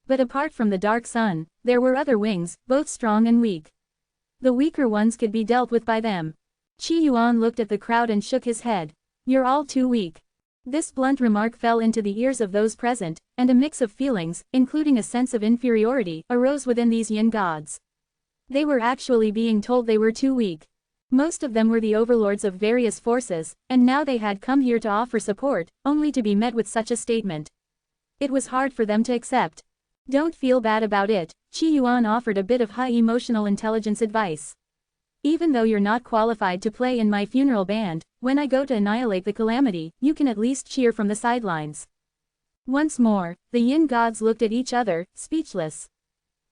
[SPEAKER 1] But apart from the Dark Sun, there were other wings, both strong and weak. The weaker ones could be dealt with by them. Qi Yuan looked at the crowd and shook his head. You're all too weak. This blunt remark fell into the ears of those present, and a mix of feelings, including a sense of inferiority, arose within these yin gods. They were actually being told they were too weak. Most of them were the overlords of various forces, and now they had come here to offer support, only to be met with such a statement. It was hard for them to accept. Don't feel bad about it, Qi Yuan offered a bit of high emotional intelligence advice. Even though you're not qualified to play in my funeral band, when I go to annihilate the calamity, you can at least cheer from the sidelines. Once more, the yin gods looked at each other, speechless.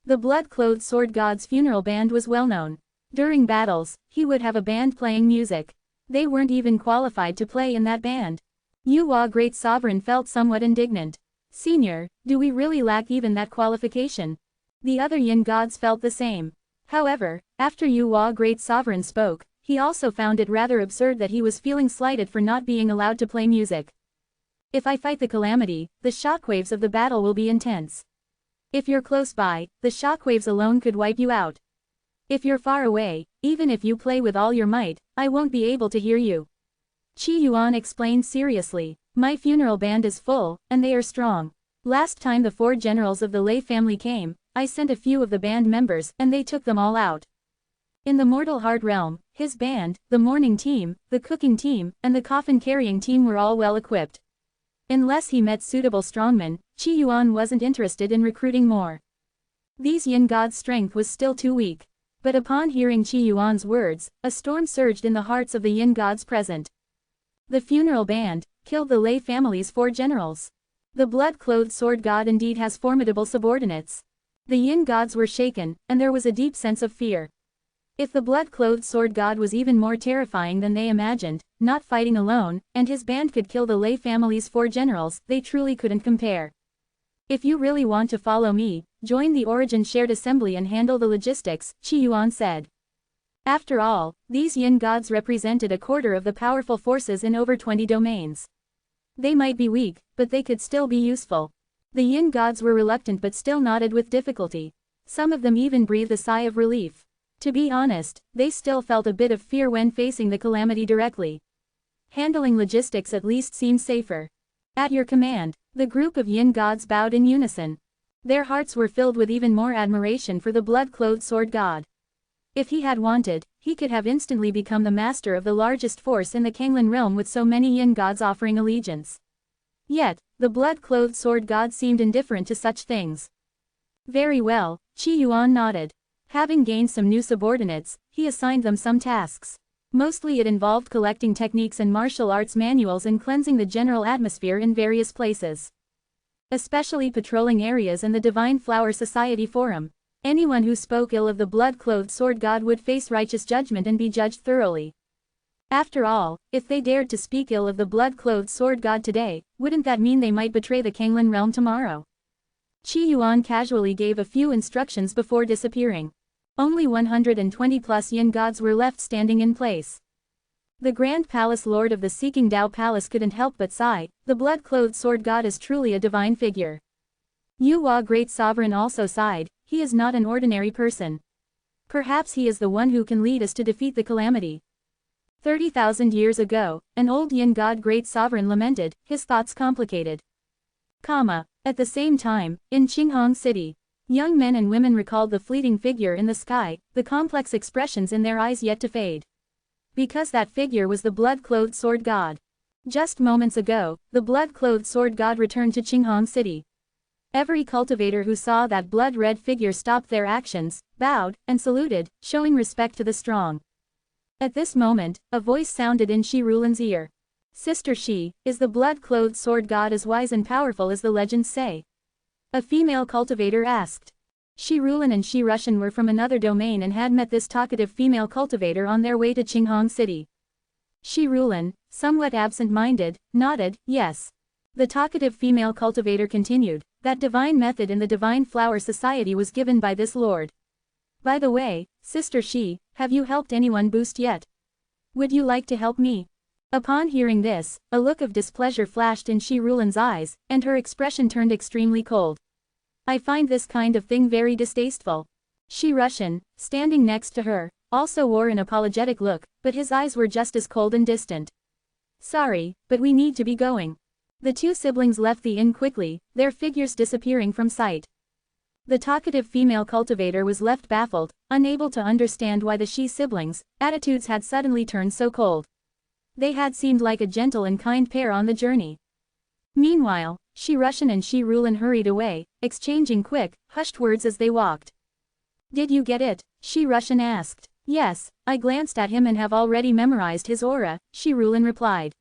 [SPEAKER 1] The blood-clothed sword god's funeral band was well known. During battles, he would have a band playing music. They weren't even qualified to play in that band. Yuhua Great Sovereign felt somewhat indignant. Senior, do we really lack even that qualification? The other yin gods felt the same. However, after Yu Hua Great Sovereign spoke, he also found it rather absurd that he was feeling slighted for not being allowed to play music. If I fight the calamity, the shockwaves of the battle will be intense. If you're close by, the shockwaves alone could wipe you out. If you're far away, even if you play with all your might, I won't be able to hear you. Qi Yuan explained seriously, my funeral band is full, and they are strong. Last time the 4 generals of the Lei family came, I sent a few of the band members and they took them all out. In the mortal heart realm, his band, the mourning team, the cooking team, and the coffin-carrying team were all well equipped. Unless he met suitable strongmen, Qi Yuan wasn't interested in recruiting more. These yin gods' strength was still too weak. But upon hearing Qi Yuan's words, a storm surged in the hearts of the yin gods present. The funeral band killed the Lei family's 4 generals. The blood-clothed sword god indeed has formidable subordinates. The yin gods were shaken, and there was a deep sense of fear. If the blood-clothed sword god was even more terrifying than they imagined, not fighting alone, and his band could kill the Lei family's 4 generals, they truly couldn't compare. If you really want to follow me, join the Origin Shared Assembly and handle the logistics, Qi Yuan said. After all, these yin gods represented a quarter of the powerful forces in over 20 domains. They might be weak, but they could still be useful. The yin gods were reluctant but still nodded with difficulty. Some of them even breathed a sigh of relief. To be honest, they still felt a bit of fear when facing the calamity directly. Handling logistics at least seemed safer. At your command, the group of yin gods bowed in unison. Their hearts were filled with even more admiration for the blood-clothed sword god. If he had wanted, he could have instantly become the master of the largest force in the Kanglin realm with so many yin gods offering allegiance. Yet, the blood-clothed sword god seemed indifferent to such things. Very well, Qi Yuan nodded. Having gained some new subordinates, he assigned them some tasks. Mostly it involved collecting techniques and martial arts manuals and cleansing the general atmosphere in various places. Especially patrolling areas and the Divine Flower Society Forum. Anyone who spoke ill of the blood-clothed sword god would face righteous judgment and be judged thoroughly. After all, if they dared to speak ill of the blood-clothed sword god today, wouldn't that mean they might betray the Kanglin realm tomorrow? Qi Yuan casually gave a few instructions before disappearing. Only 120+ yin gods were left standing in place. The Grand Palace Lord of the Seeking Tao Palace couldn't help but sigh, the blood-clothed sword god is truly a divine figure. Yu Hua Great Sovereign also sighed, he is not an ordinary person. Perhaps he is the one who can lead us to defeat the calamity. 30,000 years ago, an old yin god Great Sovereign lamented, his thoughts complicated. At the same time, in Qinghong City, young men and women recalled the fleeting figure in the sky, the complex expressions in their eyes yet to fade. Because that figure was the blood-clothed sword god. Just moments ago, the blood-clothed sword god returned to Qinghong City. Every cultivator who saw that blood-red figure stopped their actions, bowed, and saluted, showing respect to the strong. At this moment, a voice sounded in Shi Rulan's ear. Sister Shi, is the blood-clothed sword god as wise and powerful as the legends say? A female cultivator asked. Shi Rulan and Shi Rushan were from another domain and had met this talkative female cultivator on their way to Qinghong City. Shi Rulan, somewhat absent-minded, nodded, yes. The talkative female cultivator continued, that divine method in the Divine Flower Society was given by this lord. By the way, Sister Shi, have you helped anyone boost yet? Would you like to help me? Upon hearing this, a look of displeasure flashed in Shi Rulan's eyes, and her expression turned extremely cold. I find this kind of thing very distasteful. Shi Rushan, standing next to her, also wore an apologetic look, but his eyes were just as cold and distant. Sorry, but we need to be going. The 2 siblings left the inn quickly, their figures disappearing from sight. The talkative female cultivator was left baffled, unable to understand why the Shi siblings' attitudes had suddenly turned so cold. They had seemed like a gentle and kind pair on the journey. Meanwhile, Shi Rushan and Shi Rulan hurried away, exchanging quick, hushed words as they walked. Did you get it? Shi Rushan asked. Yes, I glanced at him and have already memorized his aura, Shi Rulan replied.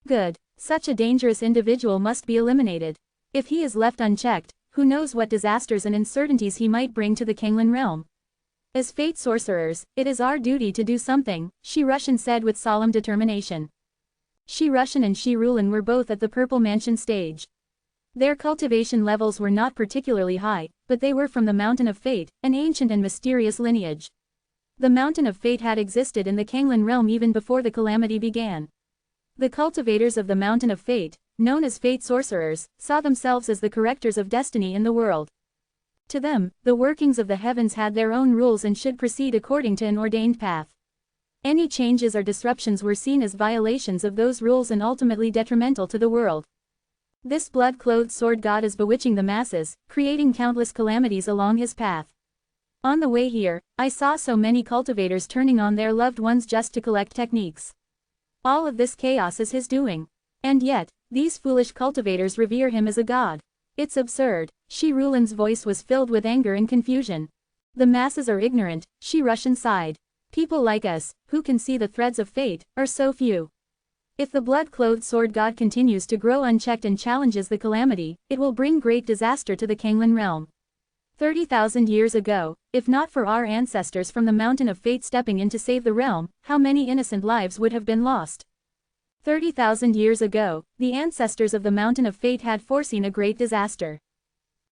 [SPEAKER 1] Good. Such a dangerous individual must be eliminated. If he is left unchecked, who knows what disasters and uncertainties he might bring to the Kanglin realm. As fate sorcerers, it is our duty to do something, Shi Rushan said with solemn determination. Shi Rushan and Shi Rulan were both at the Purple Mansion stage. Their cultivation levels were not particularly high, but they were from the Mountain of Fate, an ancient and mysterious lineage. The Mountain of Fate had existed in the Kanglan realm even before the calamity began. The cultivators of the Mountain of Fate, known as Fate Sorcerers, saw themselves as the correctors of destiny in the world. To them, the workings of the heavens had their own rules and should proceed according to an ordained path. Any changes or disruptions were seen as violations of those rules and ultimately detrimental to the world. This blood-clothed sword god is bewitching the masses, creating countless calamities along his path. On the way here, I saw so many cultivators turning on their loved ones just to collect techniques. All of this chaos is his doing. And yet, these foolish cultivators revere him as a god. It's absurd. Shi Rulan's voice was filled with anger and confusion. The masses are ignorant, Shi Rushan sighed. People like us, who can see the threads of fate, are so few. If the blood-clothed sword god continues to grow unchecked and challenges the calamity, it will bring great disaster to the Kanglan realm. 30,000 years ago, if not for our ancestors from the Mountain of Fate stepping in to save the realm, how many innocent lives would have been lost? 30,000 years ago, the ancestors of the Mountain of Fate had foreseen a great disaster.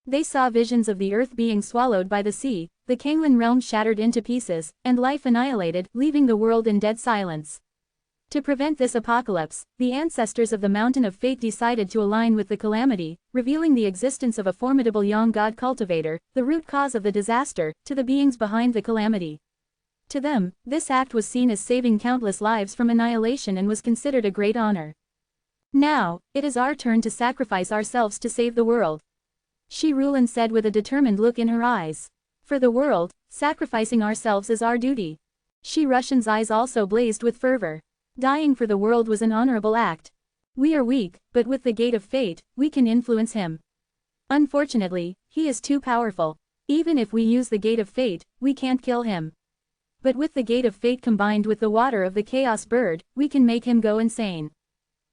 [SPEAKER 1] They saw visions of the earth being swallowed by the sea, the Kanglan realm shattered into pieces, and life annihilated, leaving the world in dead silence. To prevent this apocalypse, the ancestors of the Mountain of Fate decided to align with the calamity, revealing the existence of a formidable young god cultivator, the root cause of the disaster, to the beings behind the calamity. To them, this act was seen as saving countless lives from annihilation and was considered a great honor. Now, it is our turn to sacrifice ourselves to save the world. Shi Rulan said with a determined look in her eyes. For the world, sacrificing ourselves is our duty. Shi Rushan's eyes also blazed with fervor. Dying for the world was an honorable act. We are weak, but with the gate of fate, we can influence him. Unfortunately, he is too powerful. Even if we use the gate of fate, we can't kill him. But with the gate of fate combined with the water of the chaos bird, we can make him go insane.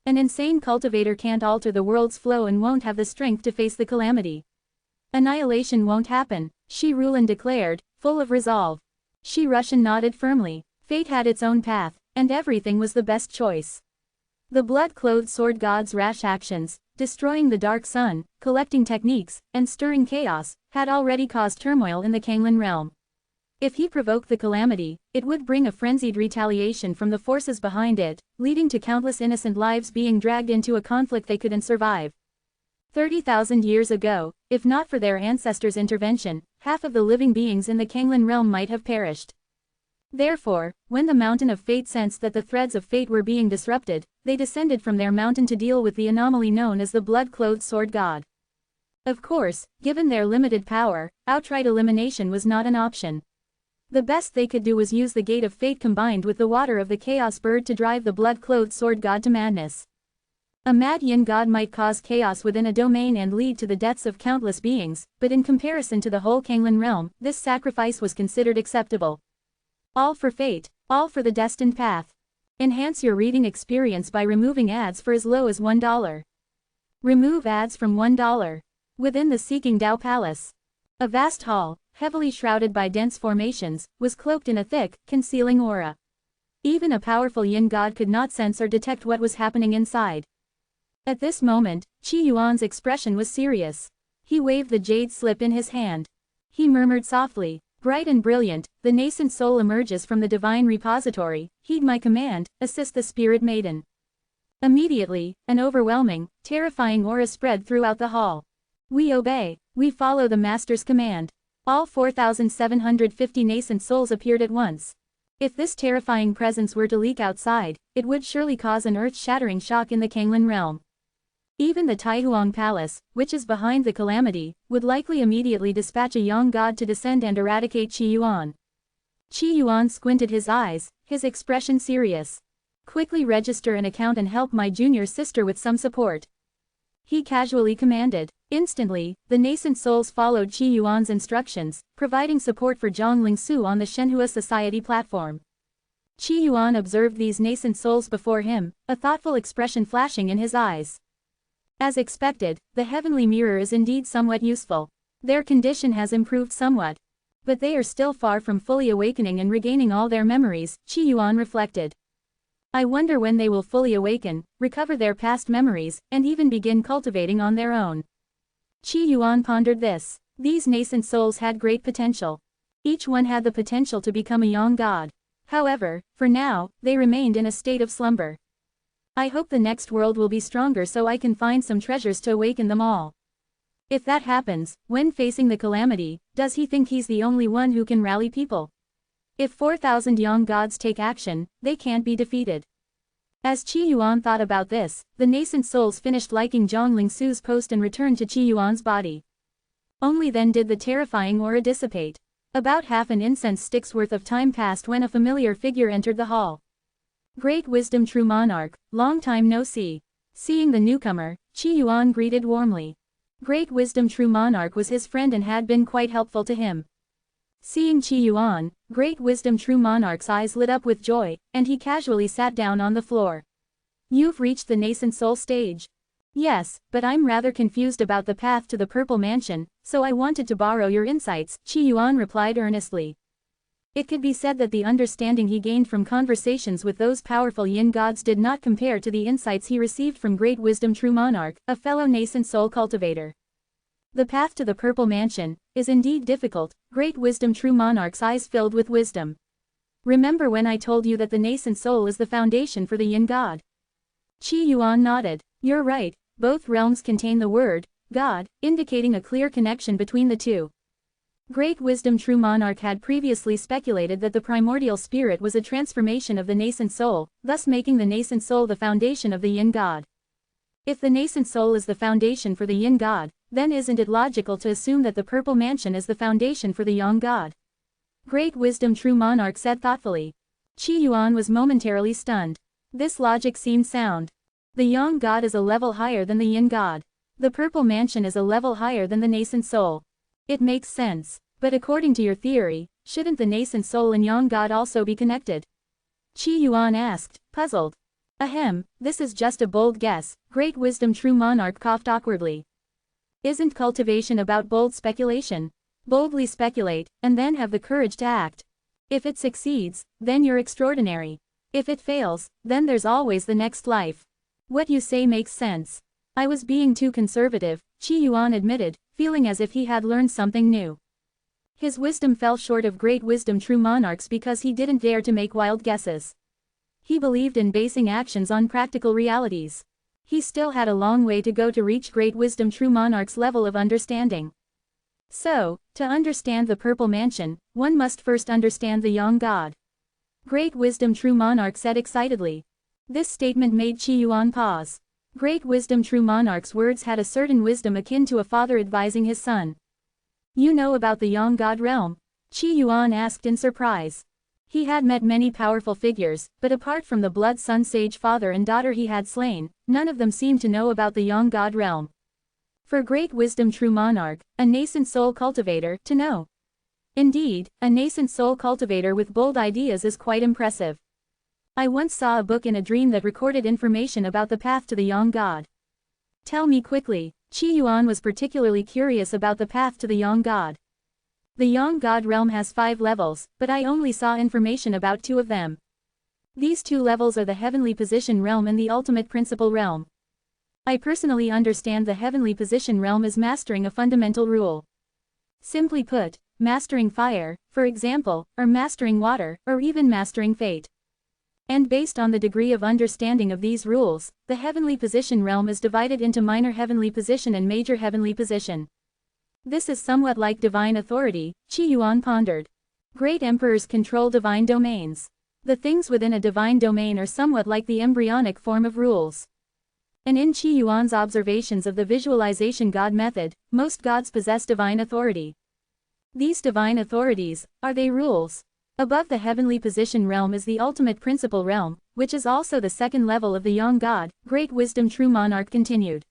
[SPEAKER 1] An insane cultivator can't alter the world's flow and won't have the strength to face the calamity. Annihilation won't happen, Shi Rulan declared, full of resolve. Shi Rushan nodded firmly. Fate had its own path, and everything was the best choice. The blood-clothed sword god's rash actions, destroying the dark sun, collecting techniques, and stirring chaos, had already caused turmoil in the Kanglan realm. If he provoked the calamity, it would bring a frenzied retaliation from the forces behind it, leading to countless innocent lives being dragged into a conflict they couldn't survive. 30,000 years ago, if not for their ancestors' intervention, half of the living beings in the Kanglan realm might have perished. Therefore, when the Mountain of Fate sensed that the threads of fate were being disrupted, they descended from their mountain to deal with the anomaly known as the blood-clothed sword god. Of course, given their limited power, outright elimination was not an option. The best they could do was use the gate of fate combined with the water of the chaos bird to drive the blood-clothed sword god to madness. A mad yin god might cause chaos within a domain and lead to the deaths of countless beings, but in comparison to the whole Kanglan realm, this sacrifice was considered acceptable. All for fate, all for the destined path. Enhance your reading experience by removing ads for as low as $1. Remove ads from $1. Within the Seeking Tao Palace. A vast hall, heavily shrouded by dense formations, was cloaked in a thick, concealing aura. Even a powerful yin god could not sense or detect what was happening inside. At this moment, Qi Yuan's expression was serious. He waved the jade slip in his hand. He murmured softly, bright and brilliant, the nascent soul emerges from the divine repository, heed my command, assist the spirit maiden. Immediately, an overwhelming, terrifying aura spread throughout the hall. We obey, we follow the master's command. All 4,750 nascent souls appeared at once. If this terrifying presence were to leak outside, it would surely cause an earth-shattering shock in the Kanglan realm. Even the Taihuang Palace, which is behind the calamity, would likely immediately dispatch a young god to descend and eradicate Qi Yuan. Qi Yuan squinted his eyes, his expression serious. Quickly register an account and help my junior sister with some support. He casually commanded. Instantly, the nascent souls followed Qi Yuan's instructions, providing support for Zhang Lingsu on the Shenhua Society platform. Qi Yuan observed these nascent souls before him, a thoughtful expression flashing in his eyes. As expected, the heavenly mirror is indeed somewhat useful. Their condition has improved somewhat. But they are still far from fully awakening and regaining all their memories, Qi Yuan reflected. I wonder when they will fully awaken, recover their past memories, and even begin cultivating on their own. Qi Yuan pondered this. These nascent souls had great potential. Each one had the potential to become a young god. However, for now, they remained in a state of slumber. I hope the next world will be stronger so I can find some treasures to awaken them all. If that happens, when facing the calamity, does he think he's the only one who can rally people? If 4,000 young gods take action, they can't be defeated. As Qi Yuan thought about this, the nascent souls finished liking Zhang Lingsu's post and returned to Qi Yuan's body. Only then did the terrifying aura dissipate. About half an incense stick's worth of time passed when a familiar figure entered the hall. Great Wisdom True Monarch, long time no see. Seeing the newcomer, Qi Yuan greeted warmly. Great Wisdom True Monarch was his friend and had been quite helpful to him. Seeing Qi Yuan, Great Wisdom True Monarch's eyes lit up with joy, and he casually sat down on the floor. You've reached the nascent soul stage. Yes, but I'm rather confused about the path to the Purple Mansion, so I wanted to borrow your insights, Qi Yuan replied earnestly. It could be said that the understanding he gained from conversations with those powerful yin gods did not compare to the insights he received from Great Wisdom True Monarch, a fellow nascent soul cultivator. The path to the Purple Mansion is indeed difficult. Great Wisdom True Monarch's eyes filled with wisdom. Remember when I told you that the nascent soul is the foundation for the yin god? Qi Yuan nodded. You're right, both realms contain the word God, indicating a clear connection between the two. Great Wisdom True Monarch had previously speculated that the primordial spirit was a transformation of the nascent soul, thus making the nascent soul the foundation of the yin god. If the nascent soul is the foundation for the yin god, then isn't it logical to assume that the Purple Mansion is the foundation for the yang god? Great Wisdom True Monarch said thoughtfully. Qi Yuan was momentarily stunned. This logic seemed sound. The yang god is a level higher than the yin god. The Purple Mansion is a level higher than the nascent soul. It makes sense. But according to your theory, shouldn't the nascent soul and yang god also be connected? Qi Yuan asked, puzzled. Ahem, this is just a bold guess, Great Wisdom True Monarch coughed awkwardly. Isn't cultivation about bold speculation? Boldly speculate, and then have the courage to act. If it succeeds, then you're extraordinary. If it fails, then there's always the next life. What you say makes sense. I was being too conservative, Qi Yuan admitted, feeling as if he had learned something new. His wisdom fell short of Great Wisdom True Monarch's because he didn't dare to make wild guesses. He believed in basing actions on practical realities. He still had a long way to go to reach Great Wisdom True Monarch's level of understanding. So, to understand the Purple Mansion, one must first understand the yang god. Great Wisdom True Monarch said excitedly. This statement made Qi Yuan pause. Great Wisdom True Monarch's words had a certain wisdom akin to a father advising his son. You know about the yang god realm? Qi Yuan asked in surprise. He had met many powerful figures, but apart from the blood sun sage father and daughter he had slain, none of them seemed to know about the yang god realm. For Great Wisdom True Monarch, a nascent soul cultivator, to know. Indeed, a nascent soul cultivator with bold ideas is quite impressive. I once saw a book in a dream that recorded information about the path to the yang god. Tell me quickly. Qi Yuan was particularly curious about the path to the yang god. The yang god realm has 5 levels, but I only saw information about 2 of them. These 2 levels are the heavenly position realm and the ultimate principle realm. I personally understand the heavenly position realm as mastering a fundamental rule. Simply put, mastering fire, for example, or mastering water, or even mastering fate. And based on the degree of understanding of these rules, the heavenly position realm is divided into minor heavenly position and major heavenly position. This is somewhat like divine authority, Qi Yuan pondered. Great emperors control divine domains. The things within a divine domain are somewhat like the embryonic form of rules. And in Qi Yuan's observations of the visualization god method, most gods possess divine authority. These divine authorities, are they rules? Above the heavenly position realm is the ultimate principle realm, which is also the second level of the yang god, Great Wisdom True Monarch continued.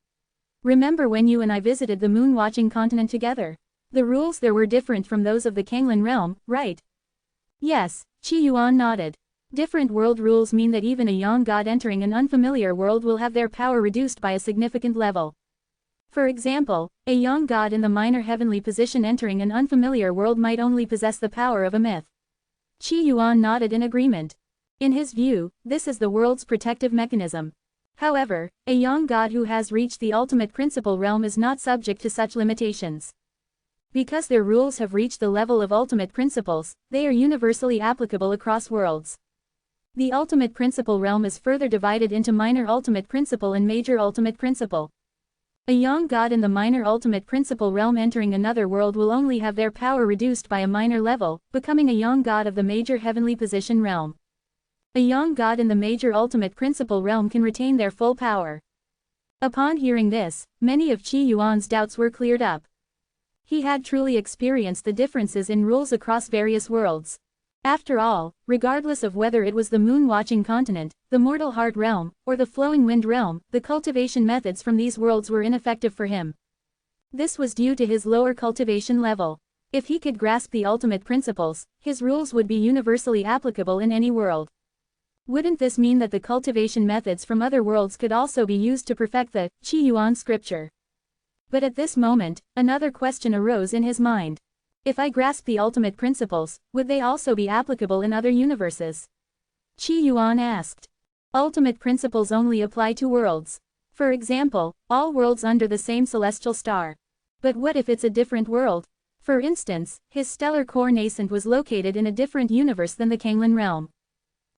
[SPEAKER 1] Remember when you and I visited the moon-watching continent together? The rules there were different from those of the Kanglan realm, right? Yes, Qi Yuan nodded. Different world rules mean that even a yang god entering an unfamiliar world will have their power reduced by a significant level. For example, a yang god in the minor heavenly position entering an unfamiliar world might only possess the power of a myth. Qi Yuan nodded in agreement. In his view, this is the world's protective mechanism. However, a young god who has reached the ultimate principle realm is not subject to such limitations. Because their rules have reached the level of ultimate principles, they are universally applicable across worlds. The ultimate principle realm is further divided into minor ultimate principle and major ultimate principle. A young god in the minor ultimate principle realm entering another world will only have their power reduced by a minor level, becoming a young god of the major heavenly position realm. A young god in the major ultimate principle realm can retain their full power. Upon hearing this, many of Qi Yuan's doubts were cleared up. He had truly experienced the differences in rules across various worlds. After all, regardless of whether it was the moon-watching continent, the mortal heart realm, or the flowing wind realm, the cultivation methods from these worlds were ineffective for him. This was due to his lower cultivation level. If he could grasp the ultimate principles, his rules would be universally applicable in any world. Wouldn't this mean that the cultivation methods from other worlds could also be used to perfect the Qi Yuan scripture? But at this moment, another question arose in his mind. If I grasp the ultimate principles, would they also be applicable in other universes? Qi Yuan asked. Ultimate principles only apply to worlds. For example, all worlds under the same celestial star. But what if it's a different world? For instance, his stellar core nascent was located in a different universe than the Kanglan realm.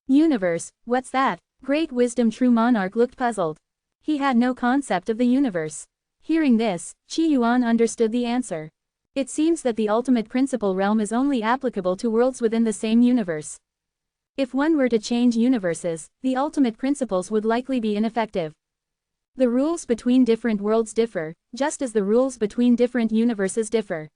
[SPEAKER 1] Universe, what's that? Great Wisdom True Monarch looked puzzled. He had no concept of the universe. Hearing this, Qi Yuan understood the answer. It seems that the ultimate principle realm is only applicable to worlds within the same universe. If one were to change universes, the ultimate principles would likely be ineffective. The rules between different worlds differ, just as the rules between different universes differ.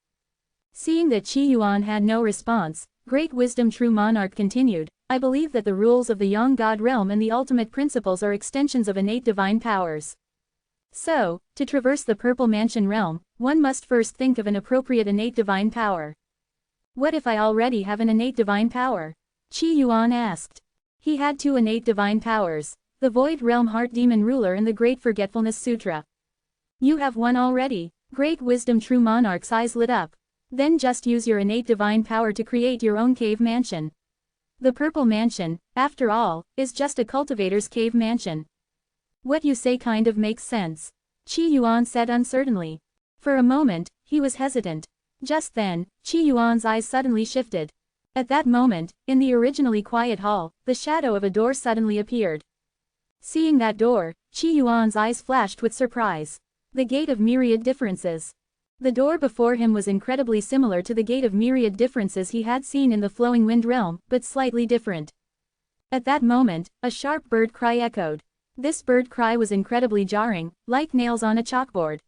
[SPEAKER 1] Seeing that Qi Yuan had no response, Great Wisdom True Monarch continued, I believe that the rules of the Young God realm and the ultimate principles are extensions of innate divine powers. So, to traverse the Purple Mansion realm, one must first think of an appropriate innate divine power. What if I already have an innate divine power? Qi Yuan asked. He had two innate divine powers, the Void Realm Heart Demon Ruler and the Great Forgetfulness Sutra. You have one already. Great Wisdom True Monarch's eyes lit up. Then just use your innate divine power to create your own cave mansion. The Purple Mansion, after all, is just a cultivator's cave mansion. What you say kind of makes sense. Qi Yuan said uncertainly. For a moment, he was hesitant. Just then, Qi Yuan's eyes suddenly shifted. At that moment, in the originally quiet hall, the shadow of a door suddenly appeared. Seeing that door, Qi Yuan's eyes flashed with surprise. The Gate of Myriad Differences. The door before him was incredibly similar to the Gate of Myriad Differences he had seen in the Flowing Wind realm, but slightly different. At that moment, a sharp bird cry echoed. This bird cry was incredibly jarring, like nails on a chalkboard.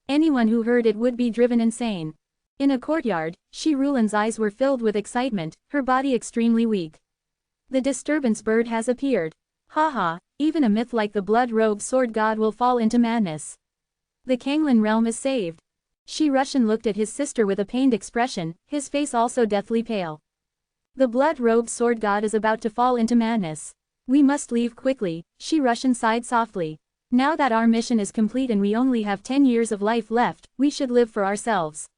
[SPEAKER 1] Anyone who heard it would be driven insane. In a courtyard, Shi Rulan's eyes were filled with excitement, her body extremely weak. The disturbance bird has appeared. Haha, even a myth like the blood-robed sword god will fall into madness. The Kanglan realm is saved. Shi Rushan looked at his sister with a pained expression, his face also deathly pale. The blood-robed sword god is about to fall into madness. We must leave quickly, Shi Rushan sighed softly. Now that our mission is complete and we only have 10 years of life left, we should live for ourselves.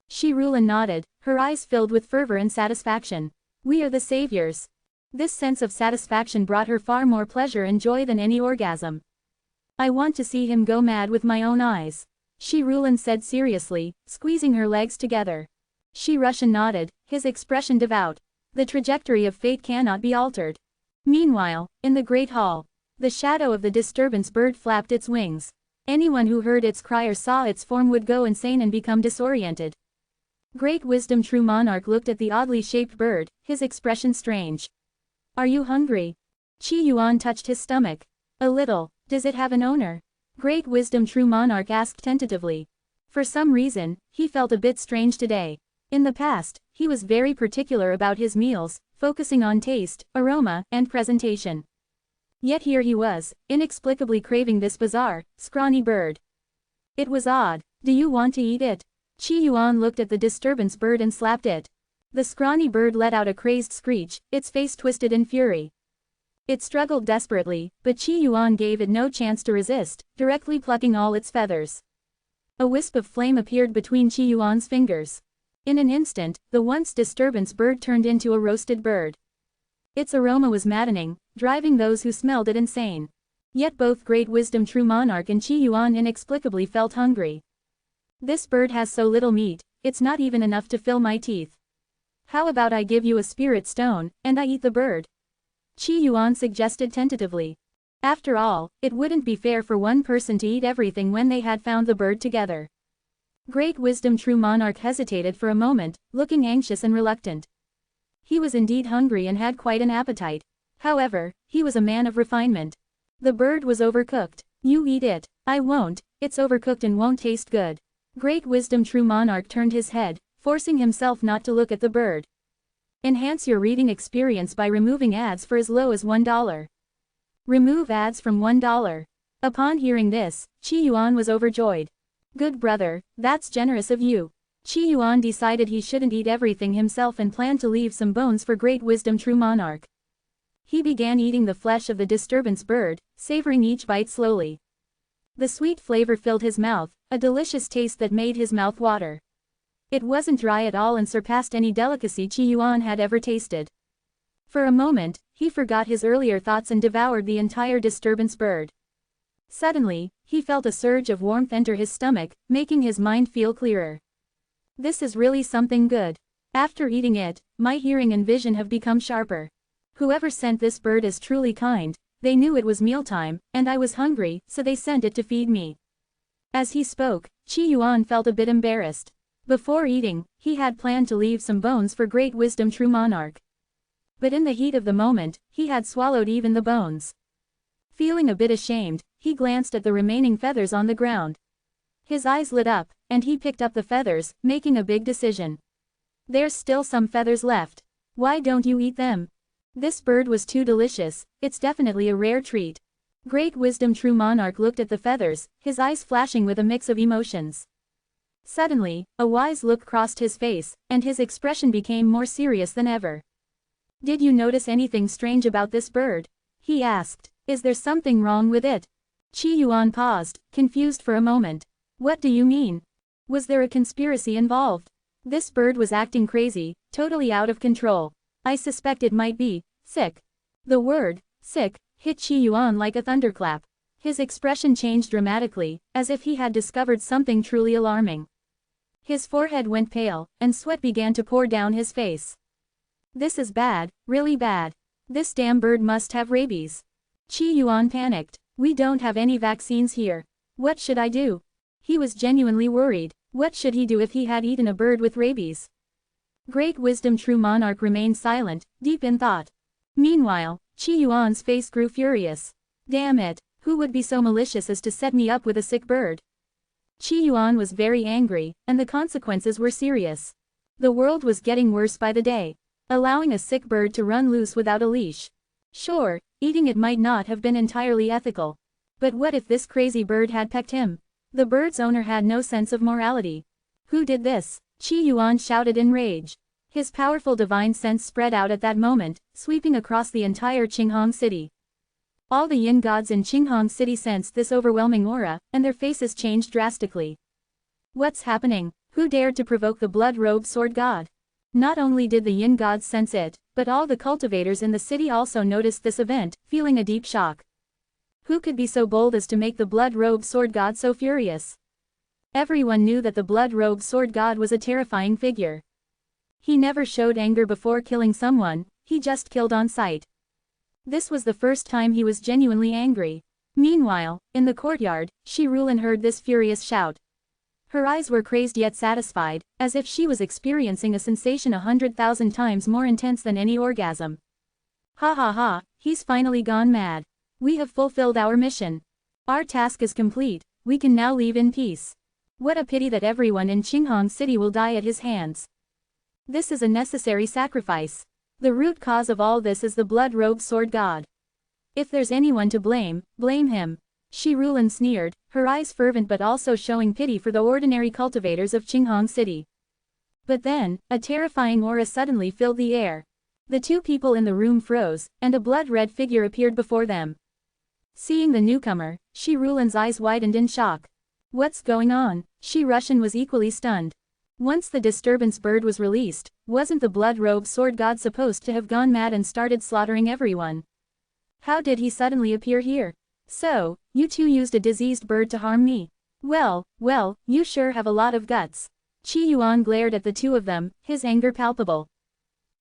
[SPEAKER 1] Shi Rulan nodded, her eyes filled with fervor and satisfaction. We are the saviors. This sense of satisfaction brought her far more pleasure and joy than any orgasm. I want to see him go mad with my own eyes. Shi Rulan said seriously, squeezing her legs together. Shi Rushan nodded, his expression devout. The trajectory of fate cannot be altered. Meanwhile, in the Great Hall, the shadow of the disturbance bird flapped its wings. Anyone who heard its cry or saw its form would go insane and become disoriented. Great Wisdom True Monarch looked at the oddly shaped bird, his expression strange. Are you hungry? Qi Yuan touched his stomach. A little. Does it have an owner? Great Wisdom True Monarch asked tentatively. For some reason, he felt a bit strange today. In the past, he was very particular about his meals, focusing on taste, aroma, and presentation. Yet here he was, inexplicably craving this bizarre, scrawny bird. It was odd. Do you want to eat it? Qi Yuan looked at the disturbance bird and slapped it. The scrawny bird let out a crazed screech, its face twisted in fury. It struggled desperately, but Qi Yuan gave it no chance to resist, directly plucking all its feathers. A wisp of flame appeared between Qi Yuan's fingers. In an instant, the once disturbance bird turned into a roasted bird. Its aroma was maddening, driving those who smelled it insane. Yet both Great Wisdom True Monarch and Qi Yuan inexplicably felt hungry. This bird has so little meat, it's not even enough to fill my teeth. How about I give you a spirit stone, and I eat the bird? Qi Yuan suggested tentatively. After all, it wouldn't be fair for one person to eat everything when they had found the bird together. Great Wisdom True Monarch hesitated for a moment, looking anxious and reluctant. He was indeed hungry and had quite an appetite. However, he was a man of refinement. The bird was overcooked. You eat it. I won't, it's overcooked and won't taste good. Great Wisdom True Monarch turned his head, forcing himself not to look at the bird. Enhance your reading experience by removing ads for as low as $1. Remove ads from $1. Upon hearing this, Qi Yuan was overjoyed. Good brother, that's generous of you. Qi Yuan decided he shouldn't eat everything himself and planned to leave some bones for Great Wisdom True Monarch. He began eating the flesh of the disturbance bird, savoring each bite slowly. The sweet flavor filled his mouth, a delicious taste that made his mouth water. It wasn't dry at all and surpassed any delicacy Qi Yuan had ever tasted. For a moment, he forgot his earlier thoughts and devoured the entire disturbance bird. Suddenly, he felt a surge of warmth enter his stomach, making his mind feel clearer. This is really something good. After eating it, my hearing and vision have become sharper. Whoever sent this bird is truly kind. They knew it was mealtime, and I was hungry, so they sent it to feed me. As he spoke, Qi Yuan felt a bit embarrassed. Before eating, he had planned to leave some bones for Great Wisdom True Monarch. But in the heat of the moment, he had swallowed even the bones. Feeling a bit ashamed, he glanced at the remaining feathers on the ground. His eyes lit up, and he picked up the feathers, making a big decision. There's still some feathers left. Why don't you eat them? This bird was too delicious, it's definitely a rare treat. Great Wisdom True Monarch looked at the feathers, his eyes flashing with a mix of emotions. Suddenly, a wise look crossed his face, and his expression became more serious than ever. Did you notice anything strange about this bird? He asked. Is there something wrong with it? Qi Yuan paused, confused for a moment. What do you mean? Was there a conspiracy involved? This bird was acting crazy, totally out of control. I suspect it might be sick. The word sick hit Qi Yuan like a thunderclap. His expression changed dramatically, as if he had discovered something truly alarming. His forehead went pale, and sweat began to pour down his face. This is bad, really bad. This damn bird must have rabies. Qi Yuan panicked. We don't have any vaccines here. What should I do? He was genuinely worried. What should he do if he had eaten a bird with rabies? Great Wisdom True Monarch remained silent, deep in thought. Meanwhile, Qi Yuan's face grew furious. Damn it, who would be so malicious as to set me up with a sick bird? Qi Yuan was very angry, and the consequences were serious. The world was getting worse by the day. Allowing a sick bird to run loose without a leash. Sure, eating it might not have been entirely ethical. But what if this crazy bird had pecked him? The bird's owner had no sense of morality. Who did this? Qi Yuan shouted in rage. His powerful divine sense spread out at that moment, sweeping across the entire Qinghong city. All the yin gods in Qinghong city sensed this overwhelming aura, and their faces changed drastically. What's happening? Who dared to provoke the blood-robed sword god? Not only did the yin gods sense it, but all the cultivators in the city also noticed this event, feeling a deep shock. Who could be so bold as to make the blood-robed sword god so furious? Everyone knew that the blood-robed sword god was a terrifying figure. He never showed anger before killing someone, he just killed on sight. This was the first time he was genuinely angry. Meanwhile, in the courtyard, Shi Rulin heard this furious shout. Her eyes were crazed yet satisfied, as if she was experiencing a sensation 100,000 times more intense than any orgasm. Ha ha ha, he's finally gone mad. We have fulfilled our mission. Our task is complete, we can now leave in peace. What a pity that everyone in Qinghong City will die at his hands. This is a necessary sacrifice. The root cause of all this is the blood-robed sword god. If there's anyone to blame, blame him. Shi Rulin sneered, her eyes fervent but also showing pity for the ordinary cultivators of Qinghong City. But then, a terrifying aura suddenly filled the air. The two people in the room froze, and a blood-red figure appeared before them. Seeing the newcomer, Shi Rulin's eyes widened in shock. What's going on? Shi Rushan was equally stunned. Once the disturbance bird was released, wasn't the blood-robed sword god supposed to have gone mad and started slaughtering everyone? How did he suddenly appear here? So, you two used a diseased bird to harm me? Well, you sure have a lot of guts. Qi Yuan glared at the two of them, his anger palpable.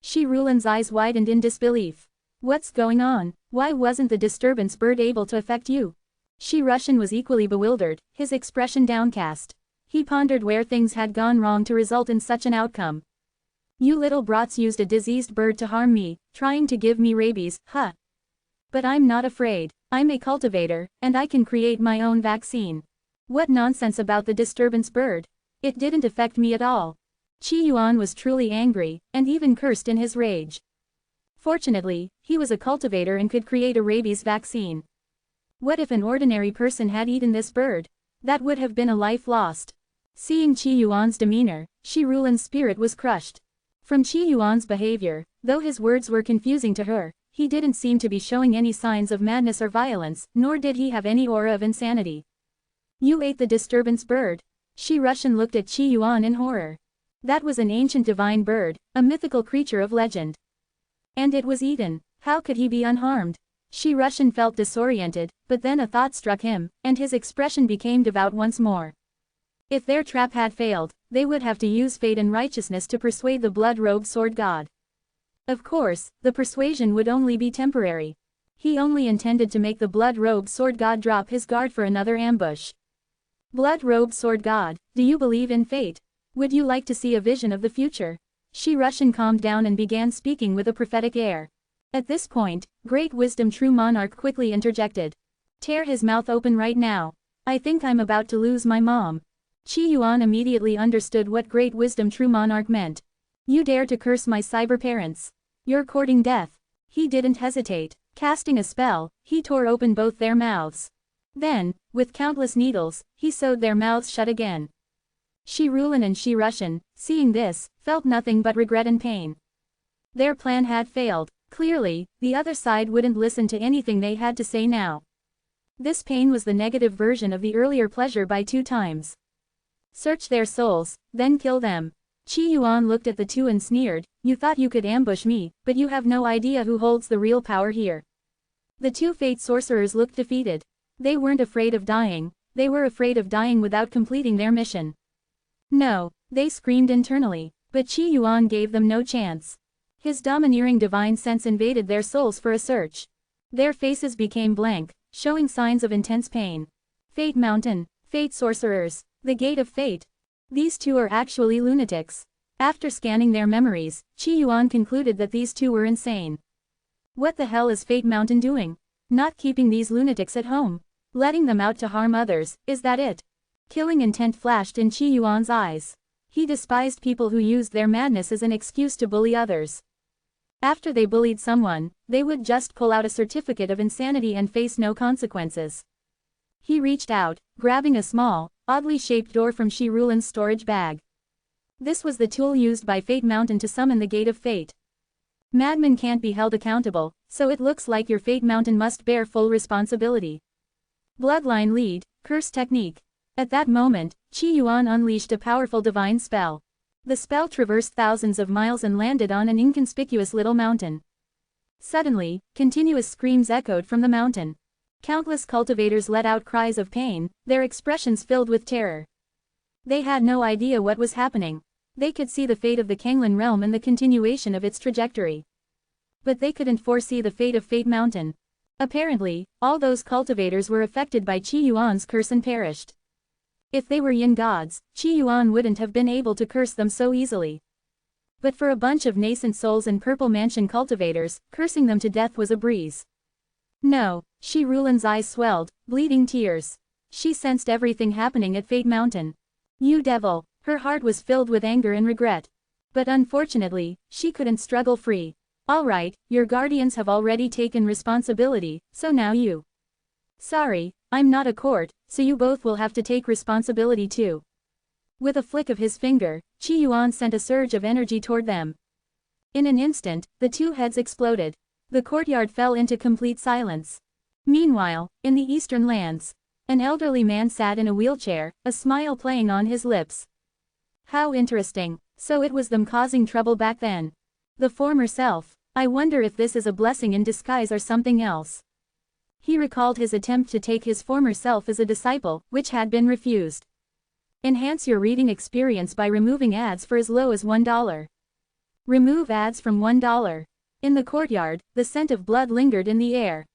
[SPEAKER 1] Shi Rulan's eyes widened in disbelief. What's going on? Why wasn't the disturbance bird able to affect you? Shi Rushan was equally bewildered, his expression downcast. He pondered where things had gone wrong to result in such an outcome. You little brats used a diseased bird to harm me, trying to give me rabies, huh? But I'm not afraid. I'm a cultivator, and I can create my own vaccine. What nonsense about the disturbance bird? It didn't affect me at all. Qi Yuan was truly angry, and even cursed in his rage. Fortunately, he was a cultivator and could create a rabies vaccine. What if an ordinary person had eaten this bird? That would have been a life lost. Seeing Qi Yuan's demeanor, Shi Rulan's spirit was crushed. From Qi Yuan's behavior, though his words were confusing to her, he didn't seem to be showing any signs of madness or violence, nor did he have any aura of insanity. You ate the disturbance bird? Shi Rushan looked at Qi Yuan in horror. That was an ancient divine bird, a mythical creature of legend. And it was eaten. How could he be unharmed? Shi Rushan felt disoriented, but then a thought struck him, and his expression became devout once more. If their trap had failed, they would have to use fate and righteousness to persuade the blood-robed sword god. Of course, the persuasion would only be temporary. He only intended to make the blood-robed sword god drop his guard for another ambush. Blood-robed sword god, do you believe in fate? Would you like to see a vision of the future? Shi Rushan calmed down and began speaking with a prophetic air. At this point, Great Wisdom True Monarch quickly interjected. Tear his mouth open right now. I think I'm about to lose my mom. Qi Yuan immediately understood what Great Wisdom True Monarch meant. You dare to curse my cyber parents. You're courting death. He didn't hesitate. Casting a spell, he tore open both their mouths. Then, with countless needles, he sewed their mouths shut again. Shi Rulan and Shi Rushan, seeing this, felt nothing but regret and pain. Their plan had failed. Clearly, the other side wouldn't listen to anything they had to say now. This pain was the negative version of the earlier pleasure by 2 times. Search their souls, then kill them. Qi Yuan looked at the two and sneered, you thought you could ambush me, but you have no idea who holds the real power here. The 2 fate sorcerers looked defeated. They weren't afraid of dying, they were afraid of dying without completing their mission. No, they screamed internally, but Qi Yuan gave them no chance. His domineering divine sense invaded their souls for a search. Their faces became blank, showing signs of intense pain. Fate Mountain, Fate Sorcerers, the Gate of Fate. These 2 are actually lunatics. After scanning their memories, Qi Yuan concluded that these 2 were insane. What the hell is Fate Mountain doing? Not keeping these lunatics at home. Letting them out to harm others, is that it? Killing intent flashed in Qi Yuan's eyes. He despised people who used their madness as an excuse to bully others. After they bullied someone, they would just pull out a certificate of insanity and face no consequences. He reached out, grabbing a small, oddly shaped door from Shi Rulan's storage bag. This was the tool used by Fate Mountain to summon the Gate of Fate. Madmen can't be held accountable, so it looks like your Fate Mountain must bear full responsibility. Bloodline Lead, Curse Technique. At that moment, Qi Yuan unleashed a powerful divine spell. The spell traversed thousands of miles and landed on an inconspicuous little mountain. Suddenly, continuous screams echoed from the mountain. Countless cultivators let out cries of pain, their expressions filled with terror. They had no idea what was happening. They could see the fate of the Kanglan realm and the continuation of its trajectory. But they couldn't foresee the fate of Fate Mountain. Apparently, all those cultivators were affected by Qi Yuan's curse and perished. If they were yin gods, Qi Yuan wouldn't have been able to curse them so easily. But for a bunch of nascent souls and Purple Mansion cultivators, cursing them to death was a breeze. No, Shi Rulan's eyes swelled, bleeding tears. She sensed everything happening at Fate Mountain. You devil! Her heart was filled with anger and regret. But unfortunately, she couldn't struggle free. Alright, your guardians have already taken responsibility, so now you. Sorry, I'm not a court, so you both will have to take responsibility too. With a flick of his finger, Qi Yuan sent a surge of energy toward them. In an instant, the 2 heads exploded. The courtyard fell into complete silence. Meanwhile, in the eastern lands, an elderly man sat in a wheelchair, a smile playing on his lips. How interesting. So it was them causing trouble back then. The former self. I wonder if this is a blessing in disguise or something else. He recalled his attempt to take his former self as a disciple, which had been refused. Enhance your reading experience by removing ads for as low as $1. Remove ads from $1. In the courtyard, the scent of blood lingered in the air.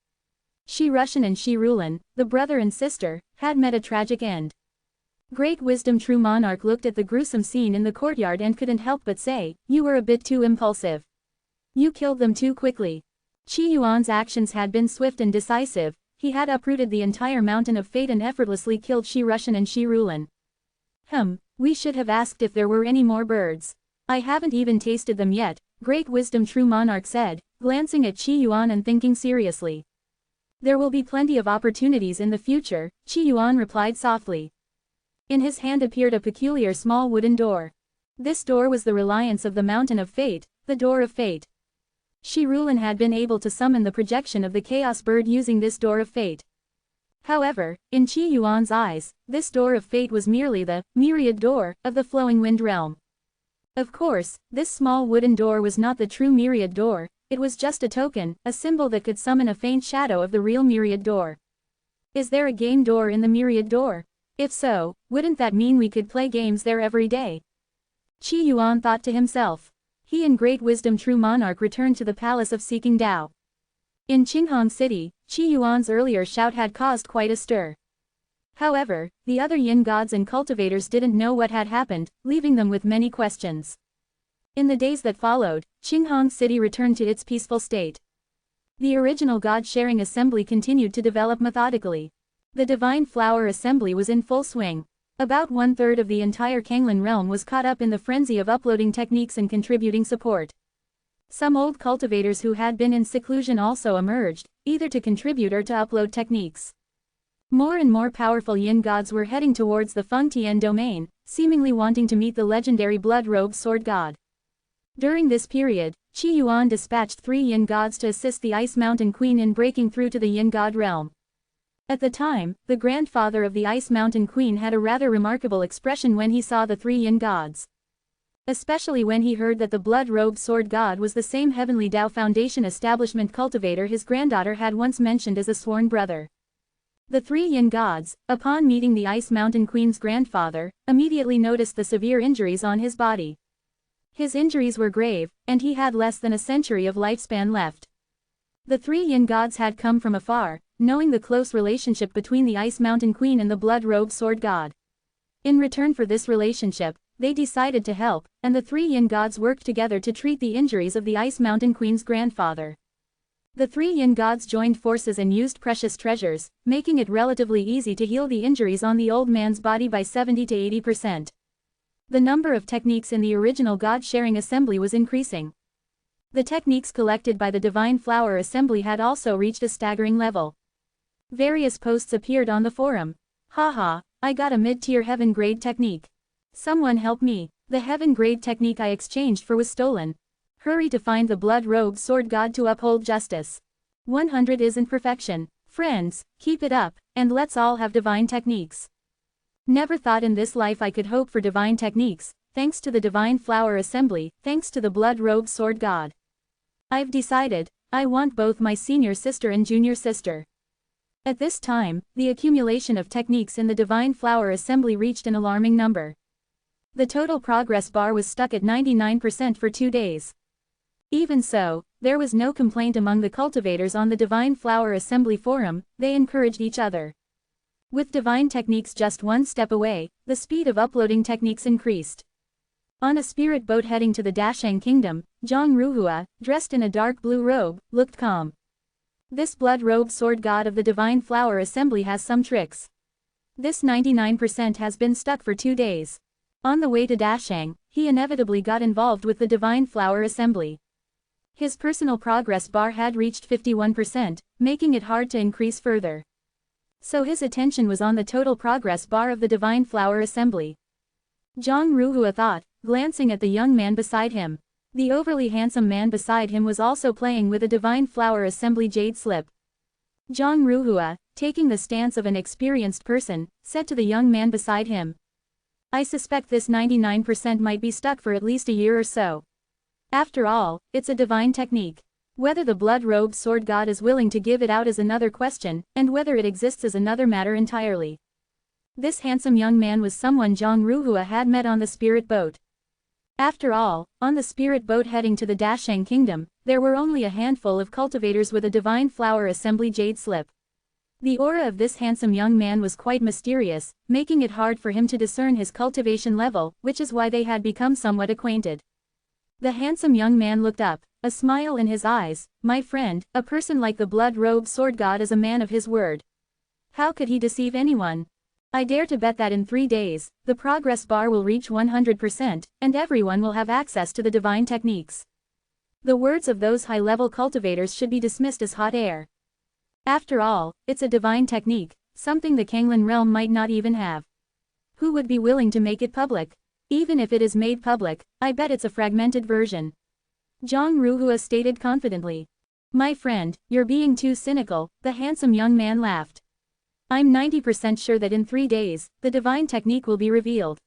[SPEAKER 1] Shi Rushan and Shi Rulan, the brother and sister, had met a tragic end. Great Wisdom True Monarch looked at the gruesome scene in the courtyard and couldn't help but say, "You were a bit too impulsive. You killed them too quickly." Qi Yuan's actions had been swift and decisive. He had uprooted the entire mountain of fate and effortlessly killed Shi Rushan and Shi Rulan. We should have asked if there were any more birds. I haven't even tasted them yet, Great Wisdom True Monarch said, glancing at Qi Yuan and thinking seriously. There will be plenty of opportunities in the future, Qi Yuan replied softly. In his hand appeared a peculiar small wooden door. This door was the reliance of the Mountain of Fate, the Door of Fate. Shi Rulan had been able to summon the projection of the Chaos Bird using this Door of Fate. However, in Qi Yuan's eyes, this Door of Fate was merely the myriad door of the Flowing Wind realm. Of course, this small wooden door was not the true myriad door, it was just a token, a symbol that could summon a faint shadow of the real myriad door. Is there a game door in the myriad door? If so, wouldn't that mean we could play games there every day? Qi Yuan thought to himself. He and Great Wisdom True Monarch returned to the Palace of Seeking Tao. In Qinghong City, Qi Yuan's earlier shout had caused quite a stir. However, the other yin gods and cultivators didn't know what had happened, leaving them with many questions. In the days that followed, Qinghong City returned to its peaceful state. The original God-sharing assembly continued to develop methodically. The Divine Flower Assembly was in full swing. About 1/3 of the entire Kanglan realm was caught up in the frenzy of uploading techniques and contributing support. Some old cultivators who had been in seclusion also emerged, either to contribute or to upload techniques. More and more powerful yin gods were heading towards the Feng Tian domain, seemingly wanting to meet the legendary blood-robed sword god. During this period, Qi Yuan dispatched 3 yin gods to assist the Ice Mountain Queen in breaking through to the yin god realm. At the time, the grandfather of the Ice Mountain Queen had a rather remarkable expression when he saw the 3 yin gods. Especially when he heard that the blood-robed sword god was the same Heavenly Tao Foundation establishment cultivator his granddaughter had once mentioned as a sworn brother. The 3 yin gods, upon meeting the Ice Mountain Queen's grandfather, immediately noticed the severe injuries on his body. His injuries were grave, and he had less than a century of lifespan left. The 3 yin gods had come from afar, knowing the close relationship between the Ice Mountain Queen and the blood-robed sword god. In return for this relationship, they decided to help, and the 3 yin gods worked together to treat the injuries of the Ice Mountain Queen's grandfather. The 3 yin gods joined forces and used precious treasures, making it relatively easy to heal the injuries on the old man's body by 70 to 80%. The number of techniques in the original God-sharing assembly was increasing. The techniques collected by the Divine Flower Assembly had also reached a staggering level. Various posts appeared on the forum. Haha, I got a mid-tier heaven-grade technique. Someone help me, the heaven-grade technique I exchanged for was stolen. Hurry to find the blood-robed sword god to uphold justice. 100 isn't perfection. Friends, keep it up, and let's all have divine techniques. Never thought in this life I could hope for divine techniques, thanks to the Divine Flower Assembly, thanks to the blood-robed sword god. I've decided, I want both my senior sister and junior sister. At this time, the accumulation of techniques in the Divine Flower Assembly reached an alarming number. The total progress bar was stuck at 99% for 2 days. Even so, there was no complaint among the cultivators on the Divine Flower Assembly forum, they encouraged each other. With divine techniques just one step away, the speed of uploading techniques increased. On a spirit boat heading to the Dashang Kingdom, Zhang Ruhua, dressed in a dark blue robe, looked calm. This blood-robed sword god of the Divine Flower Assembly has some tricks. This 99% has been stuck for 2 days. On the way to Dashang, he inevitably got involved with the Divine Flower Assembly. His personal progress bar had reached 51%, making it hard to increase further. So his attention was on the total progress bar of the Divine Flower Assembly. Zhang Ruhua thought, glancing at the young man beside him. The overly handsome man beside him was also playing with a Divine Flower Assembly jade slip. Zhang Ruhua, taking the stance of an experienced person, said to the young man beside him. I suspect this 99% might be stuck for at least a year or so. After all, it's a divine technique. Whether the blood-robed sword god is willing to give it out is another question, and whether it exists is another matter entirely. This handsome young man was someone Zhang Ruhua had met on the spirit boat. After all, on the spirit boat heading to the Dashang kingdom, there were only a handful of cultivators with a divine flower assembly jade slip. The aura of this handsome young man was quite mysterious, making it hard for him to discern his cultivation level, which is why they had become somewhat acquainted. The handsome young man looked up, a smile in his eyes. My friend, a person like the blood-robed sword god is a man of his word. How could he deceive anyone? I dare to bet that in 3 days, the progress bar will reach 100%, and everyone will have access to the divine techniques. The words of those high-level cultivators should be dismissed as hot air. After all, it's a divine technique, something the Kanglan realm might not even have. Who would be willing to make it public? Even if it is made public, I bet it's a fragmented version. Zhang Ruhua stated confidently. My friend, you're being too cynical, the handsome young man laughed. I'm 90% sure that in 3 days, the divine technique will be revealed.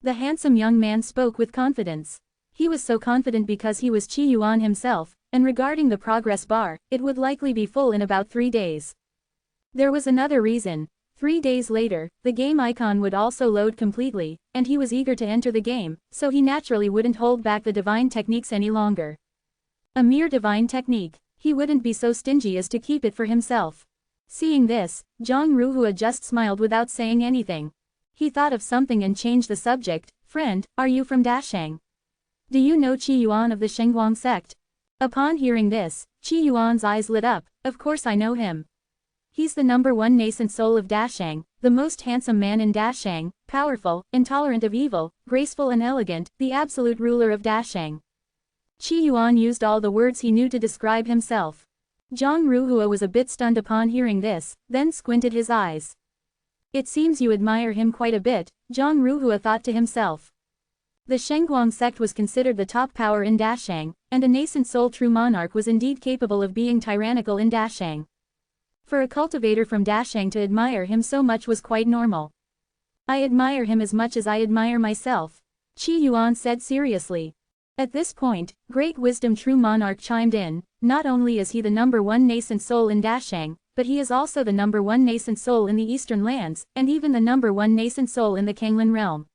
[SPEAKER 1] The handsome young man spoke with confidence. He was so confident because he was Qi Yuan himself, and regarding the progress bar, it would likely be full in about 3 days. There was another reason. 3 days later, the game icon would also load completely, and he was eager to enter the game, so he naturally wouldn't hold back the divine techniques any longer. A mere divine technique, he wouldn't be so stingy as to keep it for himself. Seeing this, Zhang Ruhua just smiled without saying anything. He thought of something and changed the subject. Friend, are you from Dashang? Do you know Qi Yuan of the Shengguang sect? Upon hearing this, Qi Yuan's eyes lit up. Of course I know him. He's the #1 nascent soul of Dashang, the most handsome man in Dashang, powerful, intolerant of evil, graceful and elegant, the absolute ruler of Dashang. Qi Yuan used all the words he knew to describe himself. Zhang Ruhua was a bit stunned upon hearing this, then squinted his eyes. It seems you admire him quite a bit, Zhang Ruhua thought to himself. The Shengguang sect was considered the top power in Dashang, and a nascent soul true monarch was indeed capable of being tyrannical in Dashang. For a cultivator from Dashang to admire him so much was quite normal. I admire him as much as I admire myself, Qi Yuan said seriously. At this point, Great Wisdom True Monarch chimed in. Not only is he the #1 nascent soul in Dashang, but he is also the #1 nascent soul in the Eastern Lands, and even the #1 nascent soul in the Kanglan realm.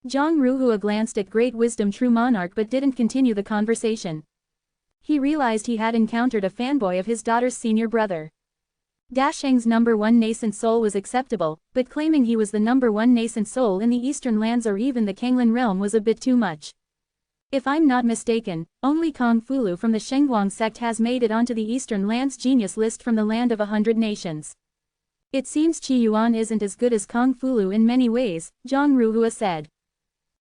[SPEAKER 1] Zhang Ruhua glanced at Great Wisdom True Monarch but didn't continue the conversation. He realized he had encountered a fanboy of his daughter's senior brother. Dashang's #1 nascent soul was acceptable, but claiming he was the #1 nascent soul in the Eastern Lands or even the Kanglan realm was a bit too much. If I'm not mistaken, only Kong Fulu from the Shengguang sect has made it onto the Eastern Lands genius list from the land of 100 nations. It seems Qi Yuan isn't as good as Kong Fulu in many ways, Zhang Ruhua said.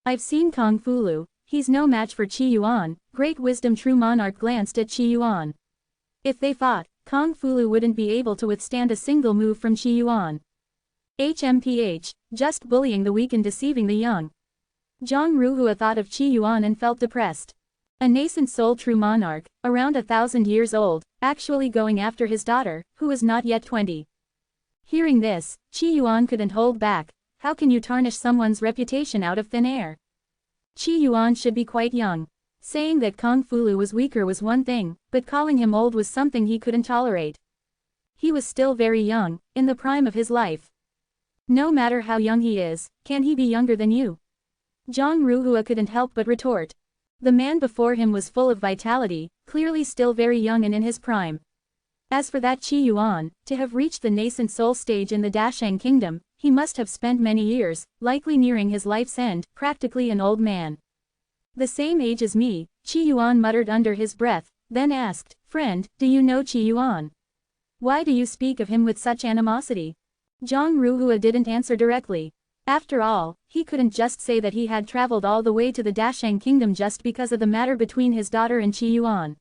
[SPEAKER 1] I've seen Kong Fulu, he's no match for Qi Yuan. Great Wisdom True Monarch glanced at Qi Yuan. If they fought, Kong Fulu wouldn't be able to withstand a single move from Qi Yuan. HMPH, just bullying the weak and deceiving the young. Zhang Ruhua thought of Qi Yuan and felt depressed. A nascent soul true monarch, around 1,000 years old, actually going after his daughter, who was not yet 20. Hearing this, Qi Yuan couldn't hold back. How can you tarnish someone's reputation out of thin air? Qi Yuan should be quite young. Saying that Kong Fulu was weaker was one thing, but calling him old was something he couldn't tolerate. He was still very young, in the prime of his life. No matter how young he is, can he be younger than you? Zhang Ruhua couldn't help but retort. The man before him was full of vitality, clearly still very young and in his prime. As for that Qi Yuan, to have reached the nascent soul stage in the Dashang kingdom, he must have spent many years, likely nearing his life's end, practically an old man. The same age as me, Qi Yuan muttered under his breath, then asked, Friend, do you know Qi Yuan? Why do you speak of him with such animosity? Zhang Ruhua didn't answer directly. After all, he couldn't just say that he had traveled all the way to the Dashang kingdom just because of the matter between his daughter and Qi Yuan.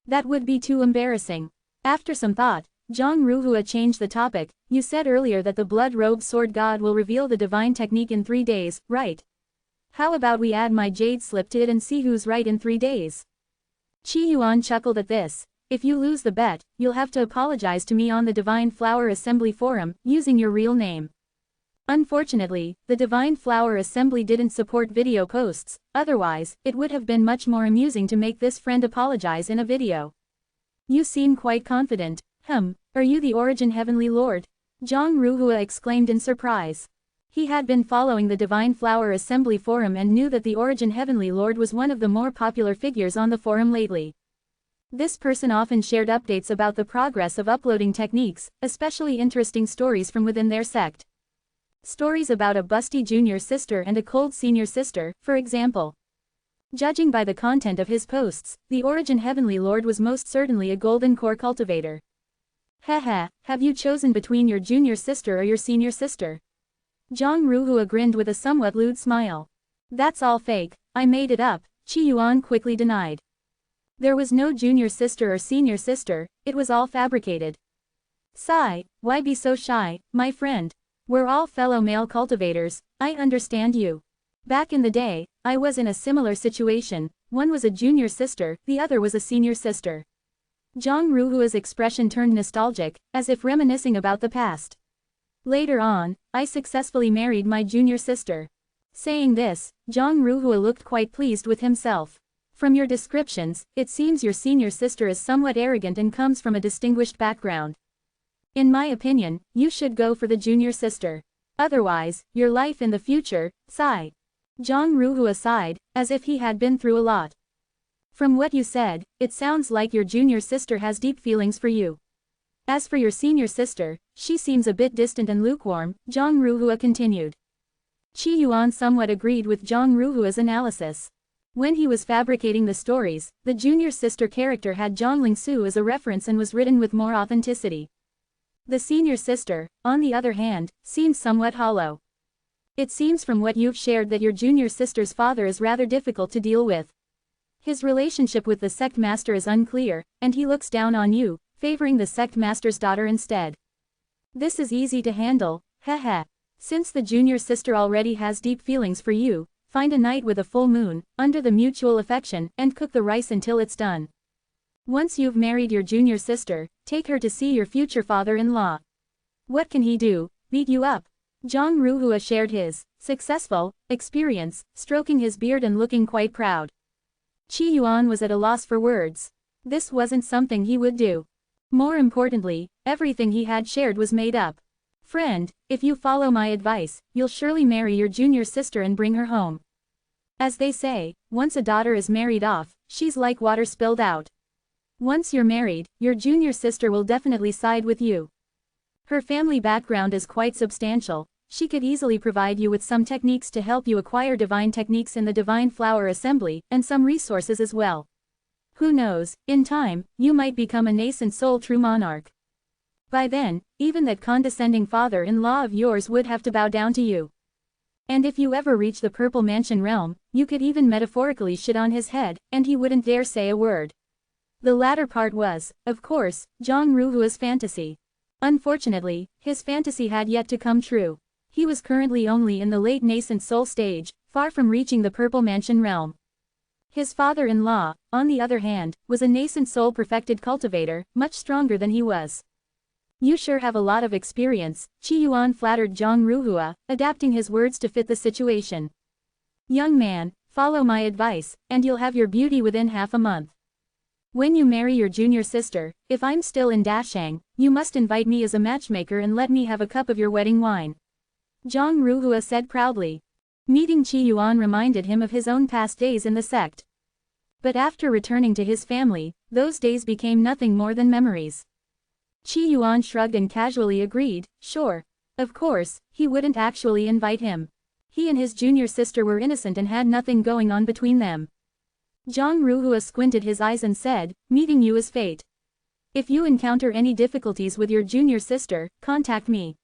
[SPEAKER 1] That would be too embarrassing. After some thought, Zhang Ruhua changed the topic. You said earlier that the blood-robed sword god will reveal the divine technique in 3 days, right? How about we add my jade slip to it and see who's right in 3 days? Qi Yuan chuckled at this. If you lose the bet, you'll have to apologize to me on the Divine Flower Assembly forum, using your real name. Unfortunately, the Divine Flower Assembly didn't support video posts, otherwise, it would have been much more amusing to make this friend apologize in a video. You seem quite confident. Are you the Origin Heavenly Lord? Zhang Ruhua exclaimed in surprise. He had been following the Divine Flower Assembly forum and knew that the Origin Heavenly Lord was one of the more popular figures on the forum lately. This person often shared updates about the progress of uploading techniques, especially interesting stories from within their sect. Stories about a busty junior sister and a cold senior sister, for example. Judging by the content of his posts, the Origin Heavenly Lord was most certainly a golden core cultivator. Haha, have you chosen between your junior sister or your senior sister? Zhang Ruhua grinned with a somewhat lewd smile. That's all fake, I made it up, Qi Yuan quickly denied. There was no junior sister or senior sister, it was all fabricated. Sigh, why be so shy, my friend? We're all fellow male cultivators, I understand you. Back in the day, I was in a similar situation, one was a junior sister, the other was a senior sister. Zhang Ruhua's expression turned nostalgic, as if reminiscing about the past. Later on, I successfully married my junior sister. Saying this, Zhang Ruhua looked quite pleased with himself. From your descriptions, it seems your senior sister is somewhat arrogant and comes from a distinguished background. In my opinion, you should go for the junior sister. Otherwise, your life in the future, sigh. Zhang Ruhua sighed, as if he had been through a lot. From what you said, it sounds like your junior sister has deep feelings for you. As for your senior sister, she seems a bit distant and lukewarm, Zhang Ruhua continued. Qi Yuan somewhat agreed with Zhang Ruhua's analysis. When he was fabricating the stories, the junior sister character had Zhongling Su as a reference and was written with more authenticity. The senior sister, on the other hand, seems somewhat hollow. It seems from what you've shared that your junior sister's father is rather difficult to deal with. His relationship with the sect master is unclear, and he looks down on you, favoring the sect master's daughter instead. This is easy to handle, haha. Since the junior sister already has deep feelings for you, find a night with a full moon, under the mutual affection, and cook the rice until it's done. Once you've married your junior sister, take her to see your future father-in-law. What can he do? Beat you up? Zhang Ruhua shared his successful experience, stroking his beard and looking quite proud. Qi Yuan was at a loss for words. This wasn't something he would do. More importantly, everything he had shared was made up. Friend, if you follow my advice, you'll surely marry your junior sister and bring her home. As they say, once a daughter is married off, she's like water spilled out. Once you're married, your junior sister will definitely side with you. Her family background is quite substantial, she could easily provide you with some techniques to help you acquire divine techniques in the Divine Flower Assembly, and some resources as well. Who knows, in time, you might become a nascent soul true monarch. By then, even that condescending father-in-law of yours would have to bow down to you. And if you ever reach the Purple Mansion realm, you could even metaphorically shit on his head, and he wouldn't dare say a word. The latter part was, of course, Zhang Ruhua's fantasy. Unfortunately, his fantasy had yet to come true. He was currently only in the late nascent soul stage, far from reaching the Purple Mansion realm. His father-in-law, on the other hand, was a nascent soul perfected cultivator, much stronger than he was. You sure have a lot of experience, Qi Yuan flattered Zhang Ruhua, adapting his words to fit the situation. Young man, follow my advice, and you'll have your beauty within half a month. When you marry your junior sister, if I'm still in Dashang, you must invite me as a matchmaker and let me have a cup of your wedding wine. Zhang Ruhua said proudly. Meeting Qi Yuan reminded him of his own past days in the sect. But after returning to his family, those days became nothing more than memories. Qi Yuan shrugged and casually agreed, sure. Of course, he wouldn't actually invite him. He and his junior sister were innocent and had nothing going on between them. Zhang Ruhua squinted his eyes and said, meeting you is fate. If you encounter any difficulties with your junior sister, contact me.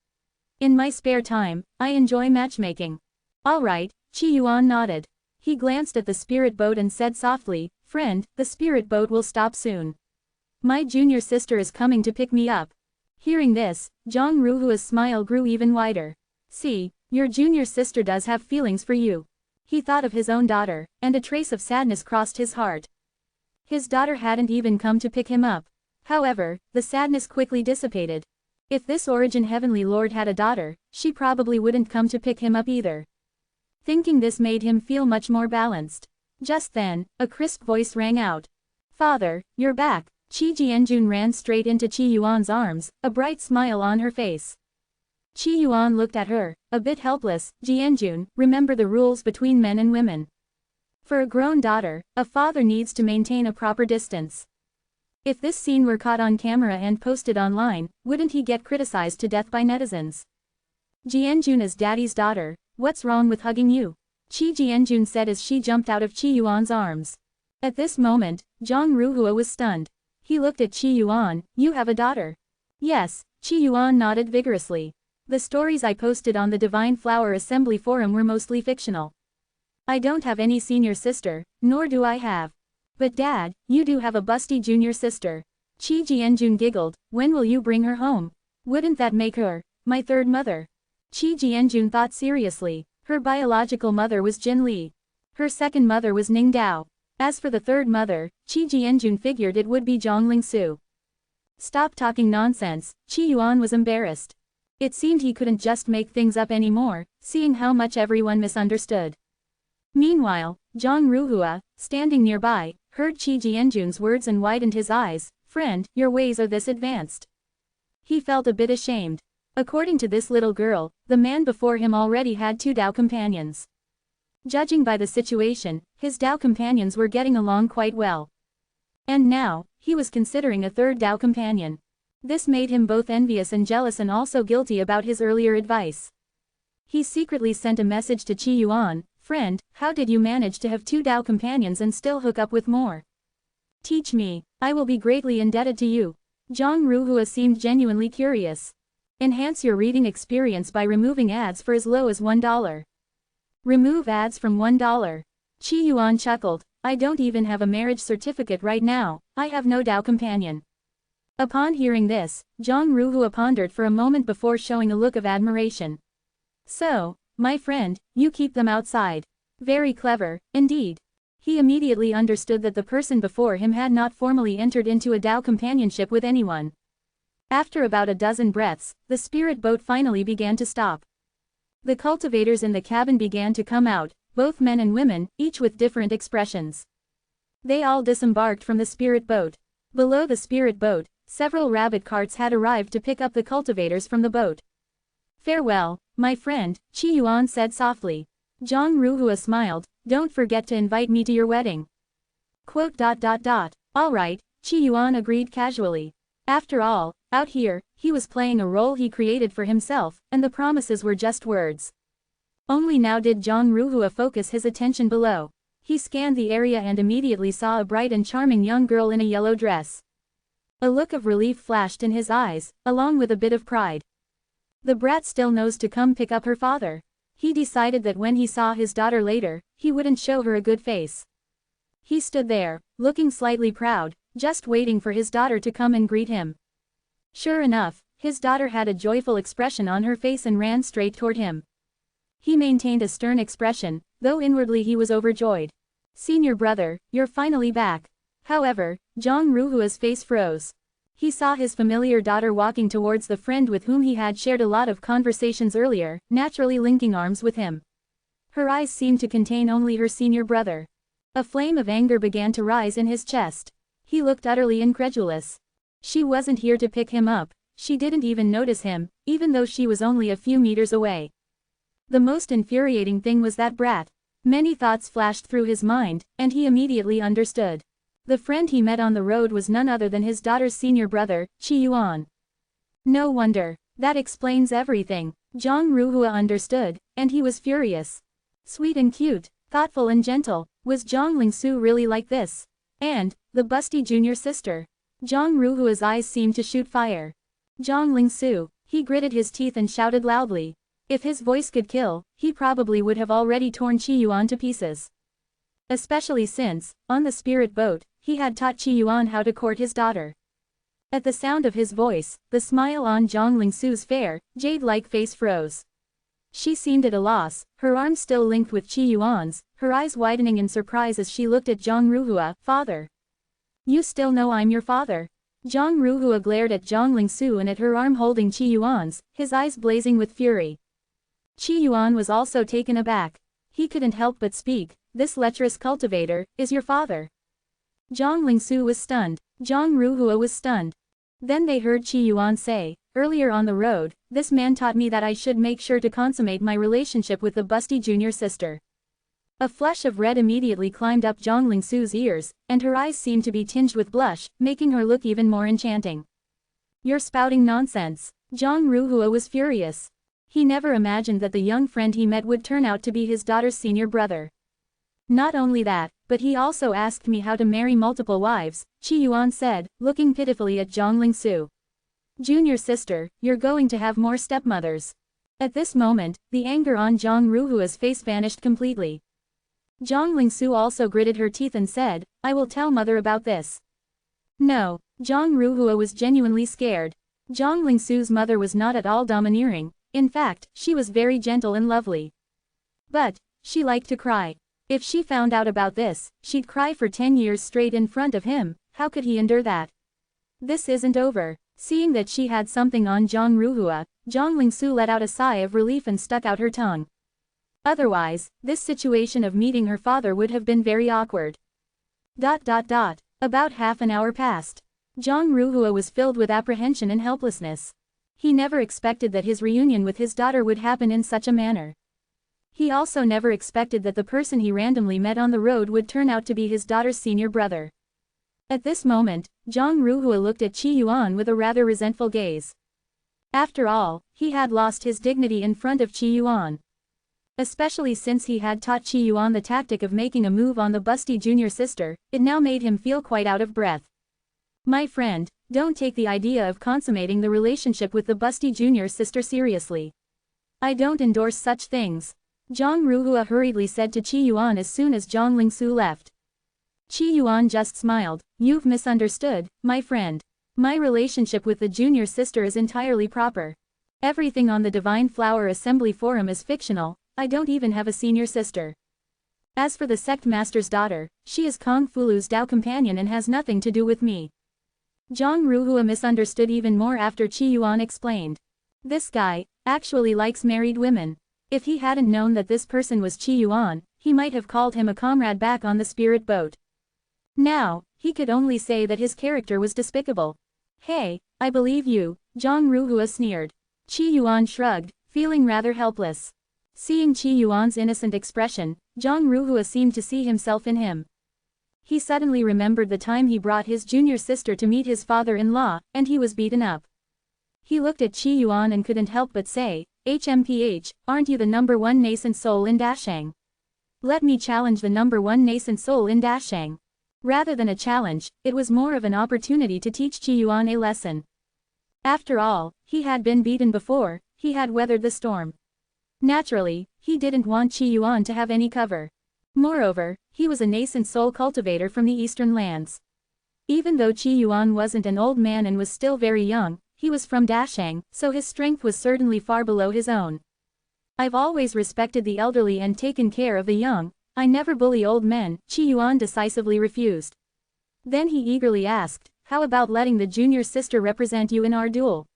[SPEAKER 1] In my spare time, I enjoy matchmaking. Alright, Qi Yuan nodded. He glanced at the spirit boat and said softly, friend, the spirit boat will stop soon. My junior sister is coming to pick me up. Hearing this, Zhang Ruhua's smile grew even wider. See, your junior sister does have feelings for you. He thought of his own daughter, and a trace of sadness crossed his heart. His daughter hadn't even come to pick him up. However, the sadness quickly dissipated. If this Origin Heavenly Lord had a daughter, she probably wouldn't come to pick him up either. Thinking this made him feel much more balanced. Just then, a crisp voice rang out. Father, you're back. Qi Jianjun ran straight into Qi Yuan's arms, a bright smile on her face. Qi Yuan looked at her, a bit helpless. Jianjun, remember the rules between men and women. For a grown daughter, a father needs to maintain a proper distance. If this scene were caught on camera and posted online, wouldn't he get criticized to death by netizens? Jianjun is daddy's daughter, what's wrong with hugging you? Qi Jianjun said as she jumped out of Qi Yuan's arms. At this moment, Zhang Ruhua was stunned. He looked at Qi Yuan, you have a daughter? Yes, Qi Yuan nodded vigorously. The stories I posted on the Divine Flower Assembly forum were mostly fictional. I don't have any senior sister, nor do I have. But Dad, you do have a busty junior sister. Qi Jianjun giggled, when will you bring her home? Wouldn't that make her my third mother? Qi Jianjun thought seriously. Her biological mother was Jin Li. Her second mother was Ning Dao. As for the third mother, Qi Jianjun figured it would be Zhang Lingsu. Stop talking nonsense, Qi Yuan was embarrassed. It seemed he couldn't just make things up anymore, seeing how much everyone misunderstood. Meanwhile, Zhang Ruhua, standing nearby, heard Qi Jianjun's words and widened his eyes. Friend, your ways are this advanced. He felt a bit ashamed. According to this little girl, the man before him already had 2 Dao companions. Judging by the situation, his Dao companions were getting along quite well. And now, he was considering a third Dao companion. This made him both envious and jealous and also guilty about his earlier advice. He secretly sent a message to Qi Yuan, friend, how did you manage to have 2 Dao companions and still hook up with more? Teach me, I will be greatly indebted to you. Zhang Ruhua seemed genuinely curious. Enhance your reading experience by removing ads for as low as $1. Remove ads from $1. Qi Yuan chuckled, I don't even have a marriage certificate right now, I have no Dao companion. Upon hearing this, Zhang Ruhua pondered for a moment before showing a look of admiration. So, my friend, you keep them outside. Very clever, indeed. He immediately understood that the person before him had not formally entered into a Dao companionship with anyone. After about a dozen breaths, the spirit boat finally began to stop. The cultivators in the cabin began to come out, both men and women, each with different expressions. They all disembarked from the spirit boat. Below the spirit boat, several rabbit carts had arrived to pick up the cultivators from the boat. Farewell, my friend, Qi Yuan said softly. Zhang Ruhua smiled, don't forget to invite me to your wedding. All right, Qi Yuan agreed casually. After all, out here, he was playing a role he created for himself, and the promises were just words. Only now did Zhang Ruhua focus his attention below. He scanned the area and immediately saw a bright and charming young girl in a yellow dress. A look of relief flashed in his eyes, along with a bit of pride. The brat still knows to come pick up her father. He decided that when he saw his daughter later, he wouldn't show her a good face. He stood there, looking slightly proud, just waiting for his daughter to come and greet him. Sure enough, his daughter had a joyful expression on her face and ran straight toward him. He maintained a stern expression, though inwardly he was overjoyed. Senior brother, you're finally back. However, Zhang Ruhua's face froze. He saw his familiar daughter walking towards the friend with whom he had shared a lot of conversations earlier, naturally linking arms with him. Her eyes seemed to contain only her senior brother. A flame of anger began to rise in his chest. He looked utterly incredulous. She wasn't here to pick him up, she didn't even notice him, even though she was only a few meters away. The most infuriating thing was that brat. Many thoughts flashed through his mind, and he immediately understood. The friend he met on the road was none other than his daughter's senior brother, Qi Yuan. No wonder. That explains everything. Zhang Ruhua understood, and he was furious. Sweet and cute, thoughtful and gentle, was Zhang Lingsu really like this? And, the busty junior sister. Zhang Ruhua's eyes seemed to shoot fire. Zhang Lingsu, he gritted his teeth and shouted loudly. If his voice could kill, he probably would have already torn Qi Yuan to pieces. Especially since, on the spirit boat, he had taught Qi Yuan how to court his daughter. At the sound of his voice, the smile on Zhang Lingsu's fair, jade-like face froze. She seemed at a loss, her arms still linked with Qi Yuan's, her eyes widening in surprise as she looked at Zhang Ruhua. Father. You still know I'm your father? Zhang Ruhua glared at Zhang Lingsu and at her arm holding Qi Yuan's, his eyes blazing with fury. Qi Yuan was also taken aback. He couldn't help but speak, this lecherous cultivator, is your father. Zhang Lingsu was stunned. Zhang Ruhua was stunned. Then they heard Qi Yuan say, "Earlier on the road, this man taught me that I should make sure to consummate my relationship with the busty junior sister." A flush of red immediately climbed up Zhang Lingsu's ears, and her eyes seemed to be tinged with blush, making her look even more enchanting. "You're spouting nonsense." Zhang Ruhua was furious. He never imagined that the young friend he met would turn out to be his daughter's senior brother. "Not only that, but he also asked me how to marry multiple wives," Qi Yuan said, looking pitifully at Zhang Lingsu. "Junior sister, you're going to have more stepmothers." At this moment, the anger on Zhang Ruhua's face vanished completely. Zhang Lingsu also gritted her teeth and said, "I will tell mother about this." No, Zhang Ruhua was genuinely scared. Zhang Lingsu's mother was not at all domineering, in fact, she was very gentle and lovely. But, she liked to cry. If she found out about this, she'd cry for 10 years straight in front of him. How could he endure that? "This isn't over." Seeing that she had something on Zhang Ruhua, Zhang Lingsu let out a sigh of relief and stuck out her tongue. Otherwise, this situation of meeting her father would have been very awkward. About half an hour passed. Zhang Ruhua was filled with apprehension and helplessness. He never expected that his reunion with his daughter would happen in such a manner. He also never expected that the person he randomly met on the road would turn out to be his daughter's senior brother. At this moment, Zhang Ruhua looked at Qi Yuan with a rather resentful gaze. After all, he had lost his dignity in front of Qi Yuan. Especially since he had taught Qi Yuan the tactic of making a move on the busty junior sister, it now made him feel quite out of breath. "My friend, don't take the idea of consummating the relationship with the busty junior sister seriously. I don't endorse such things," Zhang Ruhua hurriedly said to Qi Yuan as soon as Zhang Lingsu left. Qi Yuan just smiled. "You've misunderstood, my friend. My relationship with the junior sister is entirely proper. Everything on the Divine Flower Assembly forum is fictional. I don't even have a senior sister. As for the sect master's daughter, she is Kong Fulu's Dao companion and has nothing to do with me." Zhang Ruhua misunderstood even more after Qi Yuan explained. This guy actually likes married women. If he hadn't known that this person was Qi Yuan, he might have called him a comrade back on the spirit boat. Now, he could only say that his character was despicable. "Hey, I believe you," Zhang Ruhua sneered. Qi Yuan shrugged, feeling rather helpless. Seeing Qi Yuan's innocent expression, Zhang Ruhua seemed to see himself in him. He suddenly remembered the time he brought his junior sister to meet his father-in-law, and he was beaten up. He looked at Qi Yuan and couldn't help but say, "HMPH, aren't you the #1 nascent soul in Dashang? Let me challenge the #1 nascent soul in Dashang." Rather than a challenge, it was more of an opportunity to teach Qi Yuan a lesson. After all, he had been beaten before, he had weathered the storm. Naturally, he didn't want Qi Yuan to have any cover. Moreover, he was a nascent soul cultivator from the eastern lands. Even though Qi Yuan wasn't an old man and was still very young, he was from Dashang, so his strength was certainly far below his own. "I've always respected the elderly and taken care of the young. I never bully old men," Qi Yuan decisively refused. Then he eagerly asked, "How about letting the junior sister represent you in our duel?"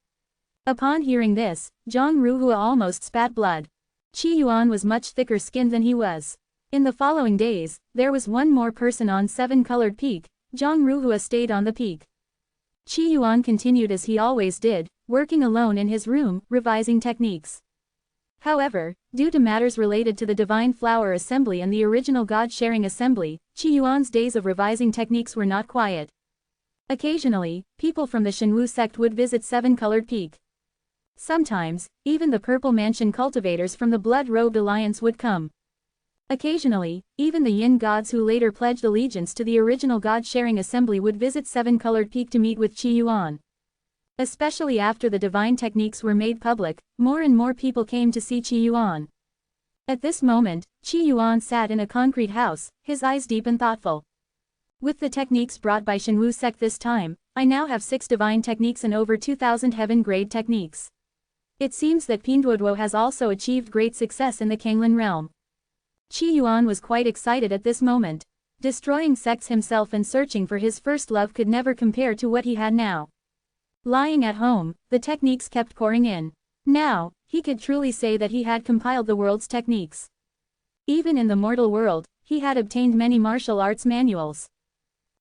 [SPEAKER 1] Upon hearing this, Zhang Ruhua almost spat blood. Qi Yuan was much thicker skinned than he was. In the following days, there was one more person on 7-colored peak. Zhang Ruhua stayed on the peak. Qi Yuan continued as he always did, working alone in his room, revising techniques. However, due to matters related to the Divine Flower Assembly and the original God-sharing assembly, Qi Yuan's days of revising techniques were not quiet. Occasionally, people from the Shenwu sect would visit 7-colored peak. Sometimes, even the Purple Mansion cultivators from the Blood-Robed Alliance would come. Occasionally, even the Yin gods who later pledged allegiance to the original God-sharing assembly would visit 7-colored peak to meet with Qi Yuan. Especially after the divine techniques were made public, more and more people came to see Qi Yuan. At this moment, Qi Yuan sat in a concrete house, his eyes deep and thoughtful. "With the techniques brought by Shenwu sect this time, I now have 6 divine techniques and over 2,000 heaven-grade techniques. It seems that Pinduoduo has also achieved great success in the Kanglin realm." Qi Yuan was quite excited at this moment. Destroying sects himself and searching for his first love could never compare to what he had now. Lying at home, the techniques kept pouring in. Now, he could truly say that he had compiled the world's techniques. Even in the mortal world, he had obtained many martial arts manuals.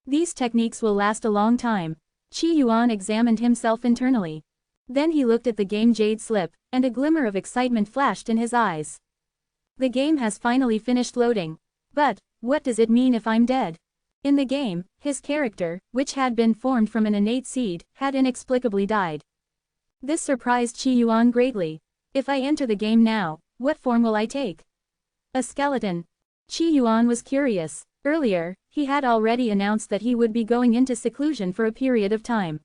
[SPEAKER 1] These techniques will last a long time. Qi Yuan examined himself internally. Then he looked at the game jade slip, and a glimmer of excitement flashed in his eyes. The game has finally finished loading. But, what does it mean if I'm dead? In the game, his character, which had been formed from an innate seed, had inexplicably died. This surprised Qi Yuan greatly. If I enter the game now, what form will I take? A skeleton. Qi Yuan was curious. Earlier, he had already announced that he would be going into seclusion for a period of time.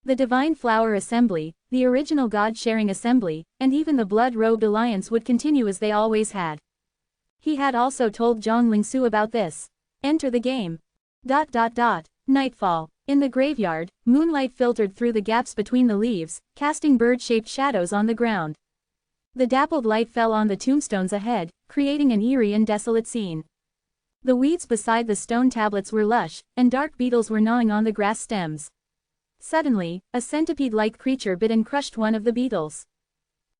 [SPEAKER 1] The Divine Flower Assembly, the original God-sharing assembly, and even the Blood-Robed Alliance would continue as they always had. He had also told Zhang Lingsu about this. Enter the game. Nightfall. In the graveyard, moonlight filtered through the gaps between the leaves, casting bird-shaped shadows on the ground. The dappled light fell on the tombstones ahead, creating an eerie and desolate scene. The weeds beside the stone tablets were lush, and dark beetles were gnawing on the grass stems. Suddenly, a centipede-like creature bit and crushed one of the beetles.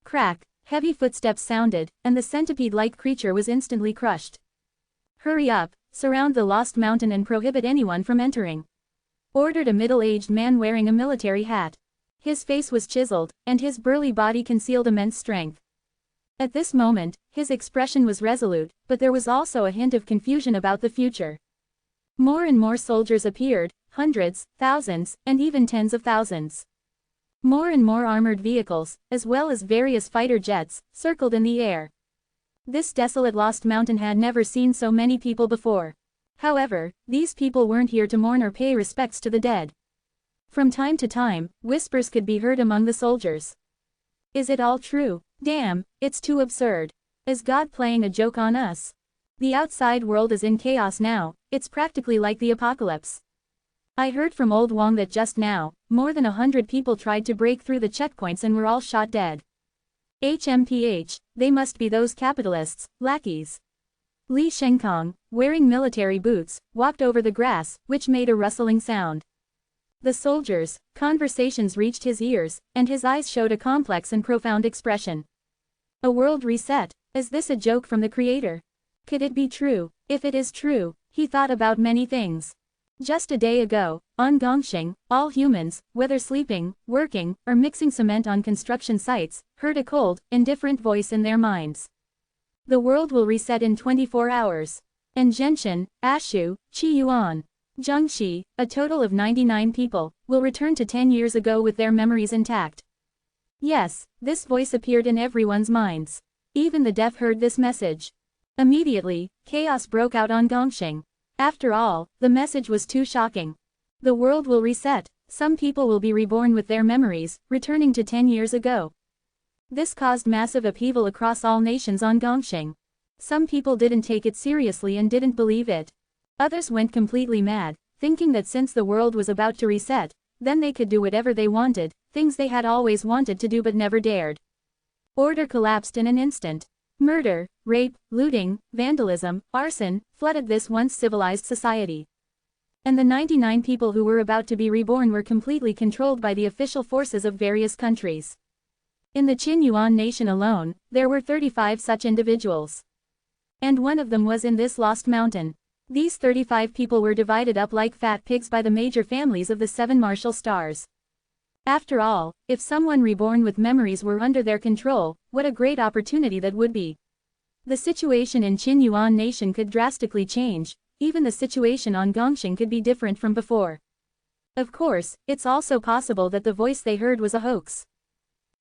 [SPEAKER 1] Crack, heavy footsteps sounded, and the centipede-like creature was instantly crushed. Hurry up, surround the lost mountain and prohibit anyone from entering, ordered a middle-aged man wearing a military hat. His face was chiseled, and his burly body concealed immense strength. At this moment, his expression was resolute, but there was also a hint of confusion about the future. More and more soldiers appeared, hundreds, thousands, and even tens of thousands. More and more armored vehicles, as well as various fighter jets, circled in the air. This desolate lost mountain had never seen so many people before. However, these people weren't here to mourn or pay respects to the dead. From time to time, whispers could be heard among the soldiers. Is it all true? Damn, it's too absurd. Is God playing a joke on us? The outside world is in chaos now, it's practically like the apocalypse. I heard from old Wang that just now, more than 100 people tried to break through the checkpoints and were all shot dead. HMPH, they must be those capitalists, lackeys. Li Shenkong, wearing military boots, walked over the grass, which made a rustling sound. The soldiers' conversations reached his ears, and his eyes showed a complex and profound expression. A world reset. Is this a joke from the creator? Could it be true? If it is true, he thought about many things. Just a day ago, on Gongxing, all humans, whether sleeping, working, or mixing cement on construction sites, heard a cold, indifferent voice in their minds. The world will reset in 24 hours. And Genshin, Ashu, Qi Yuan, Zhengxi, a total of 99 people, will return to 10 years ago with their memories intact. Yes, this voice appeared in everyone's minds. Even the deaf heard this message. Immediately, chaos broke out on Gongxing. After all, the message was too shocking. The world will reset, some people will be reborn with their memories, returning to 10 years ago. This caused massive upheaval across all nations on Gongxing. Some people didn't take it seriously and didn't believe it. Others went completely mad, thinking that since the world was about to reset, then they could do whatever they wanted, things they had always wanted to do but never dared. Order collapsed in an instant. Murder, rape, looting, vandalism, arson, flooded this once civilized society. And the 99 people who were about to be reborn were completely controlled by the official forces of various countries. In the Qin Yuan nation alone, there were 35 such individuals. And one of them was in this lost mountain. These 35 people were divided up like fat pigs by the major families of the 7 martial stars. After all, if someone reborn with memories were under their control, what a great opportunity that would be. The situation in Qin Yuan nation could drastically change, even the situation on Gongxing could be different from before. Of course, it's also possible that the voice they heard was a hoax.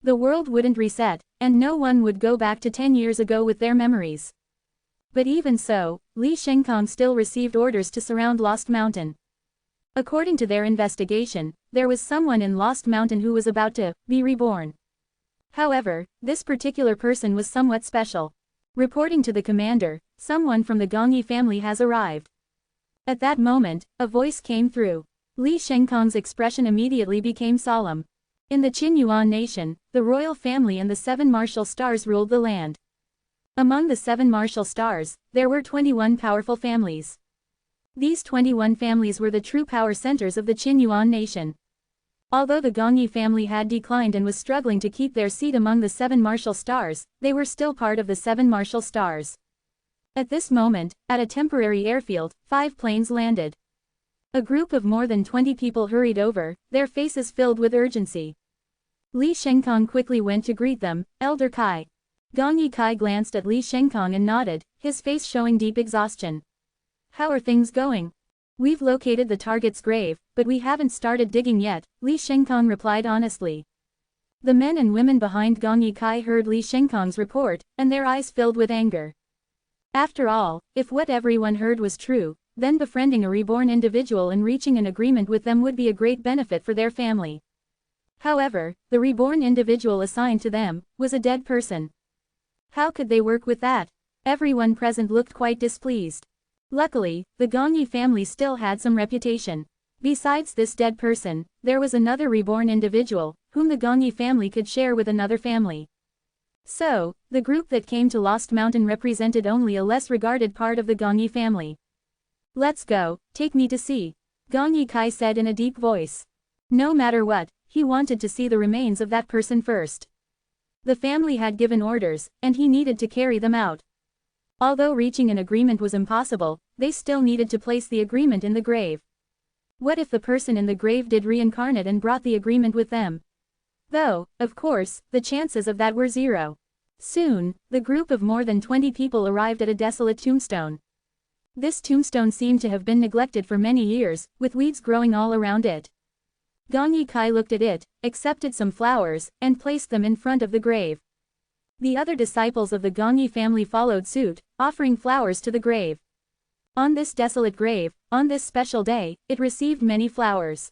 [SPEAKER 1] The world wouldn't reset, and no one would go back to 10 years ago with their memories. But even so, Li Shenkong still received orders to surround Lost Mountain. According to their investigation, there was someone in Lost Mountain who was about to be reborn. However, this particular person was somewhat special. Reporting to the commander, someone from the Gongyi family has arrived. At that moment, a voice came through. Li Shenkong's expression immediately became solemn. In the Qin Yuan nation, the royal family and the 7 martial stars ruled the land. Among the 7 martial stars, there were 21 powerful families. These 21 families were the true power centers of the Qin Yuan nation. Although the Gongyi family had declined and was struggling to keep their seat among the 7 martial stars, they were still part of the 7 martial stars. At this moment, at a temporary airfield, 5 planes landed. A group of more than 20 people hurried over, their faces filled with urgency. Li Shengkong quickly went to greet them, Elder Kai. Gong Yikai glanced at Li Shengkong and nodded, his face showing deep exhaustion. How are things going? We've located the target's grave, but we haven't started digging yet, Li Shengkong replied honestly. The men and women behind Gong Yikai heard Li Shengkong's report, and their eyes filled with anger. After all, if what everyone heard was true, then befriending a reborn individual and reaching an agreement with them would be a great benefit for their family. However, the reborn individual assigned to them was a dead person. How could they work with that? Everyone present looked quite displeased. Luckily, the Gongyi family still had some reputation. Besides this dead person, there was another reborn individual, whom the Gongyi family could share with another family. So, the group that came to Lost Mountain represented only a less regarded part of the Gongyi family. Let's go, take me to see, Gong Yikai said in a deep voice. No matter what, he wanted to see the remains of that person first. The family had given orders, and he needed to carry them out. Although reaching an agreement was impossible, they still needed to place the agreement in the grave. What if the person in the grave did reincarnate and brought the agreement with them? Though, of course, the chances of that were zero. Soon, the group of more than 20 people arrived at a desolate tombstone. This tombstone seemed to have been neglected for many years, with weeds growing all around it. Gong Yikai looked at it, accepted some flowers, and placed them in front of the grave. The other disciples of the Gongyi family followed suit, offering flowers to the grave. On this desolate grave, on this special day, it received many flowers.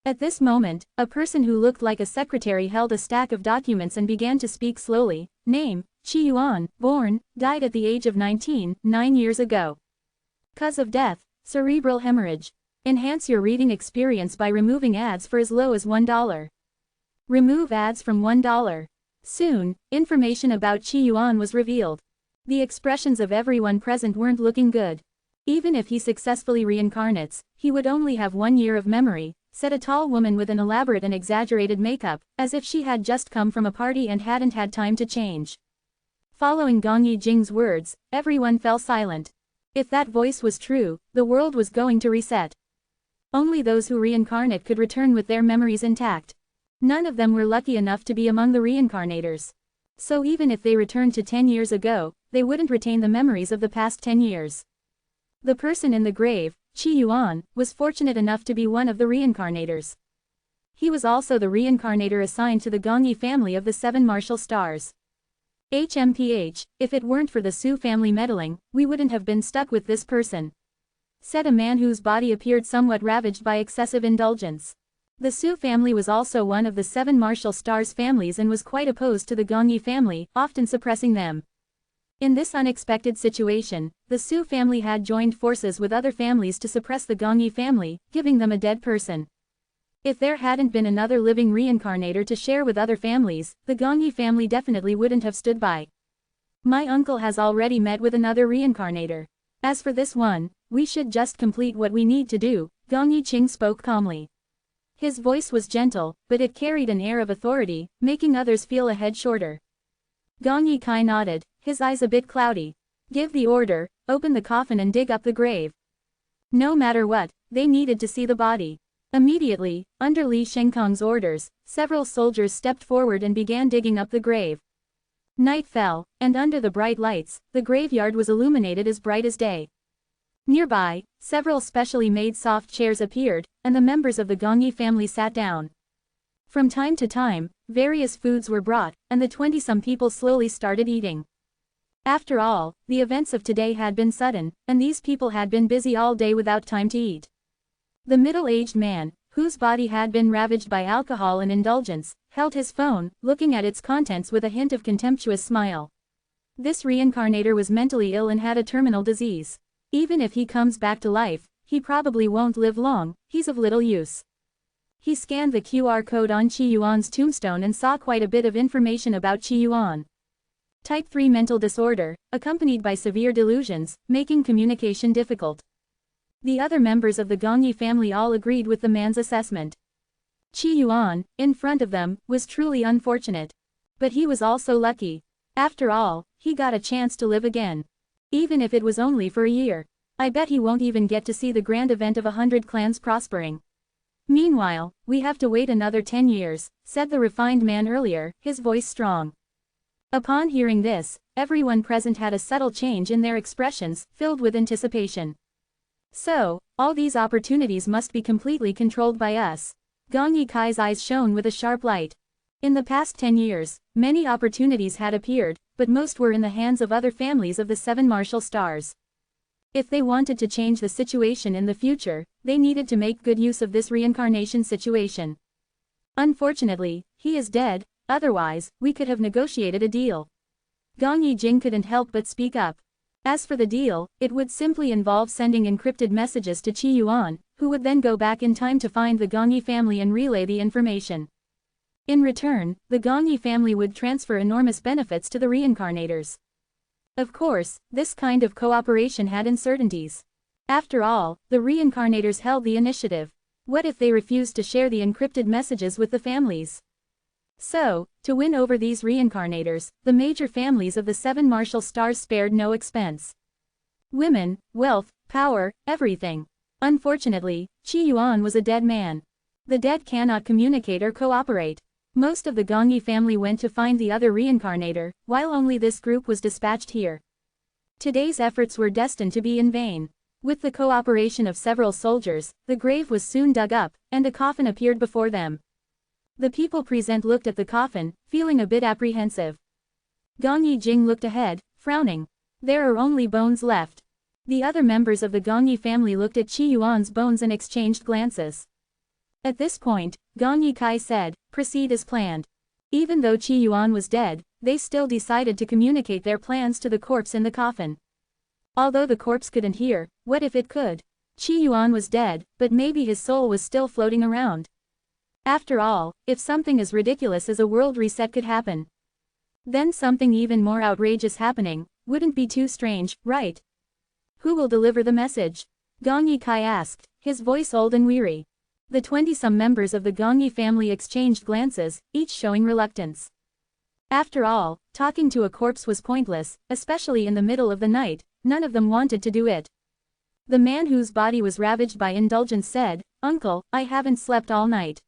[SPEAKER 1] At this moment, a person who looked like a secretary held a stack of documents and began to speak slowly. Name, Qi Yuan, born, died at the age of 19, 9 years ago. Cause of death, cerebral hemorrhage. Enhance your reading experience by removing ads for as low as $1. Remove ads from $1. Soon, information about Qi Yuan was revealed. The expressions of everyone present weren't looking good. Even if he successfully reincarnates, he would only have 1 year of memory, said a tall woman with an elaborate and exaggerated makeup, as if she had just come from a party and hadn't had time to change. Following Gong Yijing's words, everyone fell silent. If that voice was true, the world was going to reset. Only those who reincarnate could return with their memories intact. None of them were lucky enough to be among the reincarnators. So even if they returned to 10 years ago, they wouldn't retain the memories of the past 10 years. The person in the grave, Qi Yuan, was fortunate enough to be one of the reincarnators. He was also the reincarnator assigned to the Gongyi family of the 7 martial stars. HMPH, if it weren't for the Su family meddling, we wouldn't have been stuck with this person, said a man whose body appeared somewhat ravaged by excessive indulgence. The Su family was also one of the 7 martial stars families and was quite opposed to the Gongyi family, often suppressing them. In this unexpected situation, the Su family had joined forces with other families to suppress the Gongyi family, giving them a dead person. If there hadn't been another living reincarnator to share with other families, the Gongyi family definitely wouldn't have stood by. My uncle has already met with another reincarnator. As for this one, we should just complete what we need to do, Gong Yiqing spoke calmly. His voice was gentle, but it carried an air of authority, making others feel a head shorter. Gong Yikai nodded, his eyes a bit cloudy. Give the order, open the coffin and dig up the grave. No matter what, they needed to see the body. Immediately, under Li Shengkong's orders, several soldiers stepped forward and began digging up the grave. Night fell, and under the bright lights, the graveyard was illuminated as bright as day. Nearby, several specially made soft chairs appeared, and the members of the Gongyi family sat down. From time to time, various foods were brought, and the 20-some people slowly started eating. After all, the events of today had been sudden, and these people had been busy all day without time to eat. The middle-aged man, whose body had been ravaged by alcohol and indulgence, held his phone, looking at its contents with a hint of contemptuous smile. This reincarnator was mentally ill and had a terminal disease. Even if he comes back to life, he probably won't live long, he's of little use. He scanned the QR code on Qi Yuan's tombstone and saw quite a bit of information about Qi Yuan. Type 3 mental disorder, accompanied by severe delusions, making communication difficult. The other members of the Gongyi family all agreed with the man's assessment. Qi Yuan, in front of them, was truly unfortunate. But he was also lucky. After all, he got a chance to live again. Even if it was only for a year. I bet he won't even get to see the grand event of 100 clans prospering. Meanwhile, we have to wait another 10 years, said the refined man earlier, his voice strong. Upon hearing this, everyone present had a subtle change in their expressions, filled with anticipation. So, all these opportunities must be completely controlled by us. Gong Yikai's eyes shone with a sharp light. In the past 10 years, many opportunities had appeared, but most were in the hands of other families of the 7 martial stars. If they wanted to change the situation in the future, they needed to make good use of this reincarnation situation. Unfortunately, he is dead, otherwise, we could have negotiated a deal. Gong Yijing couldn't help but speak up. As for the deal, it would simply involve sending encrypted messages to Qi Yuan, who would then go back in time to find the Gongyi family and relay the information. In return, the Gongyi family would transfer enormous benefits to the reincarnators. Of course, this kind of cooperation had uncertainties. After all, the reincarnators held the initiative. What if they refused to share the encrypted messages with the families? So, to win over these reincarnators, the major families of the 7 martial stars spared no expense. Women, wealth, power, everything. Unfortunately, Qi Yuan was a dead man. The dead cannot communicate or cooperate. Most of the Gongyi family went to find the other reincarnator, while only this group was dispatched here. Today's efforts were destined to be in vain. With the cooperation of several soldiers, the grave was soon dug up, and a coffin appeared before them. The people present looked at the coffin, feeling a bit apprehensive. Gong Yijing looked ahead, frowning. There are only bones left. The other members of the Gongyi family looked at Qi Yuan's bones and exchanged glances. At this point, Gong Yikai said, "Proceed as planned." Even though Qi Yuan was dead, they still decided to communicate their plans to the corpse in the coffin. Although the corpse couldn't hear, what if it could? Qi Yuan was dead, but maybe his soul was still floating around. After all, if something as ridiculous as a world reset could happen, then something even more outrageous happening wouldn't be too strange, right? Who will deliver the message? Gong Yikai asked, his voice old and weary. The 20-some members of the Gongyi family exchanged glances, each showing reluctance. After all, talking to a corpse was pointless, especially in the middle of the night. None of them wanted to do it. The man whose body was ravaged by indulgence said, "Uncle, I haven't slept all night."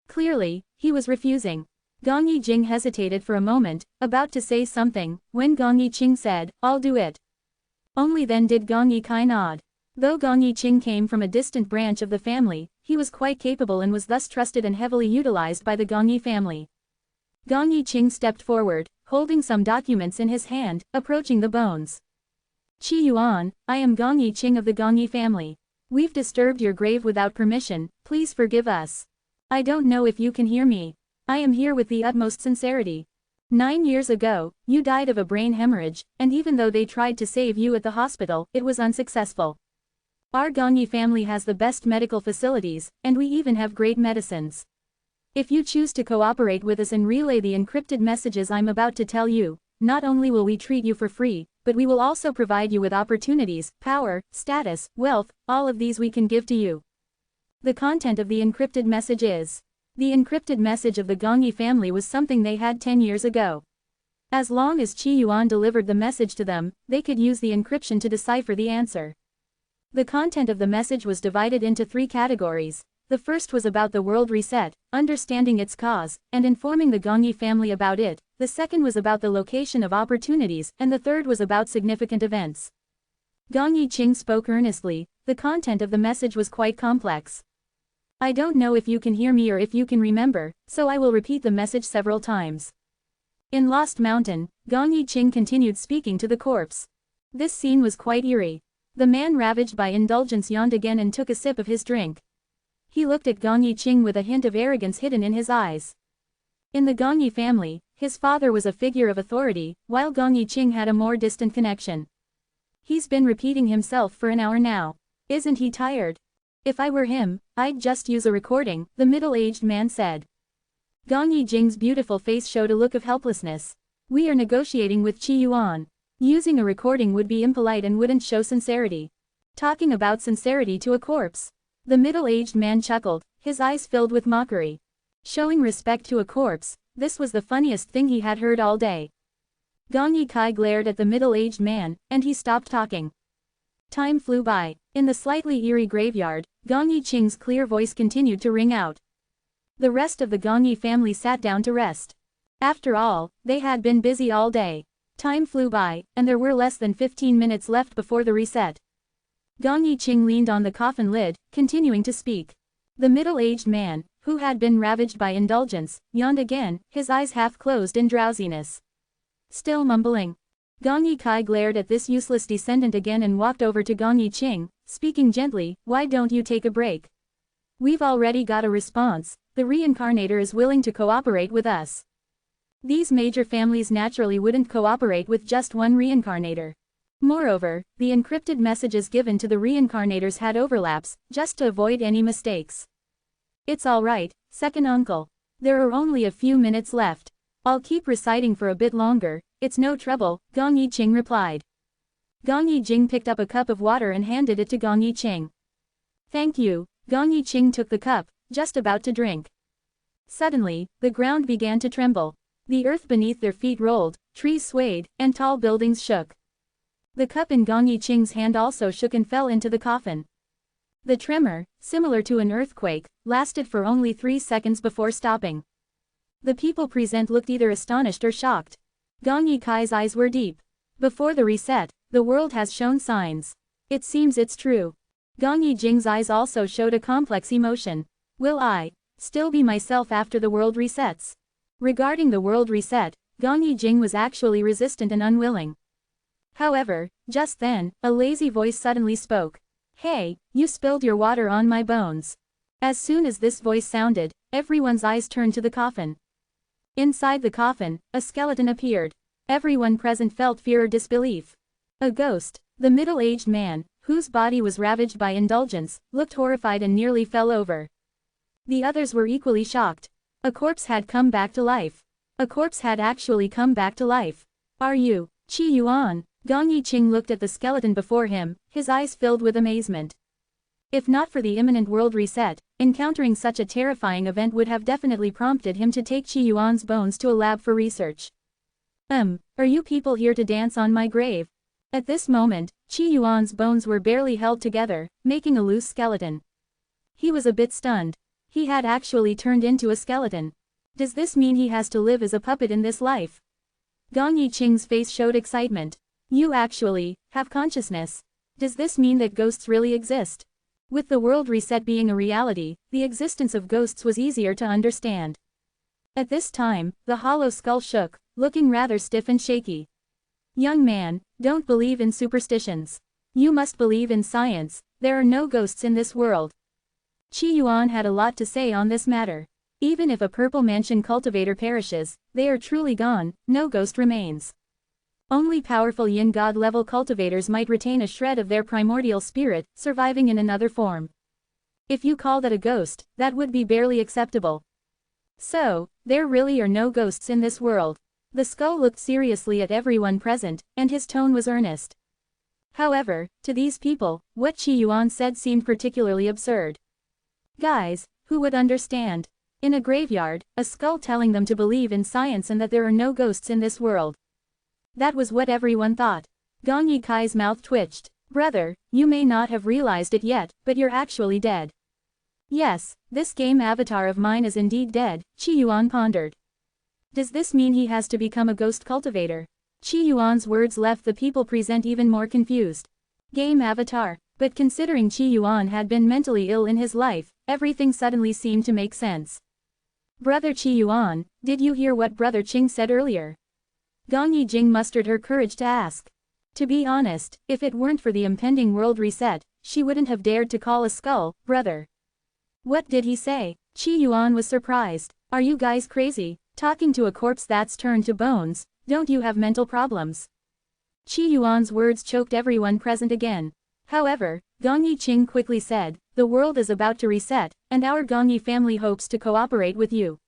[SPEAKER 1] Clearly, he was refusing. Gong Yijing hesitated for a moment, about to say something, when Gong Yiqing said, "I'll do it." Only then did Gong Yikai nod. Though Gong Yiqing came from a distant branch of the family, he was quite capable and was thus trusted and heavily utilized by the Gongyi family. Gong Yiqing stepped forward, holding some documents in his hand, approaching the bones. "Qi Yuan, I am Gong Yiqing of the Gongyi family. We've disturbed your grave without permission, please forgive us. I don't know if you can hear me. I am here with the utmost sincerity. 9 years ago, you died of a brain hemorrhage, and even though they tried to save you at the hospital, it was unsuccessful. Our Gongyi family has the best medical facilities, and we even have great medicines. If you choose to cooperate with us and relay the encrypted messages I'm about to tell you, not only will we treat you for free, but we will also provide you with opportunities, power, status, wealth, all of these we can give to you." The content of the encrypted message is. The encrypted message of the Gongyi family was something they had 10 years ago. As long as Qi Yuan delivered the message to them, they could use the encryption to decipher the answer. The content of the message was divided into 3 categories. The first was about the world reset, understanding its cause, and informing the Gongyi family about it. The second was about the location of opportunities, and the third was about significant events. Gong Yiqing spoke earnestly. The content of the message was quite complex. "I don't know if you can hear me or if you can remember, so I will repeat the message several times." In Lost Mountain, Gong Yiqing continued speaking to the corpse. This scene was quite eerie. The man ravaged by indulgence yawned again and took a sip of his drink. He looked at Gong Yiqing with a hint of arrogance hidden in his eyes. In the Gongyi family, his father was a figure of authority, while Gong Yiqing had a more distant connection. "He's been repeating himself for an hour now. Isn't he tired? If I were him, I'd just use a recording," the middle-aged man said. Gong Yijing's beautiful face showed a look of helplessness. "We are negotiating with Qi Yuan. Using a recording would be impolite and wouldn't show sincerity. Talking about sincerity to a corpse." The middle-aged man chuckled, his eyes filled with mockery. Showing respect to a corpse, this was the funniest thing he had heard all day. Gong Yikai glared at the middle-aged man, and he stopped talking. Time flew by. In the slightly eerie graveyard, Gong Yiqing's clear voice continued to ring out. The rest of the Gong Yi family sat down to rest. After all, they had been busy all day. Time flew by, and there were less than 15 minutes left before the reset. Gong Yiqing leaned on the coffin lid, continuing to speak. The middle-aged man, who had been ravaged by indulgence, yawned again, his eyes half closed in drowsiness. Still mumbling. Gong Yikai glared at this useless descendant again and walked over to Gong Yiqing, speaking gently, "Why don't you take a break? We've already got a response. The reincarnator is willing to cooperate with us." These major families naturally wouldn't cooperate with just one reincarnator. Moreover, the encrypted messages given to the reincarnators had overlaps, just to avoid any mistakes. "It's all right, second uncle. There are only a few minutes left. I'll keep reciting for a bit longer, it's no trouble," Gong Yiqing replied. Gong Yijing picked up a cup of water and handed it to Gong Yiqing. "Thank you." Gong Yiqing took the cup, just about to drink. Suddenly, the ground began to tremble. The earth beneath their feet rolled, trees swayed, and tall buildings shook. The cup in Gong Yiqing's hand also shook and fell into the coffin. The tremor, similar to an earthquake, lasted for only 3 seconds before stopping. The people present looked either astonished or shocked. Gong Yikai's eyes were deep. Before the reset, the world has shown signs. It seems it's true. Gong Yijing's eyes also showed a complex emotion. Will I still be myself after the world resets? Regarding the world reset, Gong Yijing was actually resistant and unwilling. However, just then, a lazy voice suddenly spoke. "Hey, you spilled your water on my bones." As soon as this voice sounded, everyone's eyes turned to the coffin. Inside the coffin, a skeleton appeared. Everyone present felt fear or disbelief. A ghost. The middle-aged man, whose body was ravaged by indulgence, looked horrified and nearly fell over. The others were equally shocked. A corpse had come back to life. A corpse had actually come back to life. "Are you Qi Yuan?" Gong Yiqing looked at the skeleton before him, his eyes filled with amazement. If not for the imminent world reset, encountering such a terrifying event would have definitely prompted him to take Qi Yuan's bones to a lab for research. Are you people here to dance on my grave?" At this moment, Qi Yuan's bones were barely held together, making a loose skeleton. He was a bit stunned. He had actually turned into a skeleton. Does this mean he has to live as a puppet in this life? Gong Yiqing's face showed excitement. "You actually have consciousness. Does this mean that ghosts really exist?" With the world reset being a reality, the existence of ghosts was easier to understand. At this time, the hollow skull shook, looking rather stiff and shaky. "Young man, don't believe in superstitions. You must believe in science. There are no ghosts in this world." Qi Yuan had a lot to say on this matter. Even if a purple mansion cultivator perishes, they are truly gone, no ghost remains. Only powerful yin god level cultivators might retain a shred of their primordial spirit, surviving in another form. If you call that a ghost, that would be barely acceptable. "So, there really are no ghosts in this world." The skull looked seriously at everyone present, and his tone was earnest. However, to these people, what Qi Yuan said seemed particularly absurd. Guys, who would understand? In a graveyard, a skull telling them to believe in science and that there are no ghosts in this world. That was what everyone thought. Gong Yikai's mouth twitched. "Brother, you may not have realized it yet, but you're actually dead." "Yes, this game avatar of mine is indeed dead," Qi Yuan pondered. "Does this mean he has to become a ghost cultivator?" Qi Yuan's words left the people present even more confused. Game avatar. But considering Qi Yuan had been mentally ill in his life, everything suddenly seemed to make sense. "Brother Qi Yuan, did you hear what Brother Qing said earlier?" Gong Yijing mustered her courage to ask. To be honest, if it weren't for the impending world reset, she wouldn't have dared to call a skull brother. "What did he say?" Qi Yuan was surprised. "Are you guys crazy? Talking to a corpse that's turned to bones? Don't you have mental problems?" Qi Yuan's words choked everyone present again. However, Gong Yiqing quickly said, "The world is about to reset, and our Gong Yi family hopes to cooperate with you."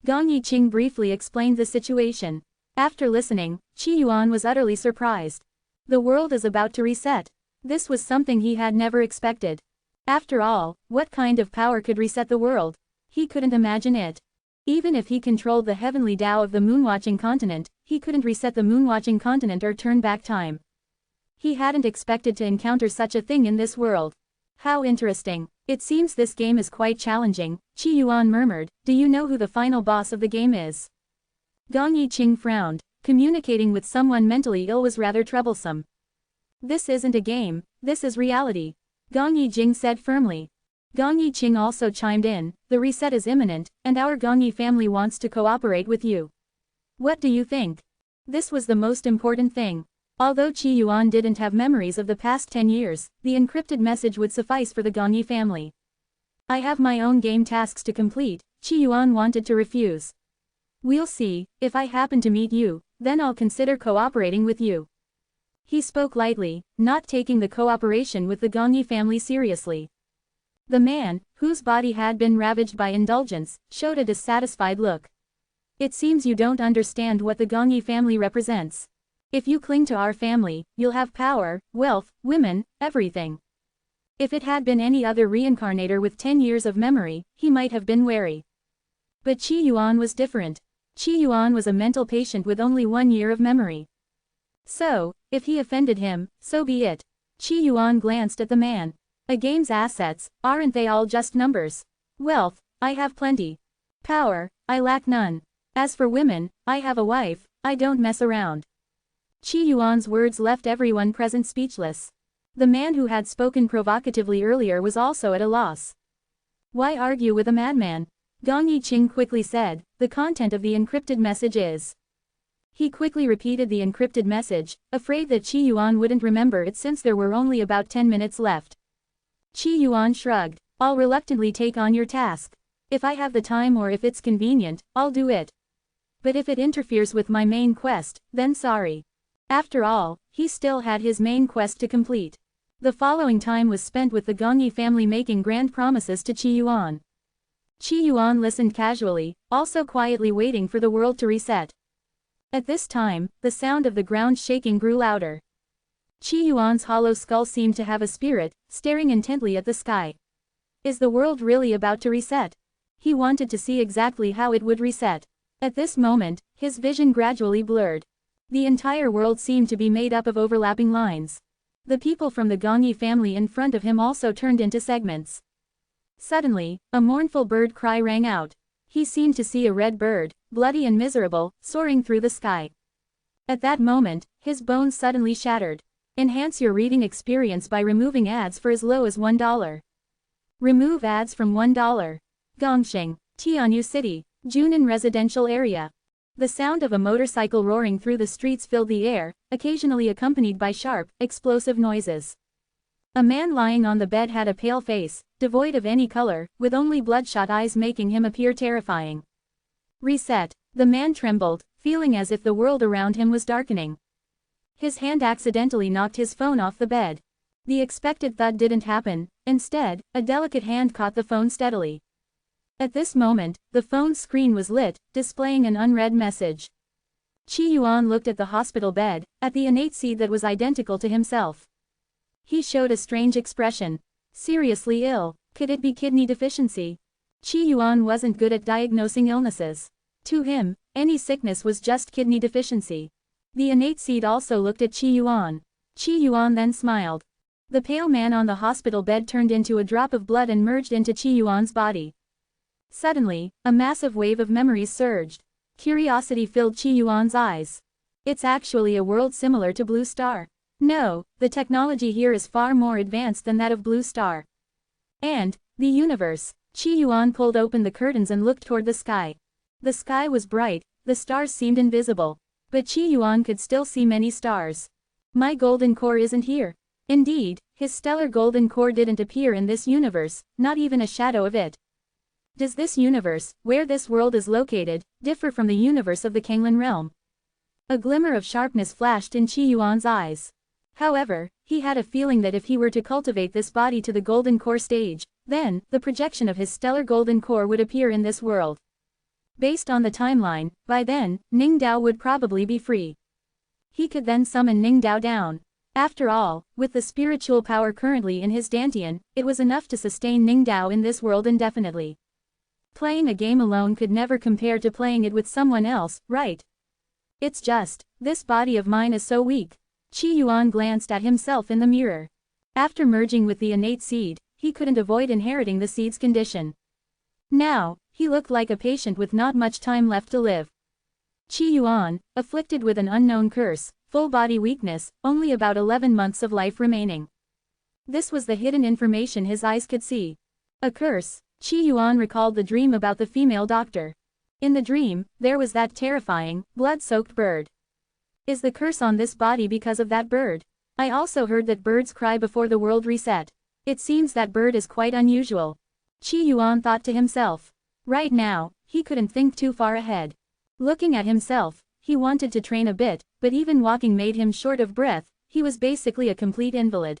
[SPEAKER 1] Gong Yiqing briefly explained the situation. After listening, Qi Yuan was utterly surprised. The world is about to reset. This was something he had never expected. After all, what kind of power could reset the world? He couldn't imagine it. Even if he controlled the heavenly Tao of the moonwatching continent, he couldn't reset the moonwatching continent or turn back time. He hadn't expected to encounter such a thing in this world. How interesting. It seems this game is quite challenging, Qi Yuan murmured. Do you know who the final boss of the game is? Gong Yiqing frowned. Communicating with someone mentally ill was rather troublesome. This isn't a game, this is reality, Gong Yijing said firmly. Gong Yiqing also chimed in, the reset is imminent, and our Gongyi family wants to cooperate with you. What do you think? This was the most important thing. Although Qi Yuan didn't have memories of the past 10 years, the encrypted message would suffice for the Gongyi family. I have my own game tasks to complete, Qi Yuan wanted to refuse. We'll see, if I happen to meet you, then I'll consider cooperating with you. He spoke lightly, not taking the cooperation with the Gongyi family seriously. The man, whose body had been ravaged by indulgence, showed a dissatisfied look. It seems you don't understand what the Gongyi family represents. If you cling to our family, you'll have power, wealth, women, everything. If it had been any other reincarnator with 10 years of memory, he might have been wary. But Qi Yuan was different. Qi Yuan was a mental patient with only 1 year of memory. So, if he offended him, so be it. Qi Yuan glanced at the man. A game's assets, aren't they all just numbers? Wealth, I have plenty. Power, I lack none. As for women, I have a wife, I don't mess around. Qi Yuan's words left everyone present speechless. The man who had spoken provocatively earlier was also at a loss. Why argue with a madman? Gong Yiqing quickly said, the content of the encrypted message is. He quickly repeated the encrypted message, afraid that Qi Yuan wouldn't remember it since there were only about 10 minutes left. Qi Yuan shrugged. I'll reluctantly take on your task. If I have the time or if it's convenient, I'll do it. But if it interferes with my main quest, then sorry. After all, he still had his main quest to complete. The following time was spent with the Gongyi family making grand promises to Qi Yuan. Qi Yuan listened casually, also quietly waiting for the world to reset. At this time, the sound of the ground shaking grew louder. Qi Yuan's hollow skull seemed to have a spirit, staring intently at the sky. Is the world really about to reset? He wanted to see exactly how it would reset. At this moment, his vision gradually blurred. The entire world seemed to be made up of overlapping lines. The people from the Gongyi family in front of him also turned into segments. Suddenly, a mournful bird cry rang out. He seemed to see a red bird, bloody and miserable, soaring through the sky. At that moment, his bones suddenly shattered. Enhance your reading experience by removing ads for as low as $1. Remove ads from $1. Gongsheng, Tianyu City, Junan residential area. The sound of a motorcycle roaring through the streets filled the air, occasionally accompanied by sharp, explosive noises. A man lying on the bed had a pale face, devoid of any color, with only bloodshot eyes making him appear terrifying. Reset. The man trembled, feeling as if the world around him was darkening. His hand accidentally knocked his phone off the bed. The expected thud didn't happen, instead, a delicate hand caught the phone steadily. At this moment, the phone's screen was lit, displaying an unread message. Qi Yuan looked at the hospital bed, at the innate seed that was identical to himself. He showed a strange expression. Seriously ill, could it be kidney deficiency? Qi Yuan wasn't good at diagnosing illnesses. To him, any sickness was just kidney deficiency. The innate seed also looked at Qi Yuan. Qi Yuan then smiled. The pale man on the hospital bed turned into a drop of blood and merged into Qi Yuan's body. Suddenly, a massive wave of memories surged. Curiosity filled Qi Yuan's eyes. It's actually a world similar to Blue Star. No, the technology here is far more advanced than that of Blue Star. And, the universe. Qi Yuan pulled open the curtains and looked toward the sky. The sky was bright, the stars seemed invisible. But Qi Yuan could still see many stars. My golden core isn't here. Indeed, his stellar golden core didn't appear in this universe, not even a shadow of it. Does this universe, where this world is located, differ from the universe of the Kanglan realm? A glimmer of sharpness flashed in Qi Yuan's eyes. However, he had a feeling that if he were to cultivate this body to the golden core stage, then, the projection of his stellar golden core would appear in this world. Based on the timeline, by then, Ningdao would probably be free. He could then summon Ningdao down. After all, with the spiritual power currently in his Dantian, it was enough to sustain Ningdao in this world indefinitely. Playing a game alone could never compare to playing it with someone else, right? It's just, this body of mine is so weak. Qi Yuan glanced at himself in the mirror. After merging with the innate seed, he couldn't avoid inheriting the seed's condition. Now, he looked like a patient with not much time left to live. Qi Yuan, afflicted with an unknown curse, full body weakness, only about 11 months of life remaining. This was the hidden information his eyes could see. A curse. Qi Yuan recalled the dream about the female doctor. In the dream, there was that terrifying, blood-soaked bird. Is the curse on this body because of that bird? I also heard that birds cry before the world reset. It seems that bird is quite unusual. Qi Yuan thought to himself. Right now, he couldn't think too far ahead. Looking at himself, he wanted to train a bit, but even walking made him short of breath. He was basically a complete invalid.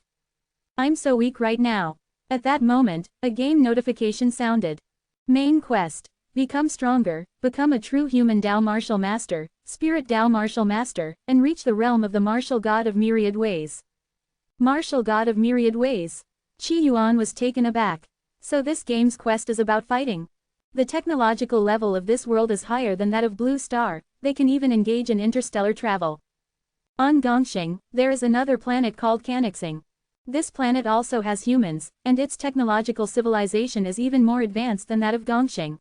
[SPEAKER 1] I'm so weak right now. At that moment, a game notification sounded. Main quest. Become stronger, become a true human Tao martial master, spirit Tao martial master, and reach the realm of the martial god of myriad ways. Martial god of myriad ways. Qi Yuan was taken aback. So this game's quest is about fighting. The technological level of this world is higher than that of Blue Star, they can even engage in interstellar travel. On Gongxing, there is another planet called Canixing. This planet also has humans, and its technological civilization is even more advanced than that of Gongxing.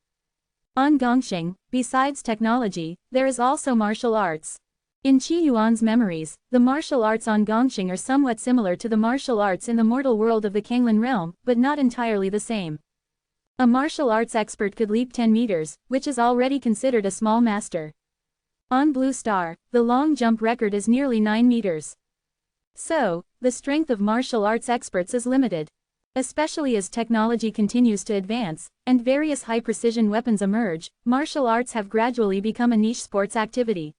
[SPEAKER 1] On Gongxing, besides technology, there is also martial arts. In Qi Yuan's memories, the martial arts on Gongxing are somewhat similar to the martial arts in the mortal world of the Kanglan realm, but not entirely the same. A martial arts expert could leap 10 meters, which is already considered a small master. On Blue Star, the long jump record is nearly 9 meters. So, the strength of martial arts experts is limited. Especially as technology continues to advance, and various high-precision weapons emerge, martial arts have gradually become a niche sports activity.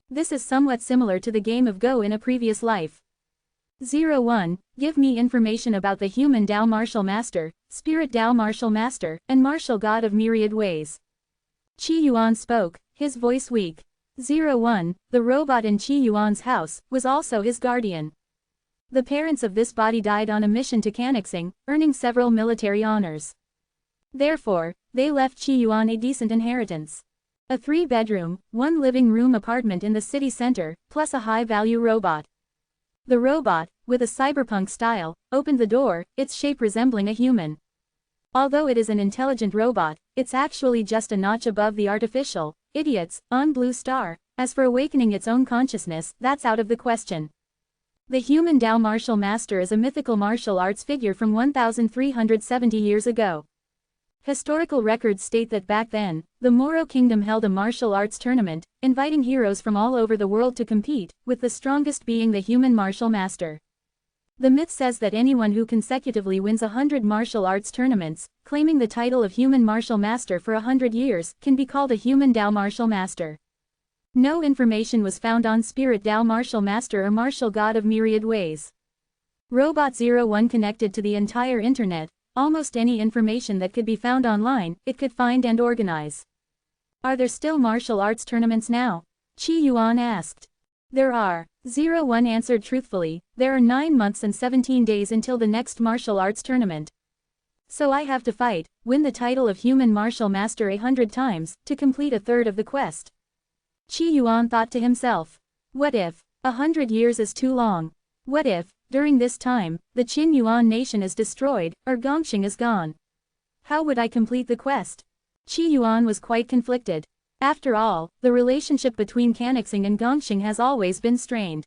[SPEAKER 1] This is somewhat similar to the game of Go in a previous life. 01. Give me information about the human Tao martial master, spirit Tao martial master, and martial god of myriad ways. Qi Yuan spoke, his voice weak. 01. The robot in Qi Yuan's house was also his guardian. The parents of this body died on a mission to Canixing, earning several military honors. Therefore, they left Qi Yuan a decent inheritance. A 3-bedroom, 1 living room apartment in the city center, plus a high-value robot. The robot, with a cyberpunk style, opened the door, its shape resembling a human. Although it is an intelligent robot, it's actually just a notch above the artificial, idiots, on Blue Star. As for awakening its own consciousness, that's out of the question. The human Tao martial master is a mythical martial arts figure from 1,370 years ago. Historical records state that back then, the Moro kingdom held a martial arts tournament, inviting heroes from all over the world to compete, with the strongest being the human martial master. The myth says that anyone who consecutively wins 100 martial arts tournaments, claiming the title of human martial master for 100 years, can be called a human Tao martial master. No information was found on Spirit Tao Martial Master or Martial God of Myriad Ways. Robot 01 connected to the entire internet, almost any information that could be found online, it could find and organize. Are there still martial arts tournaments now? Qi Yuan asked. There are. 01 answered truthfully, there are 9 months and 17 days until the next martial arts tournament. So I have to fight, win the title of human martial master 100 times, to complete a third of the quest. Qi Yuan thought to himself. What if 100 years is too long? What if, during this time, the Qin Yuan nation is destroyed, or Gongxing is gone? How would I complete the quest? Qi Yuan was quite conflicted. After all, the relationship between Canixing and Gongxing has always been strained.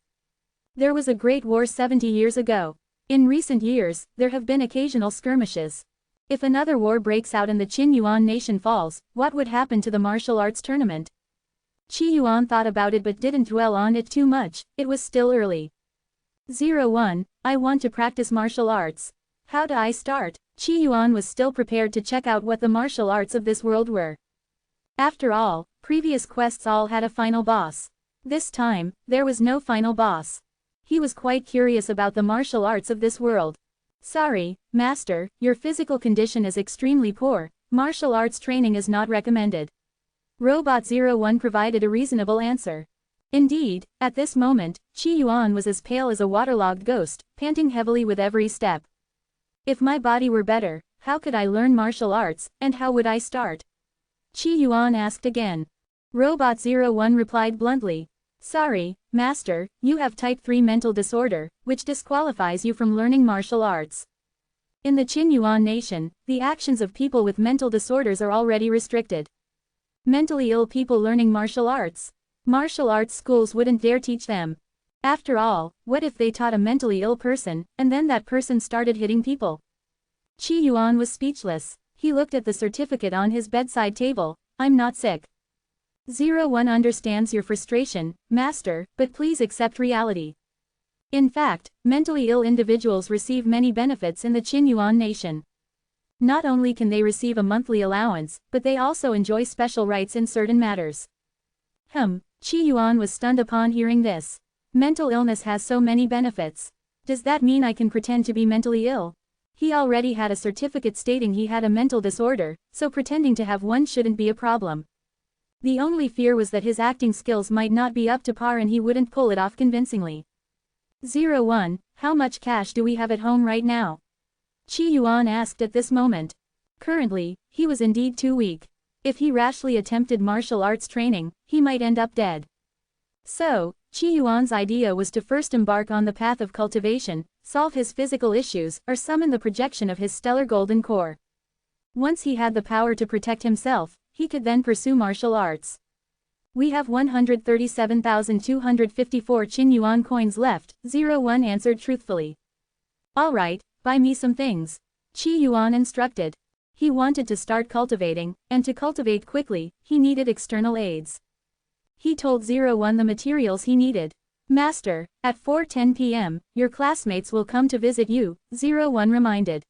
[SPEAKER 1] There was a great war 70 years ago. In recent years, there have been occasional skirmishes. If another war breaks out and the Qin Yuan nation falls, what would happen to the martial arts tournament? Qi Yuan thought about it but didn't dwell on it too much, it was still early. 01. I want to practice martial arts. How do I start? Qi Yuan was still prepared to check out what the martial arts of this world were. After all, previous quests all had a final boss. This time, there was no final boss. He was quite curious about the martial arts of this world. Sorry, Master, your physical condition is extremely poor, martial arts training is not recommended. Robot 01 provided a reasonable answer. Indeed, at this moment, Qi Yuan was as pale as a waterlogged ghost, panting heavily with every step. If my body were better, how could I learn martial arts, and how would I start? Qi Yuan asked again. Robot 01 replied bluntly. Sorry, Master, you have type 3 mental disorder, which disqualifies you from learning martial arts. In the Qinyuan nation, the actions of people with mental disorders are already restricted. Mentally ill people learning martial arts. Martial arts schools wouldn't dare teach them. After all, what if they taught a mentally ill person, and then that person started hitting people? Qi Yuan was speechless. He looked at the certificate on his bedside table. I'm not sick. 01 understands your frustration, Master, but please accept reality. In fact, mentally ill individuals receive many benefits in the Qinyuan nation. Not only can they receive a monthly allowance, but they also enjoy special rights in certain matters. Qi Yuan was stunned upon hearing this. Mental illness has so many benefits. Does that mean I can pretend to be mentally ill? He already had a certificate stating he had a mental disorder, so pretending to have one shouldn't be a problem. The only fear was that his acting skills might not be up to par and he wouldn't pull it off convincingly. 01, how much cash do we have at home right now? Qi Yuan asked at this moment. Currently, he was indeed too weak. If he rashly attempted martial arts training, he might end up dead. So, Qi Yuan's idea was to first embark on the path of cultivation, solve his physical issues, or summon the projection of his stellar golden core. Once he had the power to protect himself, he could then pursue martial arts. We have 137,254 Qinyuan coins left, 01 answered truthfully. Alright, buy me some things. Qi Yuan instructed. He wanted to start cultivating, and to cultivate quickly, he needed external aids. He told 01 the materials he needed. Master, at 4:10 p.m., your classmates will come to visit you, 01 reminded.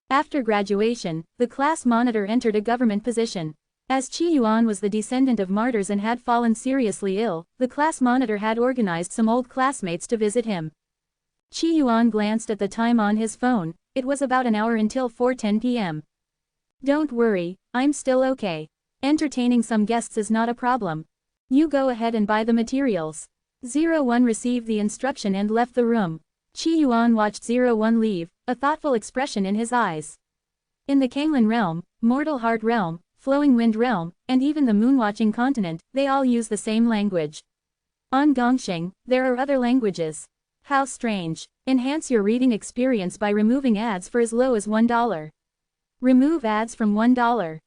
[SPEAKER 1] After graduation, the class monitor entered a government position. As Qi Yuan was the descendant of martyrs and had fallen seriously ill, the class monitor had organized some old classmates to visit him. Qi Yuan glanced at the time on his phone. It was about an hour until 4:10 p.m. Don't worry, I'm still okay. Entertaining some guests is not a problem. You go ahead and buy the materials. 01 received the instruction and left the room. Qi Yuan watched 01 leave, a thoughtful expression in his eyes. In the Kanglan realm, Mortal Heart realm, Flowing Wind realm, and even the Moonwatching continent, they all use the same language. On Gongxing, there are other languages. How strange. Enhance your reading experience by removing ads for as low as $1. Remove ads from $1.